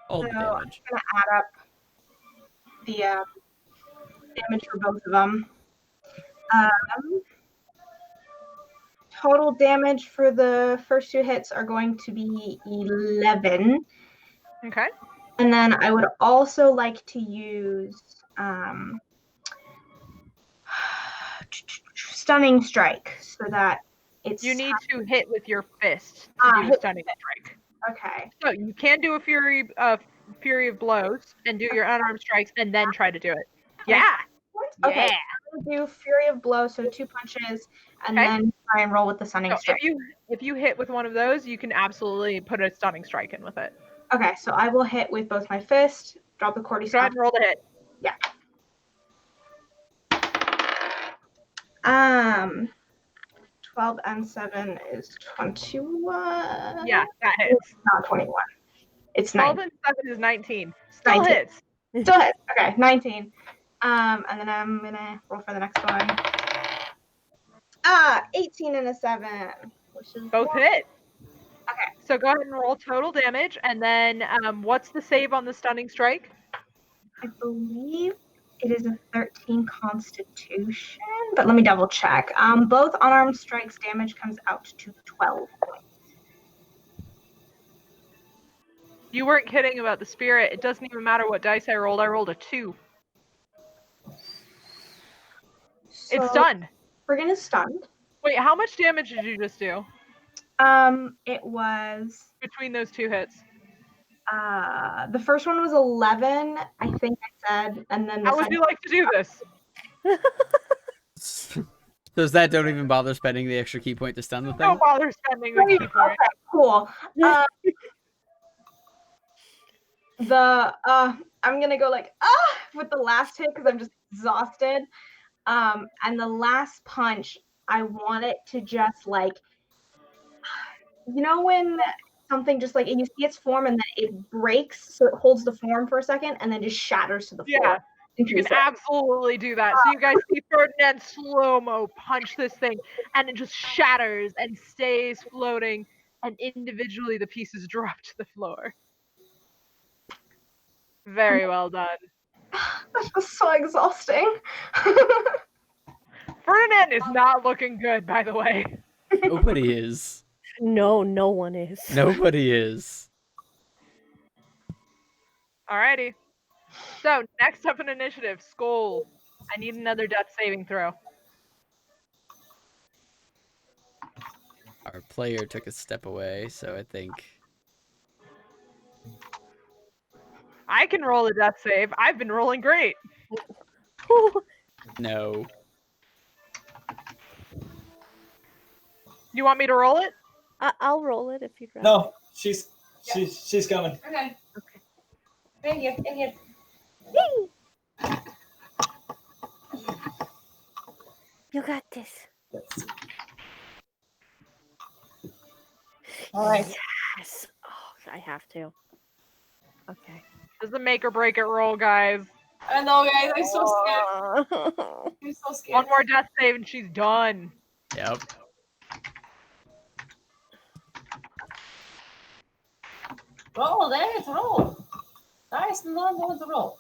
All the So damage. I'm going to add up the damage for both of them. Total damage for the first 2 hits are going to be 11. Okay. And then I would also like to use Stunning Strike so that it's. You need to hit with your fist to do a hit stunning strike. Okay. So you can do a fury of blows and do your unarmed strikes and then try to do it. Yeah. Okay. Yeah. I'm gonna do Fury of Blow, so 2 punches, and Okay. then try and roll with the Stunning So Strike. if you hit with one of those, you can absolutely put a stunning strike in with it. Okay, so I will hit with both my fist, drop the Go quarterstaff. ahead and roll the hit. 12 and 7 is 21. Yeah, that hits. Not 21. It's 12 9. and 7 is 19. Still 19. hits. Still hit. Okay, 19. And then I'm gonna roll for the next one. 18 and a 7, which is Both one. hit. Okay. So go ahead and roll total damage, and then what's the save on the stunning strike? I believe it is a 13 Constitution, but let me double check. Both unarmed strikes damage comes out to 12 points. You weren't kidding about the spirit. It doesn't even matter what dice I rolled. I rolled a 2. It's So done. we're gonna stun. Wait, how much damage did you just do It was between those 2 hits? the first one was 11, I think I said, and then the How would second. you like to do this? So is that don't even bother spending the extra key point to stun the thing? Don't bother spending the key point. Okay, cool. I'm gonna go like with the last hit because I'm just exhausted. And the last punch, I want it to just like you know when something just like you see its form and then it breaks, so it holds the form for a second and then just shatters to the floor. Yeah, in you can pieces. absolutely do that. So you guys see Ferdinand slow-mo punch this thing, and it just shatters and stays floating, and individually the pieces drop to the floor. Very well done. That's just so exhausting. Ferdinand is not looking good, by the way. Nobody is. No, no one is. Nobody is. Alrighty. So next up in initiative, Skull. I need another death saving throw. Our player took a step away, so I think. I can roll a death save. I've been rolling great. No. You want me to roll it? I'll roll it if you'd rather. No, she's coming. Okay. In here, in here. You got this. All right. Yes. Oh, I have to. Okay. This is a make or break it roll, guys. I know, guys. I'm so scared. I'm so scared. One more death save and she's done. Yep. Roll, there it roll. Nice, not going to roll.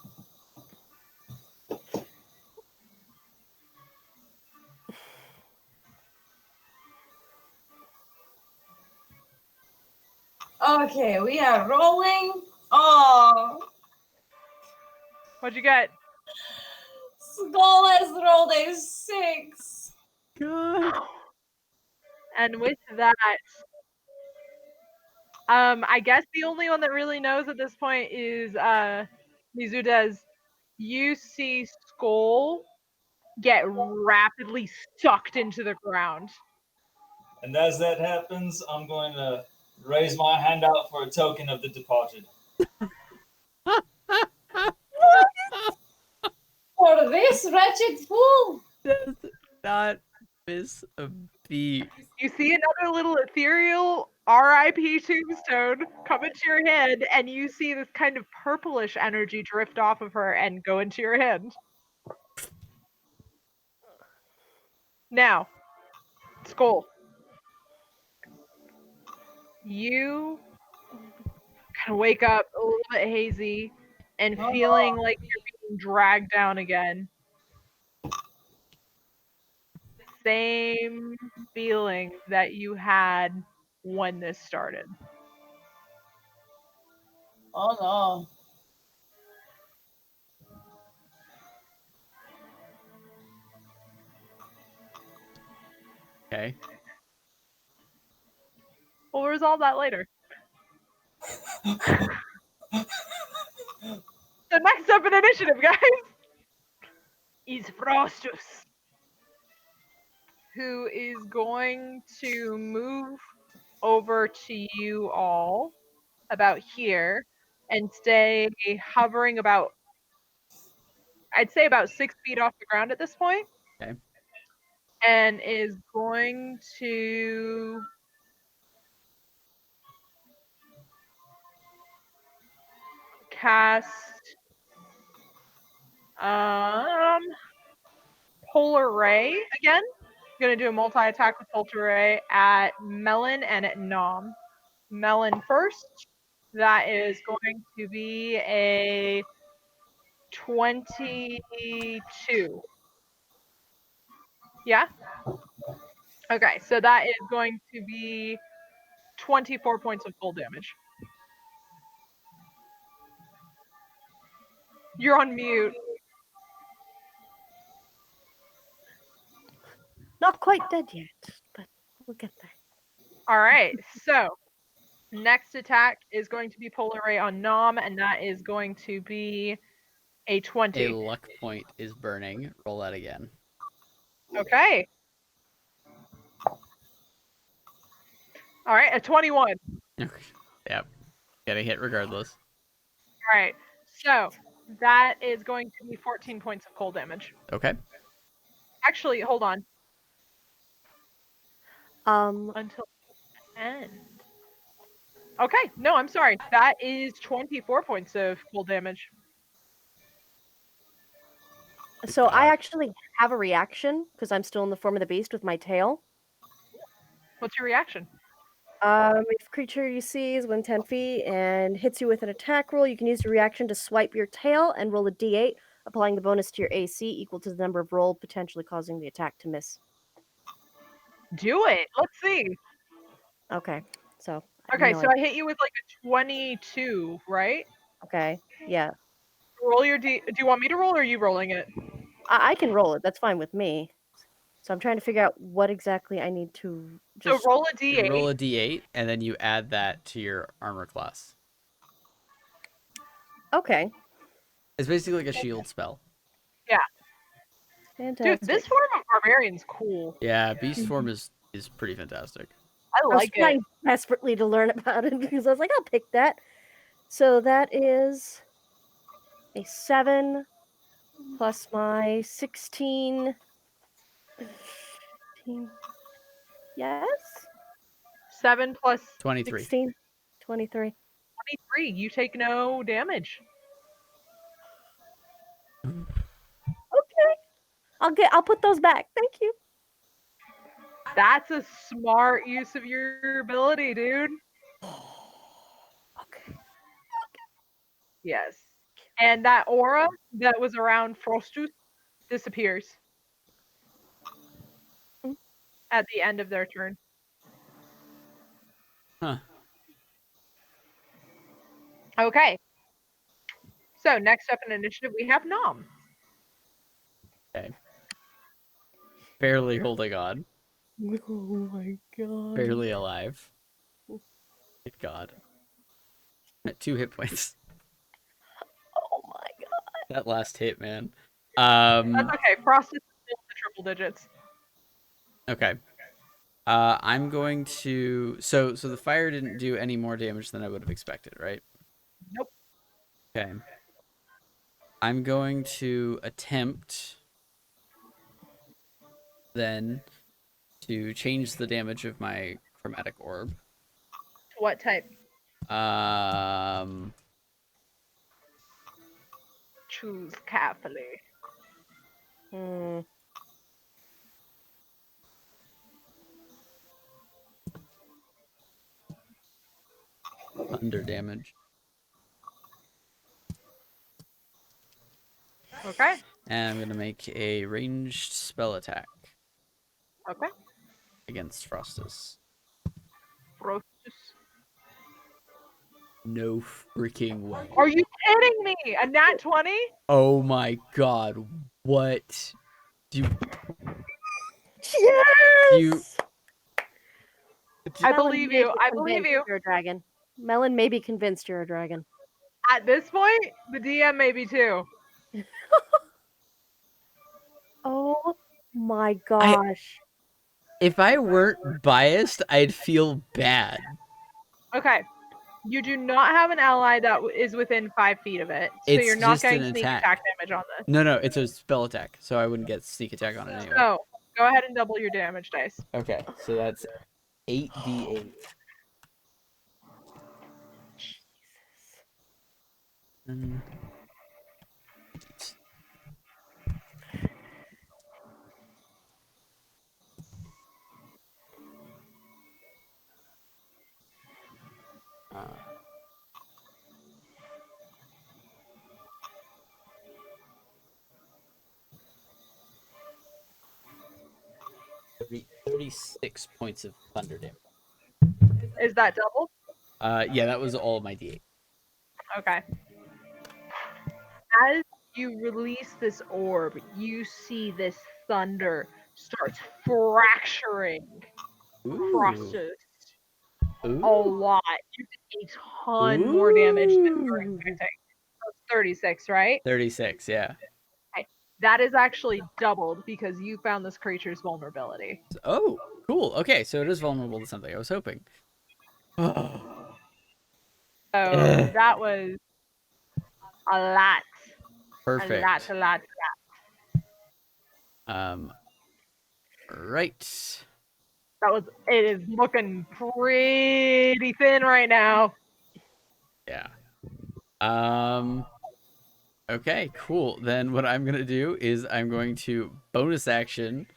Okay, we are rolling. Oh, What'd you get? Skull has rolled a 6. God. And with that, I guess the only one that really knows at this point is Mizudez. You see Skull get rapidly sucked into the ground. And as that happens, I'm going to raise my hand out for a token of the departed. For this wretched fool. Does not miss a beat. You see another little ethereal RIP tombstone come into your hand, and you see this kind of purplish energy drift off of her and go into your hand. Now, Skull, you kind of wake up a little bit hazy and feeling like you're being dragged down again. Same feeling that you had when this started. Oh no. Okay. We'll resolve that later. So next up in initiative, guys, is Frostus, who is going to move over to you all about here and stay hovering about, I'd say about 6 feet off the ground at this point. Okay. And is going to cast Polar Ray again. Gonna do a multi-attack with Polar Ray at Melon and at Nom. Melon first. That is going to be a 22. Yeah? Okay, so that is going to be 24 points of full damage. You're on mute. Not quite dead yet, but we'll get there. All right, so next attack is going to be Polar Ray on Nom, and that is going to be a 20. A luck point is burning. Roll that again. Okay. All right, a 21. Yep. Gotta hit regardless. All right, so that is going to be 14 points of cold damage. Okay. Actually, hold on. Um, Until the end. Okay, no, I'm sorry. That is 24 points of cold damage. So I God. actually have a reaction because I'm still in the form of the beast with my tail. What's your reaction? If a creature you see is within 10 feet and hits you with an attack roll, you can use your reaction to swipe your tail and roll a d8, applying the bonus to your AC equal to the number of roll, potentially causing the attack to miss. Do it. Let's see. Okay, so I have Okay, no so idea. I hit you with like a 22, right? Okay, yeah, Roll your D. Do you want me to roll or are you rolling it? I can roll it. That's fine with me. So I'm trying to figure out what exactly I need to So just. roll a You D8. roll a d8 and then you add that to your armor class. Okay, It's basically like a shield spell. Dude, fantastic. this form of barbarian's cool. Yeah, beast form is pretty fantastic. I I was like it. trying desperately to learn about it because I was like, I'll pick that. So that is a 7 plus my 16. 15. Yes? 7 plus 23. 16. 23. 23. You take no damage. Okay. I'll put those back. Thank you. That's a smart use of your ability, dude. Okay. Yes. And that aura that was around Frostus disappears Mm. at the end of their turn. Huh. Okay. So next up in initiative, we have Nom. Okay. Barely holding on. Oh my god. Barely alive. Good God. At 2 hit points. Oh my god. That last hit, man. That's okay. Frostus is still in the triple digits. Okay. I'm going to so the fire didn't do any more damage than I would have expected, right? Nope. Okay. I'm going to attempt then to change the damage of my chromatic orb. What type? Um Choose carefully. Hmm. thunder damage. Okay. And I'm gonna make a ranged spell attack Okay. against Frostus. Frostus. No freaking way. Are you kidding me? A nat 20? Oh my god. What? Do you Yes! I Melon believe may you. be I believe convinced you. You're a dragon. Melon may be convinced you're a dragon. At this point, the DM may be too. Oh my gosh. if I weren't biased, I'd feel bad. Okay. You do not have an ally that is within 5 feet of it, so It's you're not just getting an sneak attack. attack damage on this. No, it's a spell attack, so I wouldn't get sneak attack on it anyway. So go ahead and double your damage dice. Okay, so that's 8d8. And... Uh, 36 points of thunder damage. Is that double? Yeah, that was all my d8. Okay. As you release this orb, you see this thunder starts fracturing Frostus a lot. You did a ton more damage than you were expecting. That's 36, right? 36, yeah. Okay. That is actually doubled because you found this creature's vulnerability. Oh, cool. Okay, so it is vulnerable to something. I was hoping. So that was a lot. Perfect. A lot. Right. It is looking pretty thin right now. Yeah. Okay, cool. Then what I'm gonna do is I'm going to bonus action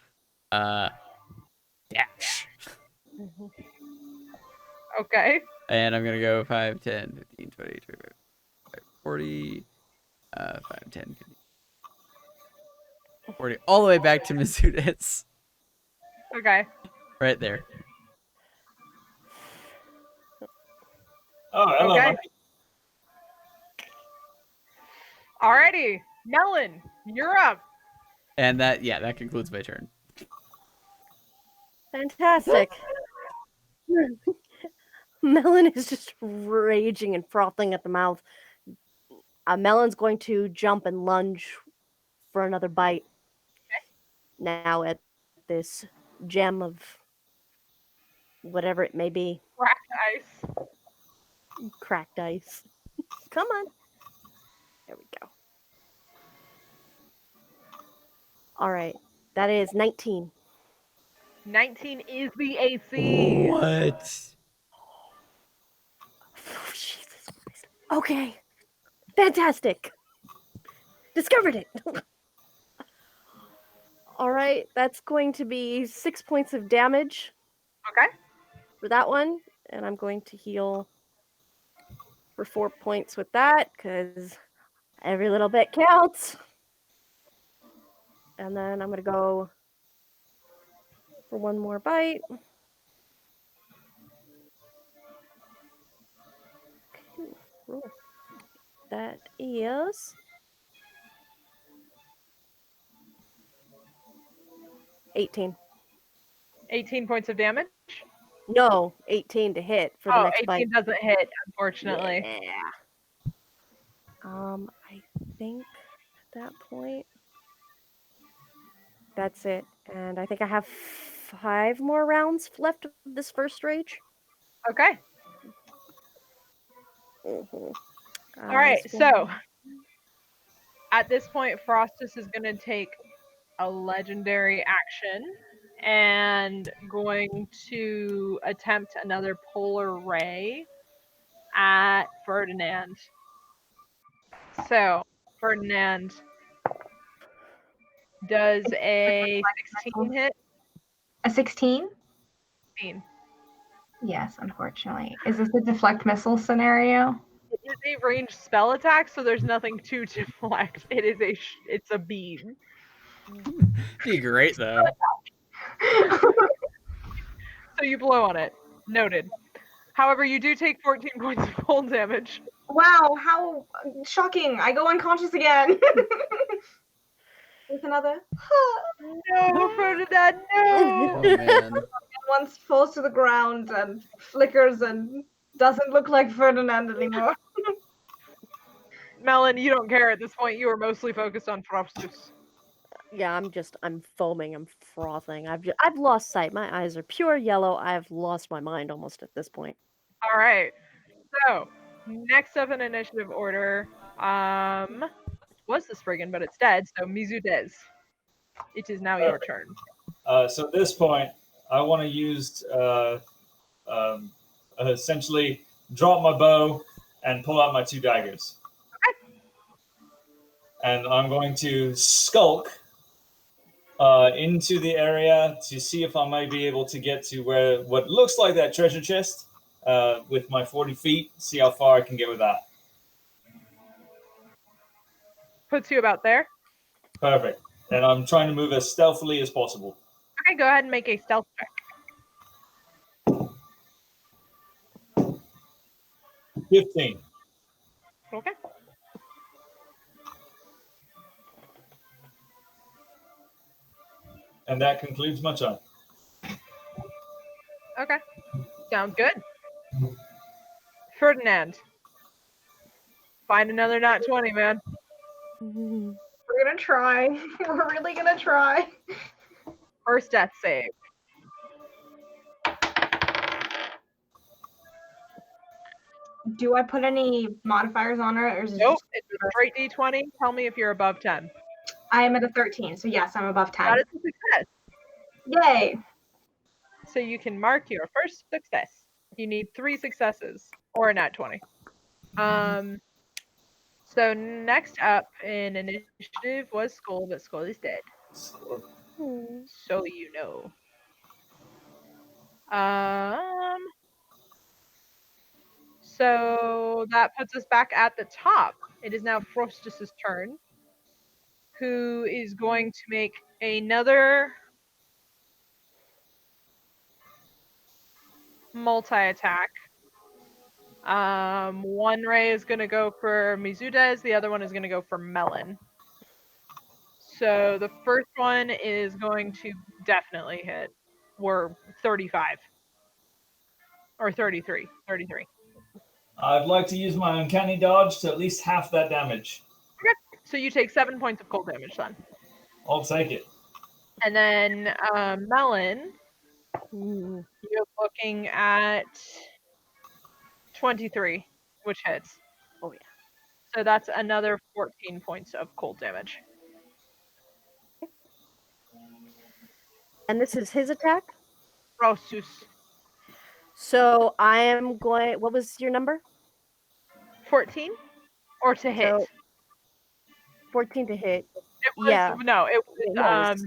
dash. Okay. And I'm gonna go 5, 10, 15, 20, 25, 40, 5, 10, 15, 40, all the way back to Mizudes. Okay. Right there. Oh, hello, Okay. monkey. Alrighty. Melon, you're up. And that concludes my turn. Fantastic. Melon is just raging and frothing at the mouth. Melon's going to jump and lunge for another bite. Now at this gem of whatever it may be. Cracked ice. Cracked ice. Come on. There we go. All right. That is 19. 19 is the AC. What? Oh, Jesus Christ. Okay. Fantastic. Discovered it. All right. That's going to be 6 points of damage Okay. for that one. And I'm going to heal for 4 points with that because every little bit counts. And then I'm going to go for one more bite. Okay, that is 18. 18 points of damage. No, 18 to hit for the next 18 bite. doesn't hit, unfortunately. Yeah. I think at that point, that's it. And I think I have 5 more rounds left of this first rage. Okay. Mm-hmm. All right. So at this point, Frostus is going to take a legendary action and going to attempt another polar ray at Ferdinand. So Ferdinand does a 16 hit. A 16? 16. Yes, unfortunately. Is this a deflect missile scenario? It is a ranged spell attack, so there's nothing to deflect. It's a beam. Be great though. So you blow on it. Noted. However, you do take 14 points of cold damage. Wow, how shocking. I go unconscious again. With another. No, Ferdinand, Oh no! man. Once falls to the ground and flickers and doesn't look like Ferdinand anymore. Melon, you don't care at this point. You are mostly focused on Frostus. Yeah, I'm foaming, I'm frothing. I've lost sight. My eyes are pure yellow. I've lost my mind almost at this point. All right. So, next up in initiative order, was the Spriggan, but it's dead. So Mizudes, it is now your turn. So at this point, I want to use essentially drop my bow and pull out my 2 daggers. Okay. And I'm going to skulk into the area to see if I might be able to get to where what looks like that treasure chest with my 40 feet, see how far I can get with that. Puts you about there. Perfect. And I'm trying to move as stealthily as possible. Okay, go ahead and make a stealth check. 15. Okay. And that concludes my turn. Okay. Sounds good. Ferdinand. Find another nat 20, man. We're gonna try. We're really gonna try. First death save. Do I put any modifiers on it, or is it Nope, just... it's a straight d20. Tell me if you're above 10. I am at a 13, so yes, I'm above 10. That is a success. Yay! So you can mark your first success. You need 3 successes or a nat 20. So next up in initiative was Skull, but Skull is dead. So you know. So that puts us back at the top. It is now Frostus's turn, who is going to make another multi-attack. One ray is going to go for Mizudez, the other one is going to go for Melon. So the first one is going to definitely hit. We're 35. Or 33. 33. I'd like to use my uncanny dodge to at least half that damage. Okay. So you take 7 points of cold damage then. I'll take it. And then Melon, you're looking at 23, which hits. Oh yeah. So that's another 14 points of cold damage. And this is his attack? Rosus. So I am going. What was your number? 14? Or to hit? So 14 to hit. It was, yeah. No, it was No, it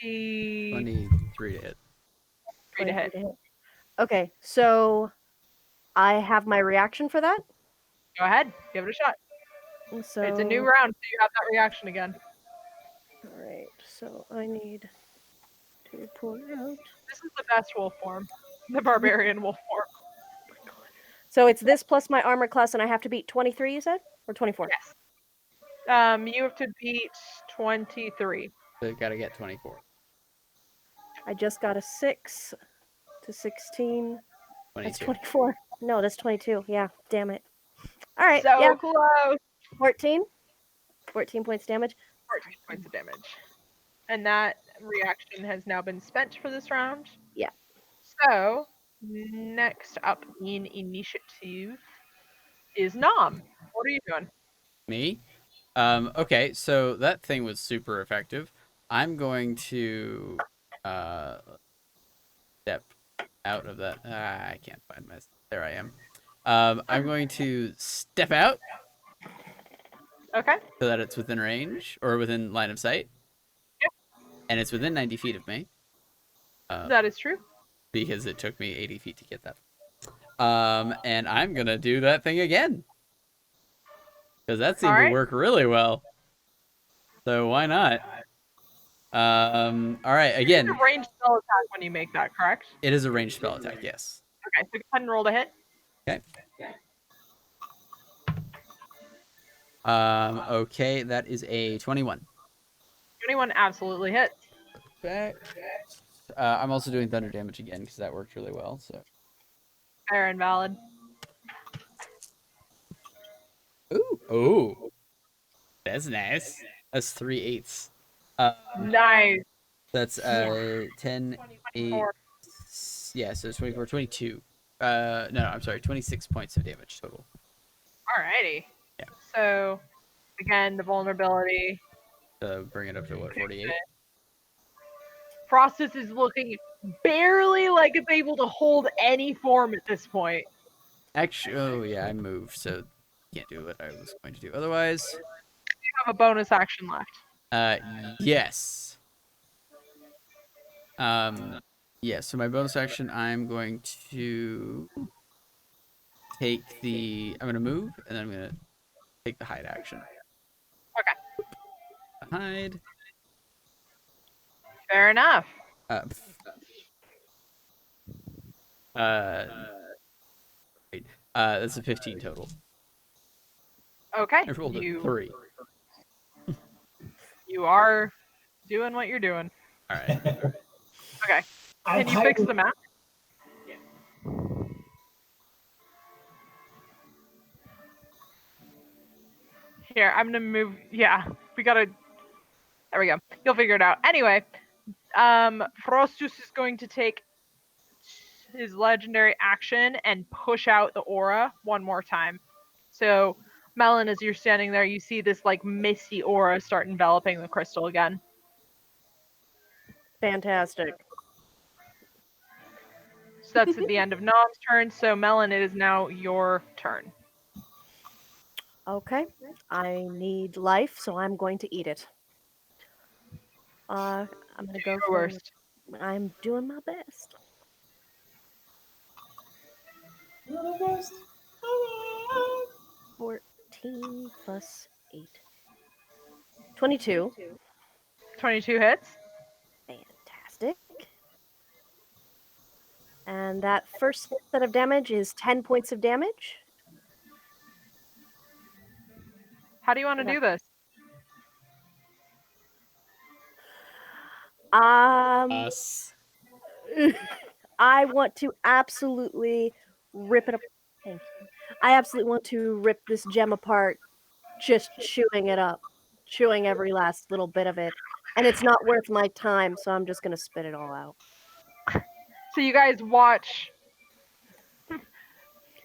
20... 23 to hit. 3 to hit. Okay, so I have my reaction for that. Go ahead. Give it a shot. So It's a new round, so you have that reaction again. All right, so I need to pull it out. This is the best wolf form. The barbarian wolf form. So it's this plus my armor class, and I have to beat 23, you said? Or 24? Yes. You have to beat 23. So you gotta get 24. I just got a 6 to 16. 22. That's 24. No, that's 22. Yeah, damn it. All right, So yeah, close. 14. 14 points damage. 14 points of damage. And that reaction has now been spent for this round. Yeah. So, next up in initiative is Nom. What are you doing? Me? Okay, so that thing was super effective. I'm going to step out of that. I can't find my. There I am. I'm going to step out Okay. so that it's within range or within line of sight. Yep. And it's within 90 feet of me. That is true. Because it took me 80 feet to get that. And I'm gonna do that thing again. Because that seemed to work really well. So why not? Alright, again. It's a ranged spell attack when you make that, correct? It is a ranged spell attack, yes. Okay, so go ahead and roll to hit. Okay. Okay, that is a 21. 21 absolutely hits. Perfect. I'm also doing thunder damage again because that worked really well. So. Fair and valid. Ooh, that's nice. That's 3/8. Nice. That's 10, 8. Yeah, so it's 24, 22. No, I'm sorry, 26 points of damage total. Alrighty. Yeah. So, again, the vulnerability. Bring it up to what, 48? Frostus is looking barely like it's able to hold any form at this point. Actually, oh yeah, I moved, so can't do what I was going to do otherwise. You have a bonus action left. Yes. Yeah, so my bonus action, I'm going to take the, I'm going to move, and then I'm going to take the hide action. Okay. Hide. Fair enough. Wait, that's a 15 total. Okay. I rolled a 3. You are doing what you're doing. All right. Okay. Can you fix the map? Here, I'm gonna move. Yeah, we gotta. There we go. You'll figure it out. Anyway, Frostus is going to take his legendary action and push out the aura one more time. So, Melon, as you're standing there, you see this like misty aura start enveloping the crystal again. Fantastic. that's at the end of Nom's turn. So Melon, it is now your turn. Okay. I need life, so I'm going to eat it. I'm gonna go Your for. worst. I'm doing my best. 14 plus 8. 22. 22 hits. Fantastic. And that first set of damage is 10 points of damage. How do you want to Yeah. do this? Us. I want to absolutely rip it up. Thank you. I absolutely want to rip this gem apart, just chewing it up, chewing every last little bit of it. And it's not worth my time, so I'm just going to spit it all out. So you guys watch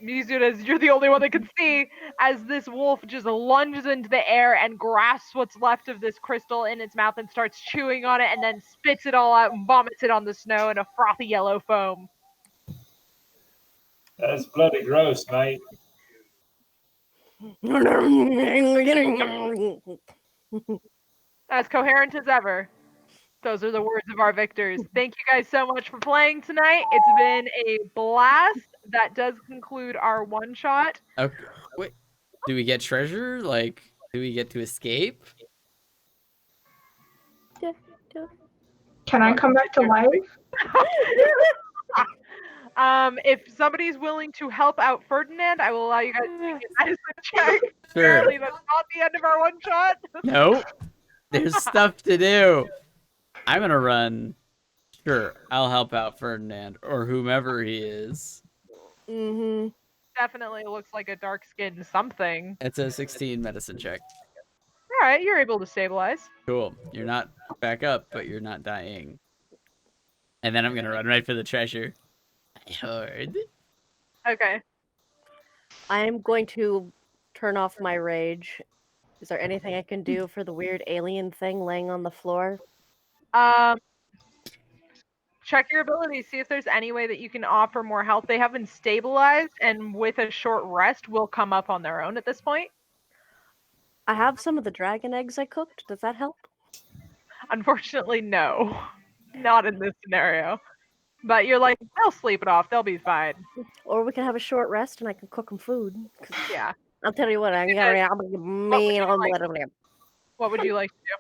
Mizuna's, you're the only one that can see, as this wolf just lunges into the air and grasps what's left of this crystal in its mouth and starts chewing on it and then spits it all out and vomits it on the snow in a frothy yellow foam. That's bloody gross, mate. As coherent as ever. Those are the words of our victors. Thank you guys so much for playing tonight. It's been a blast. That does conclude our one shot. Okay. Wait. Do we get treasure? Like, do we get to escape? Can I come back to life? If somebody's willing to help out Ferdinand, I will allow you guys to make a medicine check. Sure. Apparently, that's not the end of our one shot. Nope. There's stuff to do. I'm gonna run. Sure, I'll help out Ferdinand or whomever he is. Mm-hmm. Definitely looks like a dark skinned something. It's a 16 medicine check. All right, you're able to stabilize. Cool. You're not back up, but you're not dying. And then I'm gonna run right for the treasure. Horde. Okay. I'm going to turn off my rage. Is there anything I can do for the weird alien thing laying on the floor? Check your abilities. See if there's any way that you can offer more health. They have been stabilized, and with a short rest, will come up on their own at this point. I have some of the dragon eggs I cooked. Does that help? Unfortunately, no. Not in this scenario. But you're like, they'll sleep it off. They'll be fine. Or we can have a short rest and I can cook them food. 'Cause Yeah. I'll tell you what, I'm What would you like to do?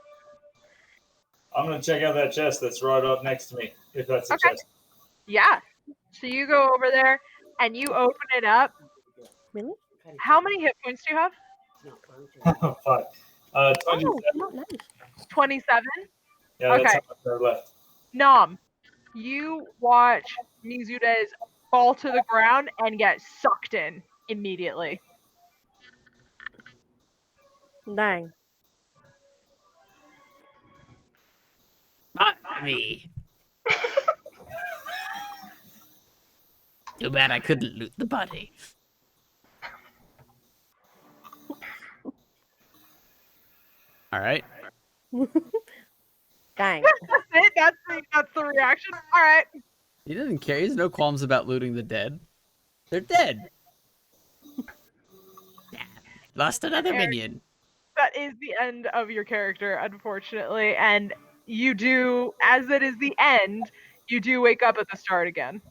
I'm gonna check out that chest that's right up next to me, if that's a Okay. chest. Yeah. So you go over there and you open it up. Really? How many hit points do you have? Fuck. 27. Oh, not nice. 27? Yeah, that's Okay. how much there left. Nom, you watch Mizude's fall to the ground and get sucked in immediately. Dang. Not me. Too bad I couldn't loot the body. All right. Dang. That's it. That's the reaction. All right. He doesn't care. He has no qualms about looting the dead. They're dead. Lost another minion. That is the end of your character, unfortunately. And you do, as it is the end, you do wake up at the start again.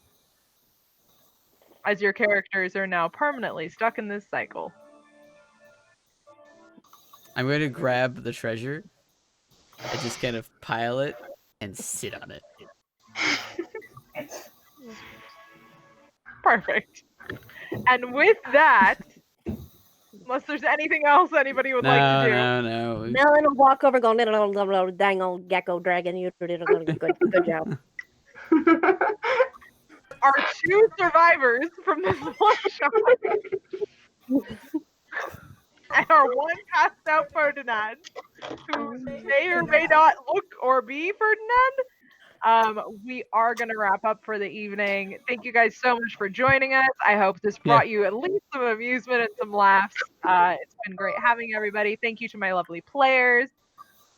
As your characters are now permanently stuck in this cycle. I'm going to grab the treasure and just kind of pile it and sit on it. Perfect. And with that, unless there's anything else anybody would like to do. No. Melon will walk over going, no, dang old gecko dragon, you did a good job. Our two survivors from this one shot and our one passed out Ferdinand, who may or may not look or be Ferdinand. We are going to wrap up for the evening. Thank you guys so much for joining us. I hope this brought you at least some amusement and some laughs. It's been great having everybody. Thank you to my lovely players.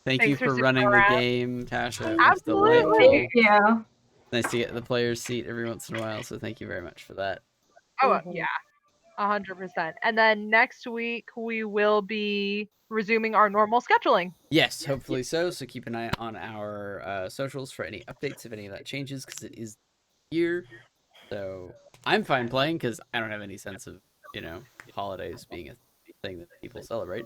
Thank Thanks you for sticking running around. the game, Tasha. Absolutely. Thank you. Nice to get the player's seat every once in a while, so thank you very much for that. Oh, Mhm. yeah. 100%. And then next week we will be resuming our normal scheduling. Yes, hopefully so. So keep an eye on our socials for any updates if any of that changes, because it is here. So I'm fine playing because I don't have any sense of holidays being a thing that people celebrate,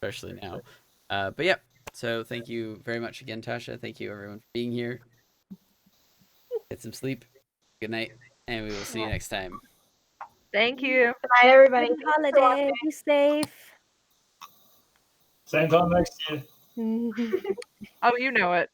especially now. But yeah. So thank you very much again, Tasha. Thank you everyone for being here. Get some sleep. Good night, and we will see you next time. Thank you. Good night, everybody. Happy Thanks for watching. holiday. Be safe. Same time next year. Oh, you know it.